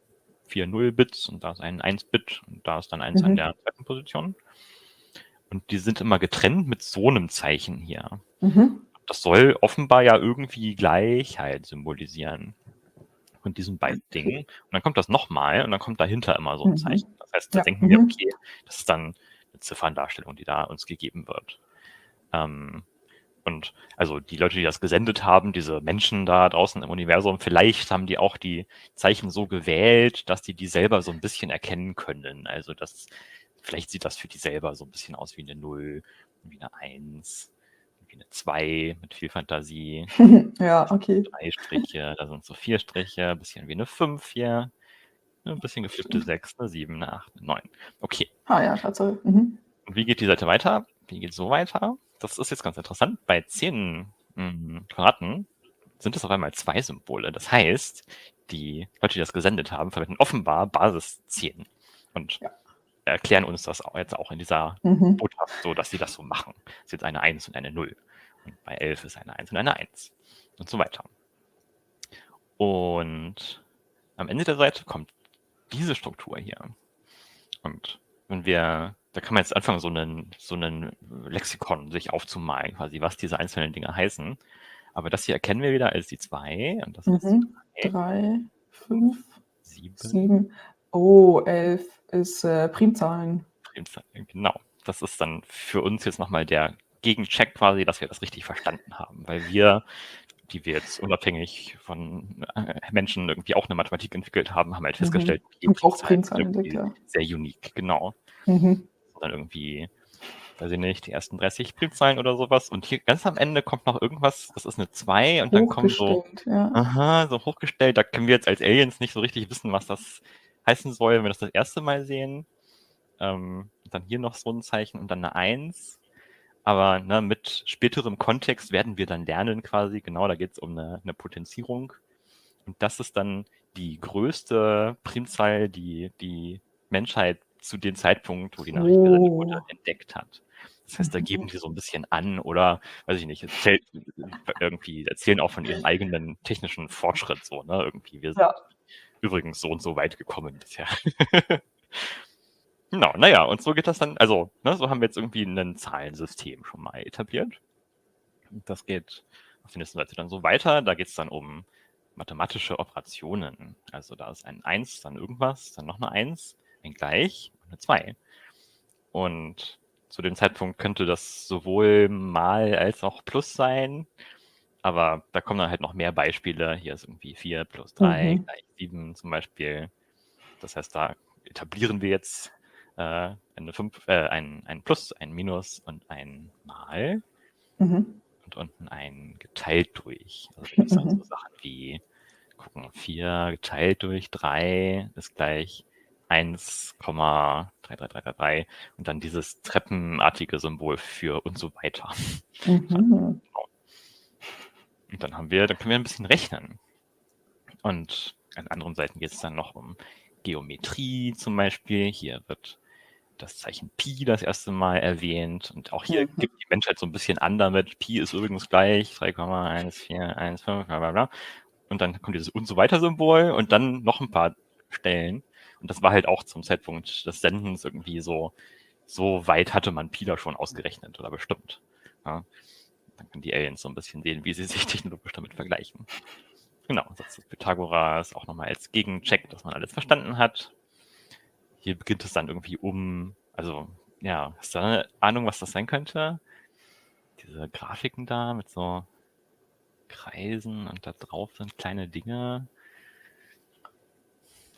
4 0-Bits und da ist ein 1-Bit und da ist dann 1 an der zweiten Position. Und die sind immer getrennt mit so einem Zeichen hier. Das soll offenbar ja irgendwie Gleichheit symbolisieren. Und diesen beiden Dingen. Und dann kommt das nochmal und dann kommt dahinter immer so ein Zeichen. Das heißt, da denken wir, okay, das ist dann eine Zifferndarstellung, die da uns gegeben wird. Und also die Leute, die das gesendet haben, diese Menschen da draußen im Universum, vielleicht haben die auch die Zeichen so gewählt, dass die selber so ein bisschen erkennen können. Also vielleicht sieht das für die selber so ein bisschen aus wie eine 0, wie eine 1, wie eine 2 mit viel Fantasie. Ja, okay. 3 Striche, da sind so 4 Striche, ein bisschen wie eine 5 hier, ein bisschen geflippte 6, eine 7, eine 8, eine 9. Okay. Ah ja, Tatsache. Und wie geht die Seite weiter? Wie geht so weiter? Das ist jetzt ganz interessant. Bei 10 Quadraten sind es auf einmal 2 Symbole. Das heißt, die Leute, die das gesendet haben, verwenden offenbar Basis 10 und erklären uns das jetzt auch in dieser Botschaft so, dass sie das so machen. Es ist jetzt eine 1 und eine 0. Und bei 11 ist eine 1 und eine 1. Und so weiter. Und am Ende der Seite kommt diese Struktur hier. Und da kann man jetzt anfangen, so einen Lexikon sich aufzumalen, quasi, was diese einzelnen Dinge heißen. Aber das hier erkennen wir wieder als die 2. Und das ist 3, 5, 7. 7. Oh, 11 ist Primzahlen. Primzahlen, genau. Das ist dann für uns jetzt nochmal der Gegencheck quasi, dass wir das richtig verstanden haben. Weil wir, die wir jetzt unabhängig von Menschen irgendwie auch eine Mathematik entwickelt haben, haben halt festgestellt, Primzahlen entdeckt, ja. Sehr unique, genau. Dann irgendwie, weiß ich nicht, die ersten 30 Primzahlen oder sowas. Und hier ganz am Ende kommt noch irgendwas, das ist eine 2 und dann kommt so, so hochgestellt. Da können wir jetzt als Aliens nicht so richtig wissen, was das heißen soll, wenn wir das erste Mal sehen. Dann hier noch so ein Zeichen und dann eine 1. Aber ne, mit späterem Kontext werden wir dann lernen quasi, genau, da geht es um eine Potenzierung. Und das ist dann die größte Primzahl, die die Menschheit zu dem Zeitpunkt, wo die Nachricht gesendet wurde, entdeckt hat. Das heißt, da geben die so ein bisschen an oder, weiß ich nicht, erzählen auch von ihrem eigenen technischen Fortschritt so, ne? Irgendwie, wir sind übrigens so und so weit gekommen bisher. Genau, naja, und so geht das dann, also, ne, so haben wir jetzt irgendwie ein Zahlensystem schon mal etabliert. Und das geht auf der nächsten Seite dann so weiter. Da geht es dann um mathematische Operationen. Also da ist ein 1, dann irgendwas, dann noch eine 1, ein Gleich und eine 2. Und zu dem Zeitpunkt könnte das sowohl Mal als auch Plus sein. Aber da kommen dann halt noch mehr Beispiele. Hier ist irgendwie 4 plus 3 Mhm. gleich 7 zum Beispiel. Das heißt, da etablieren wir jetzt ein Plus, ein Minus und ein Mal Mhm. und unten ein geteilt durch. Also da gibt es dann so Mhm. Sachen wie, gucken, 4 geteilt durch 3 ist gleich 1,33333 und dann dieses treppenartige Symbol für und so weiter. Mhm. Und dann können wir ein bisschen rechnen. Und an anderen Seiten geht es dann noch um Geometrie zum Beispiel. Hier wird das Zeichen Pi das erste Mal erwähnt. Und auch hier gibt die Menschheit so ein bisschen an damit. Pi ist übrigens gleich 3,1415, bla bla bla. Und dann kommt dieses und so weiter Symbol und dann noch ein paar Stellen. Und das war halt auch zum Zeitpunkt des Sendens irgendwie so weit hatte man Pi da schon ausgerechnet oder bestimmt. Ja. Dann können die Aliens so ein bisschen sehen, wie sie sich technologisch damit vergleichen. Genau, Satz des Pythagoras auch nochmal als Gegencheck, dass man alles verstanden hat. Hier beginnt es dann irgendwie also ja, hast du eine Ahnung, was das sein könnte? Diese Grafiken da mit so Kreisen und da drauf sind kleine Dinge.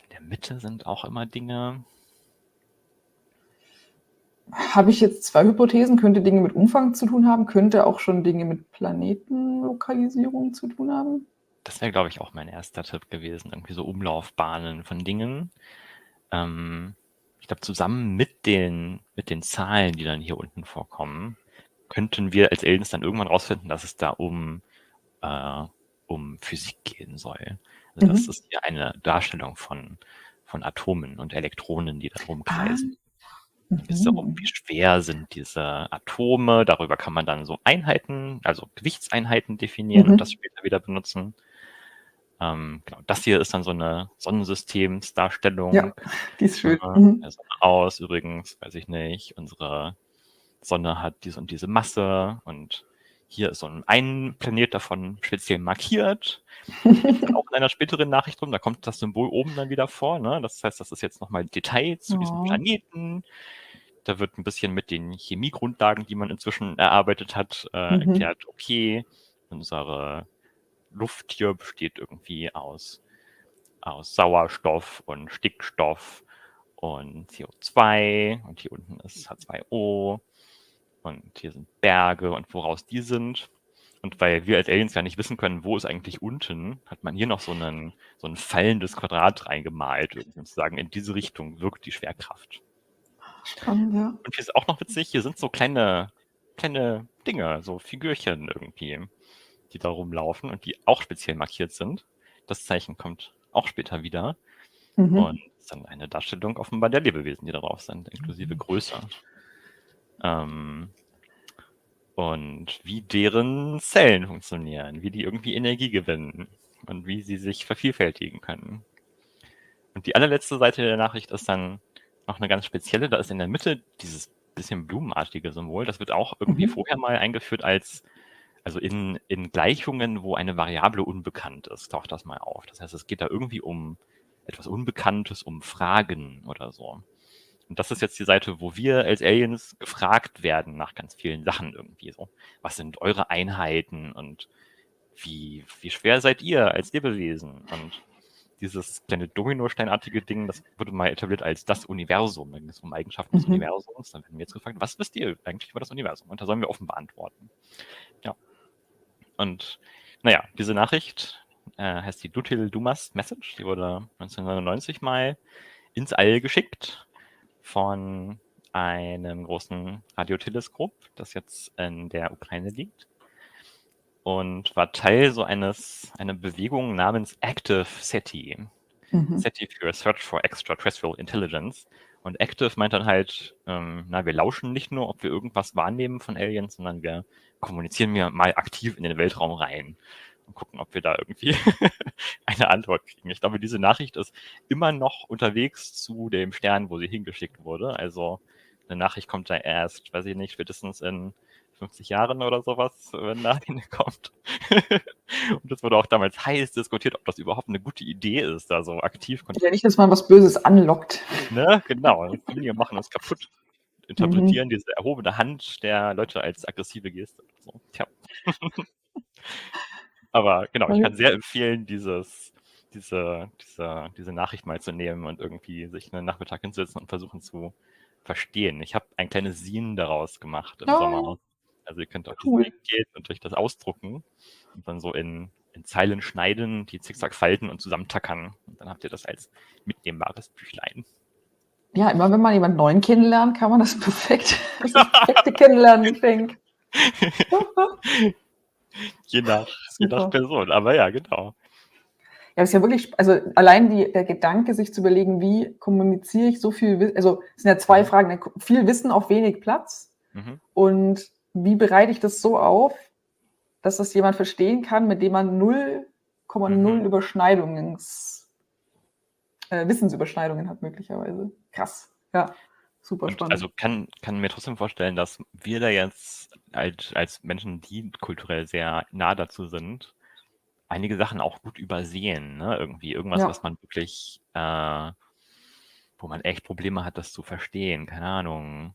In der Mitte sind auch immer Dinge. Habe ich jetzt 2 Hypothesen, könnte Dinge mit Umfang zu tun haben, könnte auch schon Dinge mit Planetenlokalisierung zu tun haben. Das wäre, glaube ich, auch mein erster Tipp gewesen. Irgendwie so Umlaufbahnen von Dingen. Ich glaube, zusammen mit den Zahlen, die dann hier unten vorkommen, könnten wir als Aliens dann irgendwann rausfinden, dass es da um Physik gehen soll. Also das ist hier eine Darstellung von Atomen und Elektronen, die da rumkreisen. Da geht es darum, wie schwer sind diese Atome. Darüber kann man dann so Einheiten, also Gewichtseinheiten definieren und das später wieder benutzen. Genau, das hier ist dann so eine Sonnensystemsdarstellung. Ja, die ist schön. Der Sonne aus übrigens, weiß ich nicht. Unsere Sonne hat diese und diese Masse und hier ist so ein Planet davon speziell markiert. Auch in einer späteren Nachricht drum, da kommt das Symbol oben dann wieder vor. Ne? Das heißt, das ist jetzt nochmal Detail zu diesem Planeten. Da wird ein bisschen mit den Chemiegrundlagen, die man inzwischen erarbeitet hat, erklärt, okay, unsere Luft hier besteht irgendwie aus Sauerstoff und Stickstoff und CO2 und hier unten ist H2O und hier sind Berge und woraus die sind. Und weil wir als Aliens ja nicht wissen können, wo ist eigentlich unten, hat man hier noch so ein fallendes Quadrat reingemalt, irgendwie, um zu sagen, in diese Richtung wirkt die Schwerkraft. Spannend, ja. Und hier ist auch noch witzig, hier sind so kleine Dinge, so Figürchen irgendwie, die da rumlaufen und die auch speziell markiert sind. Das Zeichen kommt auch später wieder. Und ist dann eine Darstellung offenbar der Lebewesen, die da drauf sind, inklusive Größe. Und wie deren Zellen funktionieren, wie die irgendwie Energie gewinnen und wie sie sich vervielfältigen können. Und die allerletzte Seite der Nachricht ist dann noch eine ganz spezielle. Da ist in der Mitte dieses bisschen blumenartige Symbol. Das wird auch irgendwie vorher mal eingeführt also in Gleichungen, wo eine Variable unbekannt ist, taucht das mal auf. Das heißt, es geht da irgendwie um etwas Unbekanntes, um Fragen oder so. Und das ist jetzt die Seite, wo wir als Aliens gefragt werden nach ganz vielen Sachen irgendwie so. Was sind eure Einheiten und wie schwer seid ihr als Lebewesen? Und dieses kleine Dominosteinartige Ding, das wurde mal etabliert als das Universum. Da ging es um Eigenschaften des Universums. Dann werden wir jetzt gefragt, was wisst ihr eigentlich über das Universum? Und da sollen wir offenbar antworten. Ja. Und naja, diese Nachricht heißt die Dutil Dumas Message. Die wurde 1999 mal ins All geschickt von einem großen Radioteleskop, das jetzt in der Ukraine liegt. Und war Teil so einer Bewegung namens Active SETI. SETI für Search for Extraterrestrial Intelligence. Und Active meint dann halt, wir lauschen nicht nur, ob wir irgendwas wahrnehmen von Aliens, sondern wir kommunizieren mal aktiv in den Weltraum rein und gucken, ob wir da irgendwie eine Antwort kriegen. Ich glaube, diese Nachricht ist immer noch unterwegs zu dem Stern, wo sie hingeschickt wurde. Also eine Nachricht kommt da erst, weiß ich nicht, spätestens in 50 Jahren oder sowas, wenn da hinkommt. Und das wurde auch damals heiß diskutiert, ob das überhaupt eine gute Idee ist, da so aktiv. Ja, nicht, dass man was Böses anlockt. Ne, genau. Wir machen uns kaputt. Interpretieren diese erhobene Hand der Leute als aggressive Geste. So. Tja. Aber genau, ich kann sehr empfehlen, diese Nachricht mal zu nehmen und irgendwie sich einen Nachmittag hinzusetzen und versuchen zu verstehen. Ich habe ein kleines Zine daraus gemacht im Sommer. Also ihr könnt auf diesen Cool. Link gehen und euch das ausdrucken und dann so in Zeilen schneiden, die Zickzack falten und zusammentackern. Und dann habt ihr das als mitnehmbares Büchlein. Ja, immer wenn man jemanden Neuen kennenlernt, kann man das das perfekte Kennenlerngeschenk. Je nach Super. Person, aber ja, genau. Ja, das ist ja wirklich, also allein der Gedanke, sich zu überlegen, wie kommuniziere ich so viel Wissen, also es sind ja zwei Fragen, viel Wissen auf wenig Platz und wie bereite ich das so auf, dass das jemand verstehen kann, mit dem man 0,0 Wissensüberschneidungen hat möglicherweise. Krass, ja, super spannend. Also kann mir trotzdem vorstellen, dass wir da jetzt als Menschen, die kulturell sehr nah dazu sind, einige Sachen auch gut übersehen, ne? Irgendwas, was man wirklich, wo man echt Probleme hat, das zu verstehen. Keine Ahnung.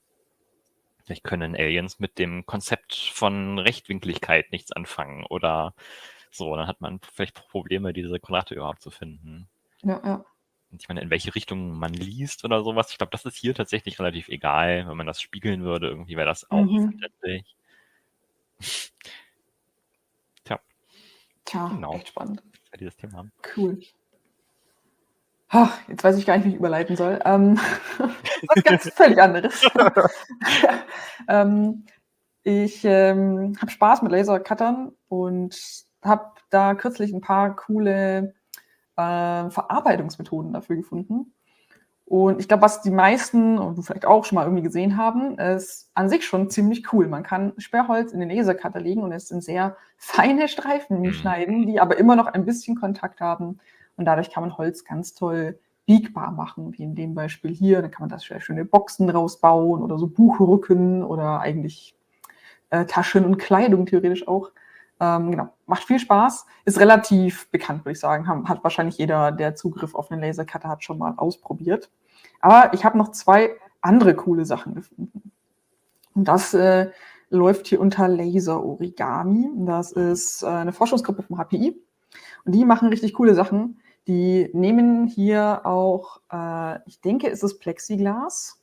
Vielleicht können Aliens mit dem Konzept von Rechtwinkligkeit nichts anfangen oder so. Dann hat man vielleicht Probleme, diese Quadrate überhaupt zu finden. Ja. Und ich meine, in welche Richtung man liest oder sowas. Ich glaube, das ist hier tatsächlich relativ egal. Wenn man das spiegeln würde, irgendwie wäre das auch verständlich. Tja, genau. echt spannend. Weil die das Thema haben. Cool. Ach, jetzt weiß ich gar nicht, wie ich überleiten soll. Was ganz völlig anderes. Ich habe Spaß mit Lasercuttern und habe da kürzlich ein paar coole Verarbeitungsmethoden dafür gefunden. Und ich glaube, was die meisten und du vielleicht auch schon mal irgendwie gesehen haben, ist an sich schon ziemlich cool. Man kann Sperrholz in den Lasercutter legen und es in sehr feine Streifen schneiden, die aber immer noch ein bisschen Kontakt haben. Und dadurch kann man Holz ganz toll biegbar machen, wie in dem Beispiel hier. Dann kann man das schöne Boxen rausbauen oder so Buchrücken oder eigentlich Taschen und Kleidung theoretisch auch. Genau, macht viel Spaß, ist relativ bekannt, würde ich sagen. Hat wahrscheinlich jeder, der Zugriff auf einen Lasercutter hat, schon mal ausprobiert. Aber ich habe noch 2 andere coole Sachen gefunden. Und das läuft hier unter Laser Origami. Das ist eine Forschungsgruppe vom HPI. Und die machen richtig coole Sachen. Die nehmen hier auch, ich denke, es ist Plexiglas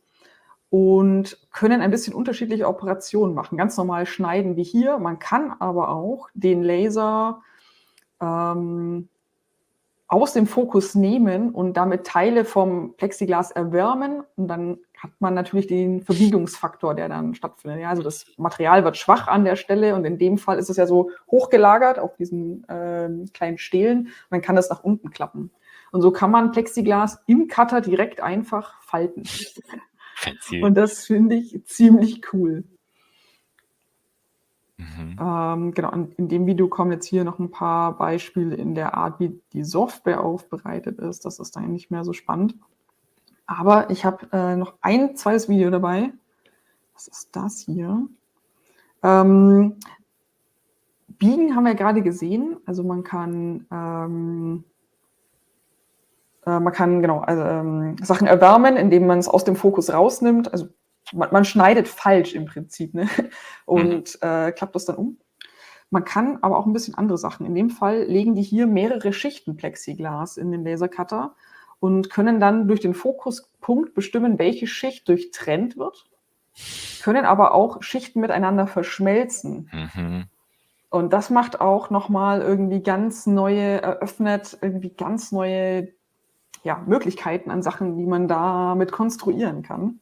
und können ein bisschen unterschiedliche Operationen machen. Ganz normal schneiden wie hier. Man kann aber auch den Laser aus dem Fokus nehmen und damit Teile vom Plexiglas erwärmen. Und dann hat man natürlich den Verbiegungsfaktor, der dann stattfindet. Ja, also das Material wird schwach an der Stelle und in dem Fall ist es ja so hochgelagert auf diesen kleinen Stelen. Und dann kann das nach unten klappen. Und so kann man Plexiglas im Cutter direkt einfach falten. Fancy. Und das finde ich ziemlich cool. Genau, und in dem Video kommen jetzt hier noch ein paar Beispiele in der Art, wie die Software aufbereitet ist. Das ist dann nicht mehr so spannend. Aber ich habe noch ein zweites Video dabei. Was ist das hier? Biegen haben wir gerade gesehen. Also man kann Sachen erwärmen, indem man es aus dem Fokus rausnimmt. Also man schneidet falsch im Prinzip, ne? Und klappt das dann um. Man kann aber auch ein bisschen andere Sachen. In dem Fall legen die hier mehrere Schichten Plexiglas in den Lasercutter und können dann durch den Fokuspunkt bestimmen, welche Schicht durchtrennt wird, können aber auch Schichten miteinander verschmelzen. Und das macht auch nochmal irgendwie eröffnet irgendwie ganz neue Möglichkeiten an Sachen, die man damit konstruieren kann.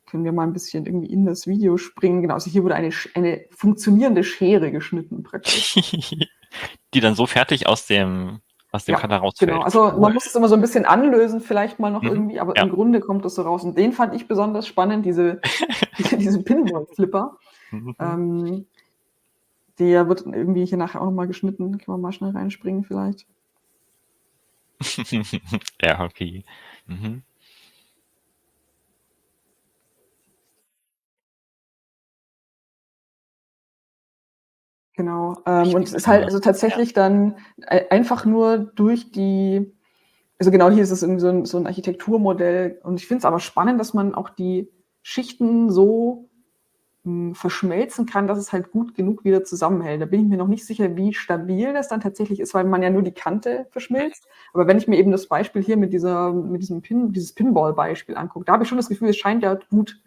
Können wir mal ein bisschen irgendwie in das Video springen. Genau, also hier wurde eine funktionierende Schere geschnitten praktisch. Die dann so fertig aus dem Cutter rausfällt. Genau, also man muss es immer so ein bisschen anlösen, vielleicht mal noch irgendwie, aber im Grunde kommt das so raus. Und den fand ich besonders spannend, diese Pinball-Flipper. Der wird irgendwie hier nachher auch nochmal geschnitten. Können wir mal schnell reinspringen vielleicht. Ja, okay. Genau. Und es ist halt also tatsächlich dann einfach nur durch also genau hier ist es irgendwie so ein Architekturmodell. Und ich finde es aber spannend, dass man auch die Schichten so verschmelzen kann, dass es halt gut genug wieder zusammenhält. Da bin ich mir noch nicht sicher, wie stabil das dann tatsächlich ist, weil man ja nur die Kante verschmilzt. Aber wenn ich mir eben das Beispiel hier mit diesem dieses Pinball-Beispiel angucke, da habe ich schon das Gefühl, es scheint ja gut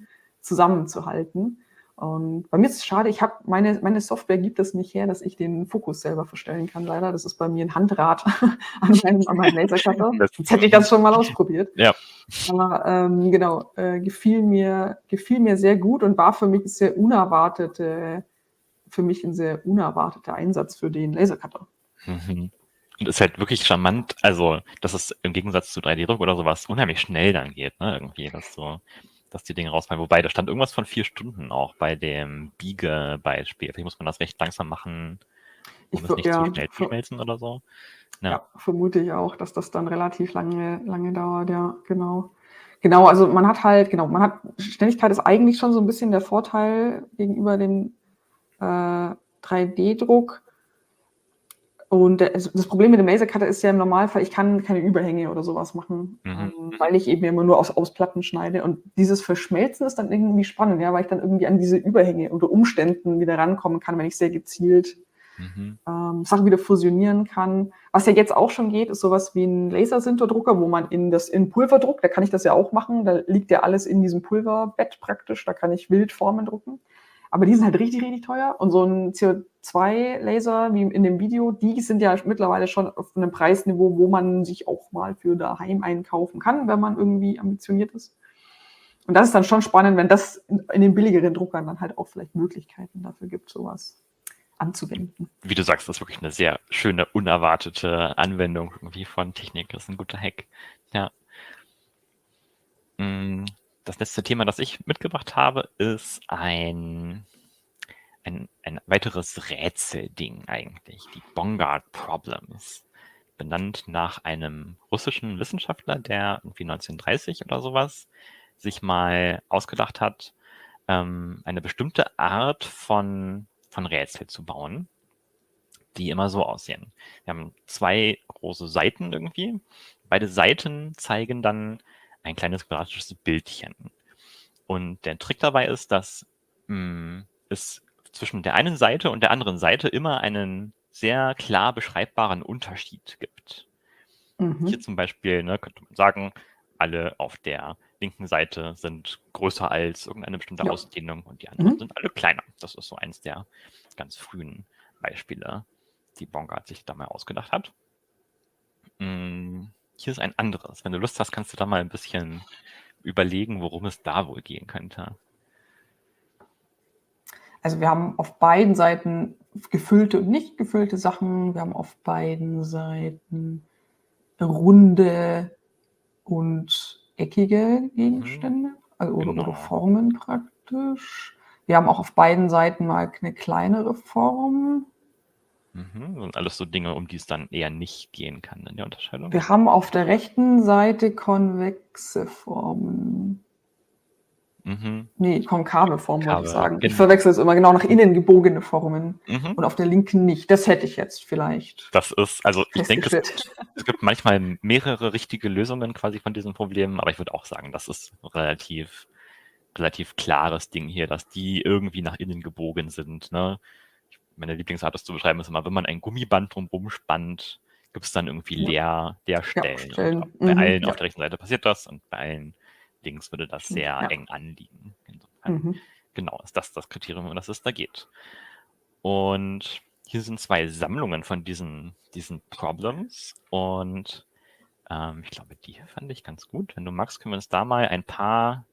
zusammenzuhalten. Und bei mir ist es schade, meine Software gibt es nicht her, dass ich den Fokus selber verstellen kann, leider. Das ist bei mir ein Handrad an meinem Lasercutter. Sonst hätte ich das schon mal ausprobiert. Ja. Aber genau, gefiel mir sehr gut und war für mich ein sehr unerwarteter Einsatz für den Lasercutter. Mhm. Und ist halt wirklich charmant, also dass es im Gegensatz zu 3D-Druck oder sowas unheimlich schnell dann geht, ne? Irgendwie, dass die Dinge rausfallen. Wobei, da stand irgendwas von 4 Stunden auch bei dem Biege-Beispiel. Vielleicht muss man das recht langsam machen, um es nicht zu schnell zu schmelzen oder so. Ja, vermute ich auch, dass das dann relativ lange dauert, ja, genau. Genau, also man hat Schnelligkeit ist eigentlich schon so ein bisschen der Vorteil gegenüber dem 3D-Druck. Und das Problem mit dem Lasercutter ist ja im Normalfall, ich kann keine Überhänge oder sowas machen, weil ich eben immer nur aus Platten schneide. Und dieses Verschmelzen ist dann irgendwie spannend, ja, weil ich dann irgendwie an diese Überhänge unter Umständen wieder rankommen kann, wenn ich sehr gezielt Sachen wieder fusionieren kann. Was ja jetzt auch schon geht, ist sowas wie ein Lasersinterdrucker, wo man in Pulver druckt. Da kann ich das ja auch machen. Da liegt ja alles in diesem Pulverbett praktisch. Da kann ich Wildformen drucken. Aber die sind halt richtig, richtig teuer. Und so ein CO2-Laser, wie in dem Video, die sind ja mittlerweile schon auf einem Preisniveau, wo man sich auch mal für daheim einkaufen kann, wenn man irgendwie ambitioniert ist. Und das ist dann schon spannend, wenn das in den billigeren Druckern dann halt auch vielleicht Möglichkeiten dafür gibt, sowas anzuwenden. Wie du sagst, das ist wirklich eine sehr schöne, unerwartete Anwendung irgendwie von Technik. Das ist ein guter Hack. Ja. Das letzte Thema, das ich mitgebracht habe, ist ein weiteres Rätselding eigentlich. Die Bongard Problems. Benannt nach einem russischen Wissenschaftler, der irgendwie 1930 oder sowas sich mal ausgedacht hat, eine bestimmte Art von Rätsel zu bauen, die immer so aussehen. Wir haben 2 große Seiten irgendwie. Beide Seiten zeigen dann ein kleines quadratisches Bildchen. Und der Trick dabei ist, dass es zwischen der einen Seite und der anderen Seite immer einen sehr klar beschreibbaren Unterschied gibt. Hier zum Beispiel könnte man sagen, alle auf der linken Seite sind größer als irgendeine bestimmte Ausdehnung und die anderen sind alle kleiner. Das ist so eins der ganz frühen Beispiele, die Bongard sich da mal ausgedacht hat. Hier ist ein anderes. Wenn du Lust hast, kannst du da mal ein bisschen überlegen, worum es da wohl gehen könnte. Also wir haben auf beiden Seiten gefüllte und nicht gefüllte Sachen. Wir haben auf beiden Seiten runde und eckige Gegenstände, also oder Formen praktisch. Wir haben auch auf beiden Seiten mal eine kleinere Form. Und alles so Dinge, um die es dann eher nicht gehen kann in der Unterscheidung. Wir haben auf der rechten Seite konvexe Formen. Nee, konkave Formen, wollte ich sagen. Ich verwechsel es immer, genau, nach innen gebogene Formen. Und auf der linken nicht. Das hätte ich jetzt vielleicht. Das ist, also ich denke, es gibt manchmal mehrere richtige Lösungen quasi von diesen Problemen, aber ich würde auch sagen, das ist relativ klares Ding hier, dass die irgendwie nach innen gebogen sind. Ne? Meine Lieblingsart, das zu beschreiben, ist immer, wenn man ein Gummiband drumherum spannt, gibt es dann irgendwie Leerstellen. Und bei allen auf der rechten Seite passiert das und bei allen links würde das sehr eng anliegen. Insofern, genau, ist das Kriterium, um das es da geht. Und hier sind 2 Sammlungen von diesen Problems und ich glaube, die hier fand ich ganz gut. Wenn du magst, können wir uns da mal ein paar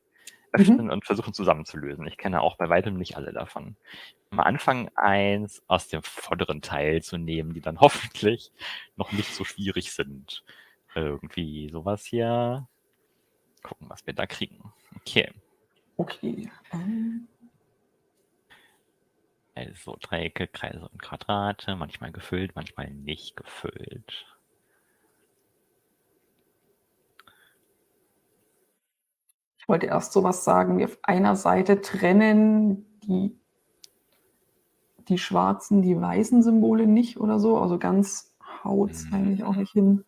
öffnen und versuchen zusammenzulösen. Ich kenne auch bei weitem nicht alle davon. Mal anfangen, eins aus dem vorderen Teil zu nehmen, die dann hoffentlich noch nicht so schwierig sind. Irgendwie sowas hier. Gucken, was wir da kriegen. Okay. Also Dreiecke, Kreise und Quadrate, manchmal gefüllt, manchmal nicht gefüllt. Ich wollte erst sowas sagen, wie auf einer Seite trennen die schwarzen, die weißen Symbole nicht oder so. Also ganz haut es eigentlich auch nicht hin.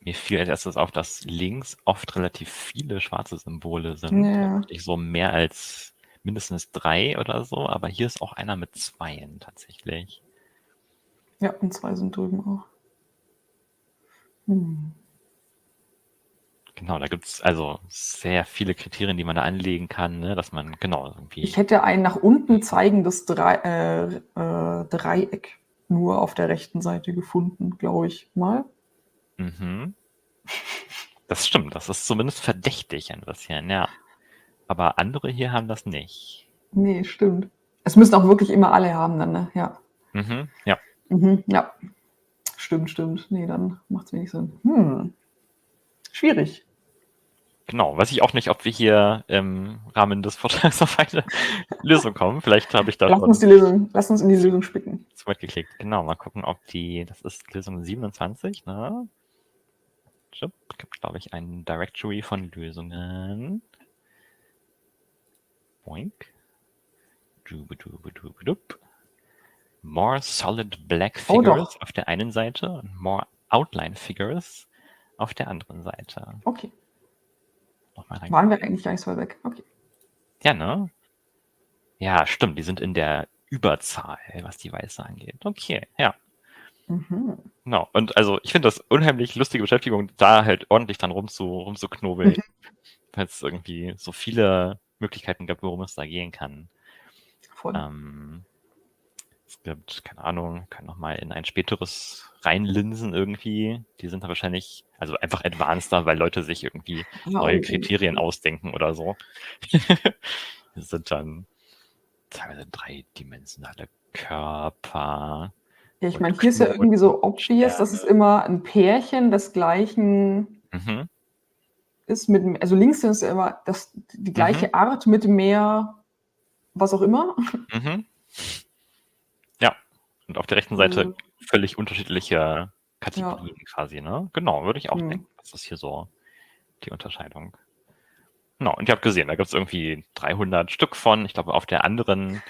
Mir fiel als erstes auf, dass links oft relativ viele schwarze Symbole sind. Ja. Nicht so mehr als mindestens 3 oder so, aber hier ist auch einer mit 2 tatsächlich. Ja, und 2 sind drüben auch. Genau, da gibt es also sehr viele Kriterien, die man da anlegen kann, ne? Dass man genau irgendwie. Ich hätte ein nach unten zeigendes Dreieck nur auf der rechten Seite gefunden, glaube ich mal. Das stimmt, das ist zumindest verdächtig ein bisschen, ja. Aber andere hier haben das nicht. Nee, stimmt. Es müssen auch wirklich immer alle haben dann, ne? Ja. Ja. Ja. Stimmt. Nee, dann macht es wenig Sinn. Schwierig. Genau, weiß ich auch nicht, ob wir hier im Rahmen des Vortrags auf eine Lösung kommen. Vielleicht habe ich da Lass uns in die Lösung spicken. zu weit geklickt. Genau, mal gucken, ob das ist Lösung 27, ne? Gibt, glaube ich, ein Directory von Lösungen. Boink. More solid black figures auf der einen Seite und more outline figures auf der anderen Seite. Okay. Nochmal rein. Waren wir eigentlich gar nicht so weit weg. Okay. Ja, ne? Ja, stimmt, die sind in der Überzahl, was die Weiße angeht. Okay, ja. Genau. Und also ich finde das unheimlich lustige Beschäftigung, da halt ordentlich dran rumzuknobeln, weil es irgendwie so viele Möglichkeiten gibt, worum es da gehen kann. Es gibt, keine Ahnung, können nochmal in ein späteres reinlinsen irgendwie. Die sind da wahrscheinlich, also einfach advanceder, weil Leute sich irgendwie neue Kriterien ausdenken oder so. Das sind dann teilweise dreidimensionale Körper. Ja, ich meine, hier ist ja irgendwie so obvious, dass es immer ein Pärchen des gleichen ist. Also links ist ja immer die gleiche Art mit mehr, was auch immer. Ja, und auf der rechten Seite völlig unterschiedliche Kategorien quasi, ne? Genau, würde ich auch denken. Das ist hier so die Unterscheidung. Genau, und ihr habt gesehen, da gibt es irgendwie 300 Stück von. Ich glaube, auf der anderen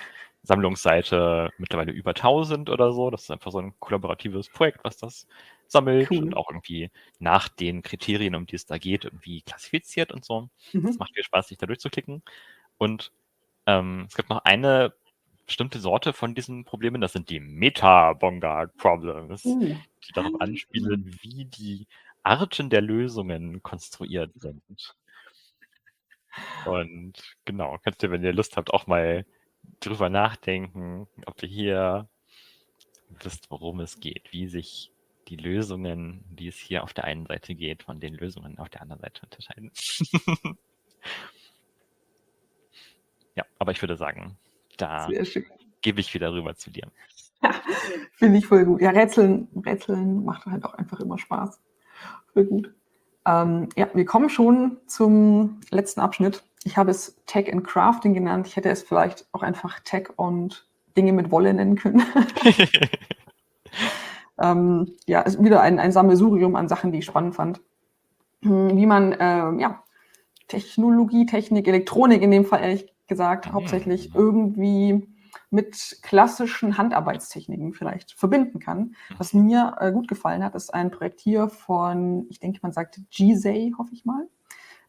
Sammlungsseite mittlerweile über 1000 oder so. Das ist einfach so ein kollaboratives Projekt, was das sammelt und auch irgendwie nach den Kriterien, um die es da geht, irgendwie klassifiziert und so. Das macht viel Spaß, sich da durchzuklicken. Und es gibt noch eine bestimmte Sorte von diesen Problemen, das sind die Meta-Bongard-Problems, die darauf anspielen, wie die Arten der Lösungen konstruiert sind. Und genau, könnt ihr, wenn ihr Lust habt, auch mal drüber nachdenken, ob ihr hier wisst, worum es geht, wie sich die Lösungen, die es hier auf der einen Seite geht, von den Lösungen auf der anderen Seite unterscheiden. Ja, aber ich würde sagen, da gebe ich wieder rüber zu dir. Finde ich voll gut. Ja, Rätseln macht halt auch einfach immer Spaß. Voll gut. Ja, wir kommen schon zum letzten Abschnitt. Ich habe es Tech and Crafting genannt. Ich hätte es vielleicht auch einfach Tech und Dinge mit Wolle nennen können. Ja, ist wieder ein Sammelsurium an Sachen, die ich spannend fand. Wie man Technologie, Technik, Elektronik in dem Fall ehrlich gesagt hauptsächlich irgendwie mit klassischen Handarbeitstechniken vielleicht verbinden kann. Was mir gut gefallen hat, ist ein Projekt hier von, ich denke, man sagt Gizeh, hoffe ich mal.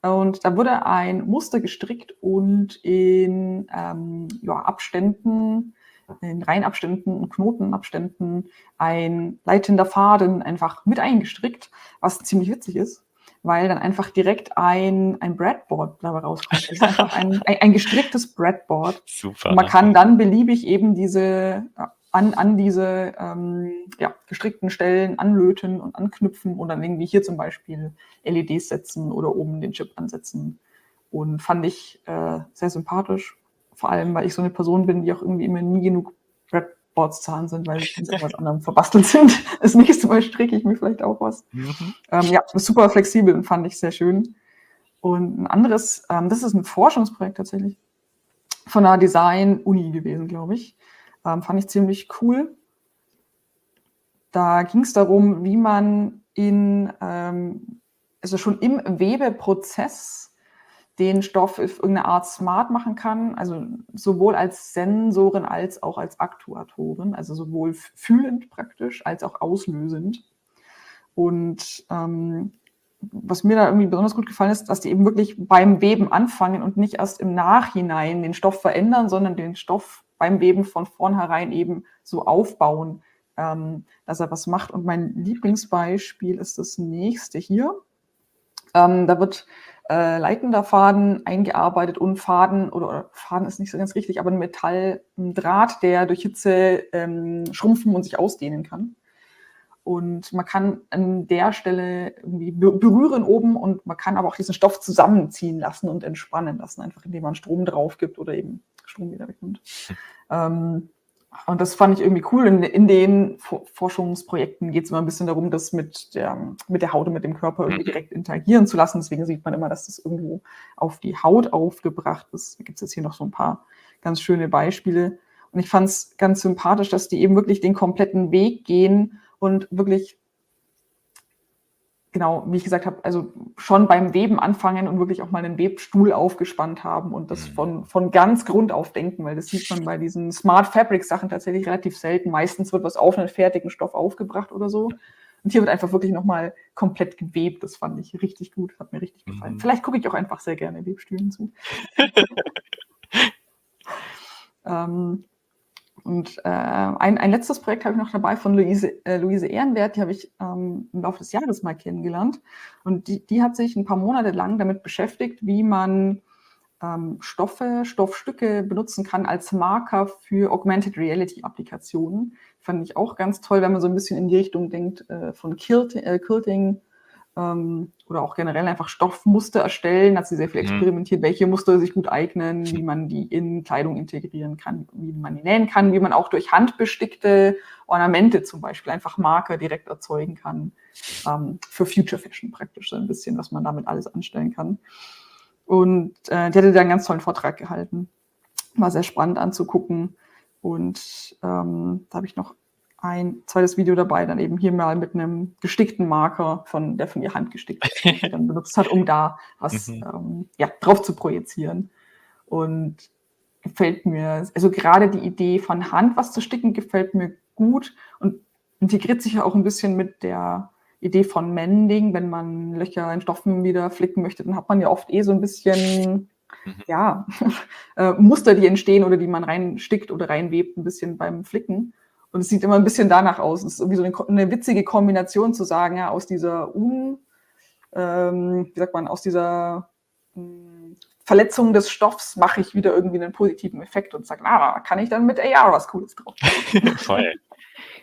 Und da wurde ein Muster gestrickt und in Abständen, in Reihenabständen und Knotenabständen ein leitender Faden einfach mit eingestrickt, was ziemlich witzig ist, weil dann einfach direkt ein Breadboard dabei rauskommt. Das ist einfach ein gestricktes Breadboard. Super. Und man kann dann beliebig eben an diese gestrickten Stellen anlöten und anknüpfen und dann irgendwie hier zum Beispiel LEDs setzen oder oben den Chip ansetzen. Und fand ich sehr sympathisch. Vor allem, weil ich so eine Person bin, die auch irgendwie immer nie genug Breadboards zu haben sind, weil sie mit was anderem verbastelt sind. Das nächste Mal stricke ich mir vielleicht auch was. Ist super flexibel und fand ich sehr schön. Und ein anderes, das ist ein Forschungsprojekt tatsächlich, von einer Design-Uni gewesen, glaube ich. Fand ich ziemlich cool. Da ging es darum, wie man schon im Webeprozess den Stoff auf irgendeine Art smart machen kann, also sowohl als Sensoren als auch als Aktuatoren, also sowohl fühlend praktisch als auch auslösend. Und was mir da irgendwie besonders gut gefallen ist, dass die eben wirklich beim Weben anfangen und nicht erst im Nachhinein den Stoff verändern, sondern den Stoff beim Weben von vornherein eben so aufbauen, dass er was macht. Und mein Lieblingsbeispiel ist das nächste hier. Da wird leitender Faden eingearbeitet und Faden, oder Faden ist nicht so ganz richtig, aber ein Draht, der durch Hitze schrumpfen und sich ausdehnen kann. Und man kann an der Stelle irgendwie berühren oben und man kann aber auch diesen Stoff zusammenziehen lassen und entspannen lassen, einfach indem man Strom drauf gibt oder eben Strom wieder wegnimmt. Und das fand ich irgendwie cool. In den Forschungsprojekten geht es immer ein bisschen darum, das mit der Haut und mit dem Körper irgendwie direkt interagieren zu lassen. Deswegen sieht man immer, dass das irgendwo auf die Haut aufgebracht ist. Da gibt es jetzt hier noch so ein paar ganz schöne Beispiele. Und ich fand es ganz sympathisch, dass die eben wirklich den kompletten Weg gehen und wirklich, genau, wie ich gesagt habe, also schon beim Weben anfangen und wirklich auch mal einen Webstuhl aufgespannt haben und das von ganz Grund auf denken, weil das sieht man bei diesen Smart Fabric Sachen tatsächlich relativ selten. Meistens wird was auf einen fertigen Stoff aufgebracht oder so. Und hier wird einfach wirklich nochmal komplett gewebt. Das fand ich richtig gut, hat mir richtig gefallen. Vielleicht gucke ich auch einfach sehr gerne Webstühlen zu. Und ein letztes Projekt habe ich noch dabei von Luise Ehrenwert, die habe ich im Laufe des Jahres mal kennengelernt. Und die hat sich ein paar Monate lang damit beschäftigt, wie man Stoffstücke benutzen kann als Marker für Augmented Reality Applikationen. Fand ich auch ganz toll, wenn man so ein bisschen in die Richtung denkt von Quilting oder auch generell einfach Stoffmuster erstellen. Hat sie sehr viel experimentiert, welche Muster sich gut eignen, wie man die in Kleidung integrieren kann, wie man die nähen kann, wie man auch durch handbestickte Ornamente zum Beispiel einfach Marker direkt erzeugen kann. Für Future Fashion praktisch so ein bisschen, was man damit alles anstellen kann. Und die hatte da einen ganz tollen Vortrag gehalten. War sehr spannend anzugucken. Und da habe ich noch ein zweites Video dabei, dann eben hier mal mit einem gestickten Marker, der von ihr handgestickt ist, den sie dann benutzt hat, um da was drauf zu projizieren. Und gefällt mir, also gerade die Idee von Hand was zu sticken, gefällt mir gut und integriert sich ja auch ein bisschen mit der Idee von Mending. Wenn man Löcher in Stoffen wieder flicken möchte, dann hat man ja oft so ein bisschen Muster, die entstehen oder die man reinstickt oder reinwebt, ein bisschen beim Flicken. Und es sieht immer ein bisschen danach aus. Es ist irgendwie so eine witzige Kombination zu sagen, ja, aus dieser aus dieser Verletzung des Stoffs mache ich wieder irgendwie einen positiven Effekt und sage, da kann ich dann mit AR was Cooles drauf. Voll.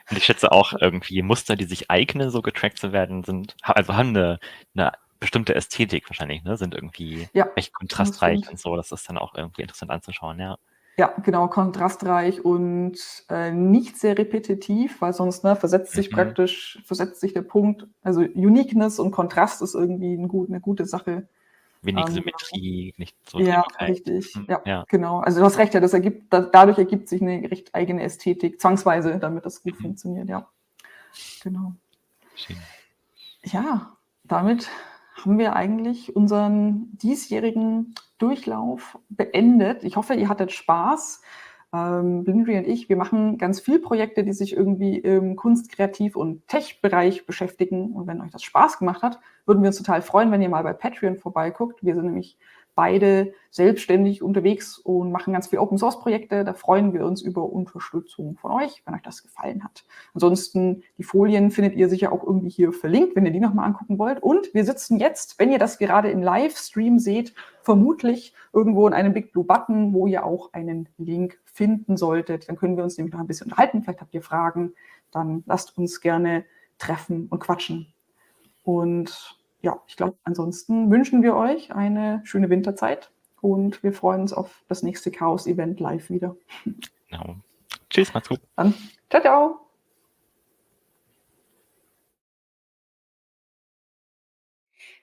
Und ich schätze auch irgendwie Muster, die sich eignen, so getrackt zu werden, haben eine bestimmte Ästhetik wahrscheinlich, ne? Sind irgendwie recht kontrastreich und so. Das ist dann auch irgendwie interessant anzuschauen, ja. Ja, genau, kontrastreich und nicht sehr repetitiv, weil sonst versetzt sich der Punkt, also Uniqueness und Kontrast ist irgendwie eine gute Sache. Wenig Symmetrie, nicht so. Ja, richtig. Ja, genau. Also du hast recht, dadurch ergibt sich eine recht eigene Ästhetik, zwangsweise, damit das gut funktioniert, ja. Genau. Schön. Ja, damit haben wir eigentlich unseren diesjährigen Durchlauf beendet. Ich hoffe, ihr hattet Spaß. Blinry und ich, wir machen ganz viele Projekte, die sich irgendwie im Kunst-, Kreativ- und Tech-Bereich beschäftigen. Und wenn euch das Spaß gemacht hat, würden wir uns total freuen, wenn ihr mal bei Patreon vorbeiguckt. Wir sind nämlich beide selbstständig unterwegs und machen ganz viele Open-Source-Projekte. Da freuen wir uns über Unterstützung von euch, wenn euch das gefallen hat. Ansonsten, die Folien findet ihr sicher auch irgendwie hier verlinkt, wenn ihr die nochmal angucken wollt. Und wir sitzen jetzt, wenn ihr das gerade im Livestream seht, vermutlich irgendwo in einem Big Blue Button, wo ihr auch einen Link finden solltet. Dann können wir uns nämlich noch ein bisschen unterhalten. Vielleicht habt ihr Fragen. Dann lasst uns gerne treffen und quatschen. Und ja, ich glaube, ansonsten wünschen wir euch eine schöne Winterzeit und wir freuen uns auf das nächste Chaos-Event live wieder. Genau. Tschüss, macht's gut. Dann, ciao, ciao.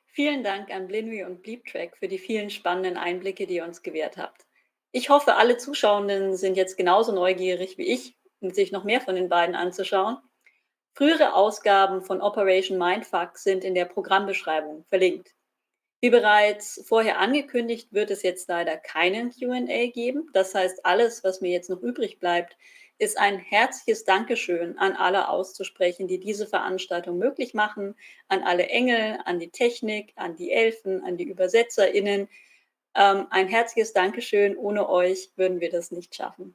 Vielen Dank an Blinry und Bleeptrack für die vielen spannenden Einblicke, die ihr uns gewährt habt. Ich hoffe, alle Zuschauenden sind jetzt genauso neugierig wie ich, um sich noch mehr von den beiden anzuschauen. Frühere Ausgaben von Operation Mindfuck sind in der Programmbeschreibung verlinkt. Wie bereits vorher angekündigt, wird es jetzt leider keinen Q&A geben. Das heißt, alles, was mir jetzt noch übrig bleibt, ist ein herzliches Dankeschön an alle auszusprechen, die diese Veranstaltung möglich machen, an alle Engel, an die Technik, an die Elfen, an die ÜbersetzerInnen. Ein herzliches Dankeschön. Ohne euch würden wir das nicht schaffen.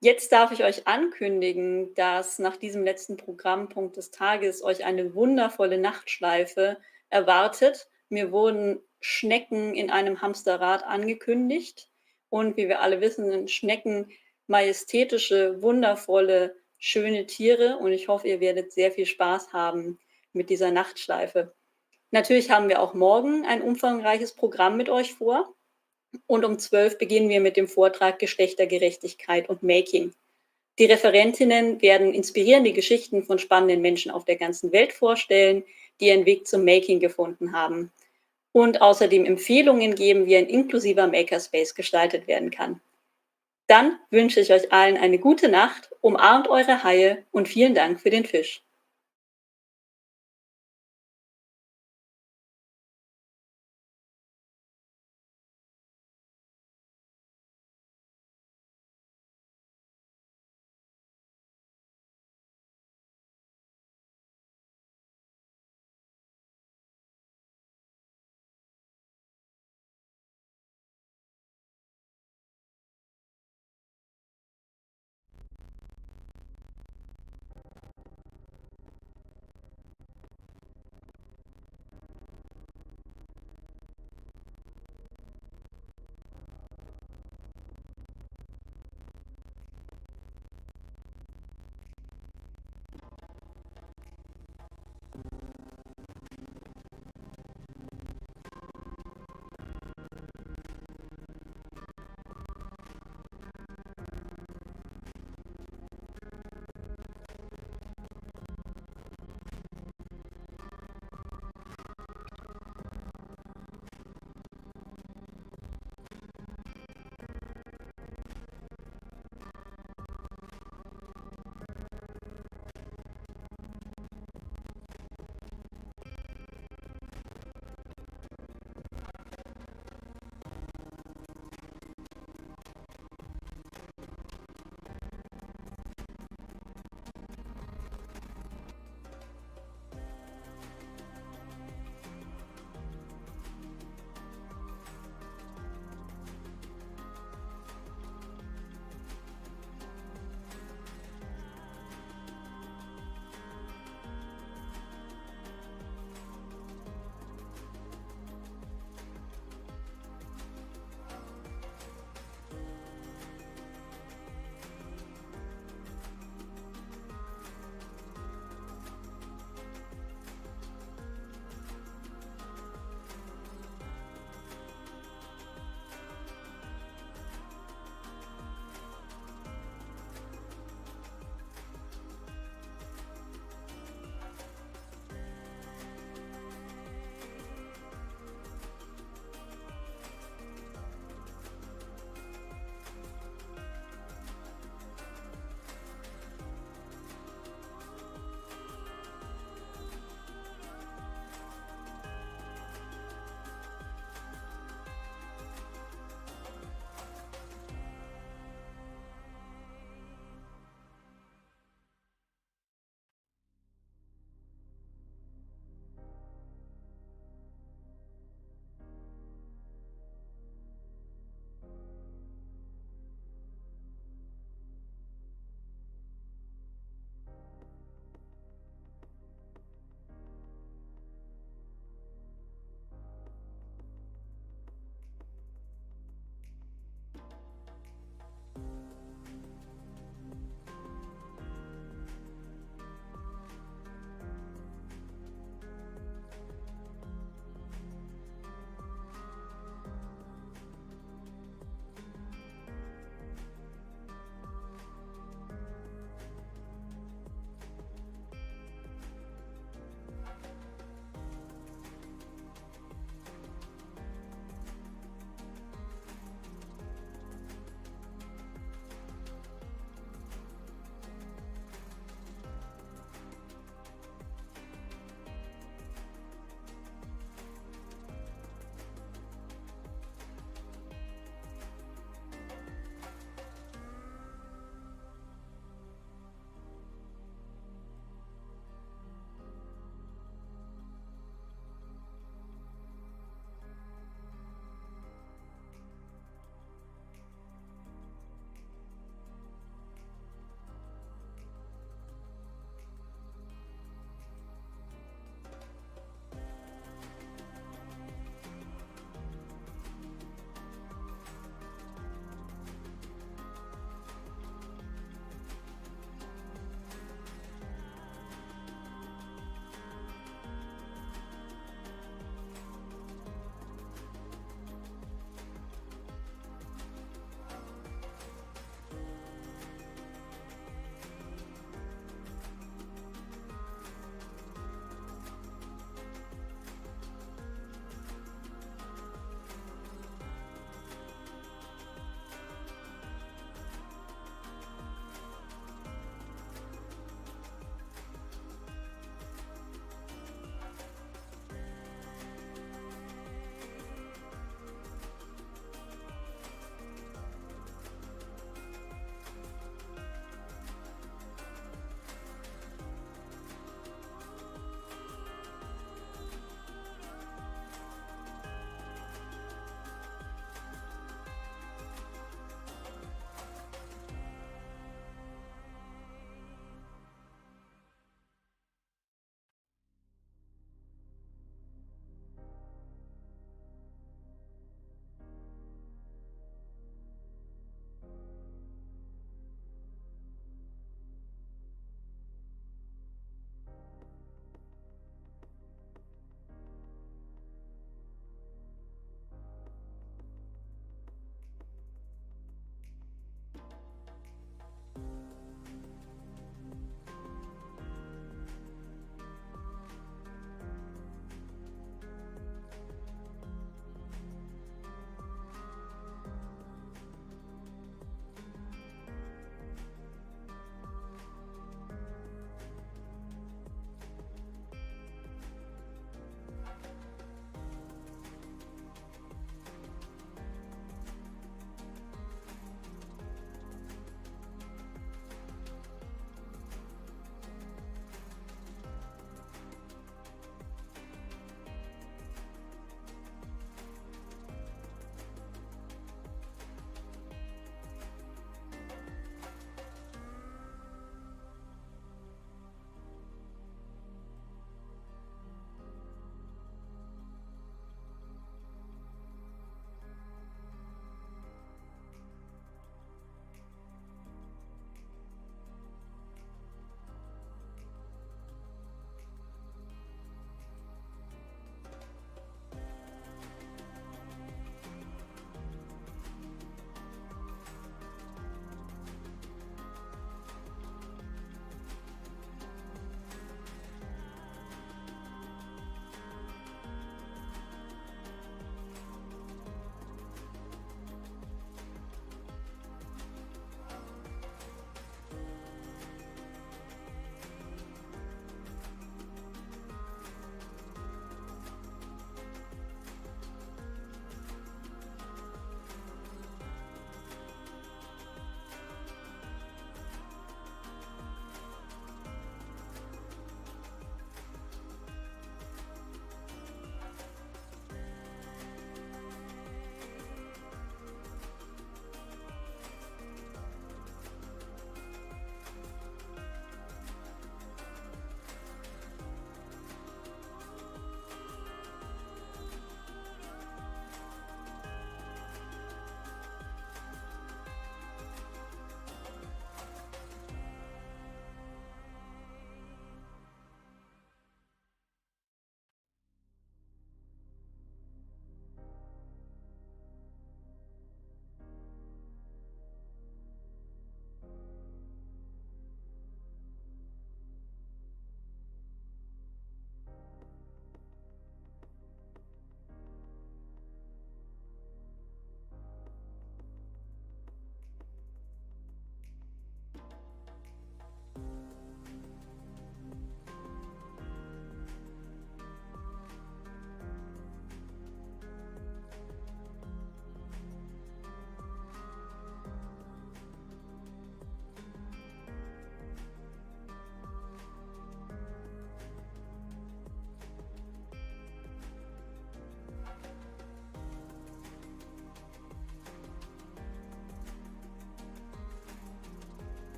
Jetzt darf ich euch ankündigen, dass nach diesem letzten Programmpunkt des Tages euch eine wundervolle Nachtschleife erwartet. Mir wurden Schnecken in einem Hamsterrad angekündigt. Und wie wir alle wissen, sind Schnecken majestätische, wundervolle, schöne Tiere. Und ich hoffe, ihr werdet sehr viel Spaß haben mit dieser Nachtschleife. Natürlich haben wir auch morgen ein umfangreiches Programm mit euch vor. Und um 12 beginnen wir mit dem Vortrag Geschlechtergerechtigkeit und Making. Die Referentinnen werden inspirierende Geschichten von spannenden Menschen auf der ganzen Welt vorstellen, die ihren Weg zum Making gefunden haben. Und außerdem Empfehlungen geben, wie ein inklusiver Makerspace gestaltet werden kann. Dann wünsche ich euch allen eine gute Nacht, umarmt eure Haie und vielen Dank für den Fisch.